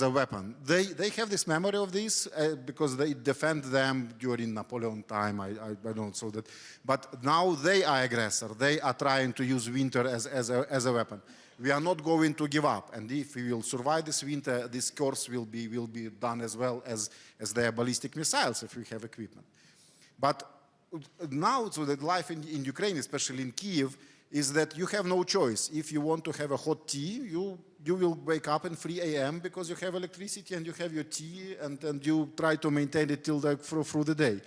a weapon. They have this memory of this because they defend them during Napoleon time. I don't know, so that, but now they are aggressor. They are trying to use winter as a weapon. We are not going to give up, and if we will survive this winter, this course will be done as well as their ballistic missiles if we have equipment. But now, so that life in Ukraine, especially in Kyiv, is that you have no choice. If you want to have a hot tea, you will wake up at 3 a.m. because you have electricity and you have your tea, and you try to maintain it till through the day.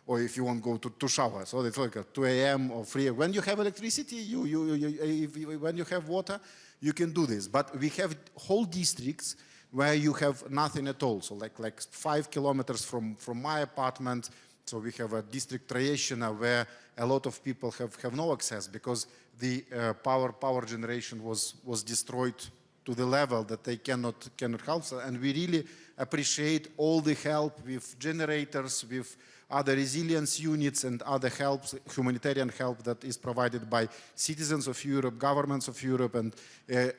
Or if you want to go to shower, so it's like 2 a.m. or 3 a.m. When you have electricity, when you have water, you can do this. But we have whole districts where you have nothing at all. So like 5 kilometers from my apartment, so we have a district Troyeshina where a lot of people have no access because the power generation was destroyed to the level that they cannot help. And we really appreciate all the help with generators, with other resilience units and other helps, humanitarian help that is provided by citizens of Europe, governments of Europe, and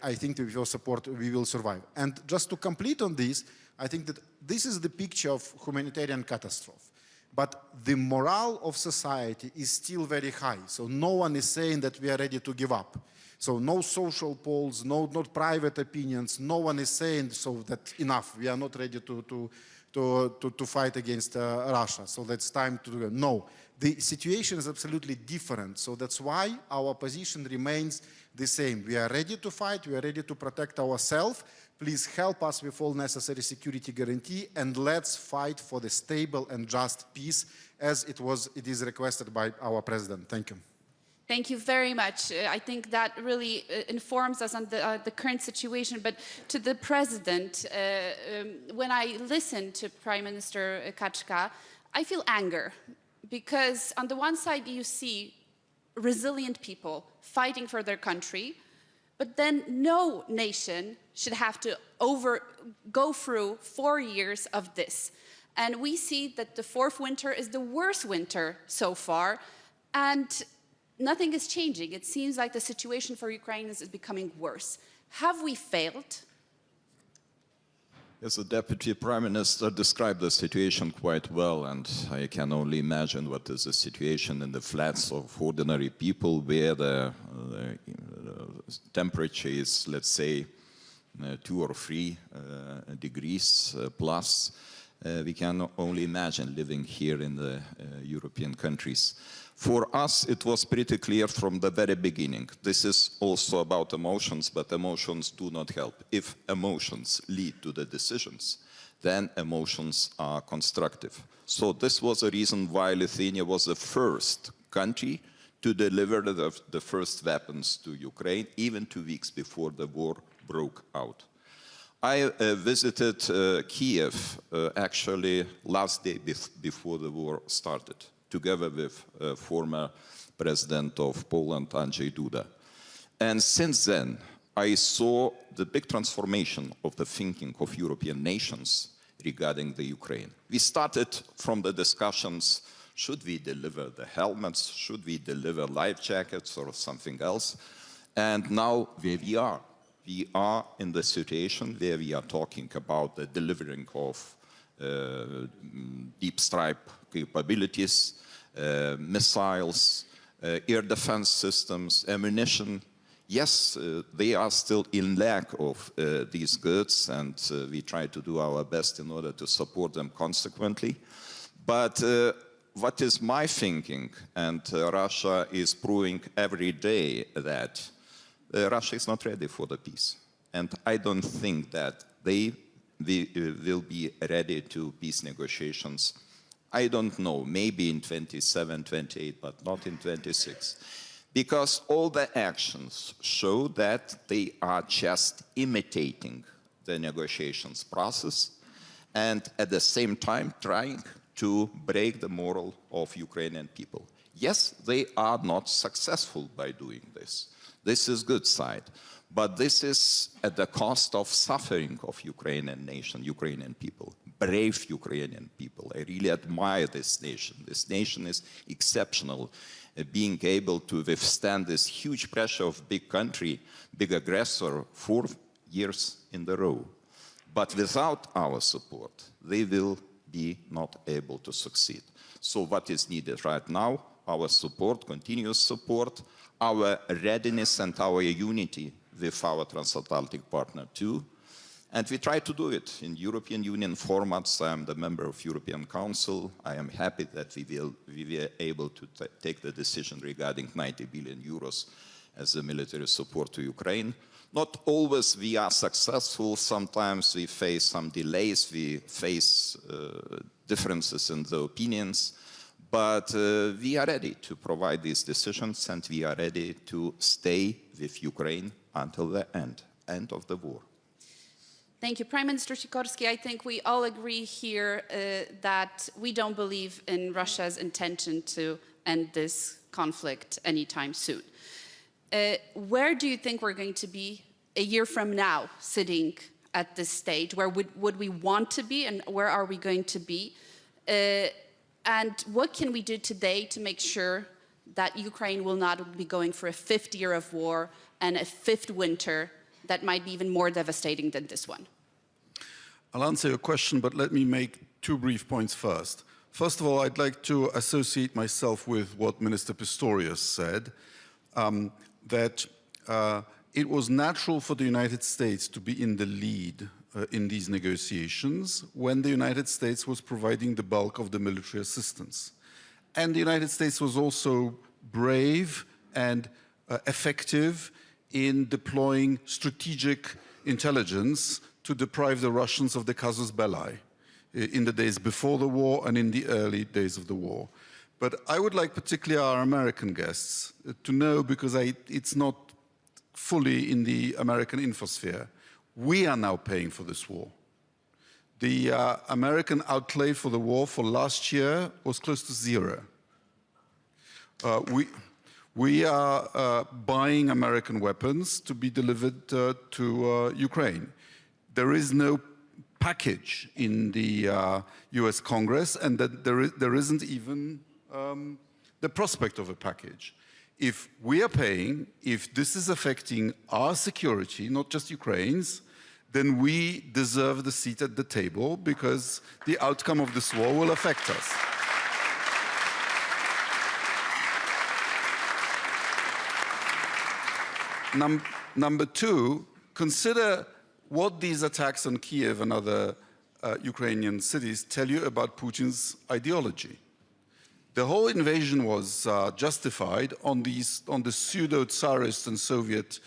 I think with your support we will survive. And just to complete on this, I think that this is the picture of humanitarian catastrophe. But the morale of society is still very high. So no one is saying that we are ready to give up. So no social polls, not private opinions. No one is saying so that enough. We are not ready to fight against Russia. So that's time to do it. No, the situation is absolutely different. So that's why our position remains the same. We are ready to fight. We are ready to protect ourselves. Please help us with all necessary security guarantee, and let's fight for the stable and just peace as it is requested by our president. Thank you. Thank you very much. I think that really informs us on the current situation. But to the president, when I listen to Prime Minister Kaczka, I feel anger. Because on the one side, you see resilient people fighting for their country, but then no nation should have to go through 4 years of this. And we see that the fourth winter is the worst winter so far, and nothing is changing. It seems like the situation for Ukrainians is becoming worse. Have we failed? Yes, the Deputy Prime Minister described the situation quite well, and I can only imagine what is the situation in the flats of ordinary people where the temperature is, let's say, 2 or 3 degrees plus. We can only imagine living here in the European countries. For us, it was pretty clear from the very beginning. This is also about emotions, but emotions do not help. If emotions lead to the decisions, then emotions are constructive. So this was the reason why Lithuania was the first country to deliver the first weapons to Ukraine, even 2 weeks before the war broke out. I visited Kiev actually last day before the war started, together with former President of Poland, Andrzej Duda. And since then, I saw the big transformation of the thinking of European nations regarding the Ukraine. We started from the discussions, should we deliver the helmets, should we deliver life jackets or something else? And now where we are. We are in the situation where we are talking about the delivering of deep strike capabilities, missiles, air defense systems, ammunition. Yes, they are still in lack of these goods, and we try to do our best in order to support them consequently. But what is my thinking, and Russia is proving every day that Russia is not ready for the peace. And I don't think that they will be ready to peace negotiations. I don't know, maybe in 27, 28, but not in 26. Because all the actions show that they are just imitating the negotiations process and at the same time trying to break the morale of Ukrainian people. Yes, they are not successful by doing this. This is good side. But this is at the cost of suffering of Ukrainian nation, Ukrainian people, brave Ukrainian people. I really admire this nation. This nation is exceptional, being able to withstand this huge pressure of big country, big aggressor, 4 years in a row. But without our support, they will be not able to succeed. So what is needed right now? Our support, continuous support, our readiness and our unity with our transatlantic partner too. And we try to do it in European Union formats. I am the member of European Council. I am happy that we were able to take the decision regarding 90 billion euros as a military support to Ukraine. Not always we are successful. Sometimes we face some delays. We face differences in the opinions. But we are ready to provide these decisions, and we are ready to stay with Ukraine until the end of the war. Thank you. Prime Minister Sikorski, I think we all agree here that we don't believe in Russia's intention to end this conflict anytime soon. Where do you think we're going to be a year from now, sitting at this stage? Where would we want to be, and where are we going to be? And what can we do today to make sure that Ukraine will not be going for a fifth year of war and a fifth winter that might be even more devastating than this one? I'll answer your question, but let me make two brief points first. First of all, I'd like to associate myself with what Minister Pistorius said, that it was natural for the United States to be in the lead in these negotiations when the United States was providing the bulk of the military assistance. And the United States was also brave and effective in deploying strategic intelligence to deprive the Russians of the casus belli in the days before the war and in the early days of the war. But I would like particularly our American guests to know, because it's not fully in the American infosphere, we are now paying for this war. The American outlay for the war for last year was close to zero. We are buying American weapons to be delivered to Ukraine. There is no package in the US Congress, and that there isn't even the prospect of a package. If we are paying, if this is affecting our security, not just Ukraine's, then we deserve the seat at the table, because the outcome of this war will affect us. Number two, consider what these attacks on Kiev and other Ukrainian cities tell you about Putin's ideology. The whole invasion was justified on the pseudo-Tsarist and Soviet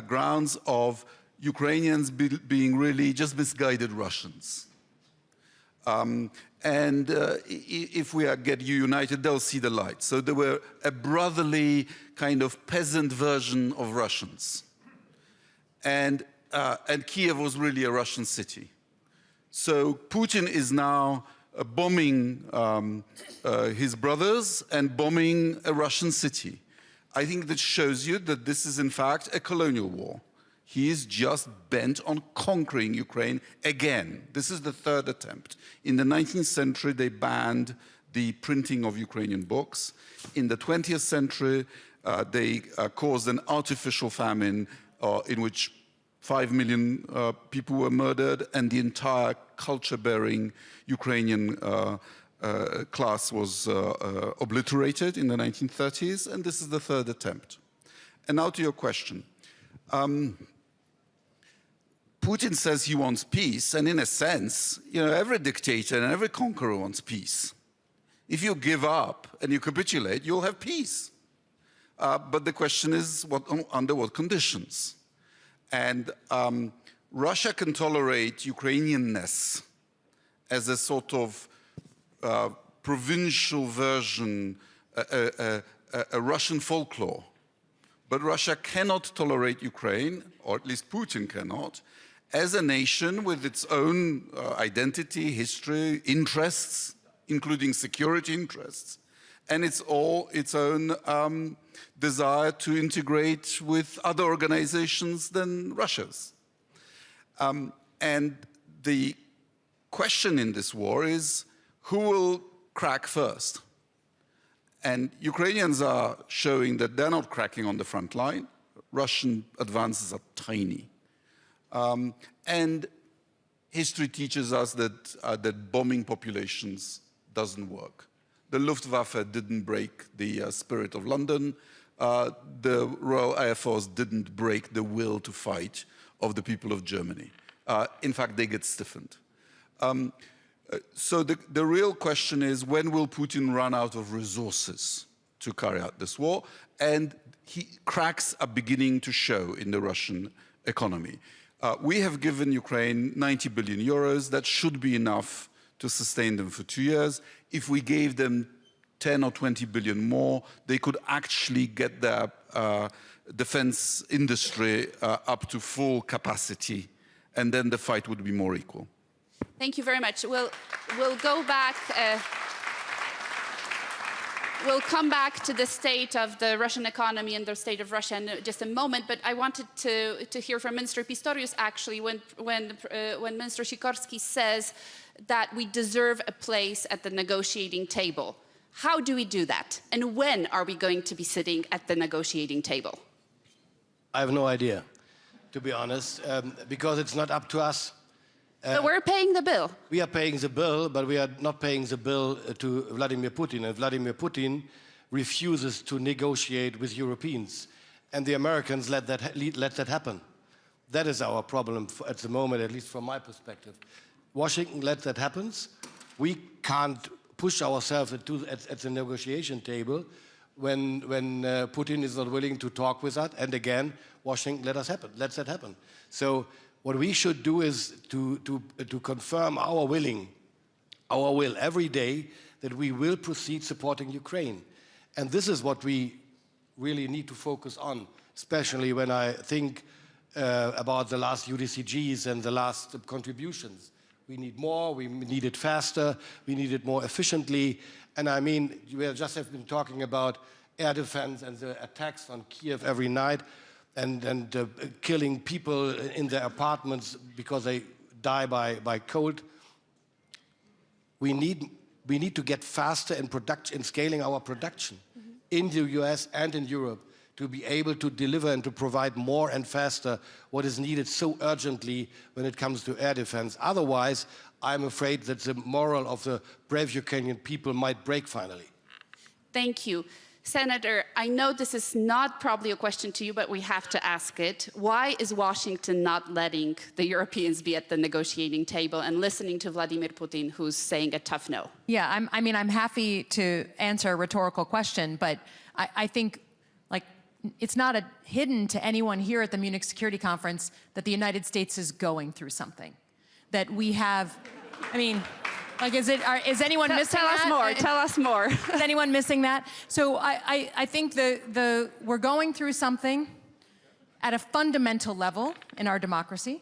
grounds of Ukrainians being really just misguided Russians. If we get united, they'll see the light. So they were a brotherly kind of peasant version of Russians. And Kiev was really a Russian city. So Putin is now bombing his brothers and bombing a Russian city. I think that shows you that this is in fact a colonial war. He is just bent on conquering Ukraine again. This is the third attempt. In the 19th century, they banned the printing of Ukrainian books. In the 20th century, they caused an artificial famine in which 5 million people were murdered, and the entire culture-bearing Ukrainian class was obliterated in the 1930s, and this is the third attempt. And now to your question. Putin says he wants peace, and in a sense, every dictator and every conqueror wants peace. If you give up and you capitulate, you'll have peace. But the question is, under what conditions? And Russia can tolerate Ukrainianness as a sort of provincial version, a Russian folklore. But Russia cannot tolerate Ukraine, or at least Putin cannot, as a nation with its own identity, history, interests, including security interests, and its own desire to integrate with other organizations than Russia's. And the question in this war is, who will crack first? And Ukrainians are showing that they're not cracking on the front line. Russian advances are tiny. And history teaches us that bombing populations doesn't work. The Luftwaffe didn't break the spirit of London. The Royal Air Force didn't break the will to fight of the people of Germany. In fact, they get stiffened. So the real question is, when will Putin run out of resources to carry out this war? And cracks are beginning to show in the Russian economy. We have given Ukraine 90 billion euros. That should be enough to sustain them for 2 years. If we gave them 10 or 20 billion more, they could actually get their defense industry up to full capacity, and then the fight would be more equal. Thank you very much. We'll go back. We'll come back to the state of the Russian economy and the state of Russia in just a moment, but I wanted to hear from Minister Pistorius, actually, when Minister Sikorski says that we deserve a place at the negotiating table. How do we do that? And when are we going to be sitting at the negotiating table? I have no idea, to be honest, because it's not up to us. But we're paying the bill. We are paying the bill, but we are not paying the bill to Vladimir Putin. And Vladimir Putin refuses to negotiate with Europeans. And the Americans let that happen. That is our problem at the moment, at least from my perspective. Washington let that happen. We can't push ourselves at the negotiation table when Putin is not willing to talk with us. And again, Washington let that happen. So what we should do is to confirm our will every day that we will proceed supporting Ukraine. And this is what we really need to focus on, especially when I think about the last UDCGs and the last contributions. We need more, we need it faster, we need it more efficiently. And I mean, we just have been talking about air defense and the attacks on Kiev every night, and killing people in their apartments because they die by cold. We need to get faster in scaling our production in the US and in Europe to be able to deliver and to provide more and faster what is needed so urgently when it comes to air defense. Otherwise, I'm afraid that the morale of the brave Ukrainian people might break finally. Thank you. Senator, I know this is not probably a question to you, but we have to ask it. Why is Washington not letting the Europeans be at the negotiating table and listening to Vladimir Putin, who's saying a tough no? Yeah, I'm happy to answer a rhetorical question, but I think, like, it's not hidden to anyone here at the Munich Security Conference that the United States is going through something. That we have, like, is anyone missing that? Tell us more. Is anyone missing that? So I think we're going through something at a fundamental level in our democracy.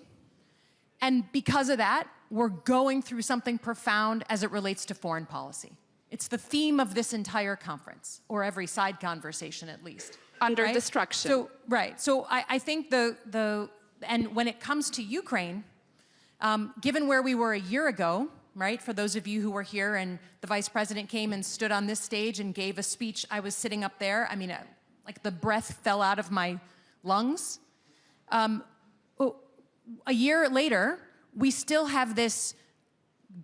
And because of that, we're going through something profound as it relates to foreign policy. It's the theme of this entire conference, or every side conversation at least. Under destruction. So I think and when it comes to Ukraine, given where we were a year ago, right? For those of you who were here and the vice president came and stood on this stage and gave a speech, I was sitting up there. Like the breath fell out of my lungs. A year later, we still have this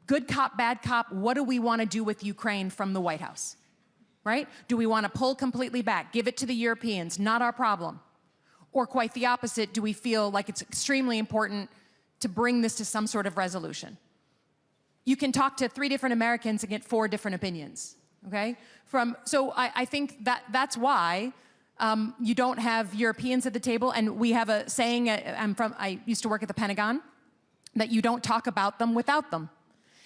good cop, bad cop, what do we want to do with Ukraine from the White House, right? Do we want to pull completely back, give it to the Europeans, not our problem? Or quite the opposite, do we feel like it's extremely important to bring this to some sort of resolution? You can talk to 3 different Americans and get 4 different opinions, okay? So I think that's why you don't have Europeans at the table, and we have a saying, I used to work at the Pentagon, that you don't talk about them without them.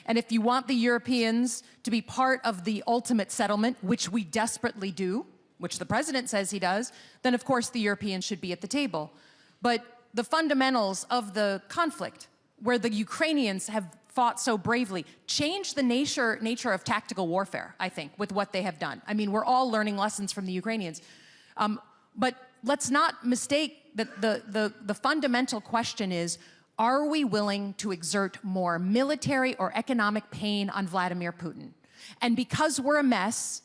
And if you want the Europeans to be part of the ultimate settlement, which we desperately do, which the president says he does, then of course the Europeans should be at the table. But the fundamentals of the conflict, where the Ukrainians have fought so bravely, changed the nature of tactical warfare, I think, with what they have done. We're all learning lessons from the Ukrainians. But let's not mistake that the fundamental question is, are we willing to exert more military or economic pain on Vladimir Putin? And because we're a mess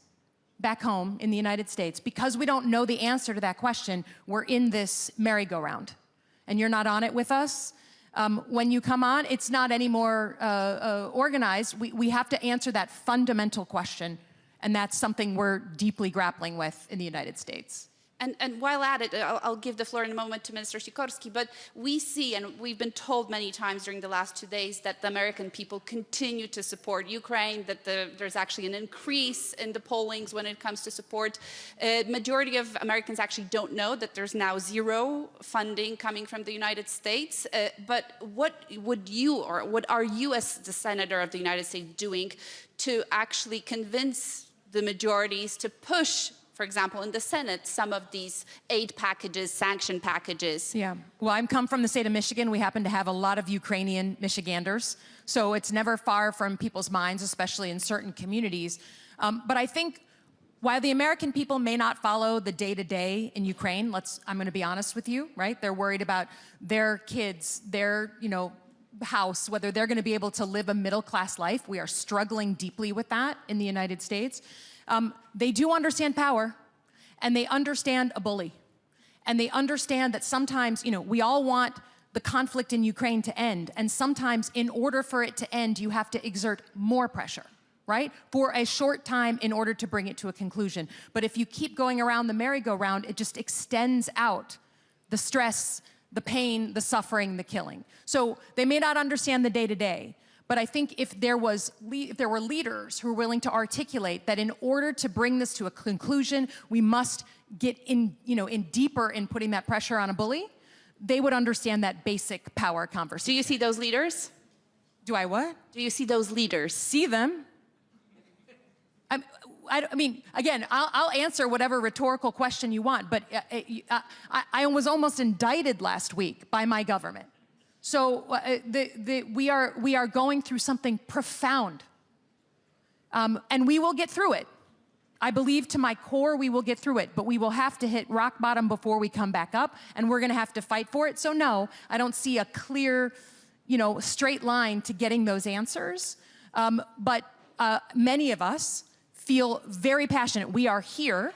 back home in the United States, because we don't know the answer to that question, we're in this merry-go-round. And you're not on it with us. When you come on, it's not any more organized. We have to answer that fundamental question, and that's something we're deeply grappling with in the United States. And while at it, I'll give the floor in a moment to Minister Sikorski, but we see, and we've been told many times during the last 2 days, that the American people continue to support Ukraine, that there's actually an increase in the pollings when it comes to support. Majority of Americans actually don't know that there's now 0 funding coming from the United States. But what would you, or what are you as the Senator of the United States doing to actually convince the majorities to push for example, in the Senate, some of these aid packages, sanction packages. Yeah, well, I come from the state of Michigan. We happen to have a lot of Ukrainian Michiganders, so it's never far from people's minds, especially in certain communities. But I think while the American people may not follow the day-to-day in Ukraine, I'm going to be honest with you, right? They're worried about their kids, their, house, whether they're going to be able to live a middle-class life. We are struggling deeply with that in the United States. They do understand power, and they understand a bully. And they understand that sometimes, we all want the conflict in Ukraine to end, and sometimes in order for it to end, you have to exert more pressure, right? For a short time in order to bring it to a conclusion. But if you keep going around the merry-go-round, it just extends out the stress, the pain, the suffering, the killing. So they may not understand the day-to-day, but I think if there were leaders who were willing to articulate that in order to bring this to a conclusion, we must get in deeper in putting that pressure on a bully, they would understand that basic power conversation. Do you see those leaders? Do I what? Do you see those leaders? See them. I mean, again, I'll answer whatever rhetorical question you want, but I was almost indicted last week by my government. So we are going through something profound, and we will get through it. I believe to my core we will get through it, but we will have to hit rock bottom before we come back up, and we're going to have to fight for it. So no, I don't see a clear, straight line to getting those answers. But many of us feel very passionate. We are here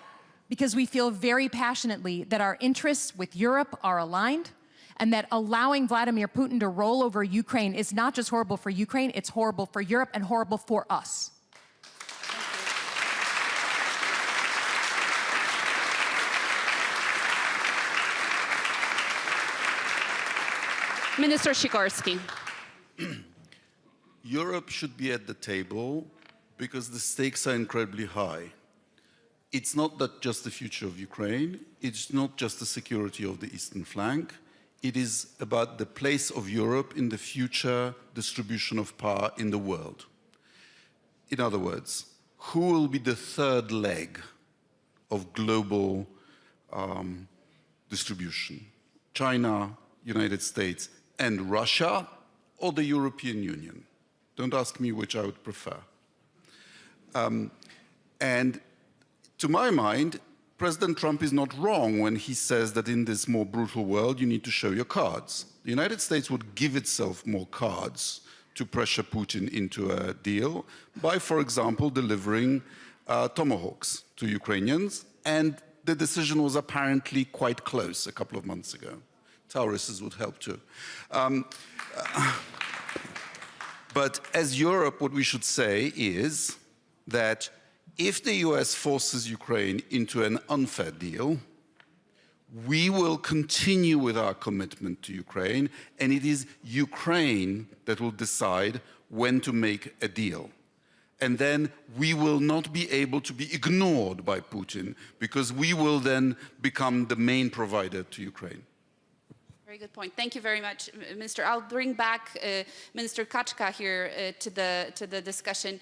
because we feel very passionately that our interests with Europe are aligned, and that allowing Vladimir Putin to roll over Ukraine is not just horrible for Ukraine, it's horrible for Europe and horrible for us. Minister Sikorski. Europe should be at the table because the stakes are incredibly high. It's not that just the future of Ukraine, it's not just the security of the eastern flank, it is about the place of Europe in the future distribution of power in the world. In other words, who will be the third leg of global distribution? China, United States, and Russia, or the European Union? Don't ask me which I would prefer. And to my mind, President Trump is not wrong when he says that in this more brutal world, you need to show your cards. The United States would give itself more cards to pressure Putin into a deal by, for example, delivering tomahawks to Ukrainians. And the decision was apparently quite close a couple of months ago. Taurises would help too. But as Europe, what we should say is that if the US forces Ukraine into an unfair deal, we will continue with our commitment to Ukraine, and it is Ukraine that will decide when to make a deal. And then we will not be able to be ignored by Putin, because we will then become the main provider to Ukraine. Very good point. Thank you very much, Minister. I'll bring back Minister Kaczka here to the discussion.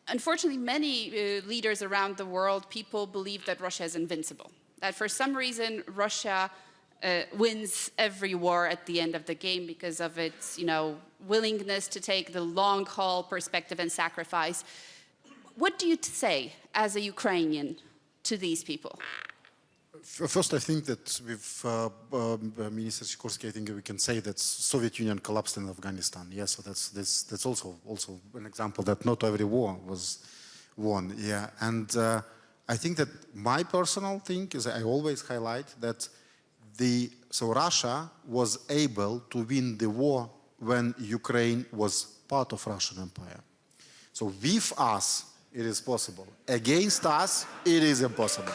Unfortunately, many leaders around the world, people believe that Russia is invincible. That for some reason, Russia wins every war at the end of the game because of its, willingness to take the long-haul perspective and sacrifice. What do you say as a Ukrainian to these people? First, I think that with Minister Sikorski, I think we can say that Soviet Union collapsed in Afghanistan. Yes, so that's also an example that not every war was won. Yeah, and I think that my personal thing is I always highlight that Russia was able to win the war when Ukraine was part of Russian Empire. So with us, it is possible. Against us, it is impossible.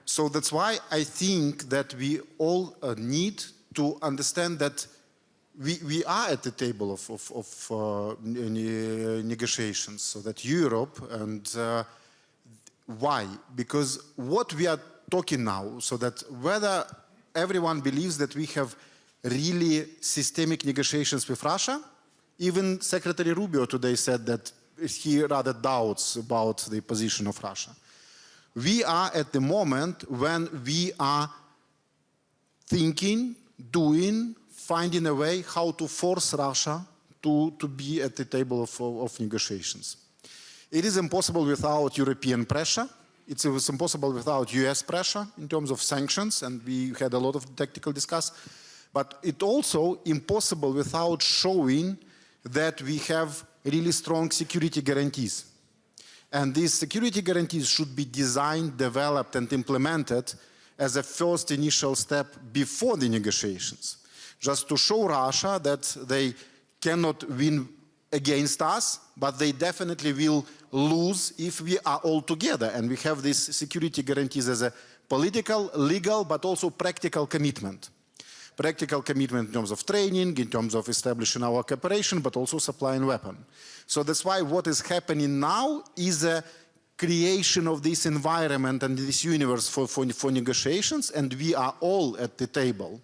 So that's why I think that we all need to understand that we are at the table of negotiations, so that Europe and why? Because what we are talking now, so that whether everyone believes that we have really systemic negotiations with Russia. Even Secretary Rubio today said that he rather doubts about the position of Russia. We are at the moment when we are thinking, doing, finding a way how to force Russia to be at the table of negotiations. It is impossible without European pressure. It was impossible without US pressure in terms of sanctions, and we had a lot of tactical discuss. But it's also impossible without showing that we have really strong security guarantees. And these security guarantees should be designed, developed, and implemented as a first initial step before the negotiations, just to show Russia that they cannot win against us, but they definitely will lose if we are all together. And we have these security guarantees as a political, legal, but also practical commitment. Practical commitment in terms of training, in terms of establishing our cooperation, but also supplying weapons. So that's why what is happening now is a creation of this environment and this universe for negotiations, and we are all at the table.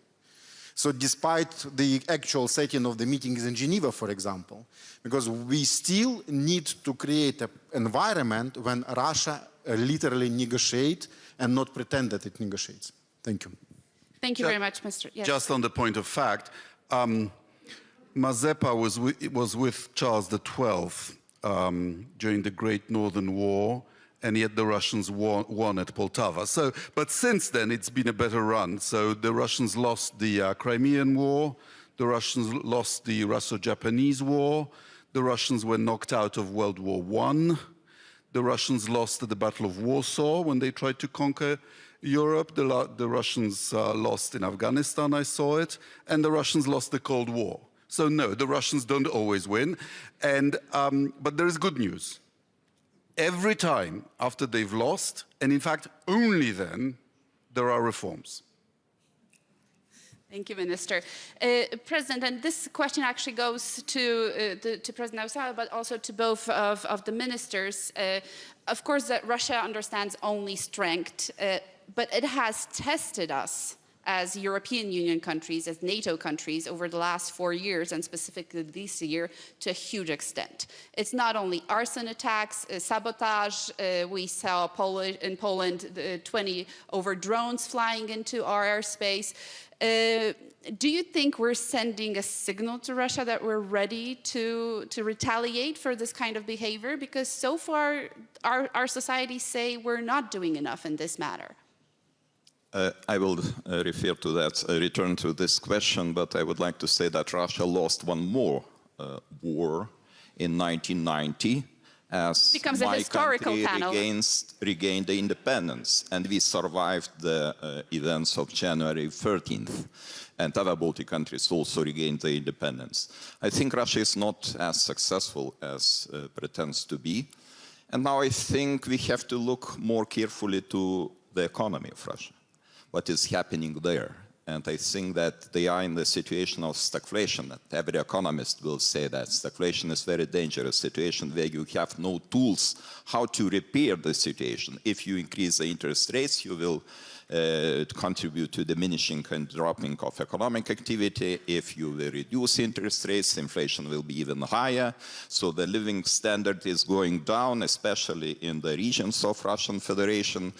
So despite the actual setting of the meetings in Geneva, for example, because we still need to create an environment when Russia literally negotiates and not pretend that it negotiates. Thank you. Thank you very much, Mr. Yes. Just on the point of fact, Mazepa was with Charles XII during the Great Northern War, and yet the Russians won at Poltava. So, but since then, it's been a better run. So the Russians lost the Crimean War, the Russians lost the Russo-Japanese War, the Russians were knocked out of World War I, the Russians lost at the Battle of Warsaw when they tried to conquer Europe, the Russians lost in Afghanistan, I saw it, and the Russians lost the Cold War. So no, the Russians don't always win, and, but there is good news. Every time after they've lost, and in fact only then, there are reforms. Thank you, Minister. President, and this question actually goes to President Ausala, but also to both of the ministers. Of course, that Russia understands only strength, but it has tested us as European Union countries, as NATO countries, over the last 4 years, and specifically this year, to a huge extent. It's not only arson attacks, sabotage. We saw in Poland 20 over drones flying into our airspace. Do you think we're sending a signal to Russia that we're ready to retaliate for this kind of behavior? Because so far, our societies say we're not doing enough in this matter. I will return to this question, but I would like to say that Russia lost one more war in 1990 as my country regained the independence, and we survived the events of January 13th, and other Baltic countries also regained their independence. I think Russia is not as successful as pretends to be, and now I think we have to look more carefully to the economy of Russia. What is happening there. And I think that they are in the situation of stagflation. And every economist will say that stagflation is a very dangerous situation where you have no tools how to repair the situation. If you increase the interest rates, you will contribute to diminishing and dropping of economic activity. If you will reduce interest rates, inflation will be even higher. So the living standard is going down, especially in the regions of Russian Federation.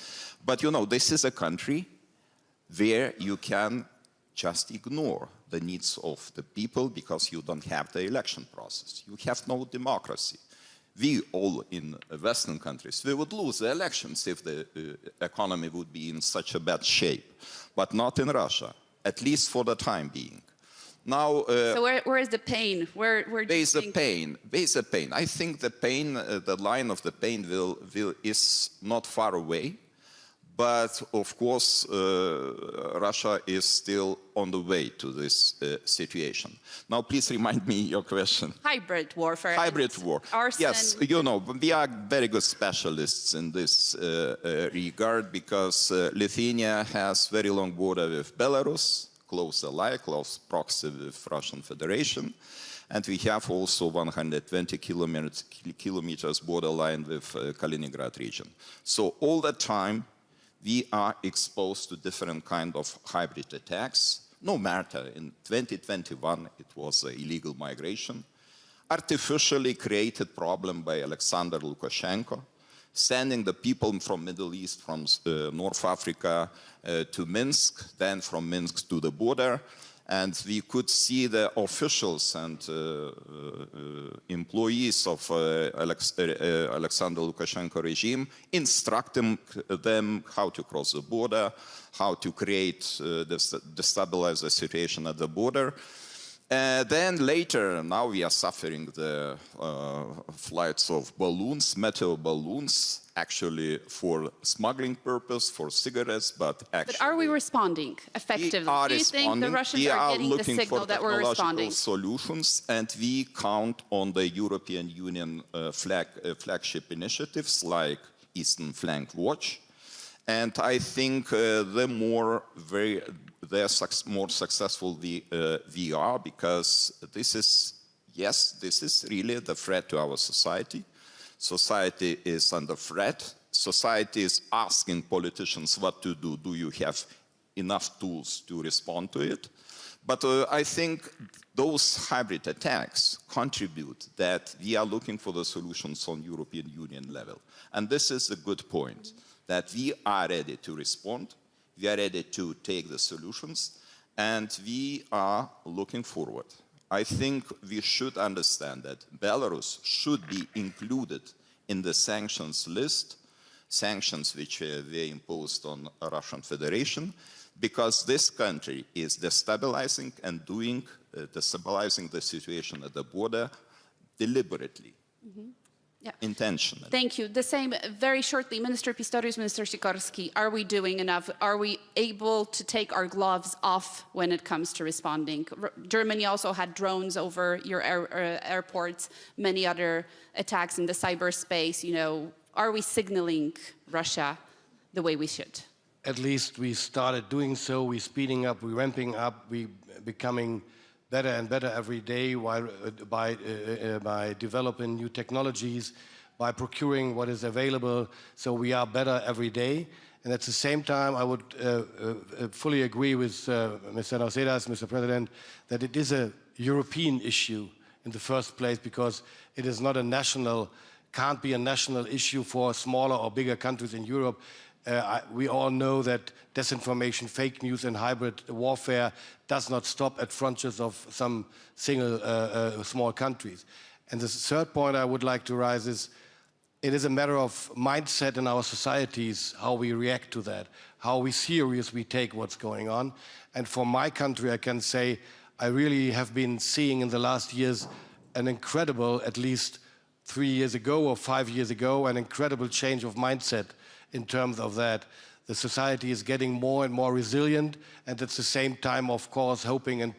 But you know, this is a country where you can just ignore the needs of the people because you don't have the election process. You have no democracy. We all in Western countries, we would lose the elections if the economy would be in such a bad shape, but not in Russia, at least for the time being. Now, so where is the pain? Where is the pain? Where's the pain? I think the pain, the line of the pain is not far away. But, of course, Russia is still on the way to this situation. Now, please remind me your question. Hybrid warfare. Hybrid war. Arson. Yes, you know, we are very good specialists in this regard because Lithuania has very long border with Belarus, close ally, close proxy with Russian Federation. And we have also 120 kilometers borderline with Kaliningrad region. So all the time, we are exposed to different kinds of hybrid attacks. no matter, in 2021 it was illegal migration, artificially created problem by Alexander Lukashenko, sending the people from Middle East, from North Africa to Minsk, then from Minsk to the border. And we could see the officials and employees of Alexander Lukashenko regime instructing them how to cross the border, how to destabilize the situation at the border. Then later, now we are suffering the flights of balloons, meteor balloons, actually for smuggling purpose, for cigarettes, but actually... But are we responding effectively? Do you think the Russians are getting the signal that we're responding? Solutions, and we count on the European Union flagship initiatives like Eastern Flank Watch. And I think the more successful we are, because this is, yes, this is really the threat to our society. Society is under threat. Society is asking politicians what to do. Do you have enough tools to respond to it? But I think those hybrid attacks contribute that we are looking for the solutions on European Union level. And this is a good point, that we are ready to respond, we are ready to take the solutions, and we are looking forward. I think we should understand that Belarus should be included in the sanctions list, sanctions which were imposed on the Russian Federation, because this country is destabilizing and destabilizing the situation at the border deliberately. Mm-hmm. Yeah. Intentionally. Thank you. The same, very shortly, Minister Pistorius, Minister Sikorski, are we doing enough? Are we able to take our gloves off when it comes to responding? Germany also had drones over your airports, many other attacks in the cyberspace. You know, are we signaling Russia the way we should? At least we started doing so. We're speeding up, we're ramping up, we're becoming better and better every day by developing new technologies, by procuring what is available. So we are better every day. And at the same time, I would fully agree with Mr. Nausėdas, Mr. President, that it is a European issue in the first place, because it is not a national, can't be a national issue for smaller or bigger countries in Europe. We all know that disinformation, fake news, and hybrid warfare does not stop at frontiers of some single small countries. And the third point I would like to raise is, it is a matter of mindset in our societies, how we react to that, how serious we take what's going on. And for my country, I can say, I really have been seeing in the last years an incredible, at least 3 years ago or 5 years ago, an incredible change of mindset in terms of that. The society is getting more and more resilient, and at the same time, of course, hoping and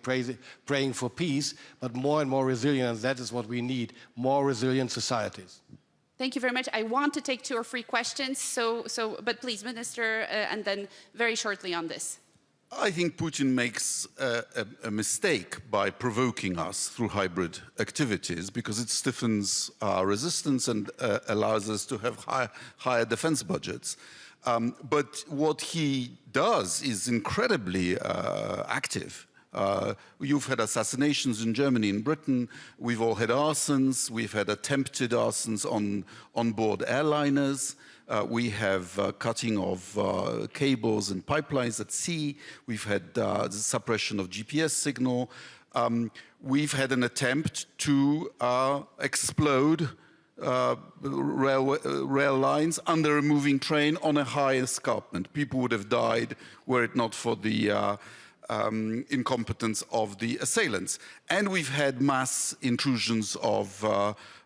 praying for peace, but more and more resilient, and that is what we need, more resilient societies. Thank you very much. I want to take 2 or 3 questions, but please, Minister, and then very shortly on this. I think Putin makes a mistake by provoking us through hybrid activities, because it stiffens our resistance and allows us to have higher defense budgets. But what he does is incredibly active. You've had assassinations in Germany and Britain. We've all had arsons. We've had attempted arsons on board airliners. We have cutting of cables and pipelines at sea. We've had the suppression of GPS signal. We've had an attempt to explode rail lines under a moving train on a high escarpment. People would have died were it not for the incompetence of the assailants. And we've had mass intrusions of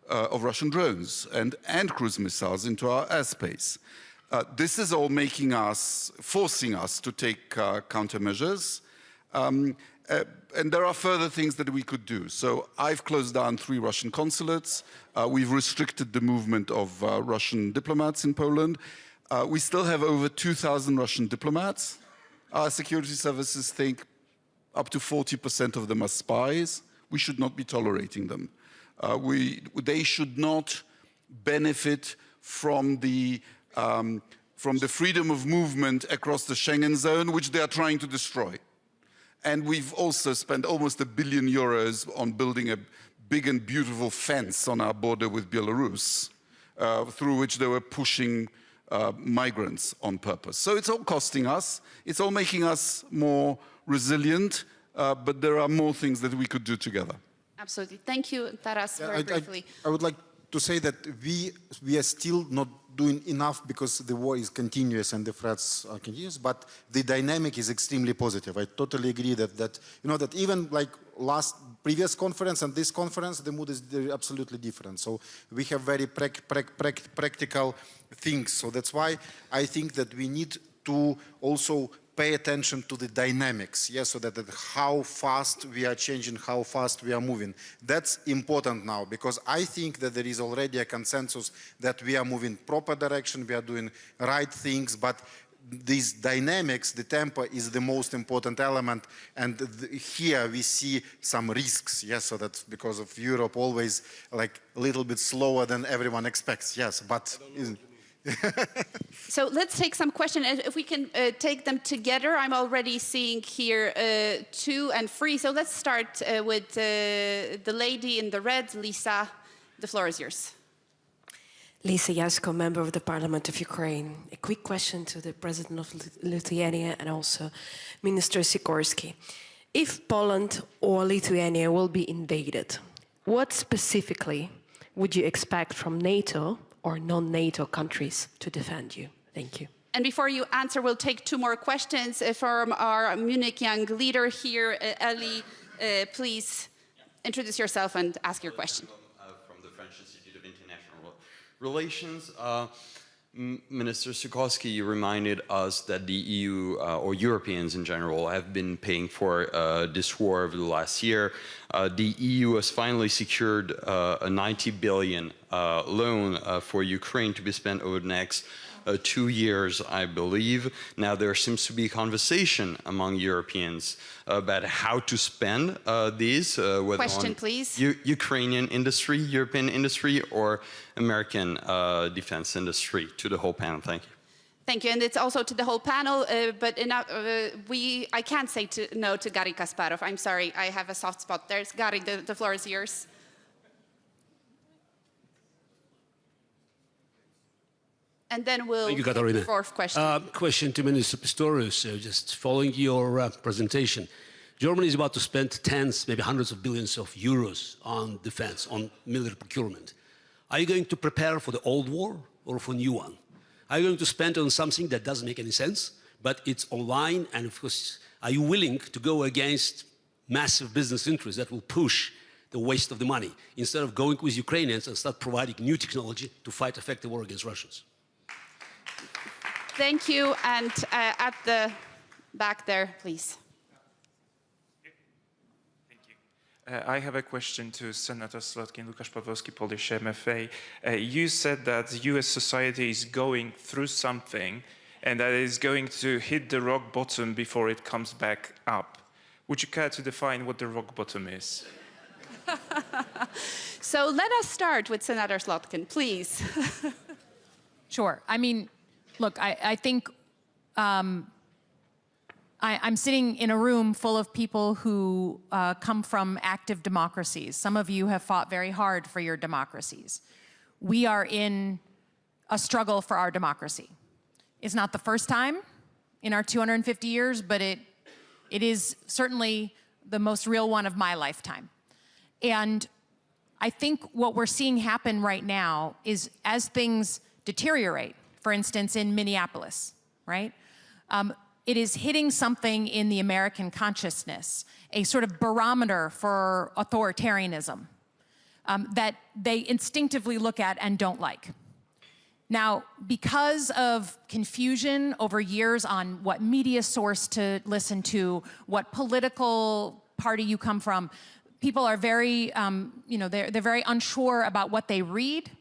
Russian drones and cruise missiles into our airspace. This is all forcing us to take countermeasures. And there are further things that we could do. So I've closed down 3 Russian consulates. We've restricted the movement of Russian diplomats in Poland. We still have over 2,000 Russian diplomats. Our security services think up to 40% of them are spies. We should not be tolerating them. They should not benefit from the freedom of movement across the Schengen zone, which they are trying to destroy. And we've also spent almost €1 billion on building a big and beautiful fence on our border with Belarus, through which they were pushing migrants on purpose. So it's all costing us. It's all making us more resilient, but there are more things that we could do together. Absolutely. Thank you, Taras, very briefly. I would like to say that we are still not doing enough because the war is continuous and the threats are continuous, but the dynamic is extremely positive. I totally agree that even like previous conference and this conference, the mood is absolutely different. So we have very practical things. So that's why I think that we need to also pay attention to the dynamics, yes, so that how fast we are changing, how fast we are moving. That's important now, because I think that there is already a consensus that we are moving proper direction, we are doing right things, but these dynamics, the tempo is the most important element, and here we see some risks, yes, so that's because of Europe always like a little bit slower than everyone expects, yes, but... So let's take some questions. If we can take them together, I'm already seeing here 2 and 3. So let's start with the lady in the red, Lisa. The floor is yours. Lisa Yasko, member of the Parliament of Ukraine. A quick question to the President of Lithuania and also Minister Sikorski. If Poland or Lithuania will be invaded, what specifically would you expect from NATO or non-NATO countries to defend you? Thank you. And before you answer, we'll take 2 more questions from our Munich young leader here. Ellie, please introduce yourself and ask your question. From the French Institute of International Relations. Minister Sikorski, you reminded us that the EU, or Europeans in general, have been paying for this war over the last year. The EU has finally secured a 90 billion loan for Ukraine to be spent over the next 2 years, I believe. Now there seems to be a conversation among Europeans about how to spend these, whether question, on please. Ukrainian industry, European industry, or American defense industry. To the whole panel, thank you. Thank you, and it's also to the whole panel, but I can't say no to Garry Kasparov. I'm sorry, I have a soft spot there. Garry, the floor is yours. And then we'll Thank you, take Katarina. the 4th question. Question to Minister Pistorius, just following your presentation. Germany is about to spend tens, maybe hundreds of billions of euros on defense, on military procurement. Are you going to prepare for the old war or for a new one? Are you going to spend on something that doesn't make any sense, but it's online, and of course, are you willing to go against massive business interests that will push the waste of the money, instead of going with Ukrainians and start providing new technology to fight effective war against Russians? Thank you, and at the back there, please. I have a question to Senator Slotkin, Łukasz Pawłowski, Polish MFA. You said that US society is going through something and that it is going to hit the rock bottom before it comes back up. Would you care to define what the rock bottom is? So let us start with Senator Slotkin, please. Sure. I mean, look, I think I'm sitting in a room full of people who come from active democracies. Some of you have fought very hard for your democracies. We are in a struggle for our democracy. It's not the first time in our 250 years, but it is certainly the most real one of my lifetime. And I think what we're seeing happen right now is as things deteriorate, for instance, in Minneapolis, right? It is hitting something in the American consciousness, a sort of barometer for authoritarianism that they instinctively look at and don't like. Now, because of confusion over years on what media source to listen to, what political party you come from, people are very, they're very unsure about what they read.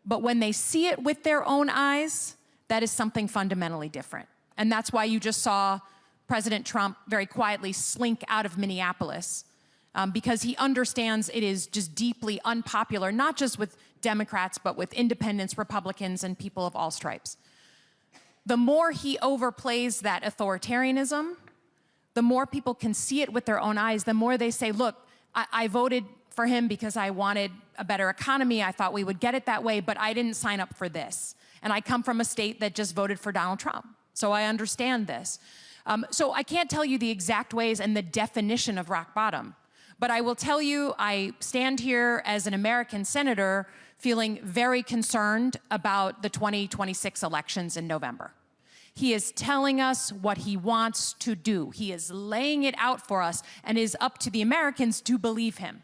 But when they see it with their own eyes, that is something fundamentally different. And that's why you just saw President Trump very quietly slink out of Minneapolis, because he understands it is just deeply unpopular, not just with Democrats, but with independents, Republicans, and people of all stripes. The more he overplays that authoritarianism, the more people can see it with their own eyes, the more they say, look, I voted for him because I wanted a better economy. I thought we would get it that way, but I didn't sign up for this. And I come from a state that just voted for Donald Trump. So I understand this. So I can't tell you the exact ways and the definition of rock bottom. But I will tell you, I stand here as an American senator feeling very concerned about the 2026 elections in November. He is telling us what he wants to do. He is laying it out for us, and it is up to the Americans to believe him,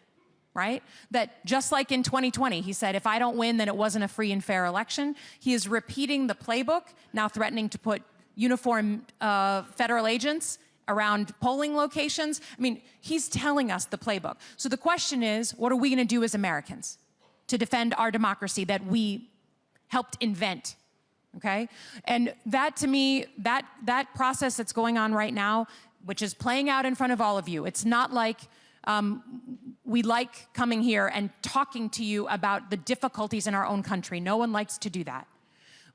right? That just like in 2020, he said, if I don't win, then it wasn't a free and fair election. He is repeating the playbook, now threatening to put uniformed federal agents around polling locations. I mean, he's telling us the playbook. So the question is, what are we gonna do as Americans to defend our democracy that we helped invent, okay? And that, to me, that process that's going on right now, which is playing out in front of all of you, it's not like we like coming here and talking to you about the difficulties in our own country. No one likes to do that.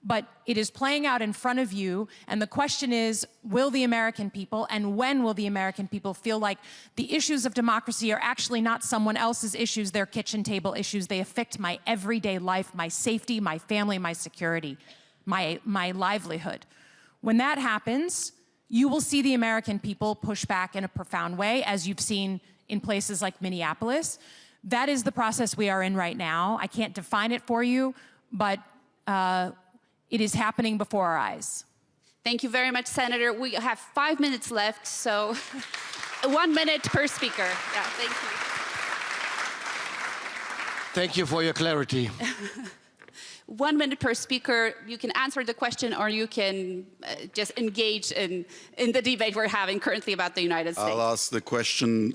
But it is playing out in front of you, and the question is, will the American people, and when will the American people feel like the issues of democracy are actually not someone else's issues, they're kitchen table issues, they affect my everyday life, my safety, my family, my security, my livelihood. When that happens, you will see the American people push back in a profound way, as you've seen in places like Minneapolis. That is the process we are in right now. I can't define it for you, but it is happening before our eyes. Thank you very much, Senator. We have 5 minutes left, so 1 minute per speaker. Yeah, thank you. Thank you for your clarity. 1 minute per speaker. You can answer the question, or you can just engage in the debate we're having currently about the United States. I'll ask the question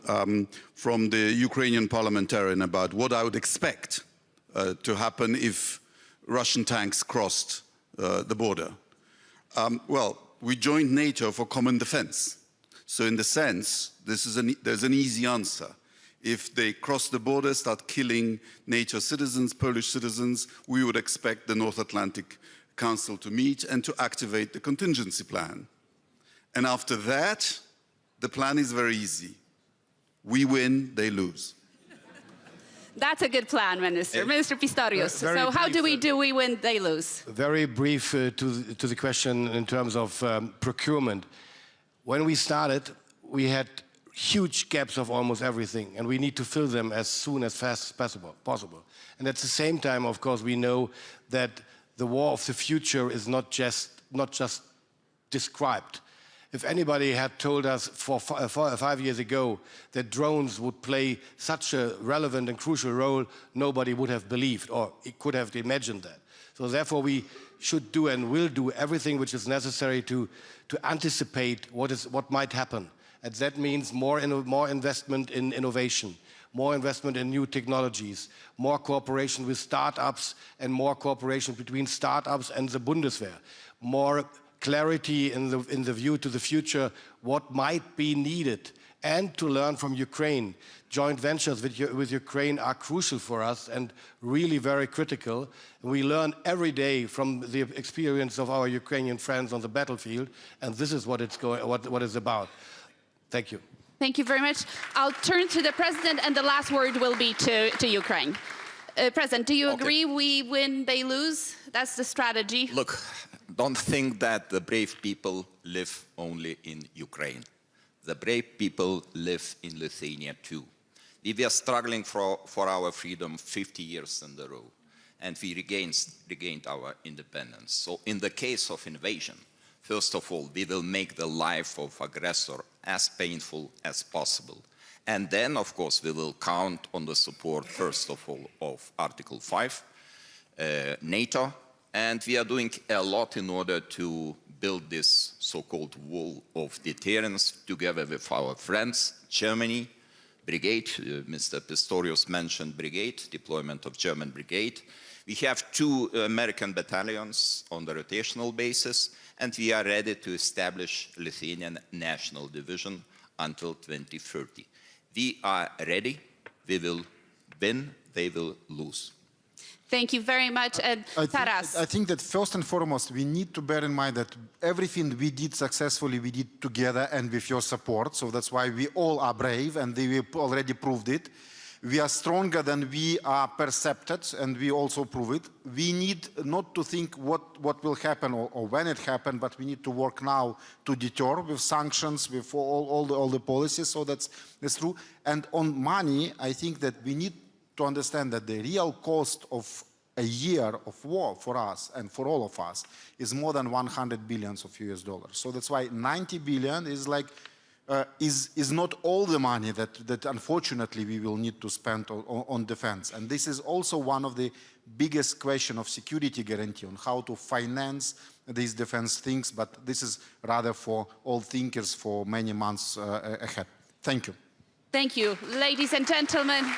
from the Ukrainian parliamentarian about what I would expect to happen if Russian tanks crossed the border. Well, we joined NATO for common defense. So in the sense, there's an easy answer. If they cross the border, start killing NATO citizens, Polish citizens, we would expect the North Atlantic Council to meet and to activate the contingency plan. And after that, the plan is very easy. We win, they lose. That's a good plan, Minister. Minister Pistorius. So how do we win, they lose? Very brief to the question in terms of procurement. When we started, we had huge gaps of almost everything, and we need to fill them as soon as fast as possible. And at the same time, of course, we know that the war of the future is not just described. If anybody had told us 5 years ago that drones would play such a relevant and crucial role, nobody would have believed or could have imagined that. So therefore, we should do and will do everything which is necessary to anticipate what might happen. And that means more investment in innovation, more investment in new technologies, more cooperation with startups, and more cooperation between startups and the Bundeswehr, more clarity in the view to the future, what might be needed, and to learn from Ukraine. Joint ventures with Ukraine are crucial for us and really very critical. We learn every day from the experience of our Ukrainian friends on the battlefield, and this is what it's about. Thank you. Thank you very much. I'll turn to the President, and the last word will be to Ukraine. President, do you agree we win, they lose? That's the strategy? Look, don't think that the brave people live only in Ukraine. The brave people live in Lithuania too. We were struggling for our freedom 50 years in a row, and we regained our independence. So in the case of invasion, first of all, we will make the life of aggressor as painful as possible. And then, of course, we will count on the support, first of all, of Article 5, NATO, and we are doing a lot in order to build this so-called wall of deterrence together with our friends, Germany, brigade, Mr. Pistorius mentioned brigade, deployment of German brigade. We have 2 American battalions on the rotational basis, and we are ready to establish Lithuanian National Division until 2030. We are ready, we will win, they will lose. Thank you very much. And Taras. I think that first and foremost, we need to bear in mind that everything we did successfully, we did together and with your support. So that's why we all are brave, and we already proved it. We are stronger than we are perceived, and we also prove it. We need not to think what will happen or when it happens, but we need to work now to deter with sanctions, with all the policies. So that's true. And on money, I think that we need to understand that the real cost of a year of war for us and for all of us is more than 100 billion of US dollars. So that's why 90 billion is like is not all the money that unfortunately we will need to spend on defense. And this is also one of the biggest questions of security guarantee on how to finance these defense things, but this is rather for all thinkers for many months ahead. Thank you. Thank you. Ladies and gentlemen.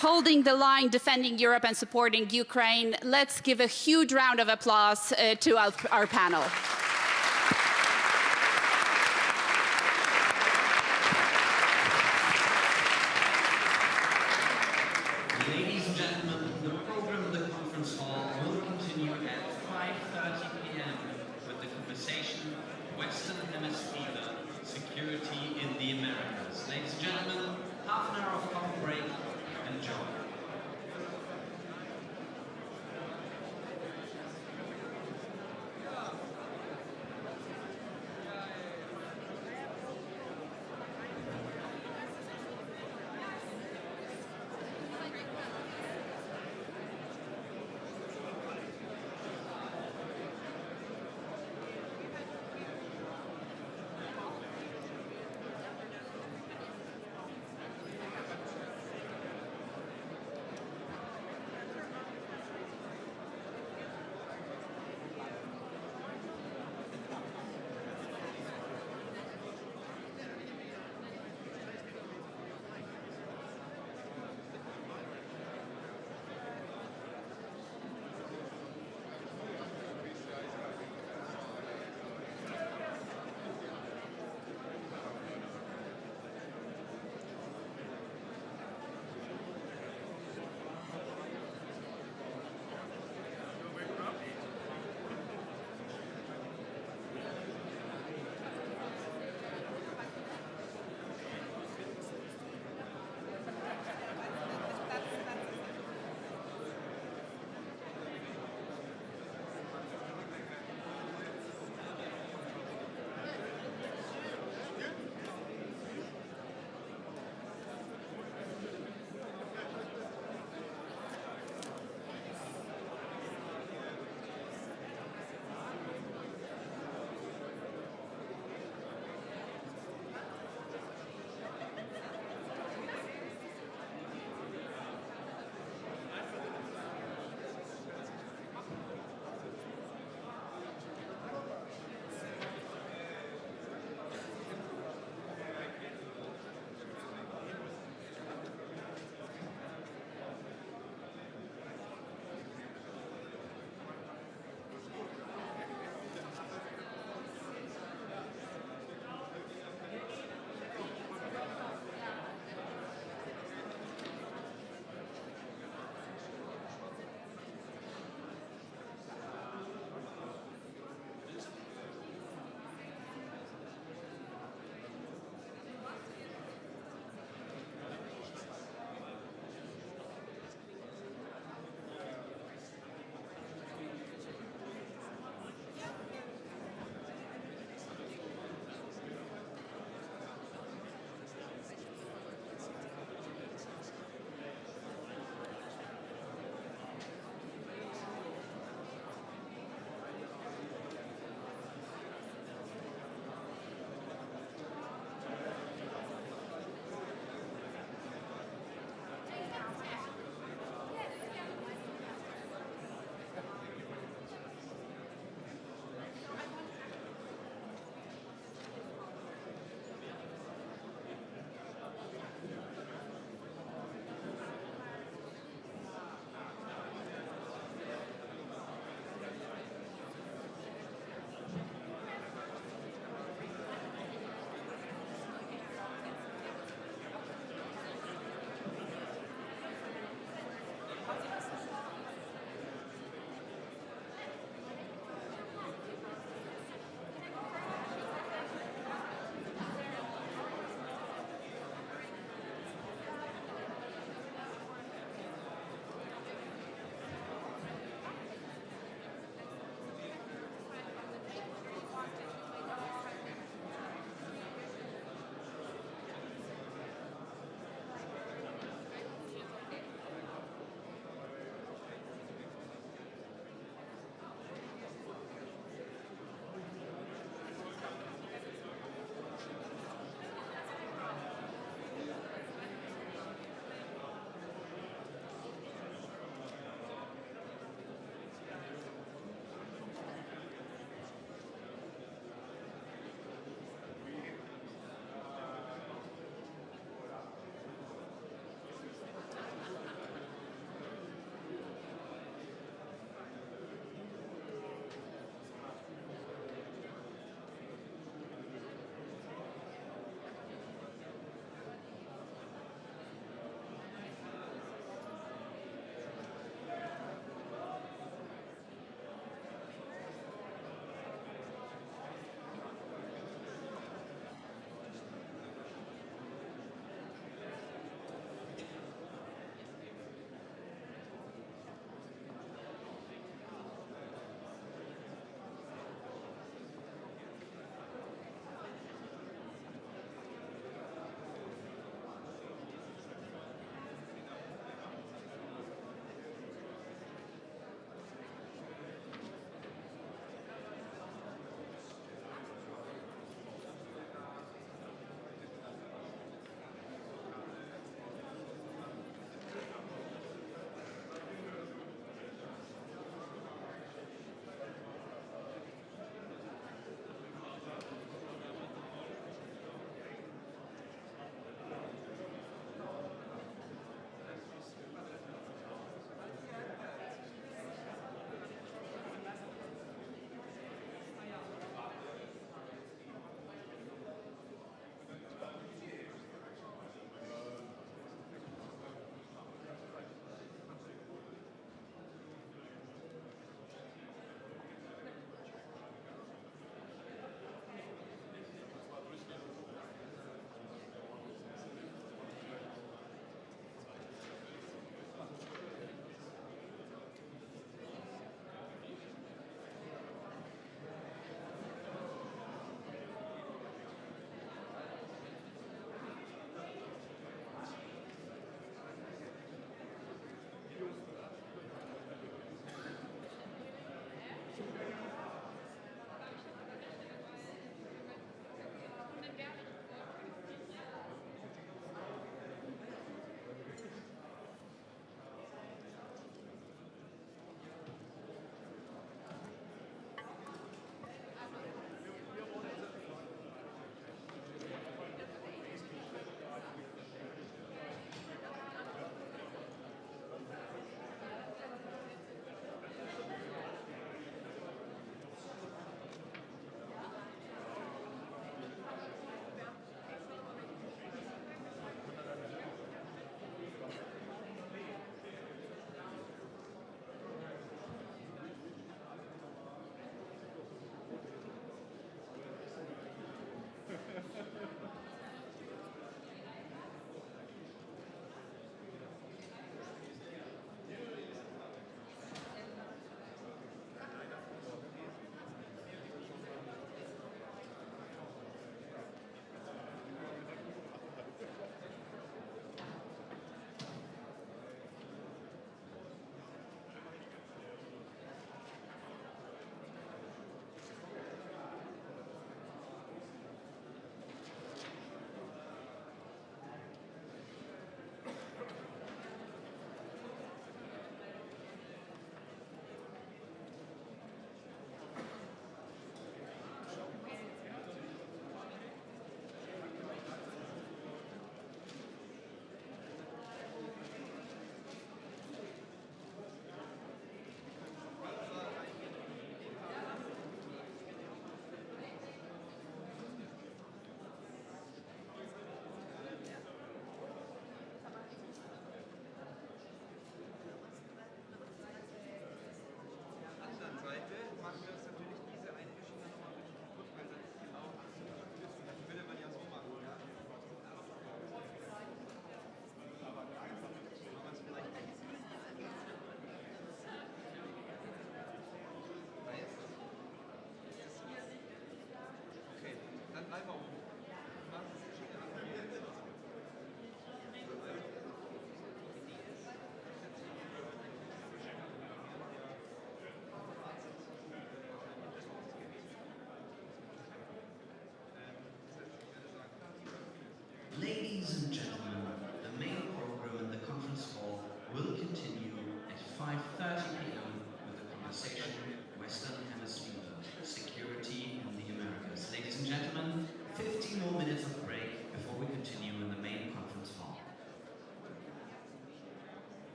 Holding the line, defending Europe and supporting Ukraine. Let's give a huge round of applause to our panel. Ladies and gentlemen, the program of the conference hall will continue at 5:30 p.m. with the conversation Western Hemisphere, Security in the Americas. Ladies and gentlemen, half an hour of coffee break. Enjoy.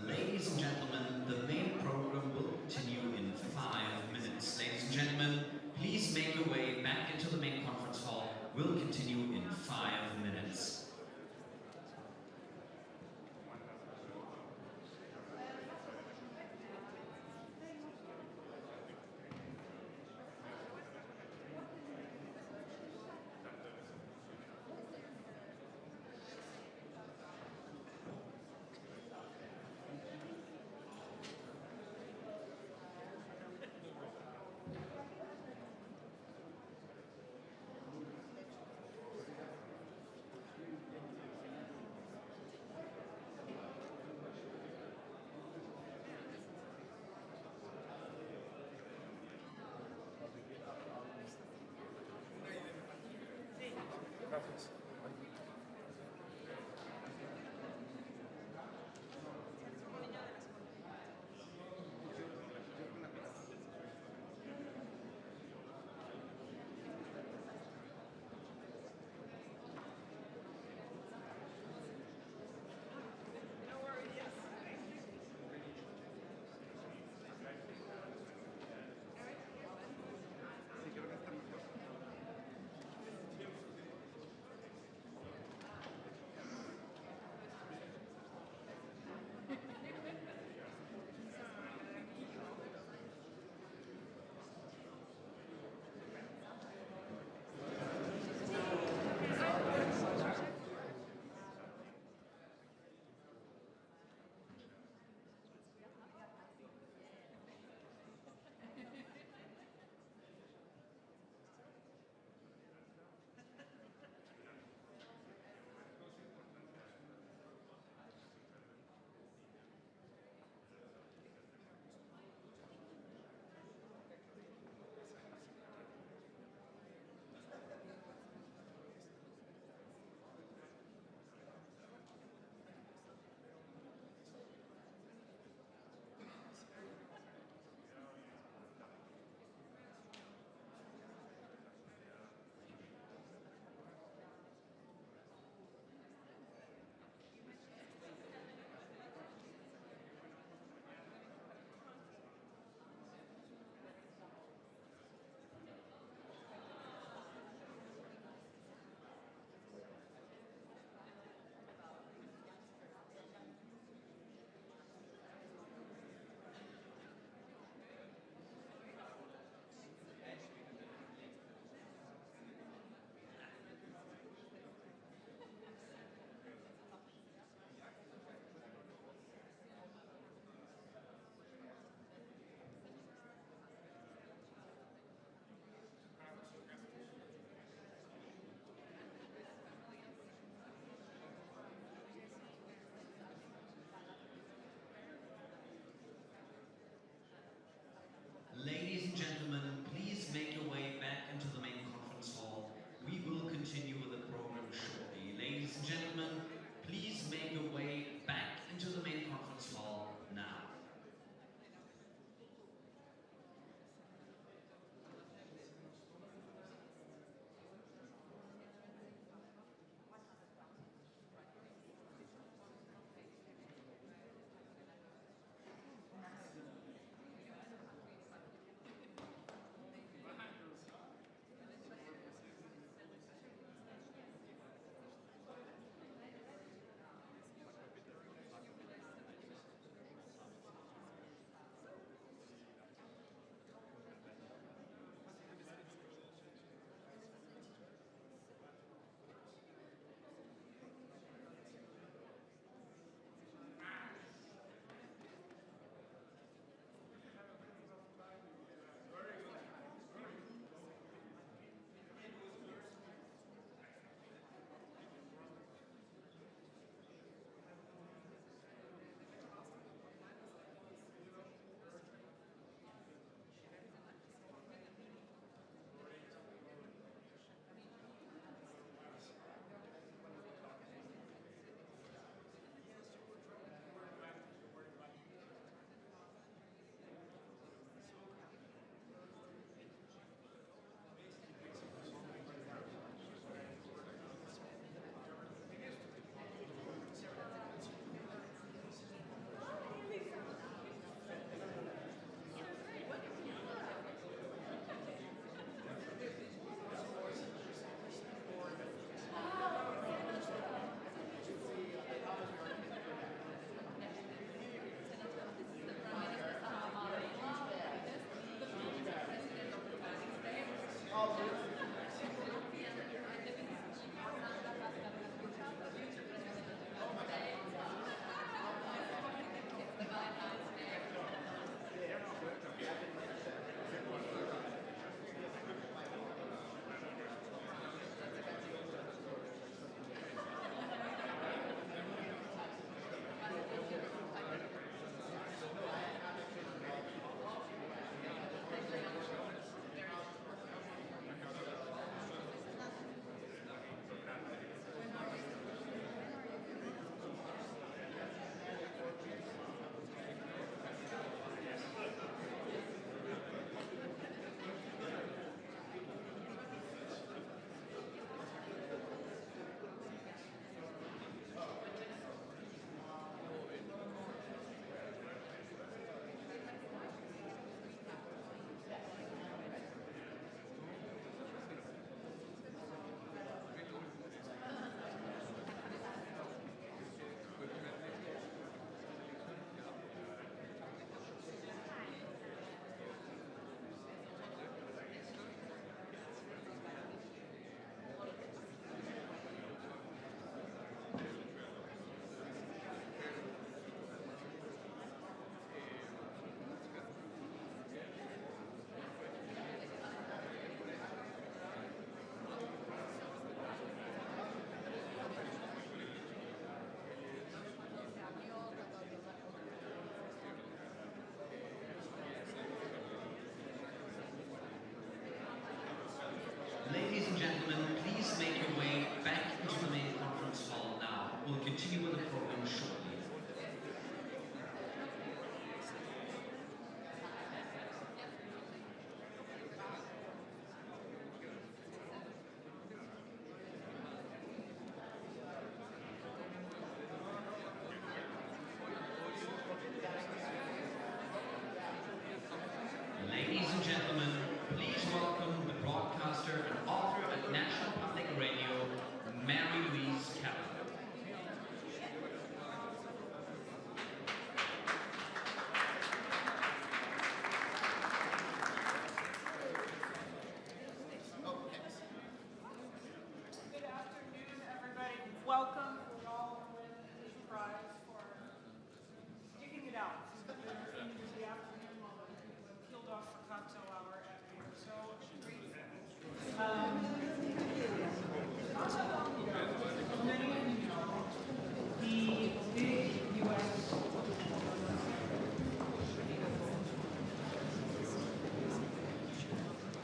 Ladies and gentlemen, the main program will continue in 5 minutes. Ladies and gentlemen, please make your way back into the main conference hall. We'll continue in 5 minutes.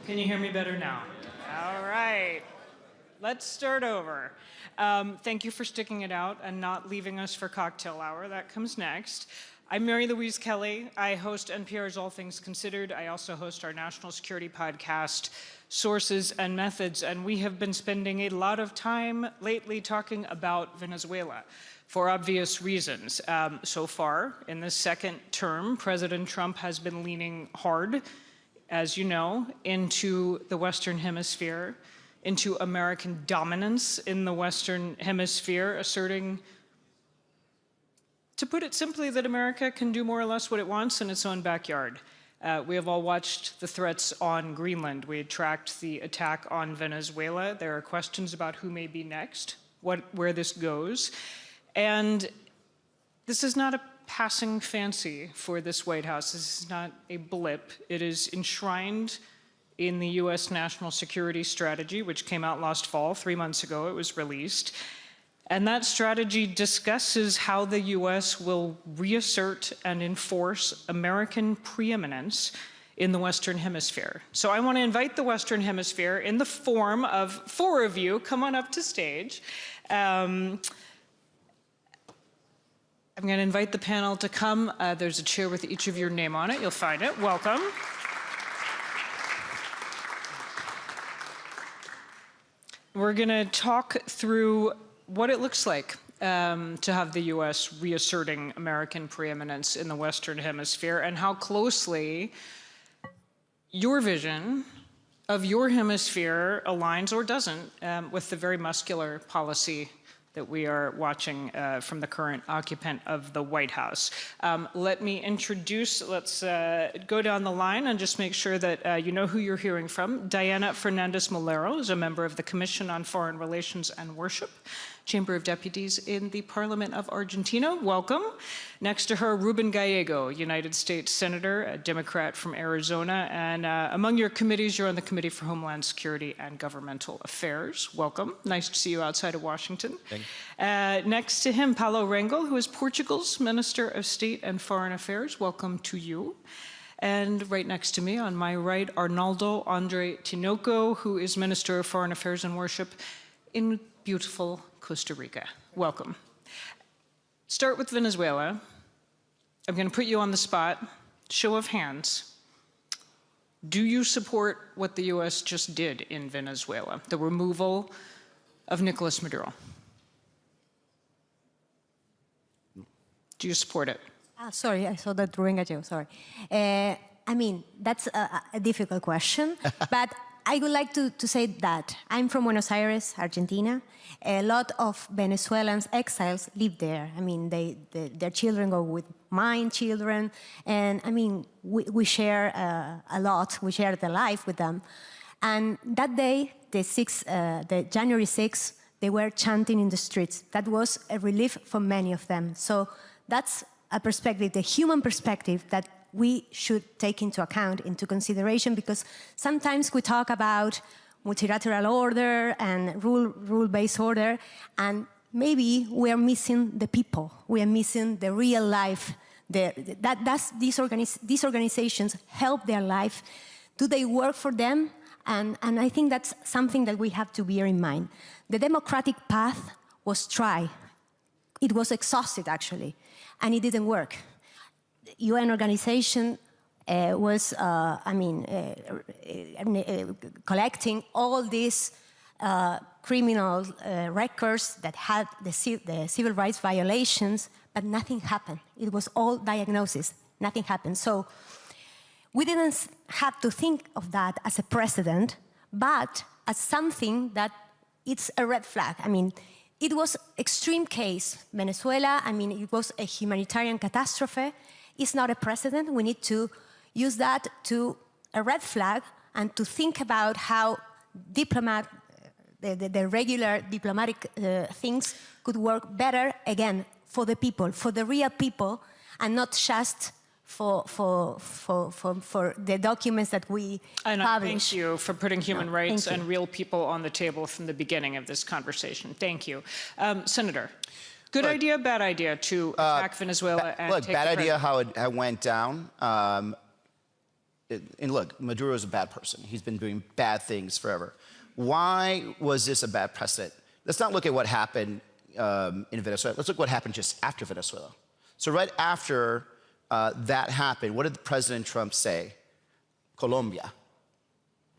Can you hear me better now? All right. Let's start over. Thank you for sticking it out and not leaving us for cocktail hour. That comes next. I'm Mary Louise Kelly. I host NPR's All Things Considered. I also host our national security podcast, Sources and Methods, and we have been spending a lot of time lately talking about Venezuela for obvious reasons. So far, in the second term, President Trump has been leaning hard, as you know, into the Western Hemisphere, into American dominance in the Western Hemisphere, asserting, to put it simply, that America can do more or less what it wants in its own backyard. We have all watched the threats on Greenland. We had tracked the attack on Venezuela. There are questions about who may be next, where this goes. And this is not a passing fancy for this White House. This is not a blip. It is enshrined in the U.S. National Security Strategy, which came out last fall. 3 months ago, it was released. And that strategy discusses how the U.S. will reassert and enforce American preeminence in the Western Hemisphere. So I want to invite the Western Hemisphere in the form of 4 of you. Come on up to stage. I'm going to invite the panel to come. There's a chair with each of your name on it. You'll find it. Welcome. We're going to talk through what it looks like to have the U.S. reasserting American preeminence in the Western Hemisphere, and how closely your vision of your hemisphere aligns or doesn't with the very muscular policy that we are watching from the current occupant of the White House. Let me introduce, let's go down the line and just make sure that you know who you're hearing from. Diana Fernandez-Molero is a member of the Commission on Foreign Relations and Worship, Chamber of Deputies in the Parliament of Argentina. Welcome. Next to her, Ruben Gallego, United States Senator, a Democrat from Arizona. And among your committees, you're on the Committee for Homeland Security and Governmental Affairs. Welcome. Nice to see you outside of Washington. Next to him, Paulo Rangel, who is Portugal's Minister of State and Foreign Affairs. Welcome to you. And right next to me, on my right, Arnaldo Andre Tinoco, who is Minister of Foreign Affairs and Worship in beautiful Costa Rica. Welcome. Start with Venezuela. I'm going to put you on the spot. Show of hands. Do you support what the U.S. just did in Venezuela, the removal of Nicolas Maduro? Do you support it? Sorry, I saw that ring at you, sorry. I mean, that's a difficult question, but I would like to say that I'm from Buenos Aires, Argentina. A lot of Venezuelans, exiles, live there. I mean, their children go with mine children, and I mean, we share a lot. We share the life with them. And that day, the January 6th, they were chanting in the streets. That was a relief for many of them. So that's a perspective, the human perspective, that we should take into account, into consideration, because sometimes we talk about multilateral order and rule-based order, and maybe we are missing the people. We are missing the real life. These organizations help their life. Do they work for them? And I think that's something that we have to bear in mind. The democratic path was tried. It was exhausted, actually, and it didn't work. UN organization was, collecting all these criminal records that had the civil rights violations, but nothing happened. It was all diagnosis. Nothing happened. So we didn't have to think of that as a precedent, but as something that it's a red flag. I mean, it was extreme case. Venezuela, I mean, it was a humanitarian catastrophe. It's not a precedent. We need to use that to a red flag and to think about how the regular diplomatic things could work better, again, for the people, for the real people, and not just for the documents that we and publish. Thank you for putting human rights and real people on the table from the beginning of this conversation. Thank you. Senator. Good idea, bad idea to attack Venezuela and look, take bad the idea president? how it went down. and look, Maduro is a bad person. He's been doing bad things forever. Why was this a bad precedent? Let's not look at what happened in Venezuela. Let's look at what happened just after Venezuela. So right after that happened, what did President Trump say? Colombia,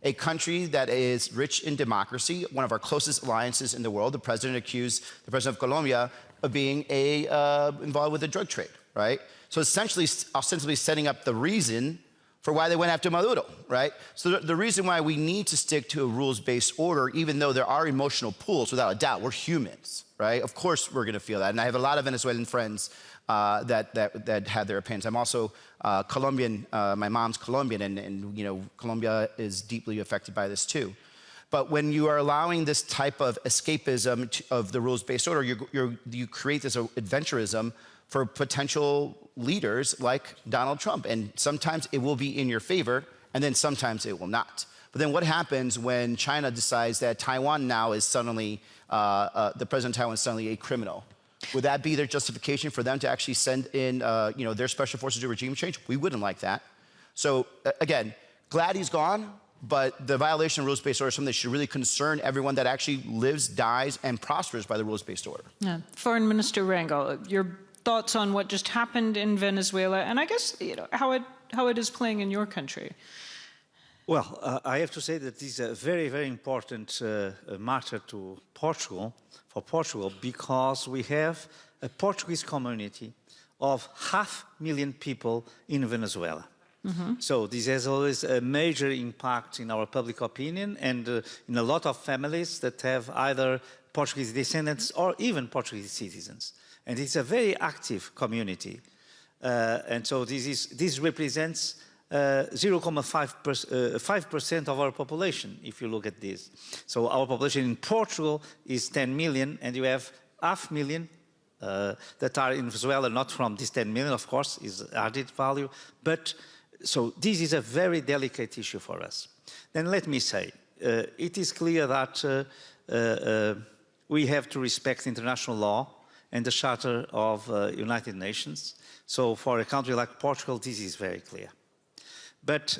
a country that is rich in democracy, one of our closest alliances in the world. The president accused the president of Colombia of being involved with the drug trade, right? So essentially, ostensibly setting up the reason for why they went after Maduro, right? So the reason why we need to stick to a rules-based order, even though there are emotional pulls, without a doubt, we're humans, right? Of course we're gonna feel that. And I have a lot of Venezuelan friends that have their opinions. I'm also Colombian, my mom's Colombian, and you know, Colombia is deeply affected by this too. But when you are allowing this type of escapism of the rules-based order, you create this adventurism for potential leaders like Donald Trump. And sometimes it will be in your favor, and then sometimes it will not. But then what happens when China decides that Taiwan now is suddenly, the president of Taiwan is suddenly a criminal? Would that be their justification for them to actually send in you know, their special forces to regime change? We wouldn't like that. So again, glad he's gone, but the violation of rules-based order is something that should really concern everyone that actually lives, dies, and prospers by the rules-based order. Yeah. Foreign Minister Rangel, your thoughts on what just happened in Venezuela, and I guess you know, how it is playing in your country? Well, I have to say that this is a very, very important matter to Portugal, for Portugal, because we have a Portuguese community of 500,000 people in Venezuela. Mm-hmm. So this has always a major impact in our public opinion and in a lot of families that have either Portuguese descendants or even Portuguese citizens. And it's a very active community. And so this represents 0.5% of our population, if you look at this. So our population in Portugal is 10 million, and you have 500,000 that are in Venezuela, not from this 10 million, of course, is added value. But so this is a very delicate issue for us. Then let me say, it is clear that we have to respect international law and the Charter of United Nations. So for a country like Portugal, this is very clear. But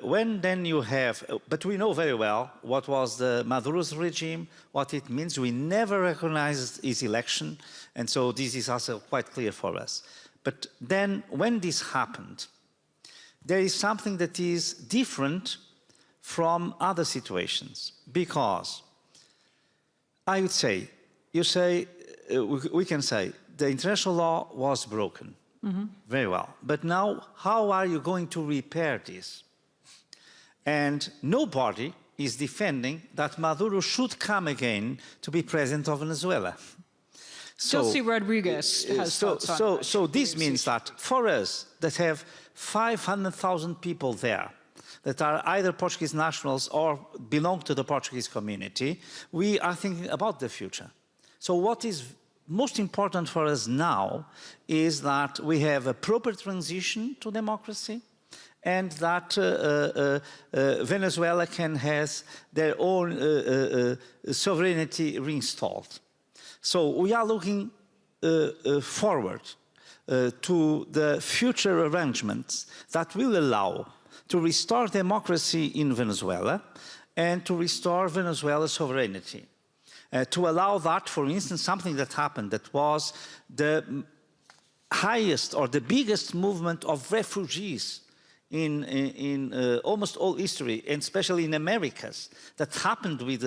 when then you have, but we know very well what was the Maduro's regime, what it means. We never recognized his election, and so this is also quite clear for us. But then when this happened, there is something that is different from other situations, because I would say, we can say the international law was broken. Mm-hmm. Very well. But now, how are you going to repair this? And nobody is defending that Maduro should come again to be president of Venezuela. So, Chelsea Rodriguez has thoughts on that. So this means that for us that have 500,000 people there that are either Portuguese nationals or belong to the Portuguese community, we are thinking about the future. So what is most important for us now is that we have a proper transition to democracy and that Venezuela can have their own sovereignty reinstalled. So we are looking forward to the future arrangements that will allow to restore democracy in Venezuela and to restore Venezuela's sovereignty. To allow that, for instance, something that happened that was the highest or the biggest movement of refugees in almost all history, and especially in Americas, that happened with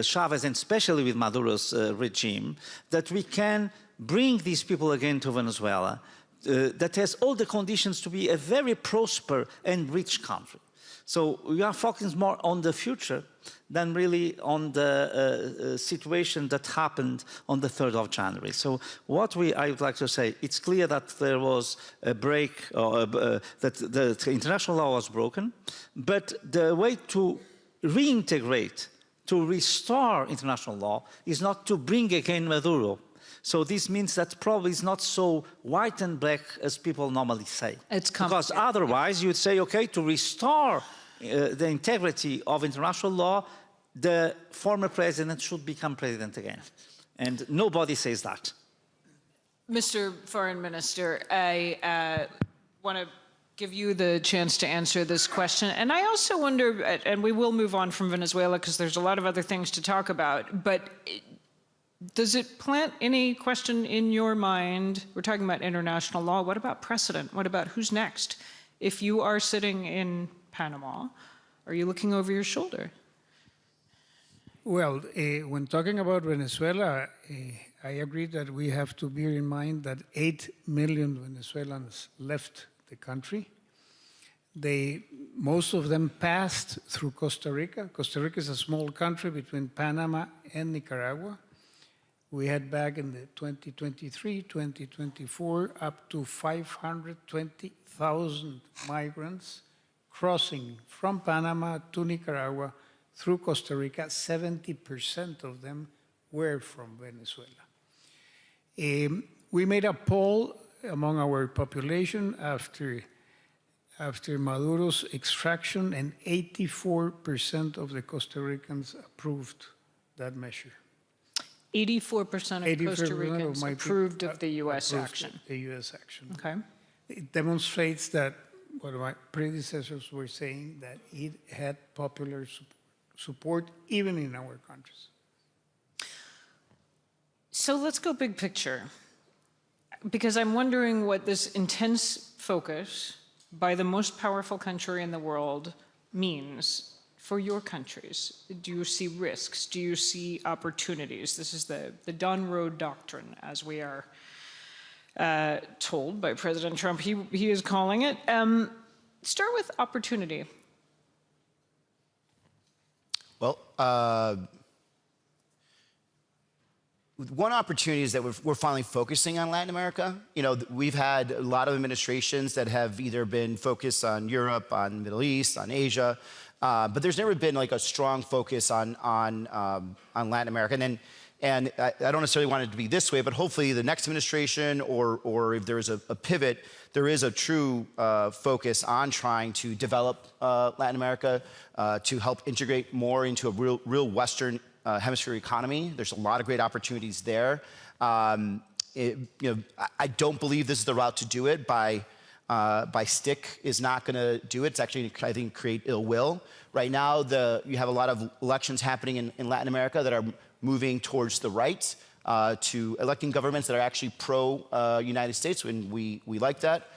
Chavez and especially with Maduro's regime, that we can bring these people again to Venezuela, that has all the conditions to be a very prosperous and rich country. So we are focusing more on the future than really on the situation that happened on the 3rd of January. So what I would like to say, it's clear that there was a break, or that the international law was broken, but the way to reintegrate, to restore international law is not to bring again Maduro. So this means that probably it's not so white and black as people normally say. Because otherwise you'd say, okay, to restore the integrity of international law, the former president should become president again. And nobody says that. Mr. Foreign Minister, I want to give you the chance to answer this question. And I also wonder, and we will move on from Venezuela because there's a lot of other things to talk about, but does it plant any question in your mind? We're talking about international law. What about precedent? What about who's next? If you are sitting in Panama, are you looking over your shoulder? Well, when talking about Venezuela, I agree that we have to bear in mind that 8 million Venezuelans left the country. Most of them passed through Costa Rica. Costa Rica is a small country between Panama and Nicaragua. We had back in the 2023, 2024, up to 520,000 migrants crossing from Panama to Nicaragua through Costa Rica. 70% of them were from Venezuela. We made a poll among our population after Maduro's extraction, and 84% of the Costa Ricans approved that measure. 84% of Costa Ricans approved of the U.S. action. The U.S. action. Okay. It demonstrates that what my predecessors were saying, that it had popular support even in our countries. So let's go big picture, because I'm wondering what this intense focus by the most powerful country in the world means for your countries. Do you see risks? Do you see opportunities? This is the Don Road Doctrine, as we are told by President Trump. He is calling it. Start with opportunity. Well, one opportunity is that we're finally focusing on Latin America. You know, we've had a lot of administrations that have either been focused on Europe, on Middle East, on Asia, but there's never been like a strong focus on Latin America. And I don't necessarily want it to be this way, but hopefully the next administration or if there is a pivot, there is a true focus on trying to develop Latin America to help integrate more into a real Western hemisphere economy. There's a lot of great opportunities there. I don't believe this is the route to do it. By stick is not going to do it. It's actually, I think, create ill will. Right now, you have a lot of elections happening in Latin America that are moving towards the right, to electing governments that are actually pro-United States, and we like that.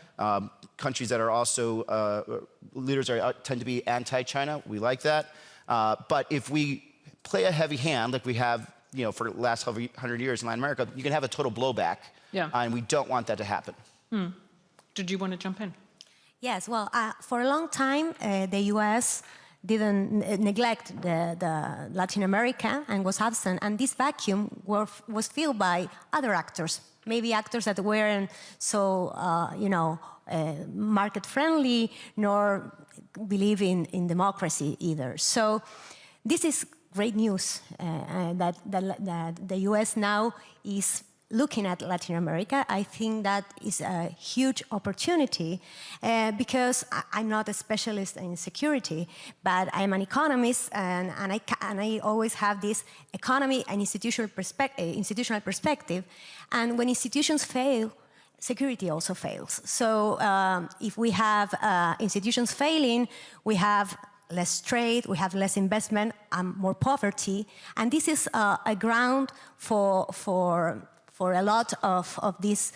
Countries that are also, leaders tend to be anti-China, we like that. But if we play a heavy hand, like we have, for the last 100 years in Latin America, you can have a total blowback, and we don't want that to happen. Did you want to jump in? Yes, well, for a long time, the U.S. didn't neglect the Latin America and was absent, and this vacuum was filled by other actors, maybe actors that weren't so, market-friendly, nor believe in democracy either. So this is great news that the U.S. now is looking at Latin America. I think that is a huge opportunity because I'm not a specialist in security, but I'm an economist, and I always have this economy and institutional perspective. And when institutions fail, security also fails. So if we have institutions failing, we have less trade, we have less investment, and more poverty. And this is a ground for a lot of this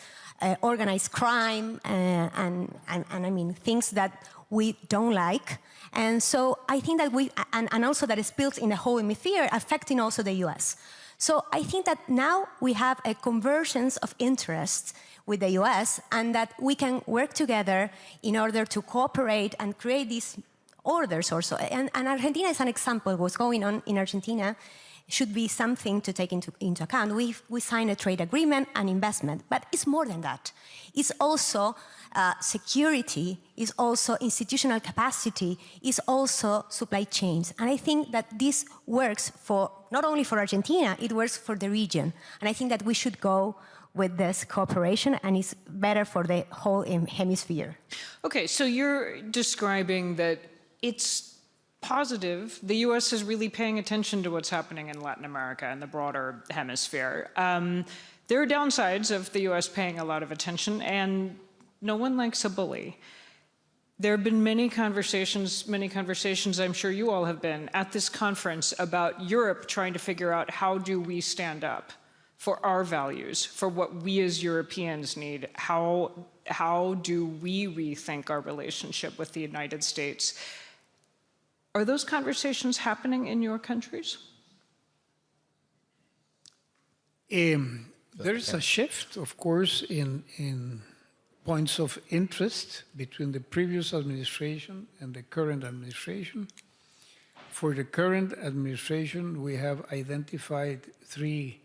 organized crime and I mean things that we don't like. And so I think that and also that is built in the whole hemisphere, affecting also the US. So I think that now we have a convergence of interests with the US, and that we can work together in order to cooperate and create these orders also. And Argentina is an example. What's going on in Argentina should be something to take into account. We signed a trade agreement and investment, but it's more than that. It's also security, it's also institutional capacity, it's also supply chains. And I think that this works for not only for Argentina, it works for the region. And I think that we should go with this cooperation, and it's better for the whole hemisphere. Okay, so you're describing that it's positive. The U.S. is really paying attention to what's happening in Latin America and the broader hemisphere. There are downsides of the U.S. paying a lot of attention, and no one likes a bully. There have been many conversations I'm sure you all have been at this conference about Europe trying to figure out how do we stand up for our values, for what we as Europeans need. How do we rethink our relationship with the United States? Are those conversations happening in your countries? There's a shift, of course, in points of interest between the previous administration and the current administration. For the current administration, we have identified three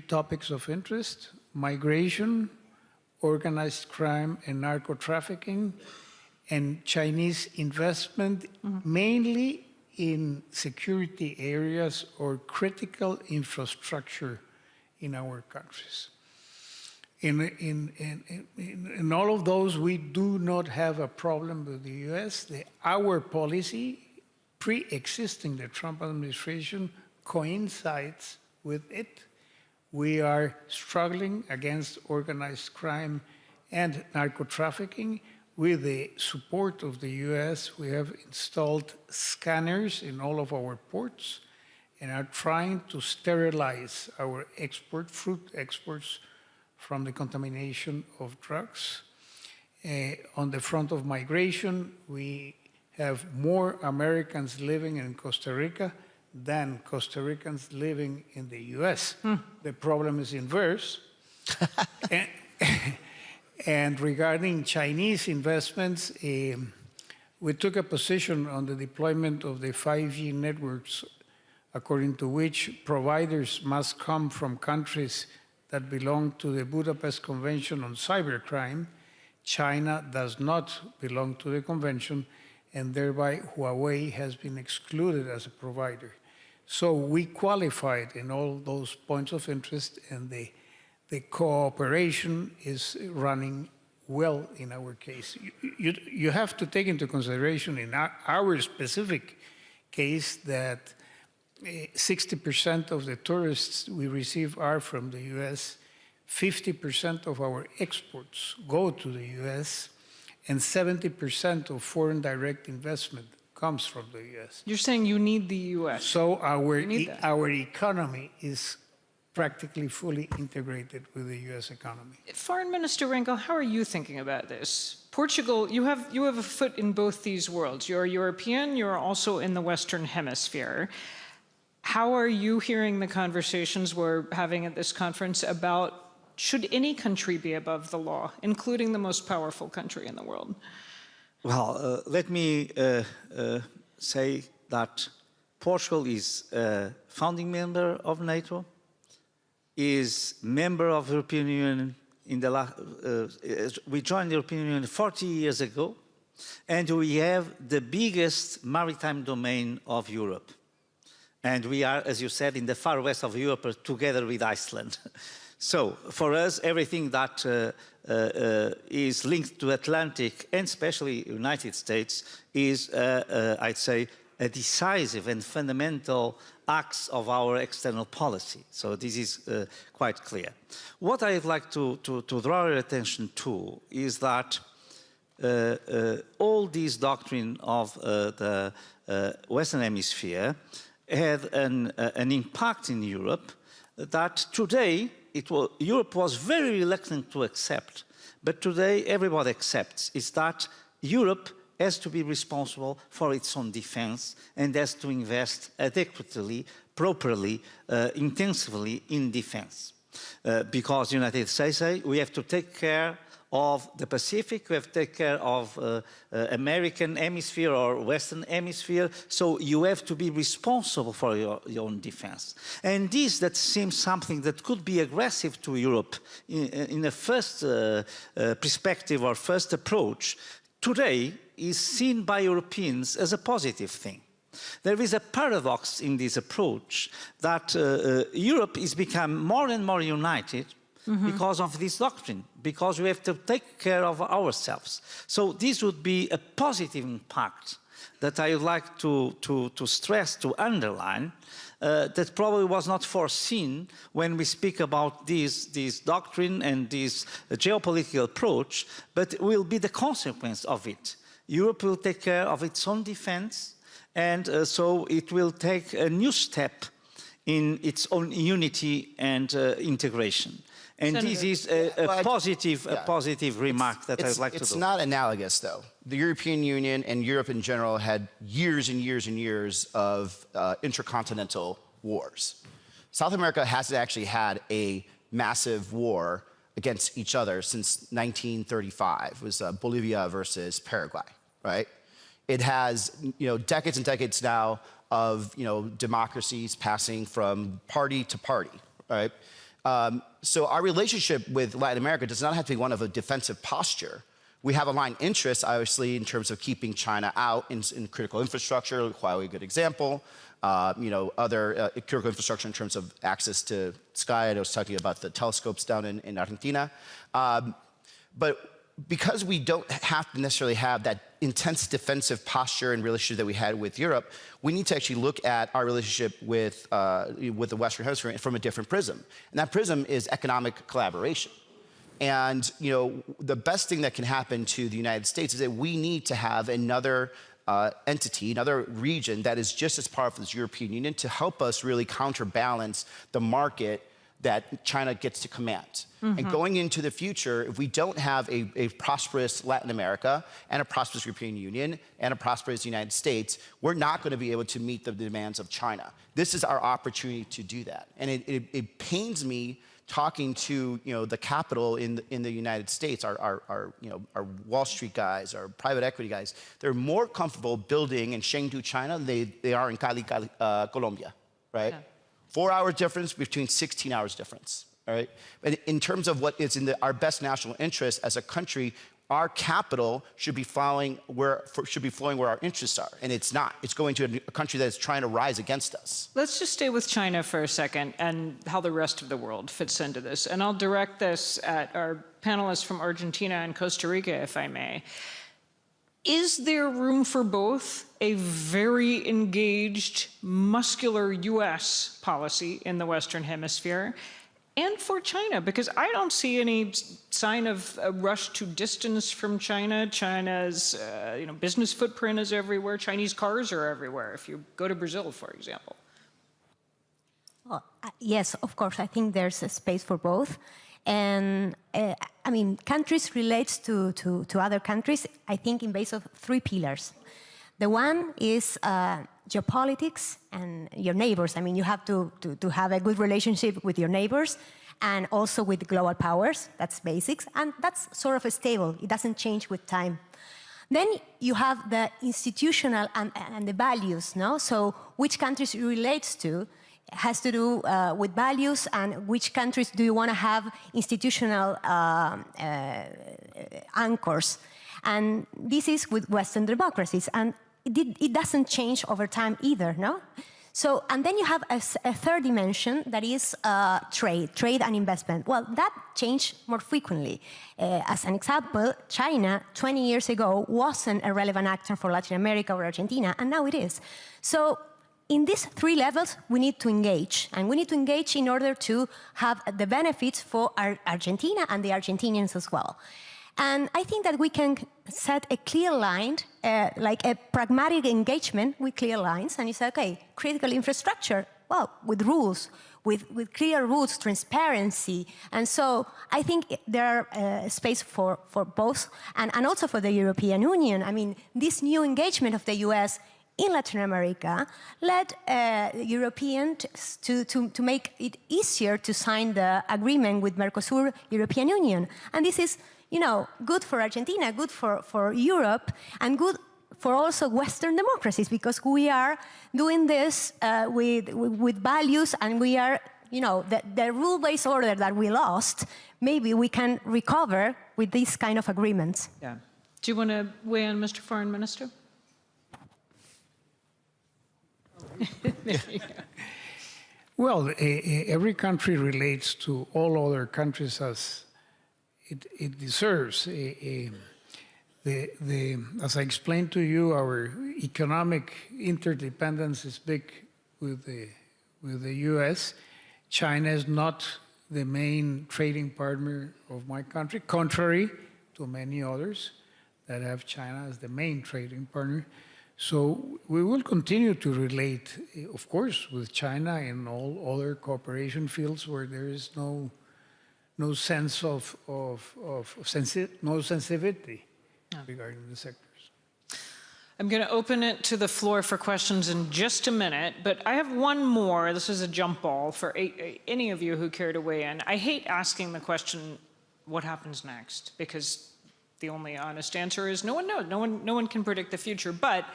topics of interest: migration, organized crime and narco trafficking, and Chinese investment, mainly in security areas or critical infrastructure in our countries. In all of those, we do not have a problem with the US. Our policy, pre-existing the Trump administration, coincides with it. We are struggling against organized crime and narco trafficking. With the support of the US, we have installed scanners in all of our ports and are trying to sterilize our fruit exports from the contamination of drugs. On the front of migration, we have more Americans living in Costa Rica than Costa Ricans living in the US. The problem is inverse. And regarding Chinese investments, we took a position on the deployment of the 5G networks, according to which providers must come from countries that belong to the Budapest Convention on Cybercrime. China does not belong to the convention, and thereby Huawei has been excluded as a provider. So we qualified in all those points of interest, and the cooperation is running well in our case. You have to take into consideration in our specific case that 60% of the tourists we receive are from the US, 50% of our exports go to the US, and 70% of foreign direct investment comes from the US. You're saying you need the US. So our economy is practically fully integrated with the US economy. Foreign Minister Rengel, how are you thinking about this? Portugal, you have a foot in both these worlds. You're European, you're also in the Western Hemisphere. How are you hearing the conversations we're having at this conference about should any country be above the law, including the most powerful country in the world? Well, let me say that Portugal is a founding member of NATO, is member of the European Union we joined the European Union 40 years ago, and we have the biggest maritime domain of Europe. And we are, as you said, in the far west of Europe together with Iceland. So for us, everything that is linked to Atlantic and especially United States is, I'd say, a decisive and fundamental acts of our external policy. So this is quite clear. What I'd like to draw your attention to is that all this doctrine of the Western Hemisphere had an impact in Europe that today Europe was very reluctant to accept, but today everybody accepts, is that Europe has to be responsible for its own defense and has to invest adequately, properly, intensively in defense. Because the United States say we have to take care of the Pacific, we have to take care of American hemisphere or Western hemisphere, so you have to be responsible for your own defense. And this, that seems something that could be aggressive to Europe in a first perspective or first approach, today is seen by Europeans as a positive thing. There is a paradox in this approach that Europe is become more and more united because of this doctrine, because we have to take care of ourselves. So this would be a positive impact that I would like to stress, to underline, that probably was not foreseen when we speak about this doctrine and this geopolitical approach, but will be the consequence of it. Europe will take care of its own defense, and so it will take a new step in its own unity and integration. And Senator, this is a positive remark that I would like to do. It's not analogous, though. The European Union and Europe in general had years and years and years of intercontinental wars. South America hasn't actually had a massive war against each other since 1935. It was Bolivia versus Paraguay, right? It has, decades and decades now of, democracies passing from party to party, right? So our relationship with Latin America does not have to be one of a defensive posture. We have aligned interests, obviously, in terms of keeping China out in critical infrastructure, Huawei, a good example. Other critical infrastructure in terms of access to sky. I was talking about the telescopes down in Argentina. But because we don't have to necessarily have that intense defensive posture and relationship that we had with Europe, we need to actually look at our relationship with the Western Hemisphere from a different prism. And that prism is economic collaboration. And the best thing that can happen to the United States is that we need to have another entity, another region that is just as powerful as the European Union to help us really counterbalance the market that China gets to command. And going into the future, if we don't have a prosperous Latin America and a prosperous European Union and a prosperous United States, we're not going to be able to meet the demands of China. This is our opportunity to do that. And it pains me talking to the capital in the United States, our Wall Street guys, our private equity guys. They're more comfortable building in Chengdu, China than they are in Cali, Colombia, right? Yeah. 4 hours difference between 16 hours difference, all right? But in terms of what is in our best national interest as a country, our capital should be flowing where our interests are, and it's not. It's going to a country that is trying to rise against us. Let's just stay with China for a second and how the rest of the world fits into this. And I'll direct this at our panelists from Argentina and Costa Rica, if I may. Is there room for both a very engaged, muscular U.S. policy in the Western Hemisphere and for China? Because I don't see any sign of a rush to distance from China. China's business footprint is everywhere. Chinese cars are everywhere, if you go to Brazil, for example. Well, yes, of course. I think there's a space for both. And I mean, countries relate to other countries, I think, in base of 3 pillars. The one is geopolitics and your neighbors. I mean, you have to have a good relationship with your neighbors and also with global powers. That's basics. And that's sort of stable. It doesn't change with time. Then you have the institutional and the values, no? So which countries it relates to has to do with values, and which countries do you want to have institutional anchors. And this is with Western democracies, and it doesn't change over time either, no? So, and then you have a third dimension that is trade and investment. Well, that changed more frequently. As an example, China 20 years ago wasn't a relevant actor for Latin America or Argentina, and now it is. So, in these 3 levels, we need to engage. And we need to engage in order to have the benefits for Argentina and the Argentinians as well. And I think that we can set a clear line, like a pragmatic engagement with clear lines. And you say, okay, critical infrastructure, well, with rules, with clear rules, transparency. And so I think there are space for both, and also for the European Union. I mean, this new engagement of the US in Latin America led Europeans to make it easier to sign the agreement with Mercosur, European Union. And this is, good for Argentina, good for Europe, and good for also Western democracies, because we are doing this with values, and we are, the rule-based order that we lost, maybe we can recover with these kind of agreements. Yeah. Do you want to weigh in, Mr. Foreign Minister? Well, every country relates to all other countries as it deserves. as I explained to you, our economic interdependence is big with the U.S. China is not the main trading partner of my country, contrary to many others that have China as the main trading partner. So we will continue to relate, of course, with China in all other cooperation fields where there is no sense of sensitivity regarding the sectors. I'm going to open it to the floor for questions in just a minute, but I have one more. This is a jump ball for any of you who care to weigh in. I hate asking the question, what happens next? Because the only honest answer is no one knows. No one can predict the future. But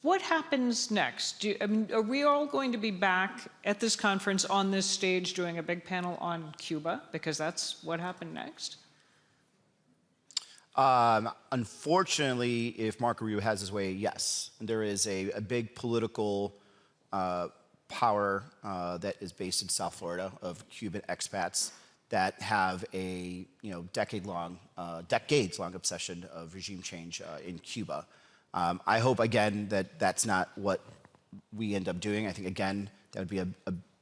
what happens next? Are we all going to be back at this conference on this stage doing a big panel on Cuba? Because that's what happened next. Unfortunately, if Marco Rubio has his way, yes. There is a big political power that is based in South Florida of Cuban expats that have a decades-long obsession of regime change in Cuba. I hope again that that's not what we end up doing. I think again that would be a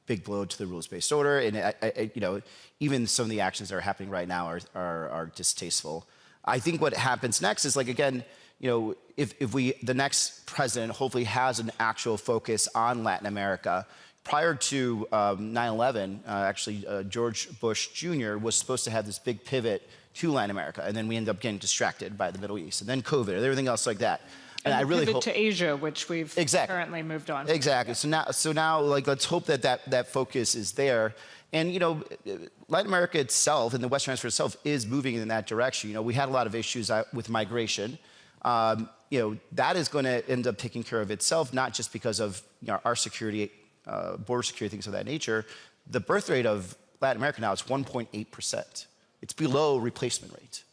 big blow to the rules-based order, and even some of the actions that are happening right now are distasteful. I think what happens next is, like, again, if the next president hopefully has an actual focus on Latin America. Prior to 9/11, actually, George Bush Jr. was supposed to have this big pivot to Latin America, and then we ended up getting distracted by the Middle East, and then COVID, and everything else like that. And I really hope to Asia, which we've currently moved on. Exactly. So now, like, let's hope that focus is there. And Latin America itself and the Western Hemisphere itself is moving in that direction. We had a lot of issues with migration. That is going to end up taking care of itself, not just because of our security, border security, things of that nature. The birth rate of Latin America now is 1.8%. It's below replacement rate.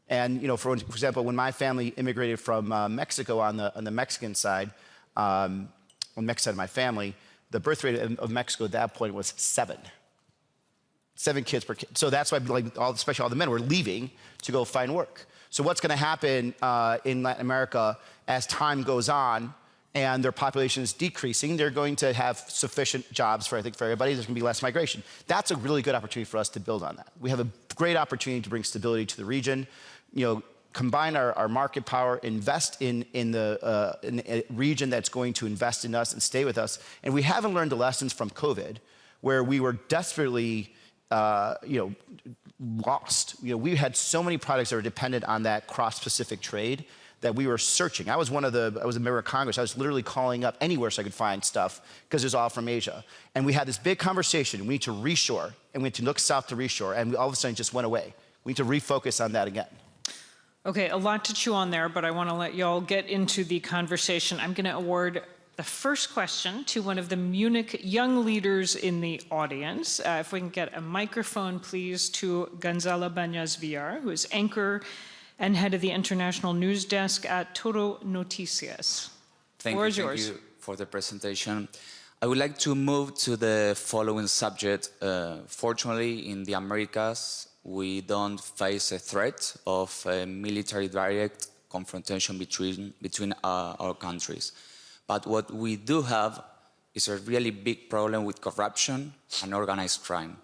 And for example, when my family immigrated from Mexico on the Mexican side, on the Mexican side of my family, the birth rate of Mexico at that point was 7. 7 kids per kid. So that's why, especially all the men were leaving to go find work. So what's going to happen in Latin America as time goes on and their population is decreasing? They're going to have sufficient jobs for everybody. There's going to be less migration. That's a really good opportunity for us to build on that. We have a great opportunity to bring stability to the region. Combine our market power, invest in a region that's going to invest in us and stay with us. And we haven't learned the lessons from COVID, where we were desperately lost. We had so many products that were dependent on that cross-Pacific trade that we were searching. I was a member of Congress. I was literally calling up anywhere so I could find stuff because it was all from Asia. And we had this big conversation. We need to reshore, and we need to look south to reshore, and all of a sudden it just went away. We need to refocus on that again. Okay, a lot to chew on there, but I want to let y'all get into the conversation. I'm going to award the first question to one of the Munich young leaders in the audience. If we can get a microphone, please, to Gonzalo Bañas-Villar, who is anchor and head of the international news desk at Todo Noticias. Thank you for the presentation. I would like to move to the following subject. Fortunately, in the Americas, we don't face a threat of a military direct confrontation between our countries. But what we do have is a really big problem with corruption and organized crime.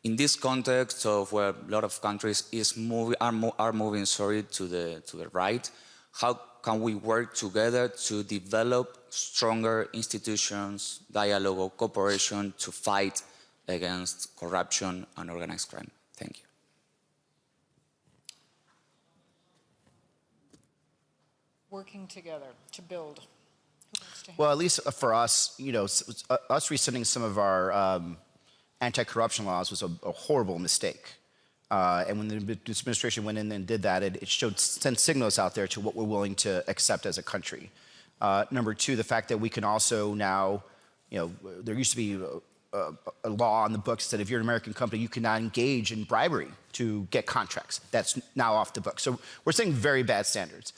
In this context of where a lot of countries are moving to the right, how can we work together to develop stronger institutions, dialogue, or cooperation to fight against corruption and organized crime? Thank you. Working together to build. Well, at least for us, us rescinding some of our anti-corruption laws was a horrible mistake. And when the administration went in and did that, it sent signals out there to what we're willing to accept as a country. Number two, the fact that we can also now, there used to be a law on the books that if you're an American company, you cannot engage in bribery to get contracts. That's now off the books. So we're setting very bad standards.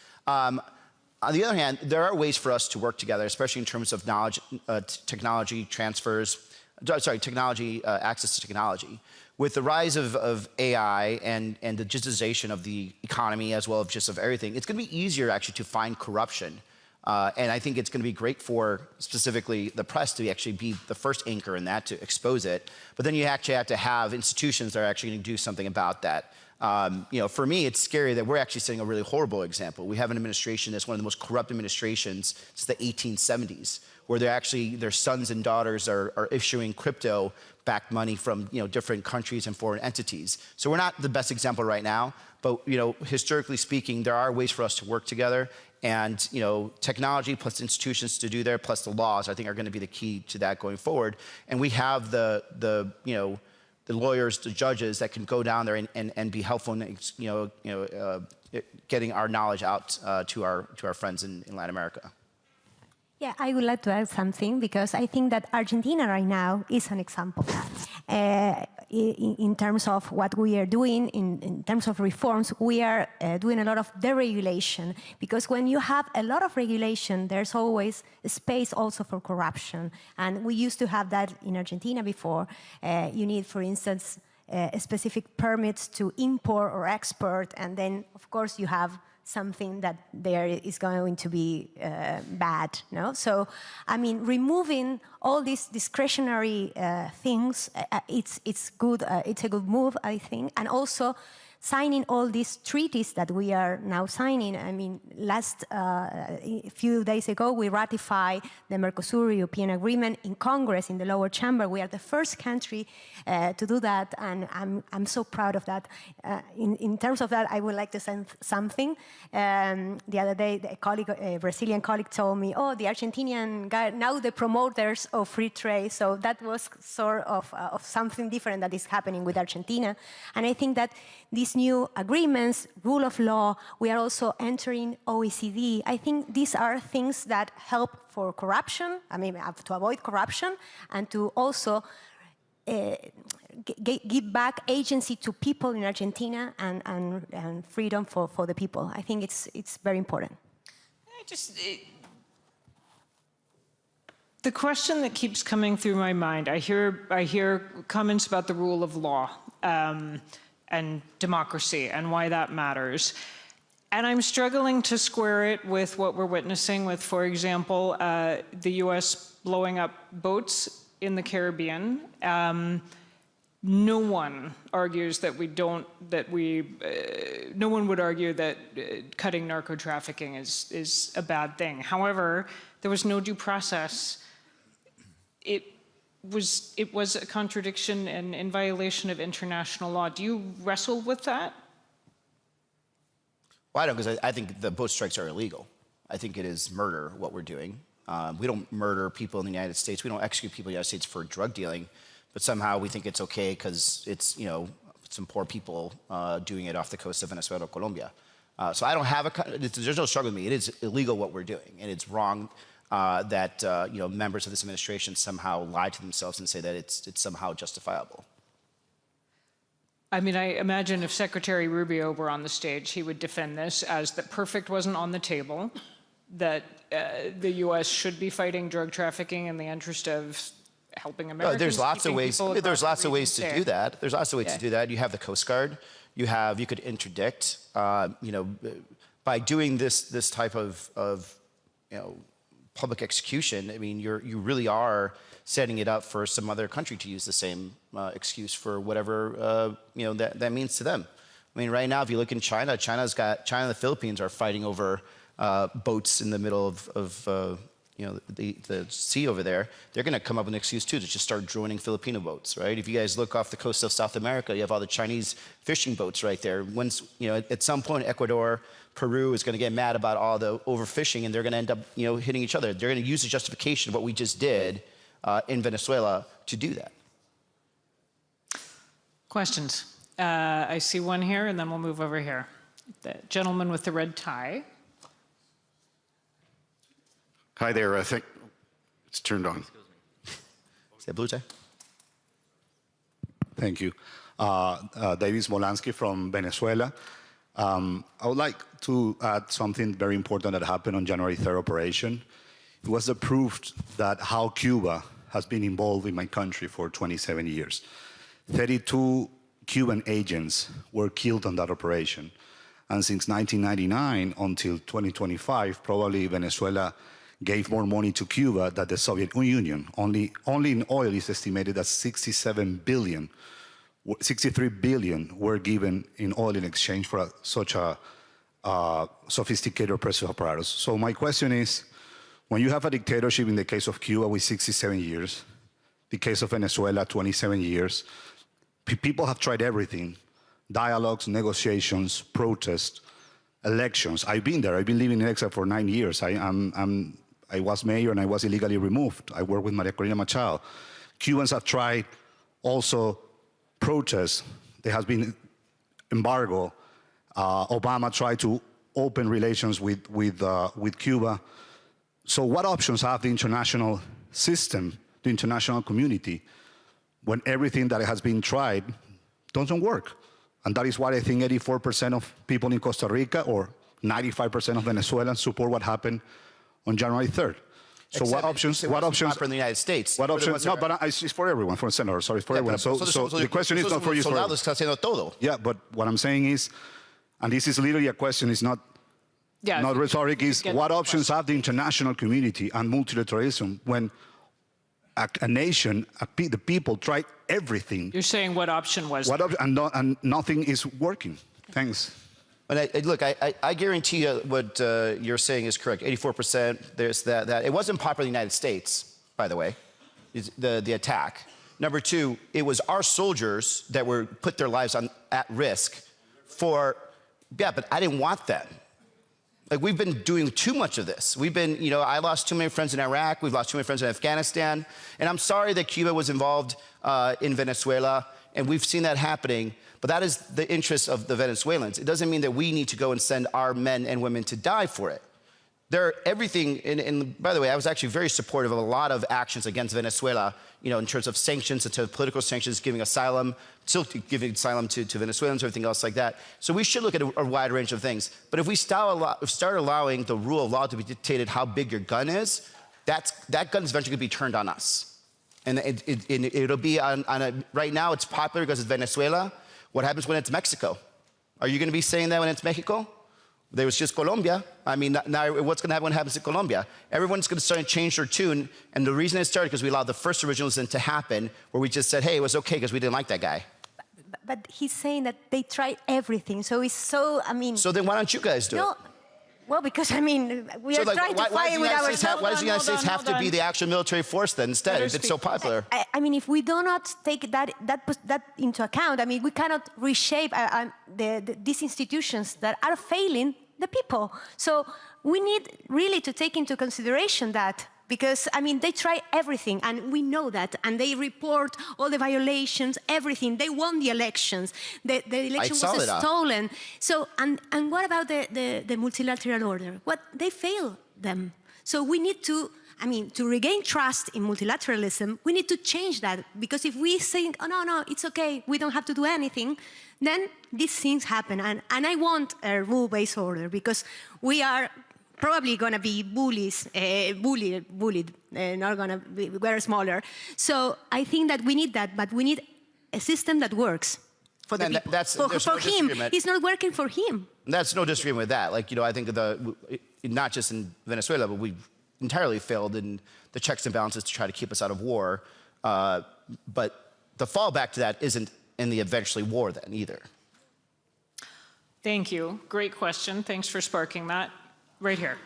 On the other hand, there are ways for us to work together, especially in terms of knowledge, technology transfers, access to technology. with the rise of AI and the digitization of the economy as well as just of everything, it's going to be easier actually to find corruption. And I think it's going to be great for specifically the press to actually be the first anchor in that to expose it. But then you actually have to have institutions that are actually going to do something about that. You know, for me, it's scary that we're actually setting a really horrible example. We have an administration that's one of the most corrupt administrations since the 1870s, where they're actually, their sons and daughters are issuing crypto-backed money from, you know, different countries and foreign entities. So we're not the best example right now, but, you know, historically speaking, there are ways for us to work together. And, you know, technology plus institutions to do there, plus the laws, I think are going to be the key to that going forward. And we have the you know, the lawyers, the judges that can go down there and be helpful in, getting our knowledge out to our friends in Latin America. Yeah, I would like to add something because I think that Argentina right now is an example in terms of what we are doing, in terms of reforms. We are doing a lot of deregulation because when you have a lot of regulation, there's always a space also for corruption. And we used to have that in Argentina before. You need, for instance, specific permits to import or export, and then, of course, you have something that there is going to be bad, no? So, I mean, removing all these discretionary things, it's good. It's a good move, I think, and also signing all these treaties that we are now signing. I mean, a few days ago, we ratified the Mercosur-European Agreement in Congress, in the lower chamber. We are the first country to do that, and I'm so proud of that. In terms of that, I would like to say something. The other day, a Brazilian colleague told me, oh, the Argentinian guy, now the promoters of free trade. So that was sort of something different that is happening with Argentina. And I think that these new agreements, rule of law, we are also entering OECD. I think these are things that help for corruption, I mean, to avoid corruption, and to also give back agency to people in Argentina and freedom for the people. I think it's very important. The question that keeps coming through my mind, I hear comments about the rule of law. And democracy and why that matters. And I'm struggling to square it with what we're witnessing with, for example, the US blowing up boats in the Caribbean. No one argues that no one would argue that cutting narco trafficking is a bad thing. However, there was no due process. It was a contradiction and in violation of international law. Do you wrestle with that? Well, I don't, because I think the boat strikes are illegal. I think it is murder, what we're doing. We don't murder people in the United States. We don't execute people in the United States for drug dealing, but somehow we think it's okay because it's, you know, some poor people doing it off the coast of Venezuela or Colombia. So I don't have there's no struggle with me. It is illegal what we're doing, and it's wrong that you know, members of this administration somehow lie to themselves and say that it's somehow justifiable. I mean, I imagine if Secretary Rubio were on the stage, he would defend this as that perfect wasn't on the table, that the U.S. should be fighting drug trafficking in the interest of helping Americans. There's lots of ways. There's lots of ways to do that. There's lots of ways to do that. You have the Coast Guard. You could interdict. You know, by doing this type of you know, public execution, I mean, you really are setting it up for some other country to use the same excuse for whatever you know, that means to them. I mean, right now, if you look in China, China and the Philippines are fighting over boats in the middle of you know, the sea over there. They're going to come up with an excuse too to just start droning Filipino boats, right? If you guys look off the coast of South America, you have all the Chinese fishing boats right there. Once, you know, at some point, Ecuador, Peru is going to get mad about all the overfishing, and they're going to end up, you know, hitting each other. They're going to use the justification of what we just did in Venezuela to do that. Questions? I see one here, and then we'll move over here. The gentleman with the red tie. Hi there. I think it's turned on. Is that blue tie? Thank you. Davis Molansky from Venezuela. I would like to add something very important that happened on January 3rd operation. It was the proof that how Cuba has been involved in my country for 27 years. 32 Cuban agents were killed on that operation. And since 1999 until 2025, probably Venezuela gave more money to Cuba than the Soviet Union. Only in oil is estimated that 63 billion were given in oil in exchange for such a sophisticated oppressive apparatus. So my question is, when you have a dictatorship in the case of Cuba with 67 years, the case of Venezuela, 27 years, people have tried everything. Dialogues, negotiations, protests, elections. I've been there. I've been living in exile for 9 years. I was mayor and I was illegally removed. I worked with Maria Corina Machado. Cubans have tried also protests. There has been embargo. Obama tried to open relations with Cuba. So what options have the international system, the international community, when everything that has been tried doesn't work? And that is why I think 84% of people in Costa Rica or 95% of Venezuelans support what happened on January 3rd. So Except what options? What options in the United States? What options? No, but it's for everyone, for Senator. Sorry, for everyone. So the question is not for you. Yeah, but what I'm saying is, and this is literally a question. It's not rhetoric. Is what options have the international community and multilateralism when a nation, the people try everything? You're saying what option was and nothing is working. Thanks. But look, I guarantee you what you're saying is correct. 84%, there's that. It wasn't popular in the United States, by the way, the attack. Number two, it was our soldiers that were put their lives at risk for, but I didn't want them. Like, we've been doing too much of this. We've been, I lost too many friends in Iraq. We've lost too many friends in Afghanistan. And I'm sorry that Cuba was involved in Venezuela, and we've seen that happening. But that is the interest of the Venezuelans. It doesn't mean that we need to go and send our men and women to die for it. Everything, and by the way, I was actually very supportive of a lot of actions against Venezuela, in terms of sanctions, in terms of political sanctions, giving asylum, still giving asylum to Venezuelans, everything else like that. So we should look at a wide range of things. But if we start allowing the rule of law to be dictated how big your gun is, that gun is eventually going to be turned on us. And it'll be right now it's popular because it's Venezuela. What happens when it's Mexico? Are you going to be saying that when it's Mexico? There was just Colombia. I mean, now what's going to happen when it happens to Colombia? Everyone's going to start to change their tune. And the reason it started because we allowed the first originalism to happen, where we just said, hey, it was okay because we didn't like that guy. But he's saying that they try everything. So it's so, So then why don't you guys do it? Well, because, we are trying to fight with ourselves. Why does the United States have to be the actual military force then instead, if it's so popular? If we do not take that into account, we cannot reshape these institutions that are failing the people. So we need really to take into consideration that, because, they try everything, and we know that, and they report all the violations, everything. They won the elections. The election was stolen. So, and what about the multilateral order? They failed them. So we need to, to regain trust in multilateralism, we need to change that, because if we think, oh, no, it's okay, we don't have to do anything, then these things happen. And I want a rule-based order, because we are probably going to be bullied, not going to be, we're smaller. So I think that we need that, but we need a system that works for the people. For him, it's not working for him. That's no disagreement with that. I think not just in Venezuela, but we've entirely failed in the checks and balances to try to keep us out of war. But the fallback to that isn't in the eventually war then either. Thank you. Great question. Thanks for sparking that. Right here.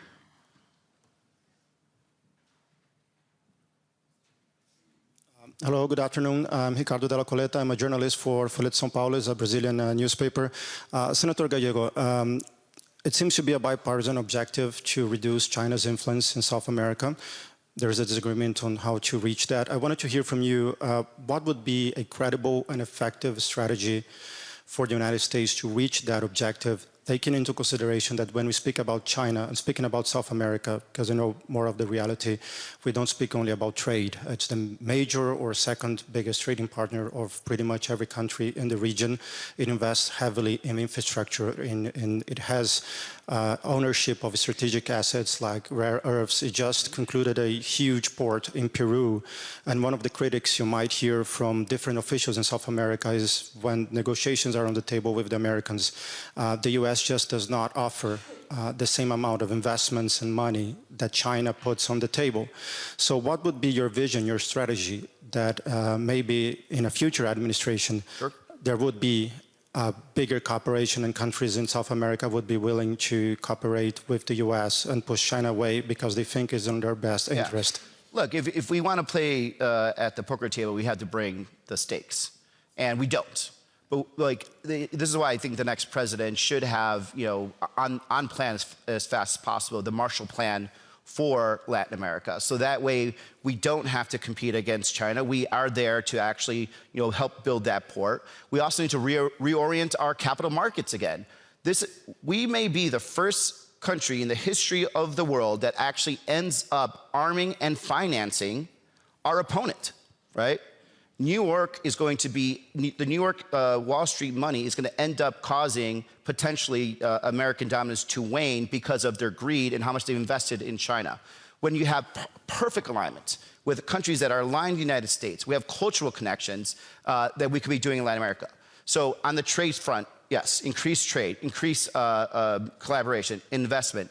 Hello, good afternoon. I'm Ricardo Della Coleta. I'm a journalist for Folha de São Paulo, it's a Brazilian newspaper. Senator Gallego, it seems to be a bipartisan objective to reduce China's influence in South America. There is a disagreement on how to reach that. I wanted to hear from you, what would be a credible and effective strategy for the United States to reach that objective, taking into consideration that when we speak about China and speaking about South America, because I know more of the reality, we don't speak only about trade. It's the major or second biggest trading partner of pretty much every country in the region. It invests heavily in infrastructure, it has ownership of strategic assets like rare earths. It just concluded a huge port in Peru. And one of the critics you might hear from different officials in South America is when negotiations are on the table with the Americans, the US just does not offer the same amount of investments and money that China puts on the table. So what would be your vision, your strategy, that maybe in a future administration there would be a bigger cooperation and countries in South America would be willing to cooperate with the US and push China away because they think it's in their best interest? Look, if we want to play at the poker table, we have to bring the stakes, and we don't. But like, this is why I think the next president should have, you know, on plan as fast as possible, the Marshall Plan for Latin America. So that way we don't have to compete against China. We are there to actually, you know, help build that port. We also need to reorient our capital markets again. We may be the first country in the history of the world that actually ends up arming and financing our opponent, right? New York is going to be, the New York Wall Street money is going to end up causing potentially American dominance to wane because of their greed and how much they've invested in China. When you have perfect alignment with countries that are aligned with the United States, we have cultural connections that we could be doing in Latin America. So on the trade front, yes, increase trade, increase collaboration, investment.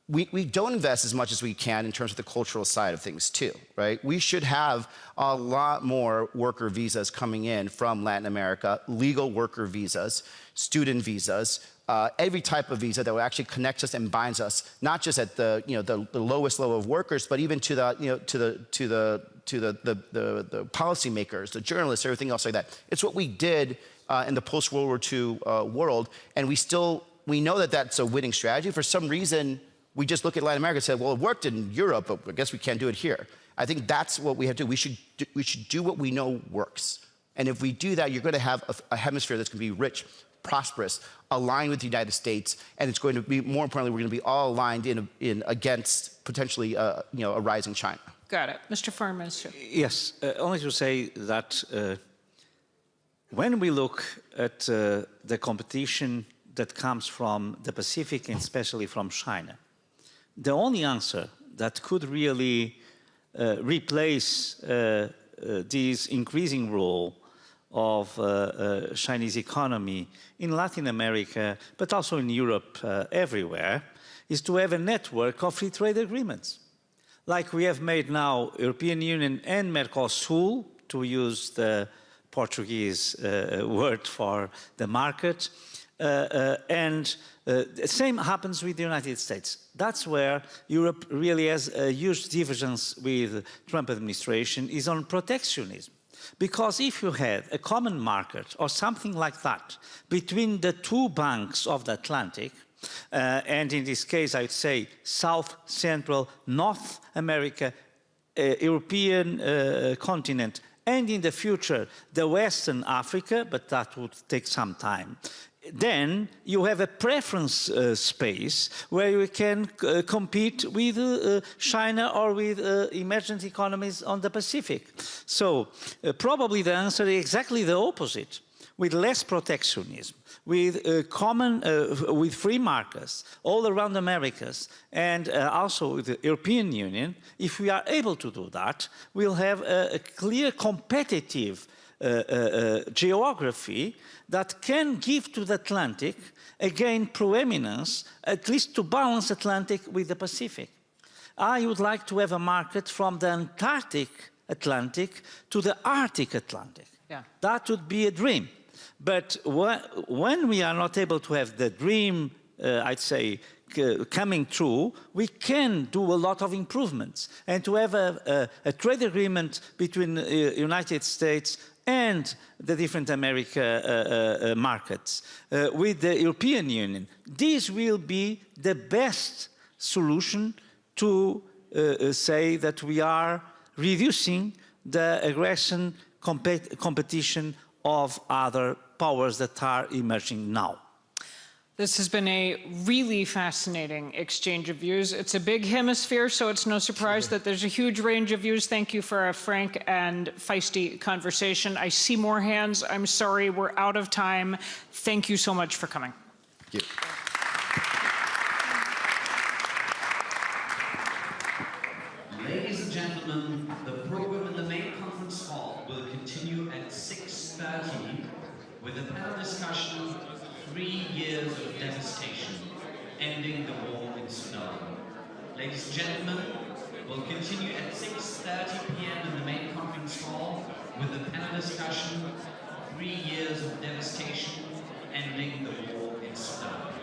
We don't invest as much as we can in terms of the cultural side of things too, right? We should have a lot more worker visas coming in from Latin America, legal worker visas, student visas, every type of visa that will actually connect us and binds us, not just at the, you know, the lowest level of workers, but even to the, you know, to the policymakers, the journalists, everything else like that. It's what we did in the post-World War II world, and we know that that's a winning strategy. For some reason, we just look at Latin America and say, well, it worked in Europe, but I guess we can't do it here. I think that's what we have to do. We should do what we know works. And if we do that, you're going to have a hemisphere that's going to be rich, prosperous, aligned with the United States, and it's going to be, more importantly, we're going to be all aligned in against potentially you know, a rising China. Got it. Mr. Foreign Minister. Yes, only to say that when we look at the competition that comes from the Pacific and especially from China, the only answer that could really replace this increasing role of Chinese economy in Latin America, but also in Europe, everywhere, is to have a network of free trade agreements. Like we have made now, European Union and Mercosur, to use the Portuguese word for the market, and the same happens with the United States. That's where Europe really has a huge divergence with the Trump administration, is on protectionism. Because if you had a common market or something like that between the two banks of the Atlantic, and in this case I'd say South, Central, North America, European continent, and in the future the Western Africa, but that would take some time, then you have a preference space where you can compete with China or with emerging economies on the Pacific. So probably the answer is exactly the opposite, with less protectionism, with with free markets all around the Americas, and also with the European Union. If we are able to do that, we'll have a clear competitive geography that can give to the Atlantic, again, preeminence, at least to balance Atlantic with the Pacific. I would like to have a market from the Antarctic Atlantic to the Arctic Atlantic. Yeah. That would be a dream. But when we are not able to have the dream, I'd say, coming true, we can do a lot of improvements. And to have a trade agreement between the United States and the different America markets with the European Union, this will be the best solution to say that we are reducing the aggression competition of other powers that are emerging now. This has been a really fascinating exchange of views. It's a big hemisphere, so it's no surprise that there's a huge range of views. Thank you for a frank and feisty conversation. I see more hands. I'm sorry, we're out of time. Thank you so much for coming. Thank you. years of devastation, ending the war in Sudan. Ladies and gentlemen, we'll continue at 6:30 p.m. in the main conference hall with the panel discussion, 3 years of devastation, ending the war in Sudan.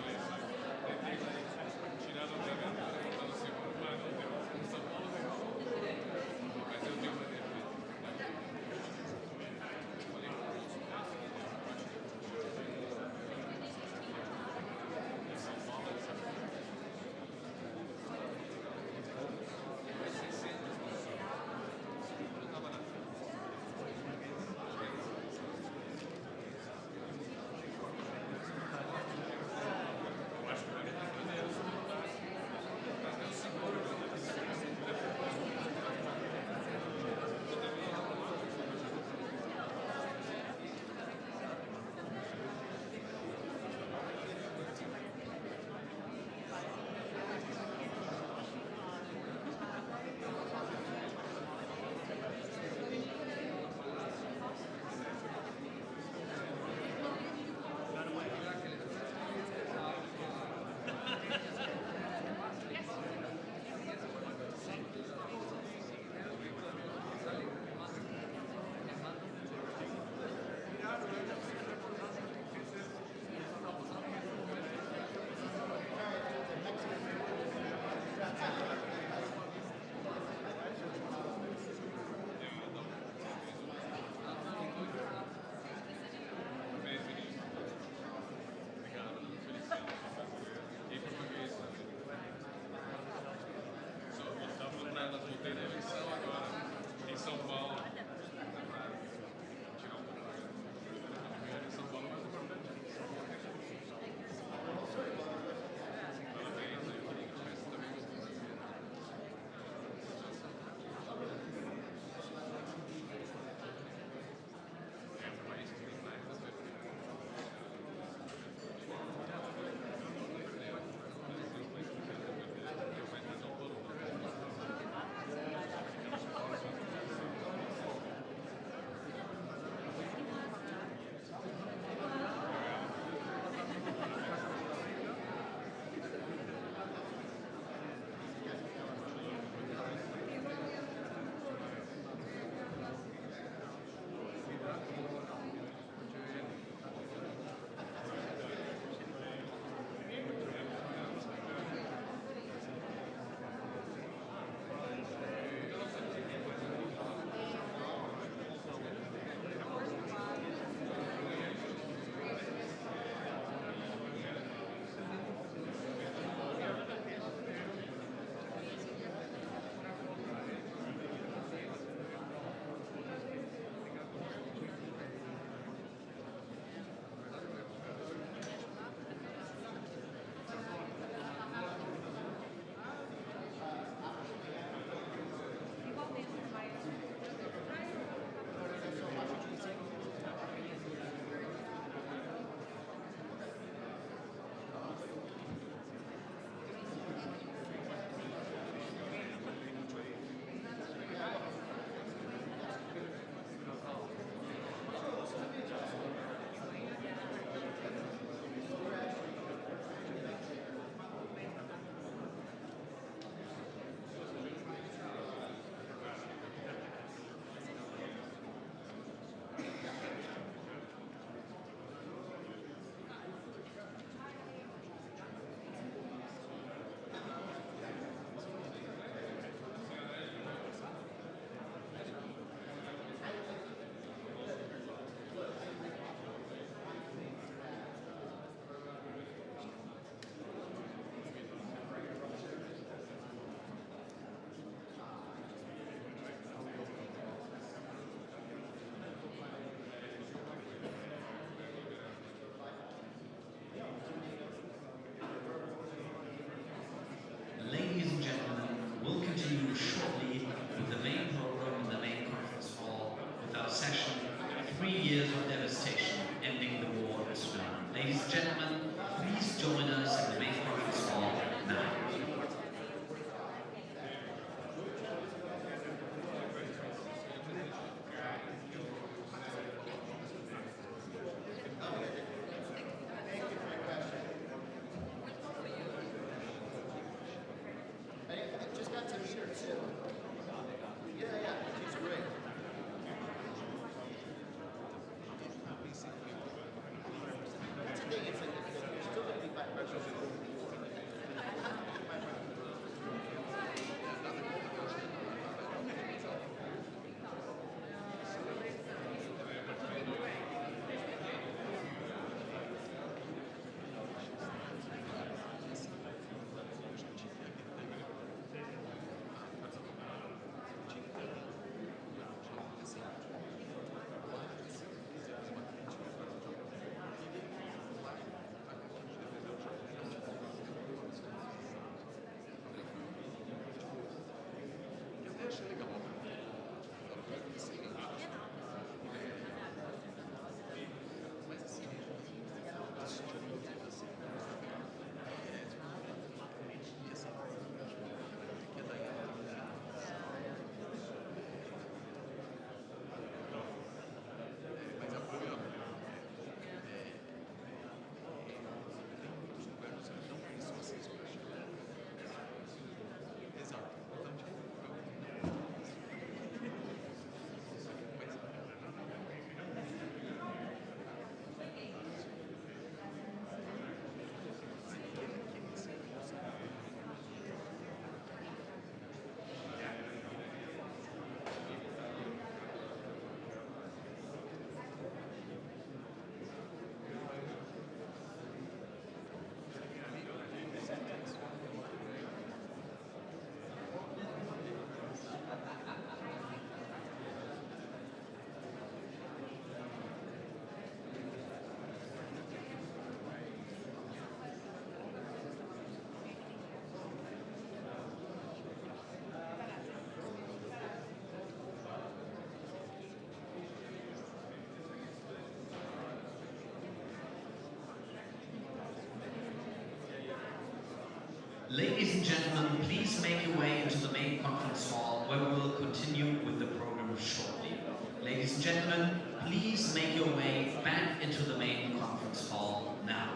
Ladies and gentlemen, please make your way into the main conference hall where we will continue with the program shortly. Ladies and gentlemen, please make your way back into the main conference hall now.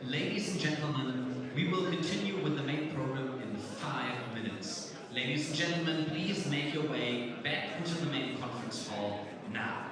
Ladies and gentlemen, we will continue with the main program in 5 minutes. Ladies and gentlemen, please make your way back into the main conference hall now.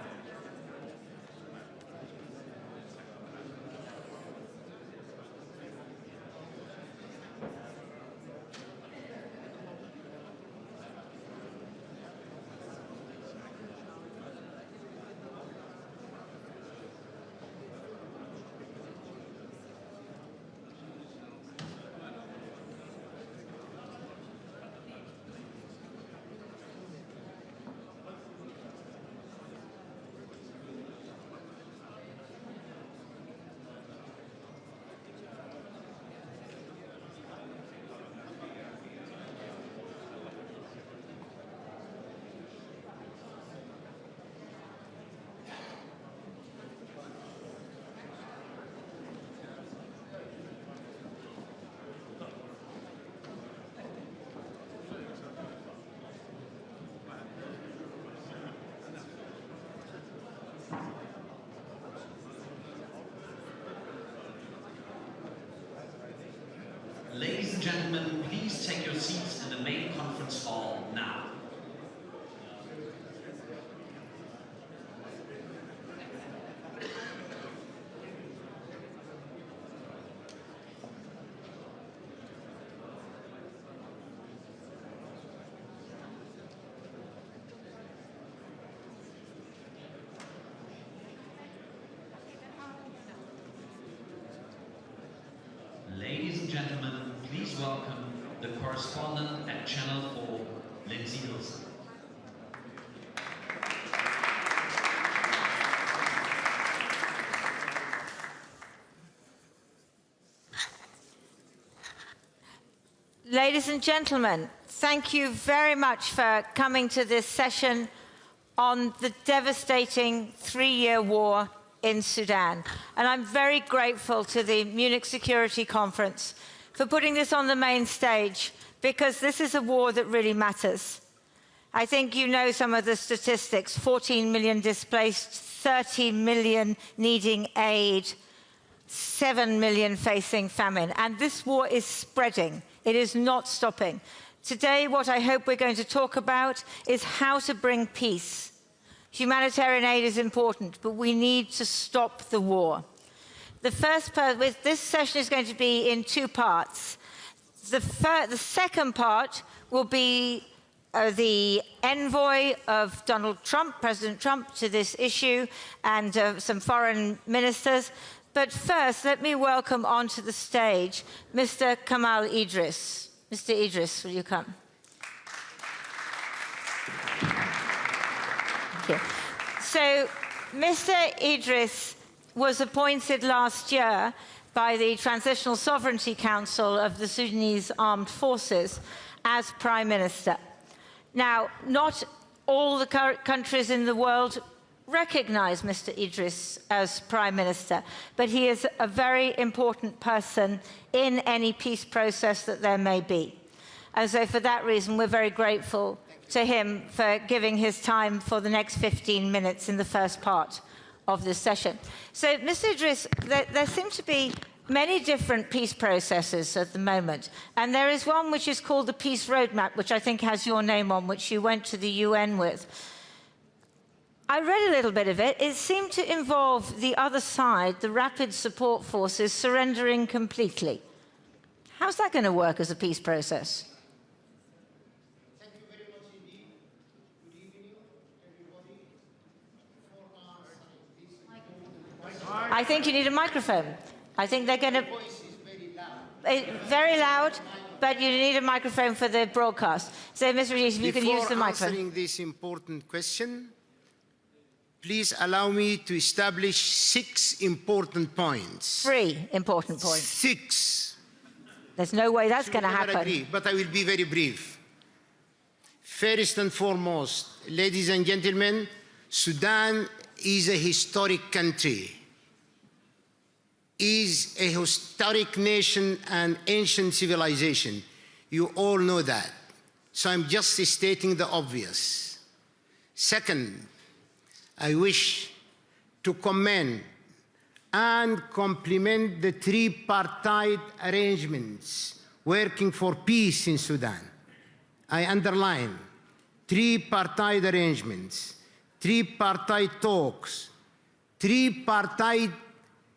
Ladies and gentlemen, please take your seats in the main conference hall now. Ladies and gentlemen, please welcome the correspondent at Channel 4, Lindsay Hilson. Ladies and gentlemen, thank you very much for coming to this session on the devastating three-year war in Sudan. And I'm very grateful to the Munich Security Conference for putting this on the main stage, because this is a war that really matters. I think you know some of the statistics: 14 million displaced, 30 million needing aid, 7 million facing famine. And this war is spreading. It is not stopping. Today, what I hope we're going to talk about is how to bring peace. Humanitarian aid is important, but we need to stop the war. The first part, this session is going to be in two parts. The second part will be the envoy of Donald Trump, President Trump, to this issue, and some foreign ministers. But first, let me welcome onto the stage Mr. Kamal Idris. Mr. Idris, will you come? So, Mr. Idris was appointed last year by the Transitional Sovereignty Council of the Sudanese Armed Forces as Prime Minister. Now, not all the countries in the world recognize Mr. Idris as Prime Minister, but he is a very important person in any peace process that there may be. And so for that reason, we're very grateful to him for giving his time for the next 15 minutes in the first part of this session. So, Mr. Idris, there seem to be many different peace processes at the moment, and there is one which is called the Peace Roadmap, which I think has your name on, which you went to the UN with. I read a little bit of it. It seemed to involve the other side, the Rapid Support Forces, surrendering completely. How's that going to work as a peace process? I think you need a microphone. I think they're going to... Very loud, but you need a microphone for the broadcast. So, Mr. Idris, if you can use the microphone. Before answering this important question, please allow me to establish 6 important points. 3 important points. 6. There's no way that's going to happen. Agree, but I will be very brief. First and foremost, ladies and gentlemen, Sudan is a historic country, is a historic nation and ancient civilization. You all know that. So I'm just stating the obvious. Second, I wish to commend and compliment the tripartite arrangements working for peace in Sudan. I underline tripartite arrangements, tripartite talks, tripartite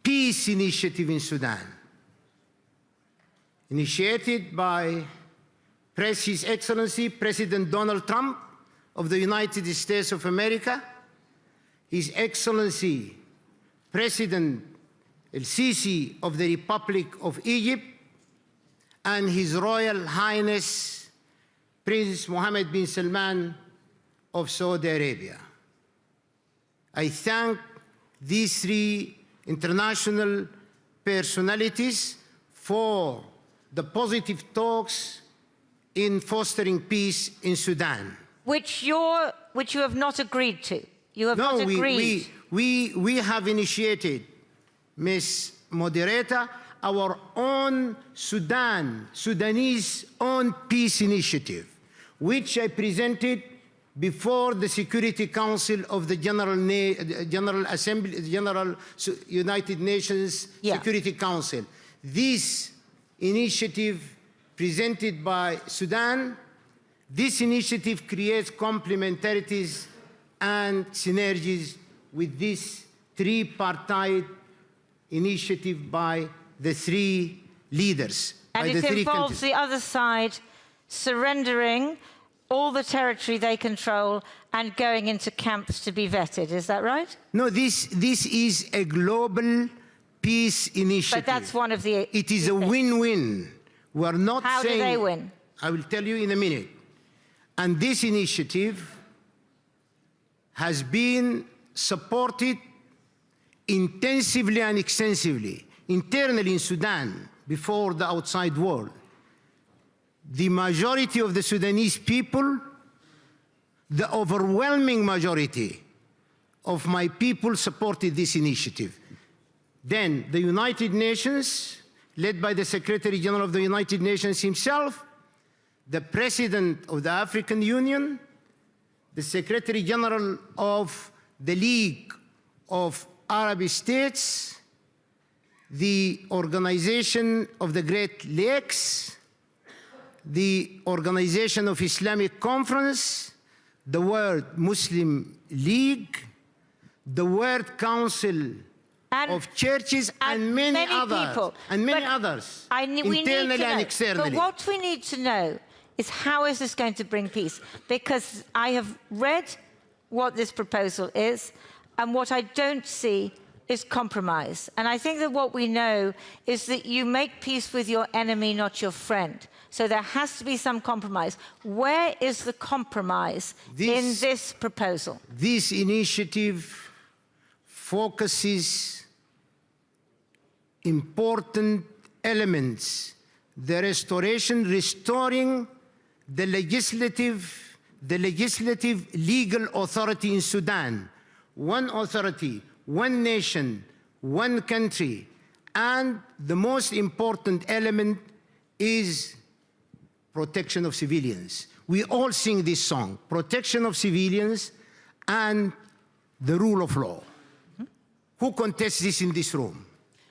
peace initiative in Sudan, initiated by His Excellency President Donald Trump of the United States of America, His Excellency President El-Sisi of the Republic of Egypt, and His Royal Highness Prince Mohammed bin Salman of Saudi Arabia. I thank these 3 international personalities for the positive talks in fostering peace in Sudan. Which you have not agreed to. You have not agreed. We have initiated, Ms. Moderator, our own Sudanese own peace initiative, which I presented before the Security Council of the General United Nations Security Council. This initiative presented by Sudan. This initiative creates complementarities and synergies with this tripartite initiative by the three leaders. And it involves the other side surrendering all the territory they control and going into camps to be vetted. Is that right? No, this is a global peace initiative. But that's one of the... It is a win-win. We are not How saying... do they win? I will tell you in a minute. And this initiative has been supported intensively and extensively, internally in Sudan, before the outside world. The majority of the Sudanese people, the overwhelming majority of my people supported this initiative. Then the United Nations, led by the Secretary General of the United Nations himself, the President of the African Union, the Secretary General of the League of Arab States, the Organization of the Great Lakes, the Organization of Islamic Conference, the World Muslim League, the World Council of Churches, and many others, people. and many others, internally and externally. But what we need to know is how is this going to bring peace? Because I have read what this proposal is, and what I don't see is compromise. And I think that what we know is that you make peace with your enemy, not your friend. So there has to be some compromise. Where is the compromise in this proposal? This initiative focuses important elements, the restoring the legislative legal authority in Sudan. One authority, one nation, one country, and the most important element is protection of civilians. We all sing this song, protection of civilians and the rule of law. Who contests this in this room?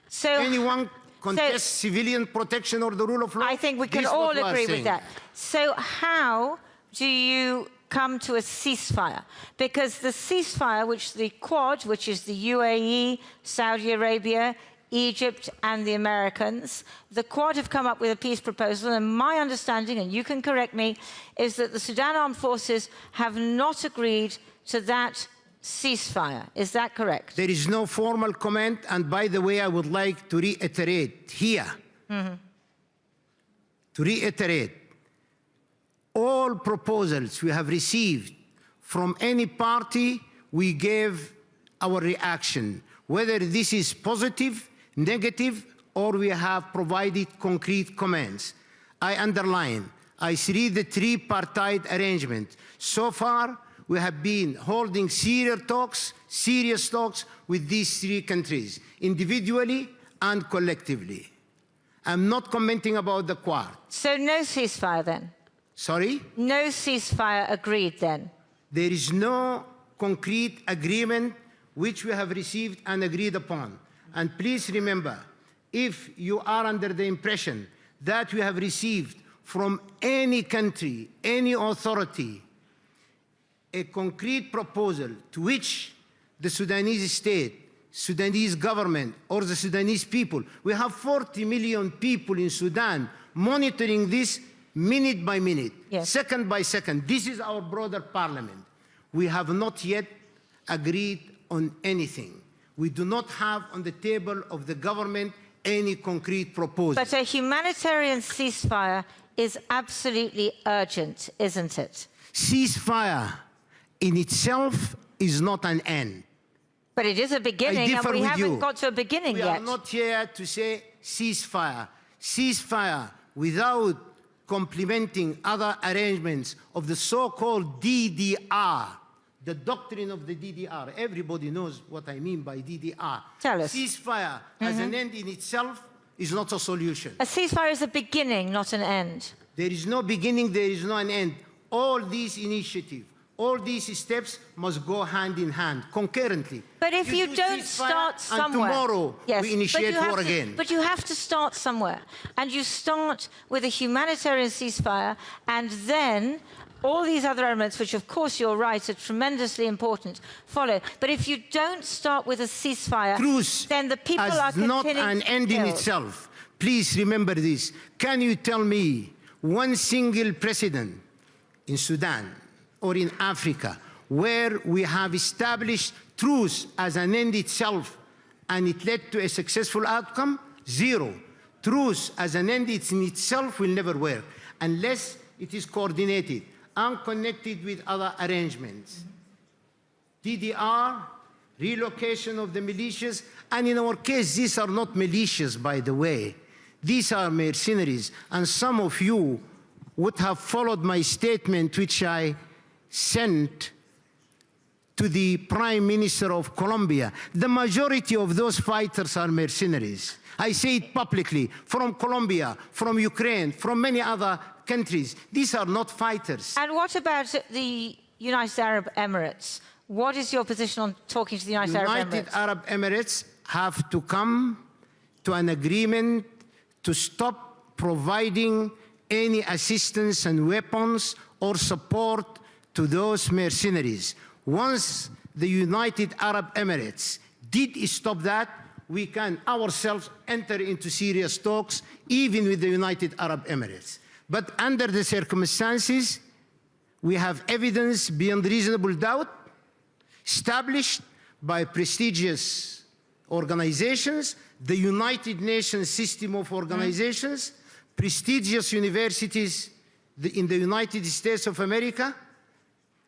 So, anyone contest civilian protection or the rule of law? I think we can all agree with that. So how do you come to a ceasefire? Because the ceasefire, which the Quad, which is the UAE, Saudi Arabia, Egypt and the Americans, the Quad have come up with a peace proposal, and my understanding, and you can correct me, is that the Sudan Armed Forces have not agreed to that ceasefire. Is that correct? There is no formal comment, and by the way, I would like to reiterate here, all proposals we have received from any party, we gave our reaction, whether this is positive, negative, or we have provided concrete comments. I underline, I see the tripartite arrangement. So far, we have been holding serious talks with these three countries, individually and collectively. I'm not commenting about the Quad. So no ceasefire then? Sorry? No ceasefire agreed then? There is no concrete agreement which we have received and agreed upon. And please remember, if you are under the impression that we have received from any country, any authority, a concrete proposal to which the Sudanese state, Sudanese government, or the Sudanese people, we have 40 million people in Sudan monitoring this minute by minute, second by second. This is our broader parliament. We have not yet agreed on anything. We do not have on the table of the government any concrete proposal. But a humanitarian ceasefire is absolutely urgent, isn't it? Ceasefire in itself is not an end. But it is a beginning, and we haven't got to a beginning yet. We are not here to say ceasefire. Ceasefire without complementing other arrangements of the so-called DDR, the doctrine of the DDR. Everybody knows what I mean by DDR. Tell us. Ceasefire as an end in itself is not a solution. A ceasefire is a beginning, not an end. There is no beginning, there is no an end. All these initiatives, All these steps must go hand in hand, concurrently. But if you don't start somewhere, and tomorrow we initiate war again. But you have to start somewhere, and you start with a humanitarian ceasefire, and then all these other elements, which of course you're right, are tremendously important, follow. But if you don't start with a ceasefire, then the people are not continuing an end in itself. Please remember this. Can you tell me one single precedent in Sudan or in Africa where we have established truce as an end itself and it led to a successful outcome? Zero. Truce as an end in itself will never work unless it is coordinated and connected with other arrangements. DDR, relocation of the militias, and in our case, these are not militias, by the way. These are mercenaries, and some of you would have followed my statement, which I sent to the Prime Minister of Colombia. The majority of those fighters are mercenaries. I say it publicly, from Colombia, from Ukraine, from many other countries. These are not fighters. And what about the United Arab Emirates? What is your position on talking to the United Arab Emirates? United Arab Emirates have to come to an agreement to stop providing any assistance and weapons or support to those mercenaries. Once the United Arab Emirates did stop that, we can ourselves enter into serious talks, even with the United Arab Emirates. But under the circumstances, we have evidence beyond reasonable doubt, established by prestigious organizations, the United Nations system of organizations, prestigious universities in the United States of America.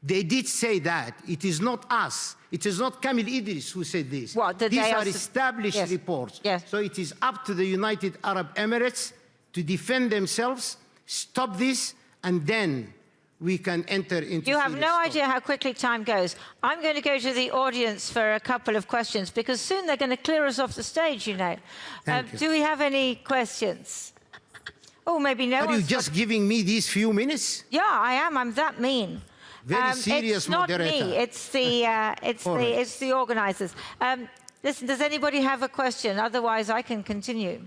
They did say that. It is not us. It is not Kamil Idris who said this. These are established reports. So it is up to the United Arab Emirates to defend themselves, stop this, and then we can enter into You have no idea how quickly time goes. I'm going to go to the audience for a couple of questions, because soon they're going to clear us off the stage, you know. Do we have any questions? Oh, maybe no. Are you just giving me these few minutes? Yeah, I am. I'm that mean. Very serious it's not moderator. me. It's the it's the organisers. Listen, does anybody have a question? Otherwise, I can continue.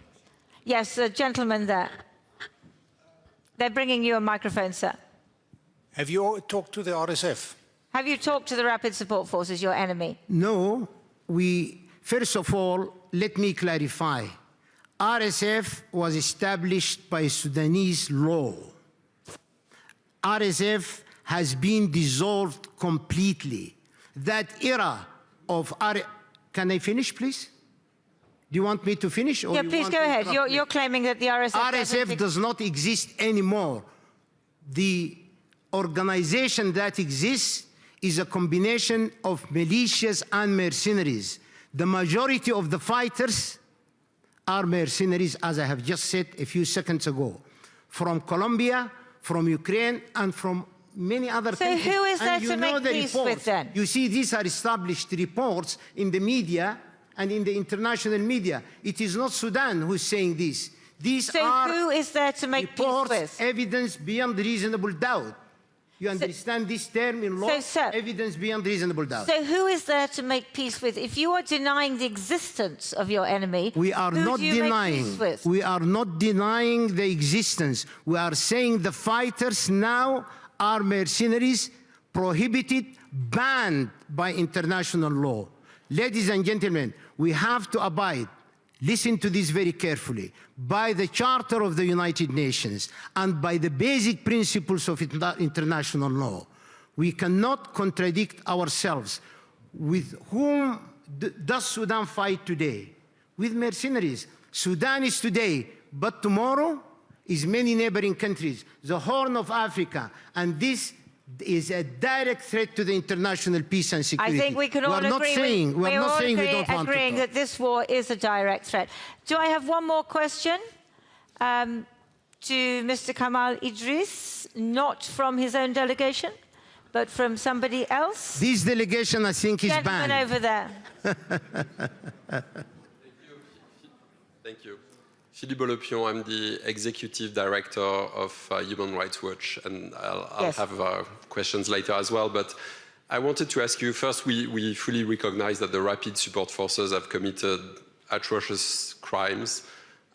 Yes, the gentleman there. They're bringing you a microphone, sir. Have you talked to the RSF? Have you talked to the Rapid Support Forces, your enemy? No. First of all, let me clarify. RSF was established by Sudanese law. RSF has been dissolved completely. That era of Can I finish, please? Do you want me to finish? Or yeah, please go ahead. You're claiming that the RSF does not exist anymore. The organization that exists is a combination of militias and mercenaries. The majority of the fighters are mercenaries, as I have just said a few seconds ago, from Colombia, from Ukraine, and from many other countries. So who is there to make peace with then? You see, these are established reports in the media and in the international media. It is not Sudan who's saying this. These are who is there to make reports, peace with? Evidence beyond reasonable doubt. You understand this term in law? Evidence beyond reasonable doubt. So who is there to make peace with? If you are denying the existence of your enemy, we are not denying. We are not denying the existence. We are saying the fighters now are mercenaries, prohibited, banned by international law. Ladies and gentlemen, we have to abide, listen to this very carefully, by the Charter of the United Nations and by the basic principles of international law. We cannot contradict ourselves. With whom does Sudan fight today? With mercenaries. Sudan is today, but tomorrow is many neighboring countries, the Horn of Africa, and this is a direct threat to the international peace and security. I think we can all agree. We're not saying we don't want to agreeing that this war is a direct threat. Do I have one more question to Mr. Kamal Idris, not from his own delegation, but from somebody else? This delegation, I think, is banned. Gentleman over there. Thank you. Philippe Bolopion, I'm the Executive Director of Human Rights Watch, and I'll have questions later as well. But I wanted to ask you, first, we fully recognize that the Rapid Support Forces have committed atrocious crimes,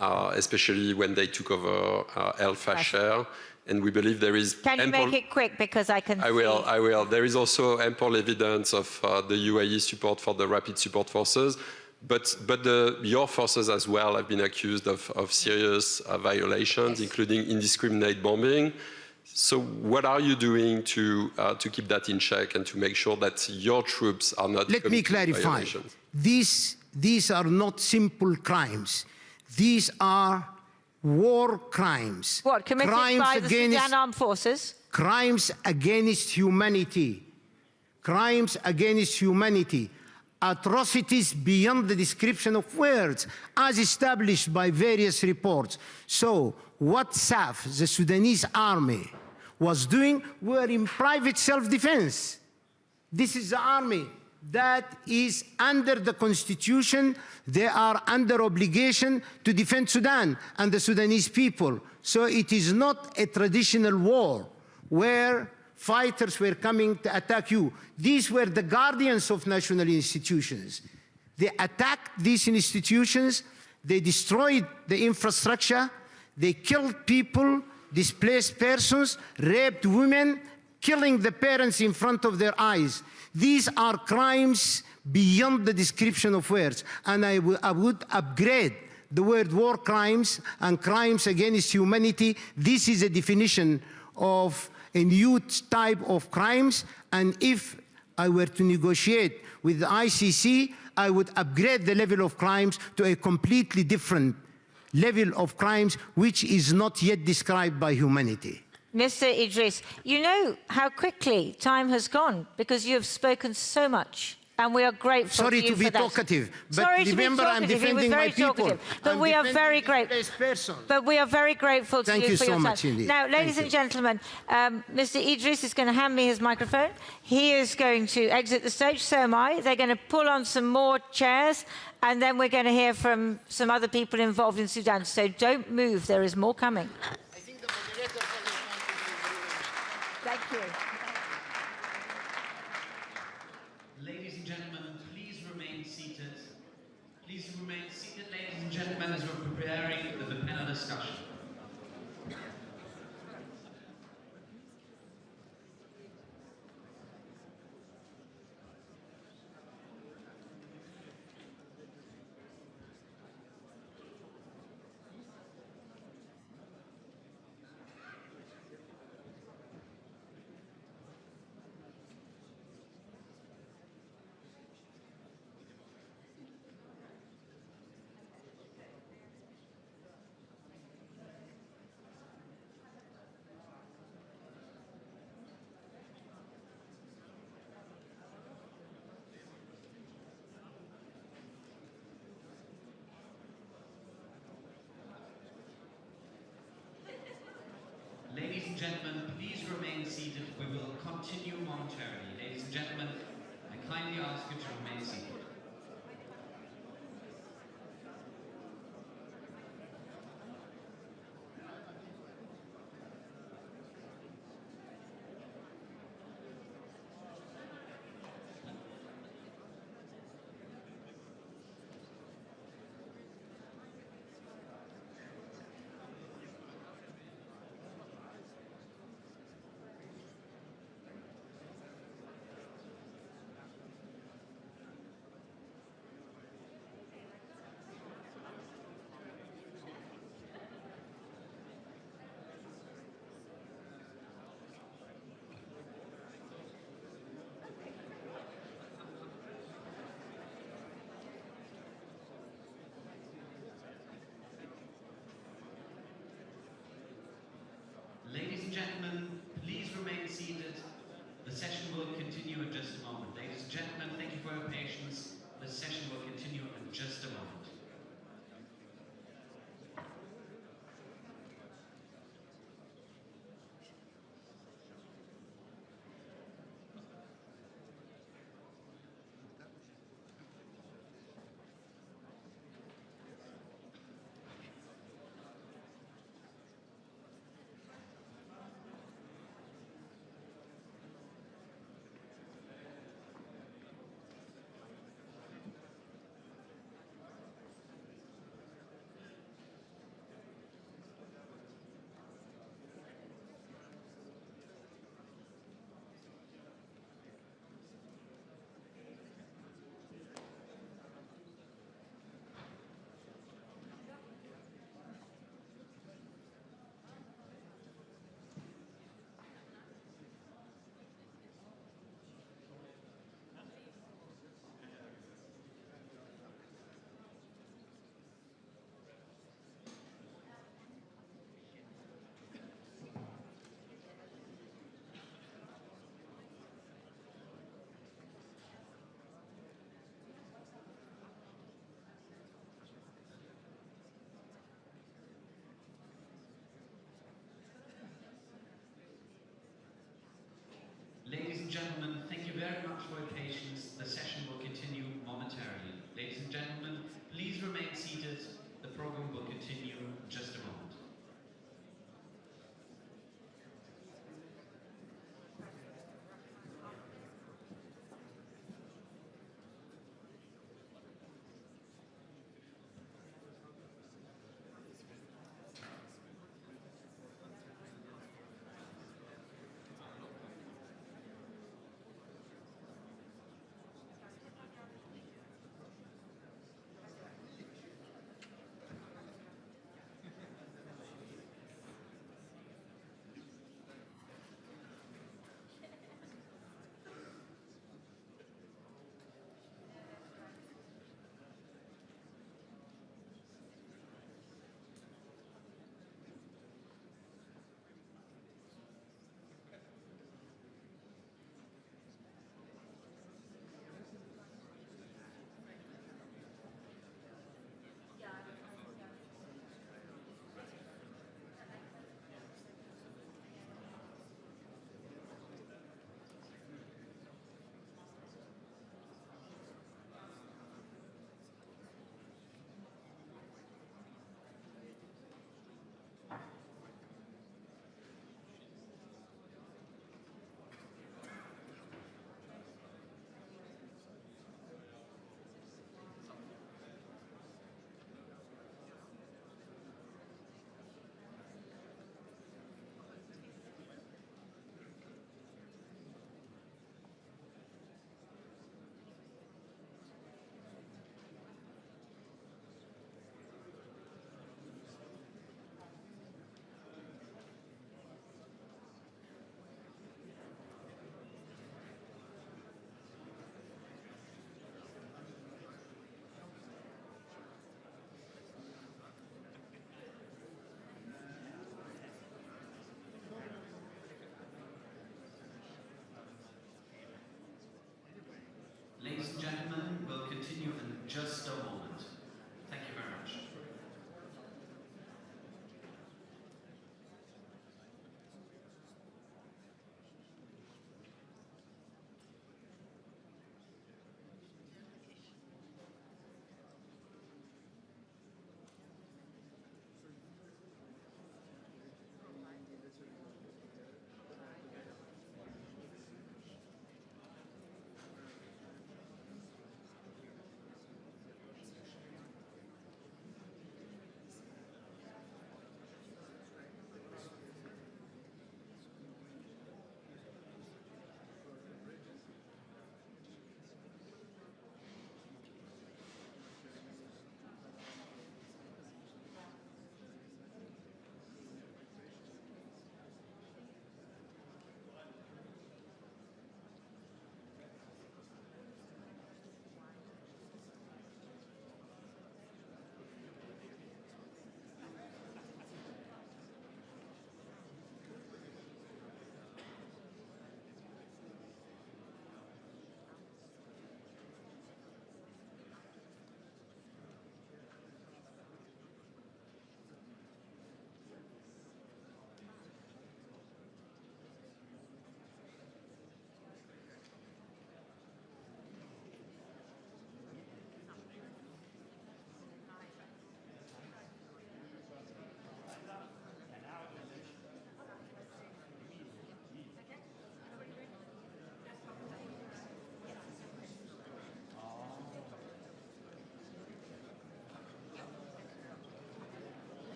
especially when they took over El Fasher, and we believe there is... Can you make it quick, because I can I will. There is also ample evidence of the UAE support for the Rapid Support Forces, but your forces as well have been accused of serious violations, including indiscriminate bombing. So what are you doing to keep that in check and to make sure that your troops are not Let me committing clarify. violations? These are not simple crimes. These are war crimes. What, committed by the Sudan Armed Forces? Crimes against humanity. Crimes against humanity. Atrocities beyond the description of words, as established by various reports. So, what SAF, the Sudanese army, was doing were in private self-defense. This is the army that is under the constitution. They are under obligation to defend Sudan and the Sudanese people. So it is not a traditional war where fighters were coming to attack you. These were the guardians of national institutions. They attacked these institutions, they destroyed the infrastructure, they killed people, displaced persons, raped women, killing the parents in front of their eyes. These are crimes beyond the description of words. And I would upgrade the word war crimes and crimes against humanity. This is a definition of a new type of crimes, and if I were to negotiate with the ICC, I would upgrade the level of crimes to a completely different level of crimes, which is not yet described by humanity. Mr. Idris, you know how quickly time has gone because you have spoken so much. And we are grateful Sorry to you to be for that. talkative, but Sorry remember I'm defending my people. But we are very grateful. But we are very grateful to you for your time. Thank you so much indeed. Now, ladies and gentlemen, Mr. Idris is going to hand me his microphone. He is going to exit the stage, so am I. They're going to pull on some more chairs, and then we're going to hear from some other people involved in Sudan. So don't move, there is more coming. Thank you. Ladies and gentlemen, please remain seated. Please remain seated, ladies and gentlemen, as we're preparing the panel discussion. Ladies and gentlemen, please remain seated. We will continue momentarily. Ladies and gentlemen, I kindly ask you to remain seated. Ladies and gentlemen, please remain seated. The session will continue in just a moment. Ladies and gentlemen, thank you for your patience. The session will continue in just a moment.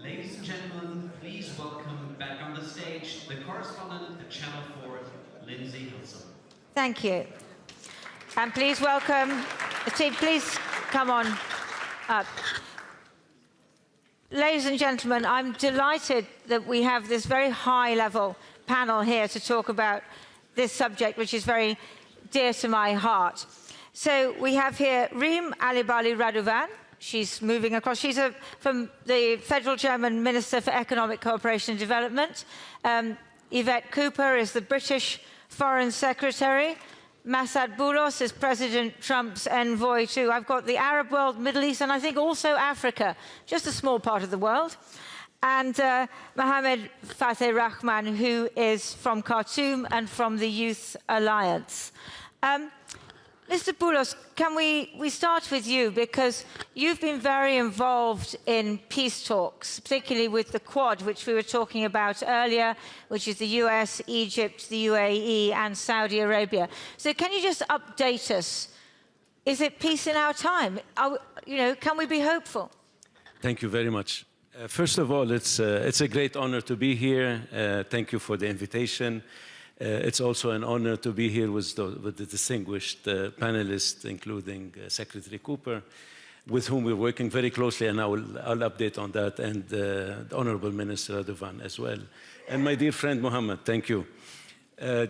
Ladies and gentlemen, please welcome back on the stage the correspondent at Channel 4, Lindsay Hilson. Thank you. And please welcome the team. Please come on up. Ladies and gentlemen, I'm delighted that we have this very high-level panel here to talk about this subject, which is very dear to my heart. So we have here Reem Alibali Radovan. She's moving across. She's from the Federal German Minister for Economic Cooperation and Development. Yvette Cooper is the British Foreign Secretary. Massad Boulos is President Trump's envoy to, I've got the Arab world, Middle East, and I think also Africa, just a small part of the world. And Mohammed Fateh Rahman, who is from Khartoum and from the Youth Alliance. Mr. Boulos, can we start with you, because you've been very involved in peace talks, particularly with the Quad, which we were talking about earlier, which is the US, Egypt, the UAE, and Saudi Arabia. So can you just update us? Is it peace in our time? Can we be hopeful? Thank you very much. First of all, it's a great honor to be here. Thank you for the invitation. It's also an honor to be here with the distinguished panelists, including Secretary Cooper, with whom we're working very closely, and I'll update on that, and the Honorable Minister Radovan as well. And my dear friend Mohammed, thank you.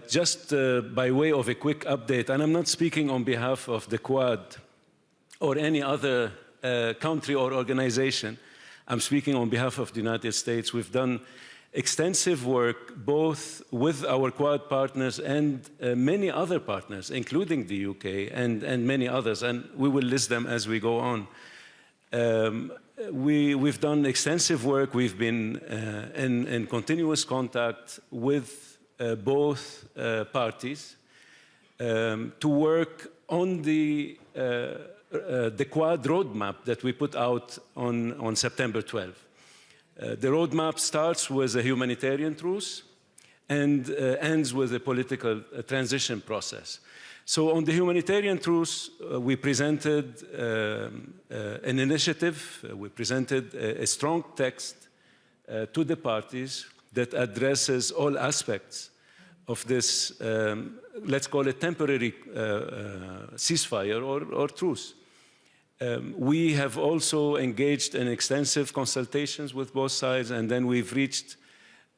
Just by way of a quick update, and I'm not speaking on behalf of the Quad or any other country or organization, I'm speaking on behalf of the United States. We've done extensive work both with our Quad partners and many other partners, including the UK and many others, and we will list them as we go on. We've done extensive work. We've been in continuous contact with both parties to work on the Quad roadmap that we put out on September 12th. The roadmap starts with a humanitarian truce and ends with a political transition process. So on the humanitarian truce, we presented an initiative, we presented a strong text to the parties that addresses all aspects of this, let's call it temporary ceasefire or truce. We have also engaged in extensive consultations with both sides, and then we've reached,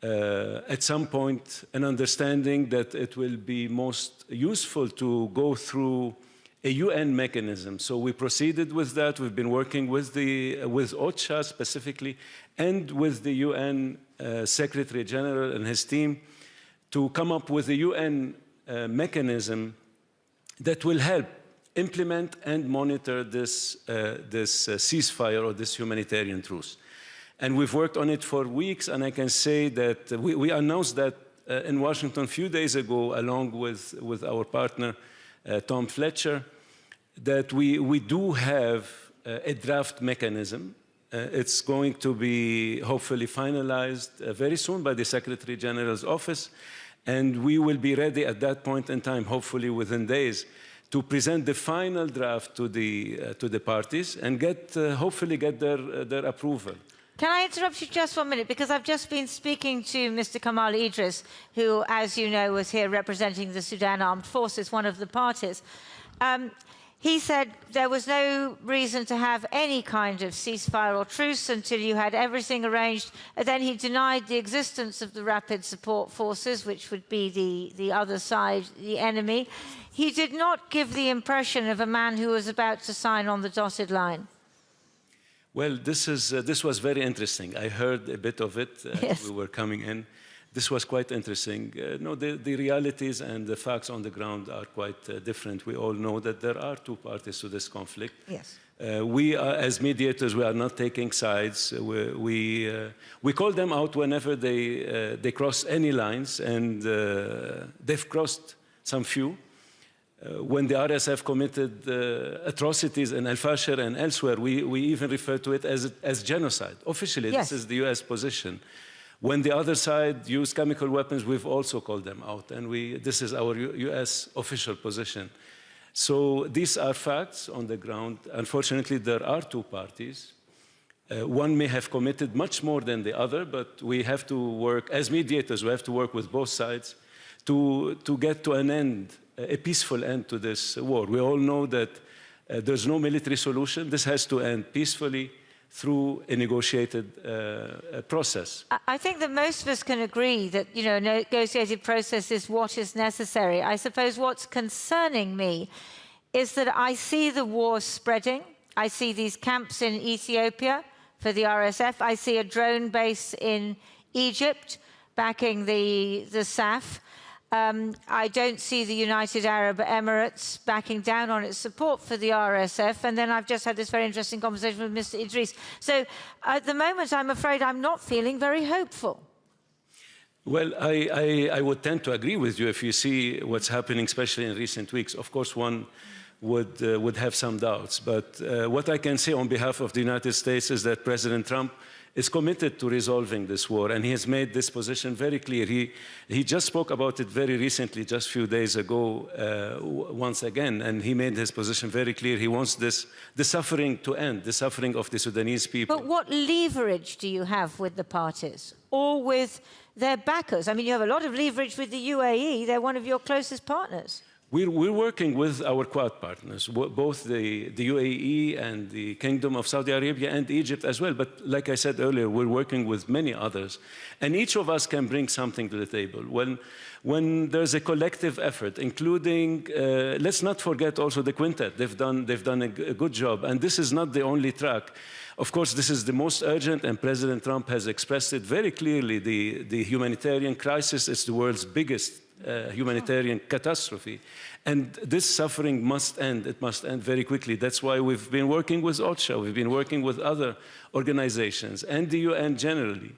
at some point, an understanding that it will be most useful to go through a UN mechanism. So we proceeded with that. We've been working with OCHA specifically, and with the UN Secretary General and his team to come up with a UN mechanism that will help implement and monitor this ceasefire or this humanitarian truce. And we've worked on it for weeks, and I can say that we announced that in Washington a few days ago, along with our partner, Tom Fletcher, that we do have a draft mechanism. It's going to be hopefully finalized very soon by the Secretary General's office, and we will be ready at that point in time, hopefully within days, to present the final draft to the parties and hopefully get their approval. Can I interrupt you just 1 minute? Because I've just been speaking to Mr. Kamal Idris, who, as you know, was here representing the Sudan Armed Forces, one of the parties. He said there was no reason to have any kind of ceasefire or truce until you had everything arranged. And then he denied the existence of the Rapid Support Forces, which would be the other side, the enemy. He did not give the impression of a man who was about to sign on the dotted line. Well, this was very interesting. I heard a bit of it as we were coming in. This was quite interesting. No, the realities and the facts on the ground are quite different. We all know that there are two parties to this conflict. Yes. We are, as mediators, we are not taking sides. We call them out whenever they cross any lines, and they've crossed some few. When the RSF committed atrocities in Al-Fashir and elsewhere, we even refer to it as genocide. Officially, yes. This is the US position. When the other side used chemical weapons, we've also called them out, and this is our US official position. So these are facts on the ground. Unfortunately, there are two parties. One may have committed much more than the other, but we have to work, as mediators, we have to work with both sides to get to an end, a peaceful end to this war. We all know that there's no military solution. This has to end peacefully through a negotiated process. I think that most of us can agree that, you know, a negotiated process is what is necessary. I suppose what's concerning me is that I see the war spreading. I see these camps in Ethiopia for the RSF. I see a drone base in Egypt backing the SAF. I don't see the United Arab Emirates backing down on its support for the RSF. And then I've just had this very interesting conversation with Mr. Idris. So at the moment, I'm afraid I'm not feeling very hopeful. Well, I would tend to agree with you if you see what's happening, especially in recent weeks. Of course, one would have some doubts. But what I can say on behalf of the United States is that President Trump is committed to resolving this war, and he has made this position very clear. He just spoke about it very recently, just a few days ago, once again, and he made his position very clear. He wants the suffering to end, the suffering of the Sudanese people. But what leverage do you have with the parties or with their backers? I mean, you have a lot of leverage with the UAE. They're one of your closest partners. We're working with our Quad partners, both the UAE and the Kingdom of Saudi Arabia and Egypt as well. But like I said earlier, we're working with many others. And each of us can bring something to the table. When there's a collective effort, including, let's not forget also the quintet. They've done a good job. And this is not the only track. Of course, this is the most urgent, and President Trump has expressed it very clearly. The humanitarian crisis is the world's biggest humanitarian catastrophe. And this suffering must end. It must end very quickly. That's why we've been working with OCHA. We've been working with other organizations and the UN generally.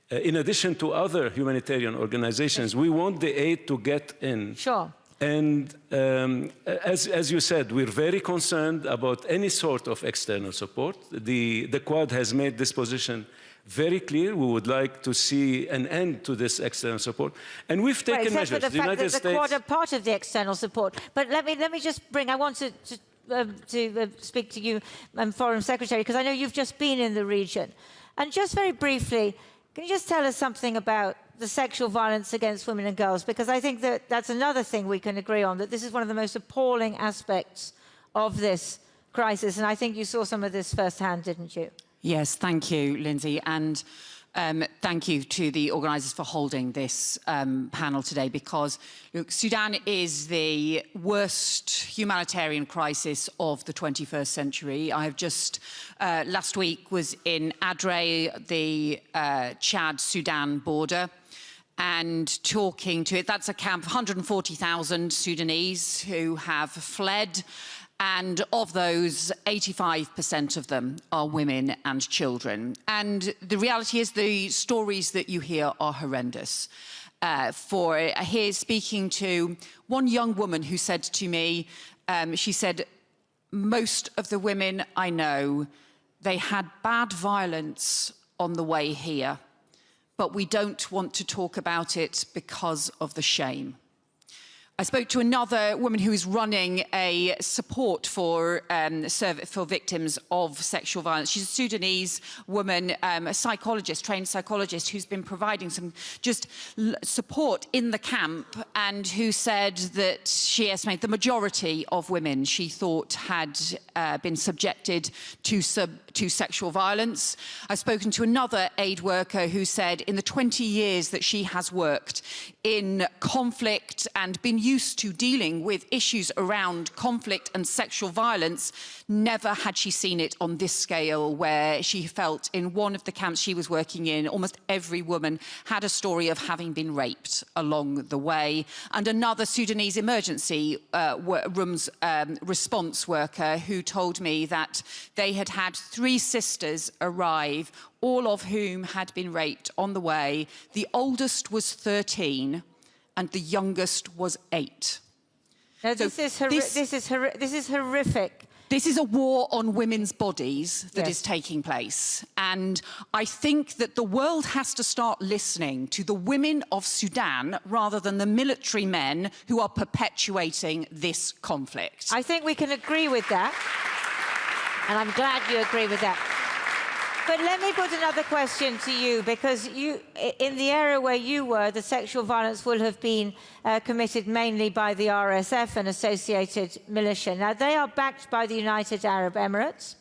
In addition to other humanitarian organizations, we want the aid to get in. Sure. And as you said, we're very concerned about any sort of external support. The Quad has made this position very clear. We would like to see an end to this external support, and we've taken measures. Except for the fact that the Quad are part of the external support. But let me just bring. I want to speak to you, Foreign Secretary, because I know you've just been in the region, and just very briefly, can you just tell us something about the sexual violence against women and girls? Because I think that that's another thing we can agree on, that this is one of the most appalling aspects of this crisis, and I think you saw some of this firsthand, didn't you? Yes, thank you, Lindsay, and thank you to the organisers for holding this panel today, because look, Sudan is the worst humanitarian crisis of the 21st century. I have just, last week, was in Adre, the Chad-Sudan border, and talking to it. That's a camp of 140,000 Sudanese who have fled. And of those, 85% of them are women and children. And the reality is the stories that you hear are horrendous. Here speaking to one young woman who said to me, she said, most of the women I know, they had bad violence on the way here, but we don't want to talk about it because of the shame. I spoke to another woman who is running a support for victims of sexual violence. She's a Sudanese woman, a psychologist, trained psychologist, who's been providing some just support in the camp, and who said that she estimated the majority of women she thought had been subjected to sexual violence. I've spoken to another aid worker who said in the 20 years that she has worked in conflict and been used to dealing with issues around conflict and sexual violence, never had she seen it on this scale, where she felt in one of the camps she was working in, almost every woman had a story of having been raped along the way. And another Sudanese emergency room's response worker who told me that they had had 3 sisters arrive, all of whom had been raped on the way. The oldest was 13 and the youngest was 8. Now, this is horrific. This is a war on women's bodies that is taking place. And I think that the world has to start listening to the women of Sudan rather than the military men who are perpetuating this conflict. I think we can agree with that. And I'm glad you agree with that. But let me put another question to you, because you, in the area where you were, the sexual violence will have been committed mainly by the RSF and associated militia. Now, they are backed by the United Arab Emirates.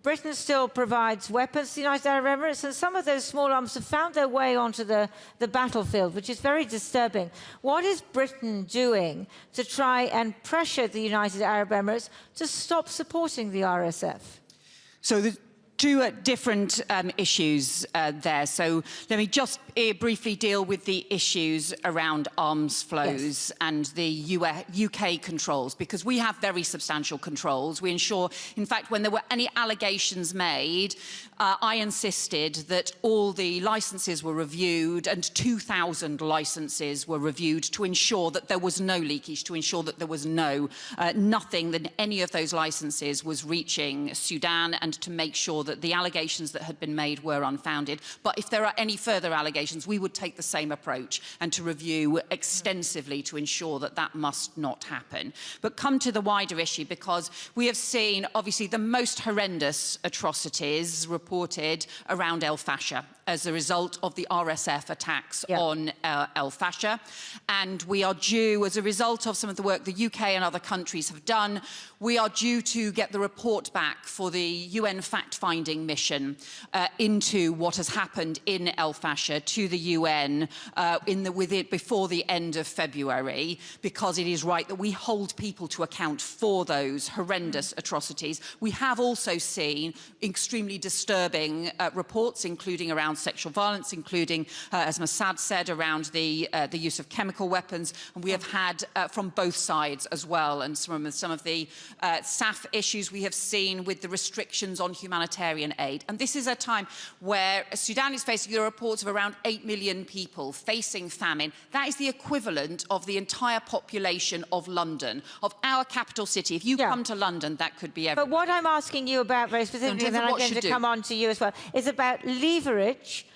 Britain still provides weapons to the United Arab Emirates, and some of those small arms have found their way onto the battlefield, which is very disturbing. What is Britain doing to try and pressure the United Arab Emirates to stop supporting the RSF? So the two different issues there. So let me just briefly deal with the issues around arms flows and the UK controls, because we have very substantial controls. We ensure, in fact, when there were any allegations made, I insisted that all the licenses were reviewed, and 2,000 licenses were reviewed to ensure that there was no leakage, to ensure that there was nothing that any of those licenses was reaching Sudan, and to make sure that the allegations that had been made were unfounded. But if there are any further allegations, we would take the same approach and to review extensively to ensure that that must not happen. But come to the wider issue, because we have seen, obviously, the most horrendous atrocities reported around El Fasher as a result of the RSF attacks on El Fasher. And we are due, as a result of some of the work the UK and other countries have done, we are due to get the report back for the UN fact-finding mission into what has happened in El Fasher to the UN before the end of February, because it is right that we hold people to account for those horrendous atrocities. We have also seen extremely disturbing reports, including around sexual violence, including, as Mossad said, around the use of chemical weapons. And we have had from both sides as well, and some of the SAF issues we have seen with the restrictions on humanitarian aid. And this is a time where Sudan is facing the reports of around 8 million people facing famine. That is the equivalent of the entire population of London, of our capital city. If you come to London, that could be everywhere. But what I'm asking you about very specifically, and then I'm going to come on to you as well, is about leverage.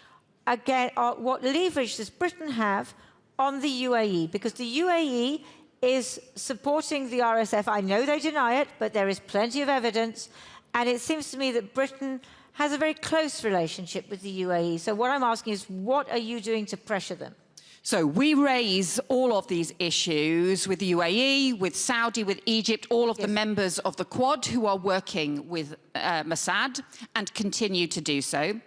Again, what leverage does Britain have on the UAE? Because the UAE is supporting the RSF. I know they deny it, but there is plenty of evidence. And it seems to me that Britain has a very close relationship with the UAE. So what I'm asking is, what are you doing to pressure them? So we raise all of these issues with the UAE, with Saudi, with Egypt, all of the members of the Quad who are working with Mossad and continue to do so.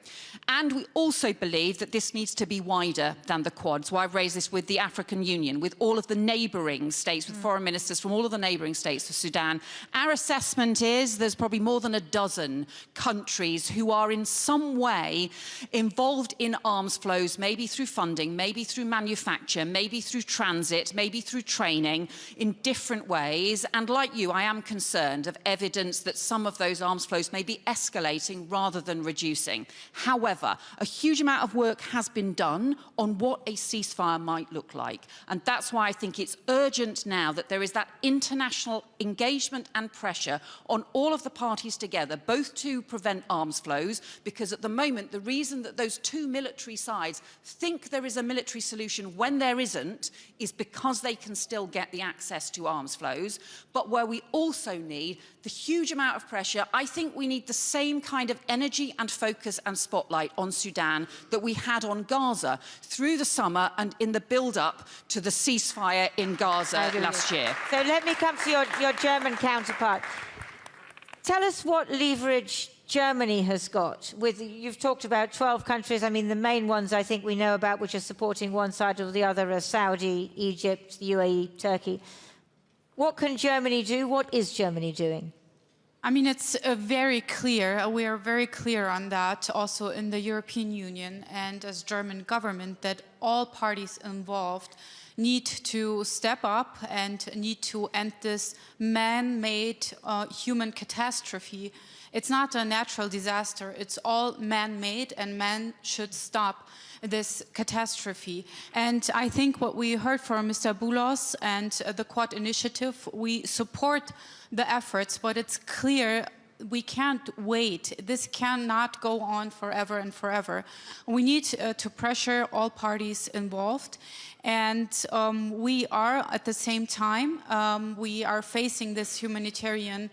And we also believe that this needs to be wider than the Quad. So I've raised this with the African Union, with all of the neighbouring states, with foreign ministers from all of the neighbouring states of Sudan. Our assessment is there's probably more than a dozen countries who are in some way involved in arms flows, maybe through funding, maybe through manufacture, maybe through transit, maybe through training, in different ways. And like you, I am concerned of evidence that some of those arms flows may be escalating rather than reducing. However, a huge amount of work has been done on what a ceasefire might look like. And that's why I think it's urgent now that there is that international engagement and pressure on all of the parties together, both to prevent arms flows, because at the moment, the reason that those two military sides think there is a military solution when there isn't is because they can still get the access to arms flows. But where we also need the huge amount of pressure, I think we need the same kind of energy and focus and spotlight on Sudan that we had on Gaza through the summer and in the build-up to the ceasefire in Gaza last year. So let me come to your German counterpart. Tell us what leverage Germany has got. You've talked about 12 countries. I mean, the main ones I think we know about, which are supporting one side or the other, are Saudi, Egypt, UAE, Turkey. What can Germany do? What is Germany doing? I mean, it's very clear, we are very clear on that also in the European Union and as German government, that all parties involved need to step up and need to end this man-made human catastrophe. It's not a natural disaster, it's all man-made, and man should stop this catastrophe. And I think what we heard from Mr. Boulos and the Quad Initiative, we support the efforts, but it's clear we can't wait. This cannot go on forever and forever. We need to pressure all parties involved. And we are, at the same time, we are facing this humanitarian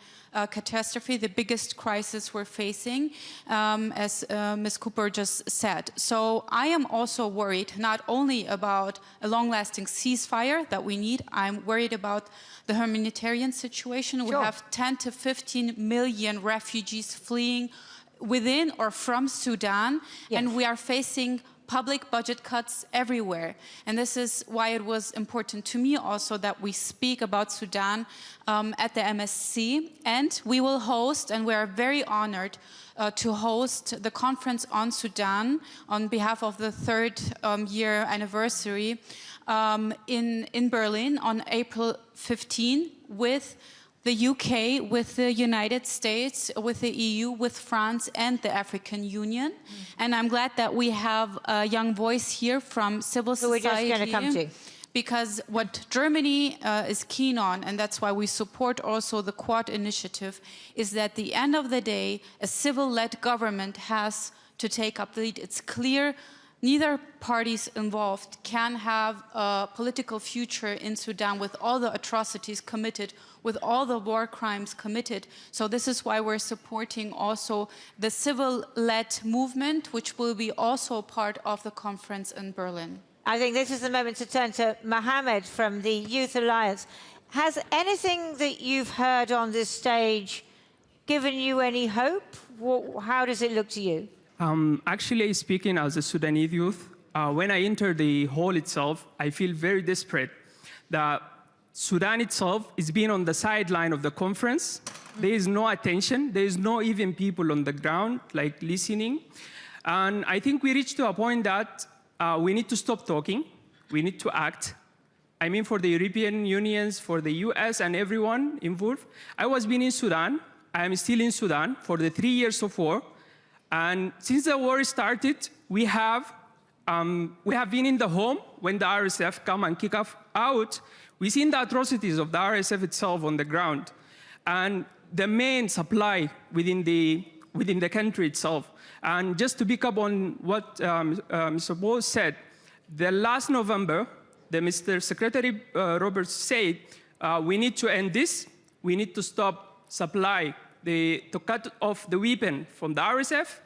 catastrophe, the biggest crisis we're facing, as Ms. Cooper just said. So I am also worried not only about a long-lasting ceasefire that we need, I'm worried about the humanitarian situation. Sure. We have 10 to 15 million refugees fleeing within or from Sudan, yes. And we are facing public budget cuts everywhere. And this is why it was important to me also that we speak about Sudan at the MSC. And we will host, and we are very honored to host the conference on Sudan on behalf of the third year anniversary in Berlin on April 15 with the UK, with the United States, with the EU, with France, and the African Union. And I'm glad that we have a young voice here from civil society. We're just going to come to. Because what Germany is keen on, and that's why we support also the Quad initiative, is that at the end of the day, a civil-led government has to take up the lead. It's clear neither parties involved can have a political future in Sudan with all the atrocities committed, with all the war crimes committed. So this is why we're supporting also the civil-led movement, which will be also part of the conference in Berlin. I think this is the moment to turn to Mohammed from the Youth Alliance. Has anything that you've heard on this stage given you any hope? How does it look to you? Actually, speaking as a Sudanese youth, when I enter the hall itself, I feel very desperate that Sudan itself is being on the sideline of the conference. There is no attention. There is no even people on the ground, like listening. And I think we reached to a point that we need to stop talking. We need to act. I mean, for the European Unions, for the US and everyone involved. I was been in Sudan. I am still in Sudan for the 3 years of war. And since the war started, we have been in the home when the RSF come and kick us out. We've seen the atrocities of the RSF itself on the ground, and the main supply within the country itself. And just to pick up on what Mr. Bose said, the last November, the Mr. Secretary Roberts said, we need to end this. We need to stop supply, to cut off the weapon from the RSF.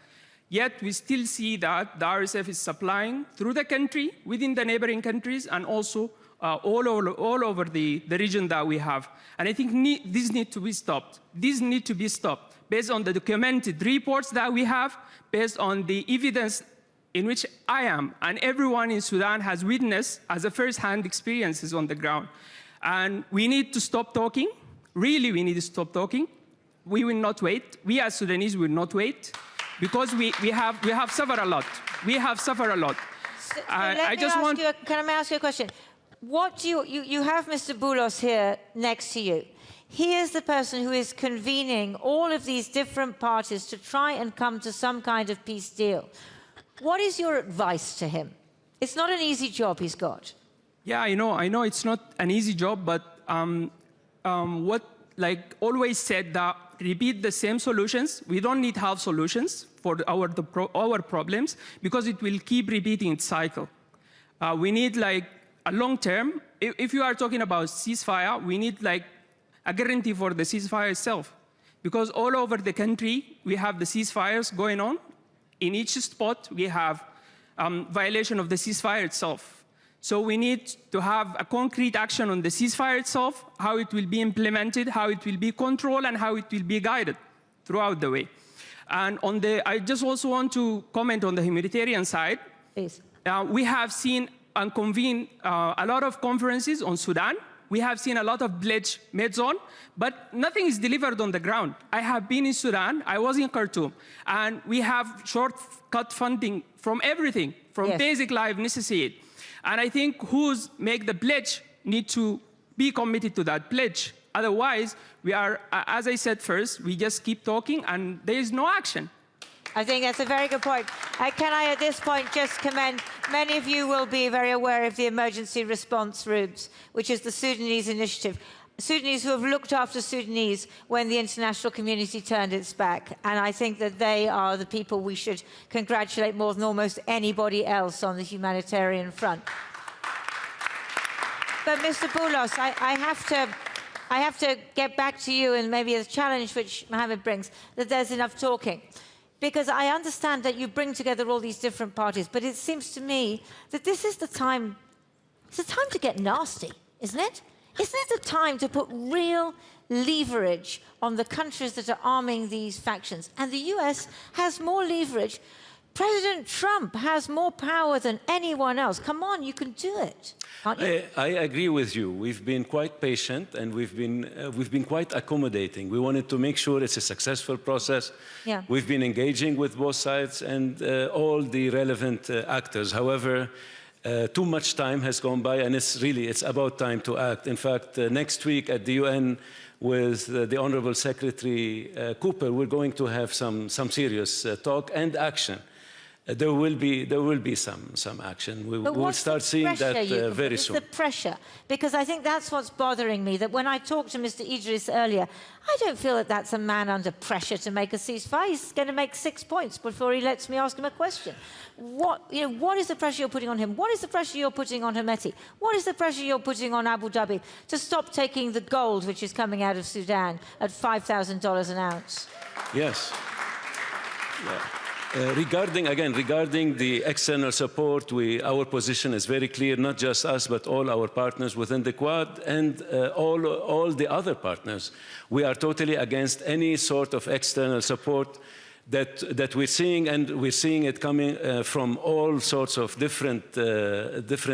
Yet we still see that the RSF is supplying through the country, within the neighboring countries, and also all over the region that we have. And I think this needs to be stopped. This needs to be stopped based on the documented reports that we have, based on the evidence in which I am and everyone in Sudan has witnessed as a first-hand experiences on the ground. And we need to stop talking. Really, we need to stop talking. We will not wait. We as Sudanese will not wait, because we have suffered a lot. We have suffered a lot. So can I ask you a question? What do you have Mr. Boulos here next to you. He is the person who is convening all of these different parties to try and come to some kind of peace deal. What is your advice to him? It's not an easy job he's got. Yeah, I know it's not an easy job, but what, like always said, that repeat the same solutions. We don't need half solutions for our problems, because it will keep repeating its cycle. We need like a long term. If you are talking about ceasefire, we need like a guarantee for the ceasefire itself, because all over the country we have the ceasefires going on. In each spot we have violation of the ceasefire itself. So we need to have a concrete action on the ceasefire itself, how it will be implemented, how it will be controlled, and how it will be guided throughout the way. And I just also want to comment on the humanitarian side. Please. We have seen and convened a lot of conferences on Sudan. We have seen a lot of pledge made on, but nothing is delivered on the ground. I have been in Sudan, I was in Khartoum, and we have short-cut funding from everything, from basic life necessity. And I think who's make the pledge need to be committed to that pledge. Otherwise, we are, as I said first, we just keep talking and there is no action. I think that's a very good point. Can I, at this point, just commend, many of you will be very aware of the emergency response rooms, which is the Sudanese initiative. Sudanese who have looked after Sudanese when the international community turned its back. And I think that they are the people we should congratulate more than almost anybody else on the humanitarian front. But Mr. Boulos, I have to I have to get back to you and maybe a challenge which Mohammed brings, that there's enough talking. Because I understand that you bring together all these different parties, but it seems to me that this is the time, it's the time to get nasty, isn't it? Isn't it the time to put real leverage on the countries that are arming these factions? And the US has more leverage. President Trump has more power than anyone else. Come on, you can do it, can't you? I agree with you. We've been quite patient and we've been quite accommodating. We wanted to make sure it's a successful process. Yeah. We've been engaging with both sides and all the relevant actors. However, too much time has gone by, and it's about time to act. In fact, next week at the UN with the Honorable Secretary Cooper, we're going to have some serious talk and action. There will be some action. We'll start seeing that very soon. It's the pressure, because I think that's what's bothering me, that when I talked to Mr. Idris earlier, I don't feel that that's a man under pressure to make a ceasefire. He's going to make 6 points before he lets me ask him a question. What is the pressure you're putting on him? What is the pressure you're putting on Hemeti? What is the pressure you're putting on Abu Dhabi to stop taking the gold which is coming out of Sudan at $5,000 an ounce? Yes. Yeah. Regarding the external support, our position is very clear, not just us, but all our partners within the Quad and all the other partners. We are totally against any sort of external support that we're seeing, and we're seeing it coming from all sorts of different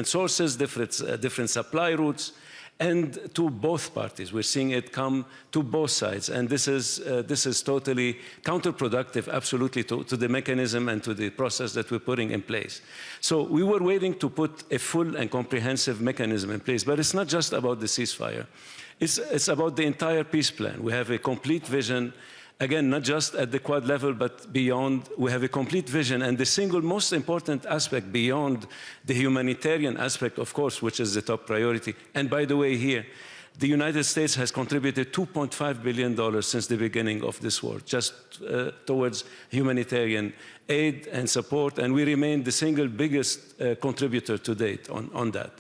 sources, different supply routes, and to both parties. We're seeing it come to both sides, and this is totally counterproductive, absolutely, to the mechanism and to the process that we're putting in place. So we were waiting to put a full and comprehensive mechanism in place, but it's not just about the ceasefire. It's about the entire peace plan. We have a complete vision. Again, not just at the Quad level, but beyond. We have a complete vision, and the single most important aspect beyond the humanitarian aspect, of course, which is the top priority. And by the way, here, the United States has contributed $2.5 billion since the beginning of this war, just towards humanitarian aid and support, and we remain the single biggest contributor to date on that.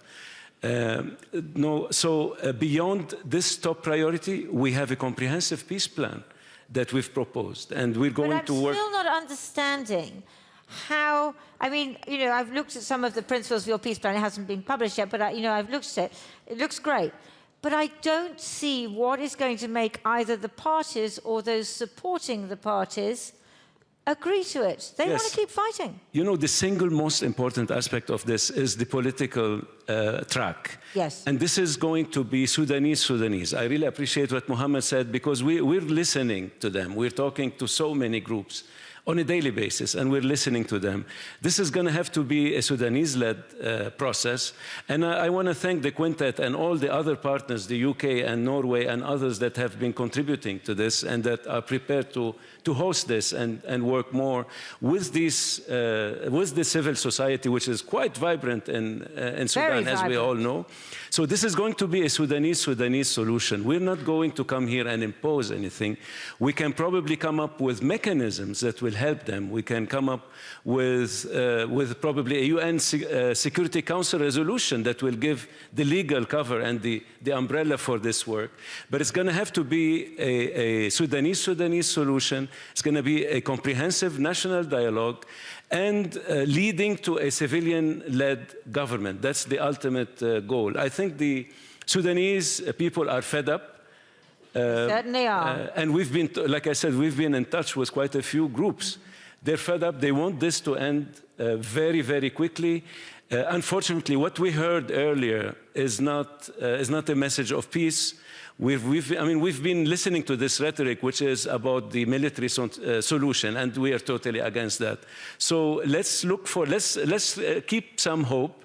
Beyond this top priority, we have a comprehensive peace plan that we've proposed, and we're going to work. I'm still not understanding how, I mean, I've looked at some of the principles of your peace plan. It hasn't been published yet, but I've looked at it. It looks great. But I don't see what is going to make either the parties or those supporting the parties agree to it. They want to keep fighting. The single most important aspect of this is the political track. Yes. And this is going to be Sudanese. I really appreciate what Mohammed said, because we're listening to them. We're talking to so many groups on a daily basis, and we're listening to them. This is going to have to be a Sudanese-led process. And I want to thank the Quintet and all the other partners, the UK and Norway and others that have been contributing to this and that are prepared to host this and work more with the civil society, which is quite vibrant in Sudan, as we all know. So this is going to be a Sudanese solution. We're not going to come here and impose anything. We can probably come up with mechanisms that will help them. We can come up with probably a UN Security Council resolution that will give the legal cover and the umbrella for this work. But it's going to have to be a Sudanese solution. It's going to be a comprehensive national dialogue and leading to a civilian-led government. That's the ultimate goal. I think the Sudanese people are fed up. Certainly are. And we've been, like I said, we've been in touch with quite a few groups. They're fed up. They want this to end very, very quickly. Unfortunately, what we heard earlier is not a message of peace. We've been listening to this rhetoric, which is about the military solution, and we are totally against that. So let's keep some hope.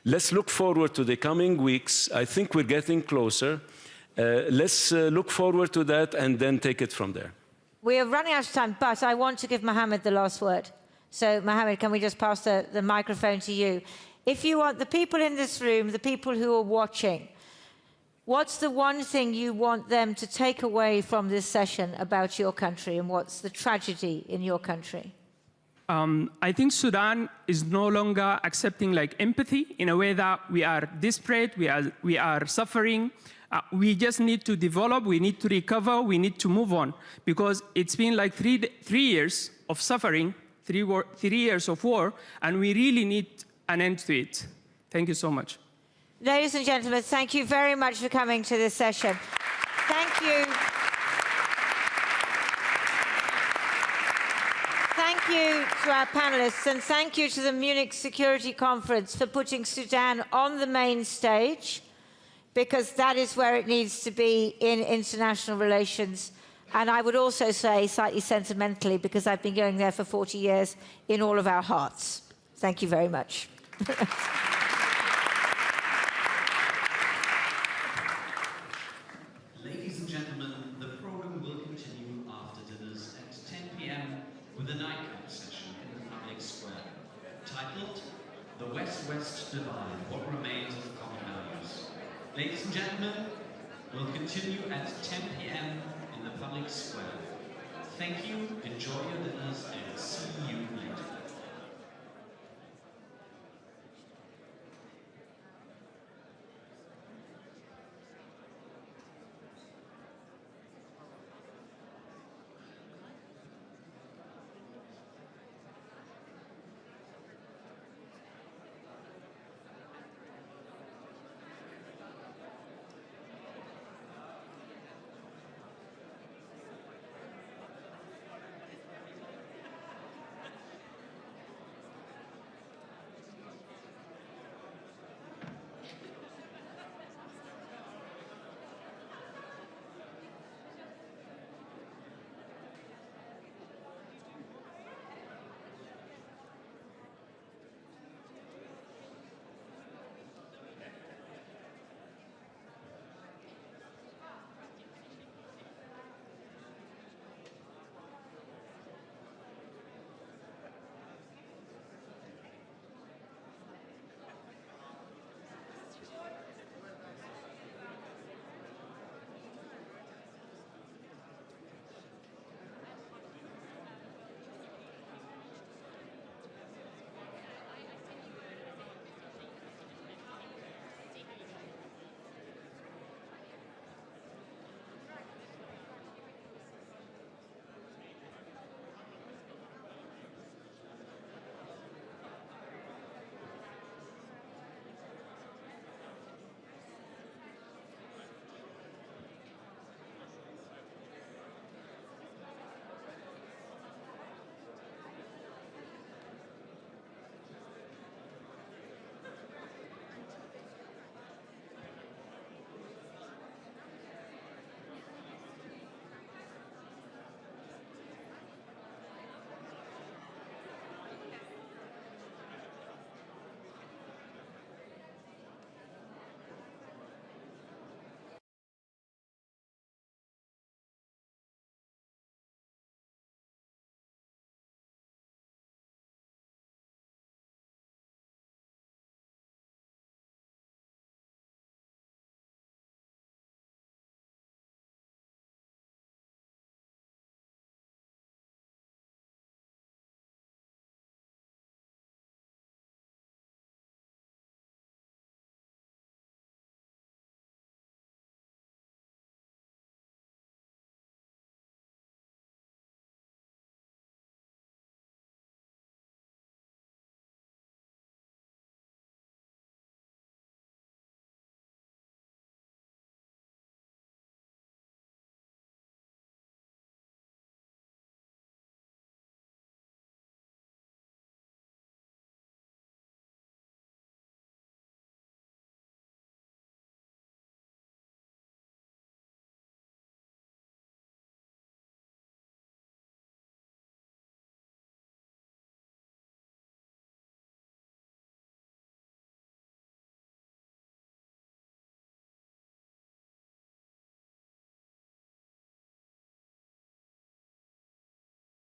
Let's look forward to the coming weeks. I think we're getting closer. Let's look forward to that and then take it from there. We are running out of time, but I want to give Mohammed the last word. So, Mohammed, can we just pass the microphone to you? If you want the people in this room, the people who are watching, what's the one thing you want them to take away from this session about your country, and what's the tragedy in your country? I think Sudan is no longer accepting empathy in a way that we are desperate, we are suffering. We just need to develop, we need to recover, we need to move on, because it's been like three years of suffering, 3 years of war, and we really need an end to it. Thank you so much. Ladies and gentlemen, thank you very much for coming to this session. Thank you. Thank you to our panelists, and thank you to the Munich Security Conference for putting Sudan on the main stage, because that is where it needs to be in international relations. And I would also say, slightly sentimentally, because I've been going there for 40 years, in all of our hearts. Thank you very much. Ladies and gentlemen, the program will continue after dinners at 10 p.m. with a nightclub session in the public square, titled The West-West Divide, What Remains of Common Values. Ladies and gentlemen, we'll continue at 10 p.m. in the public square. Thank you, enjoy your dinner.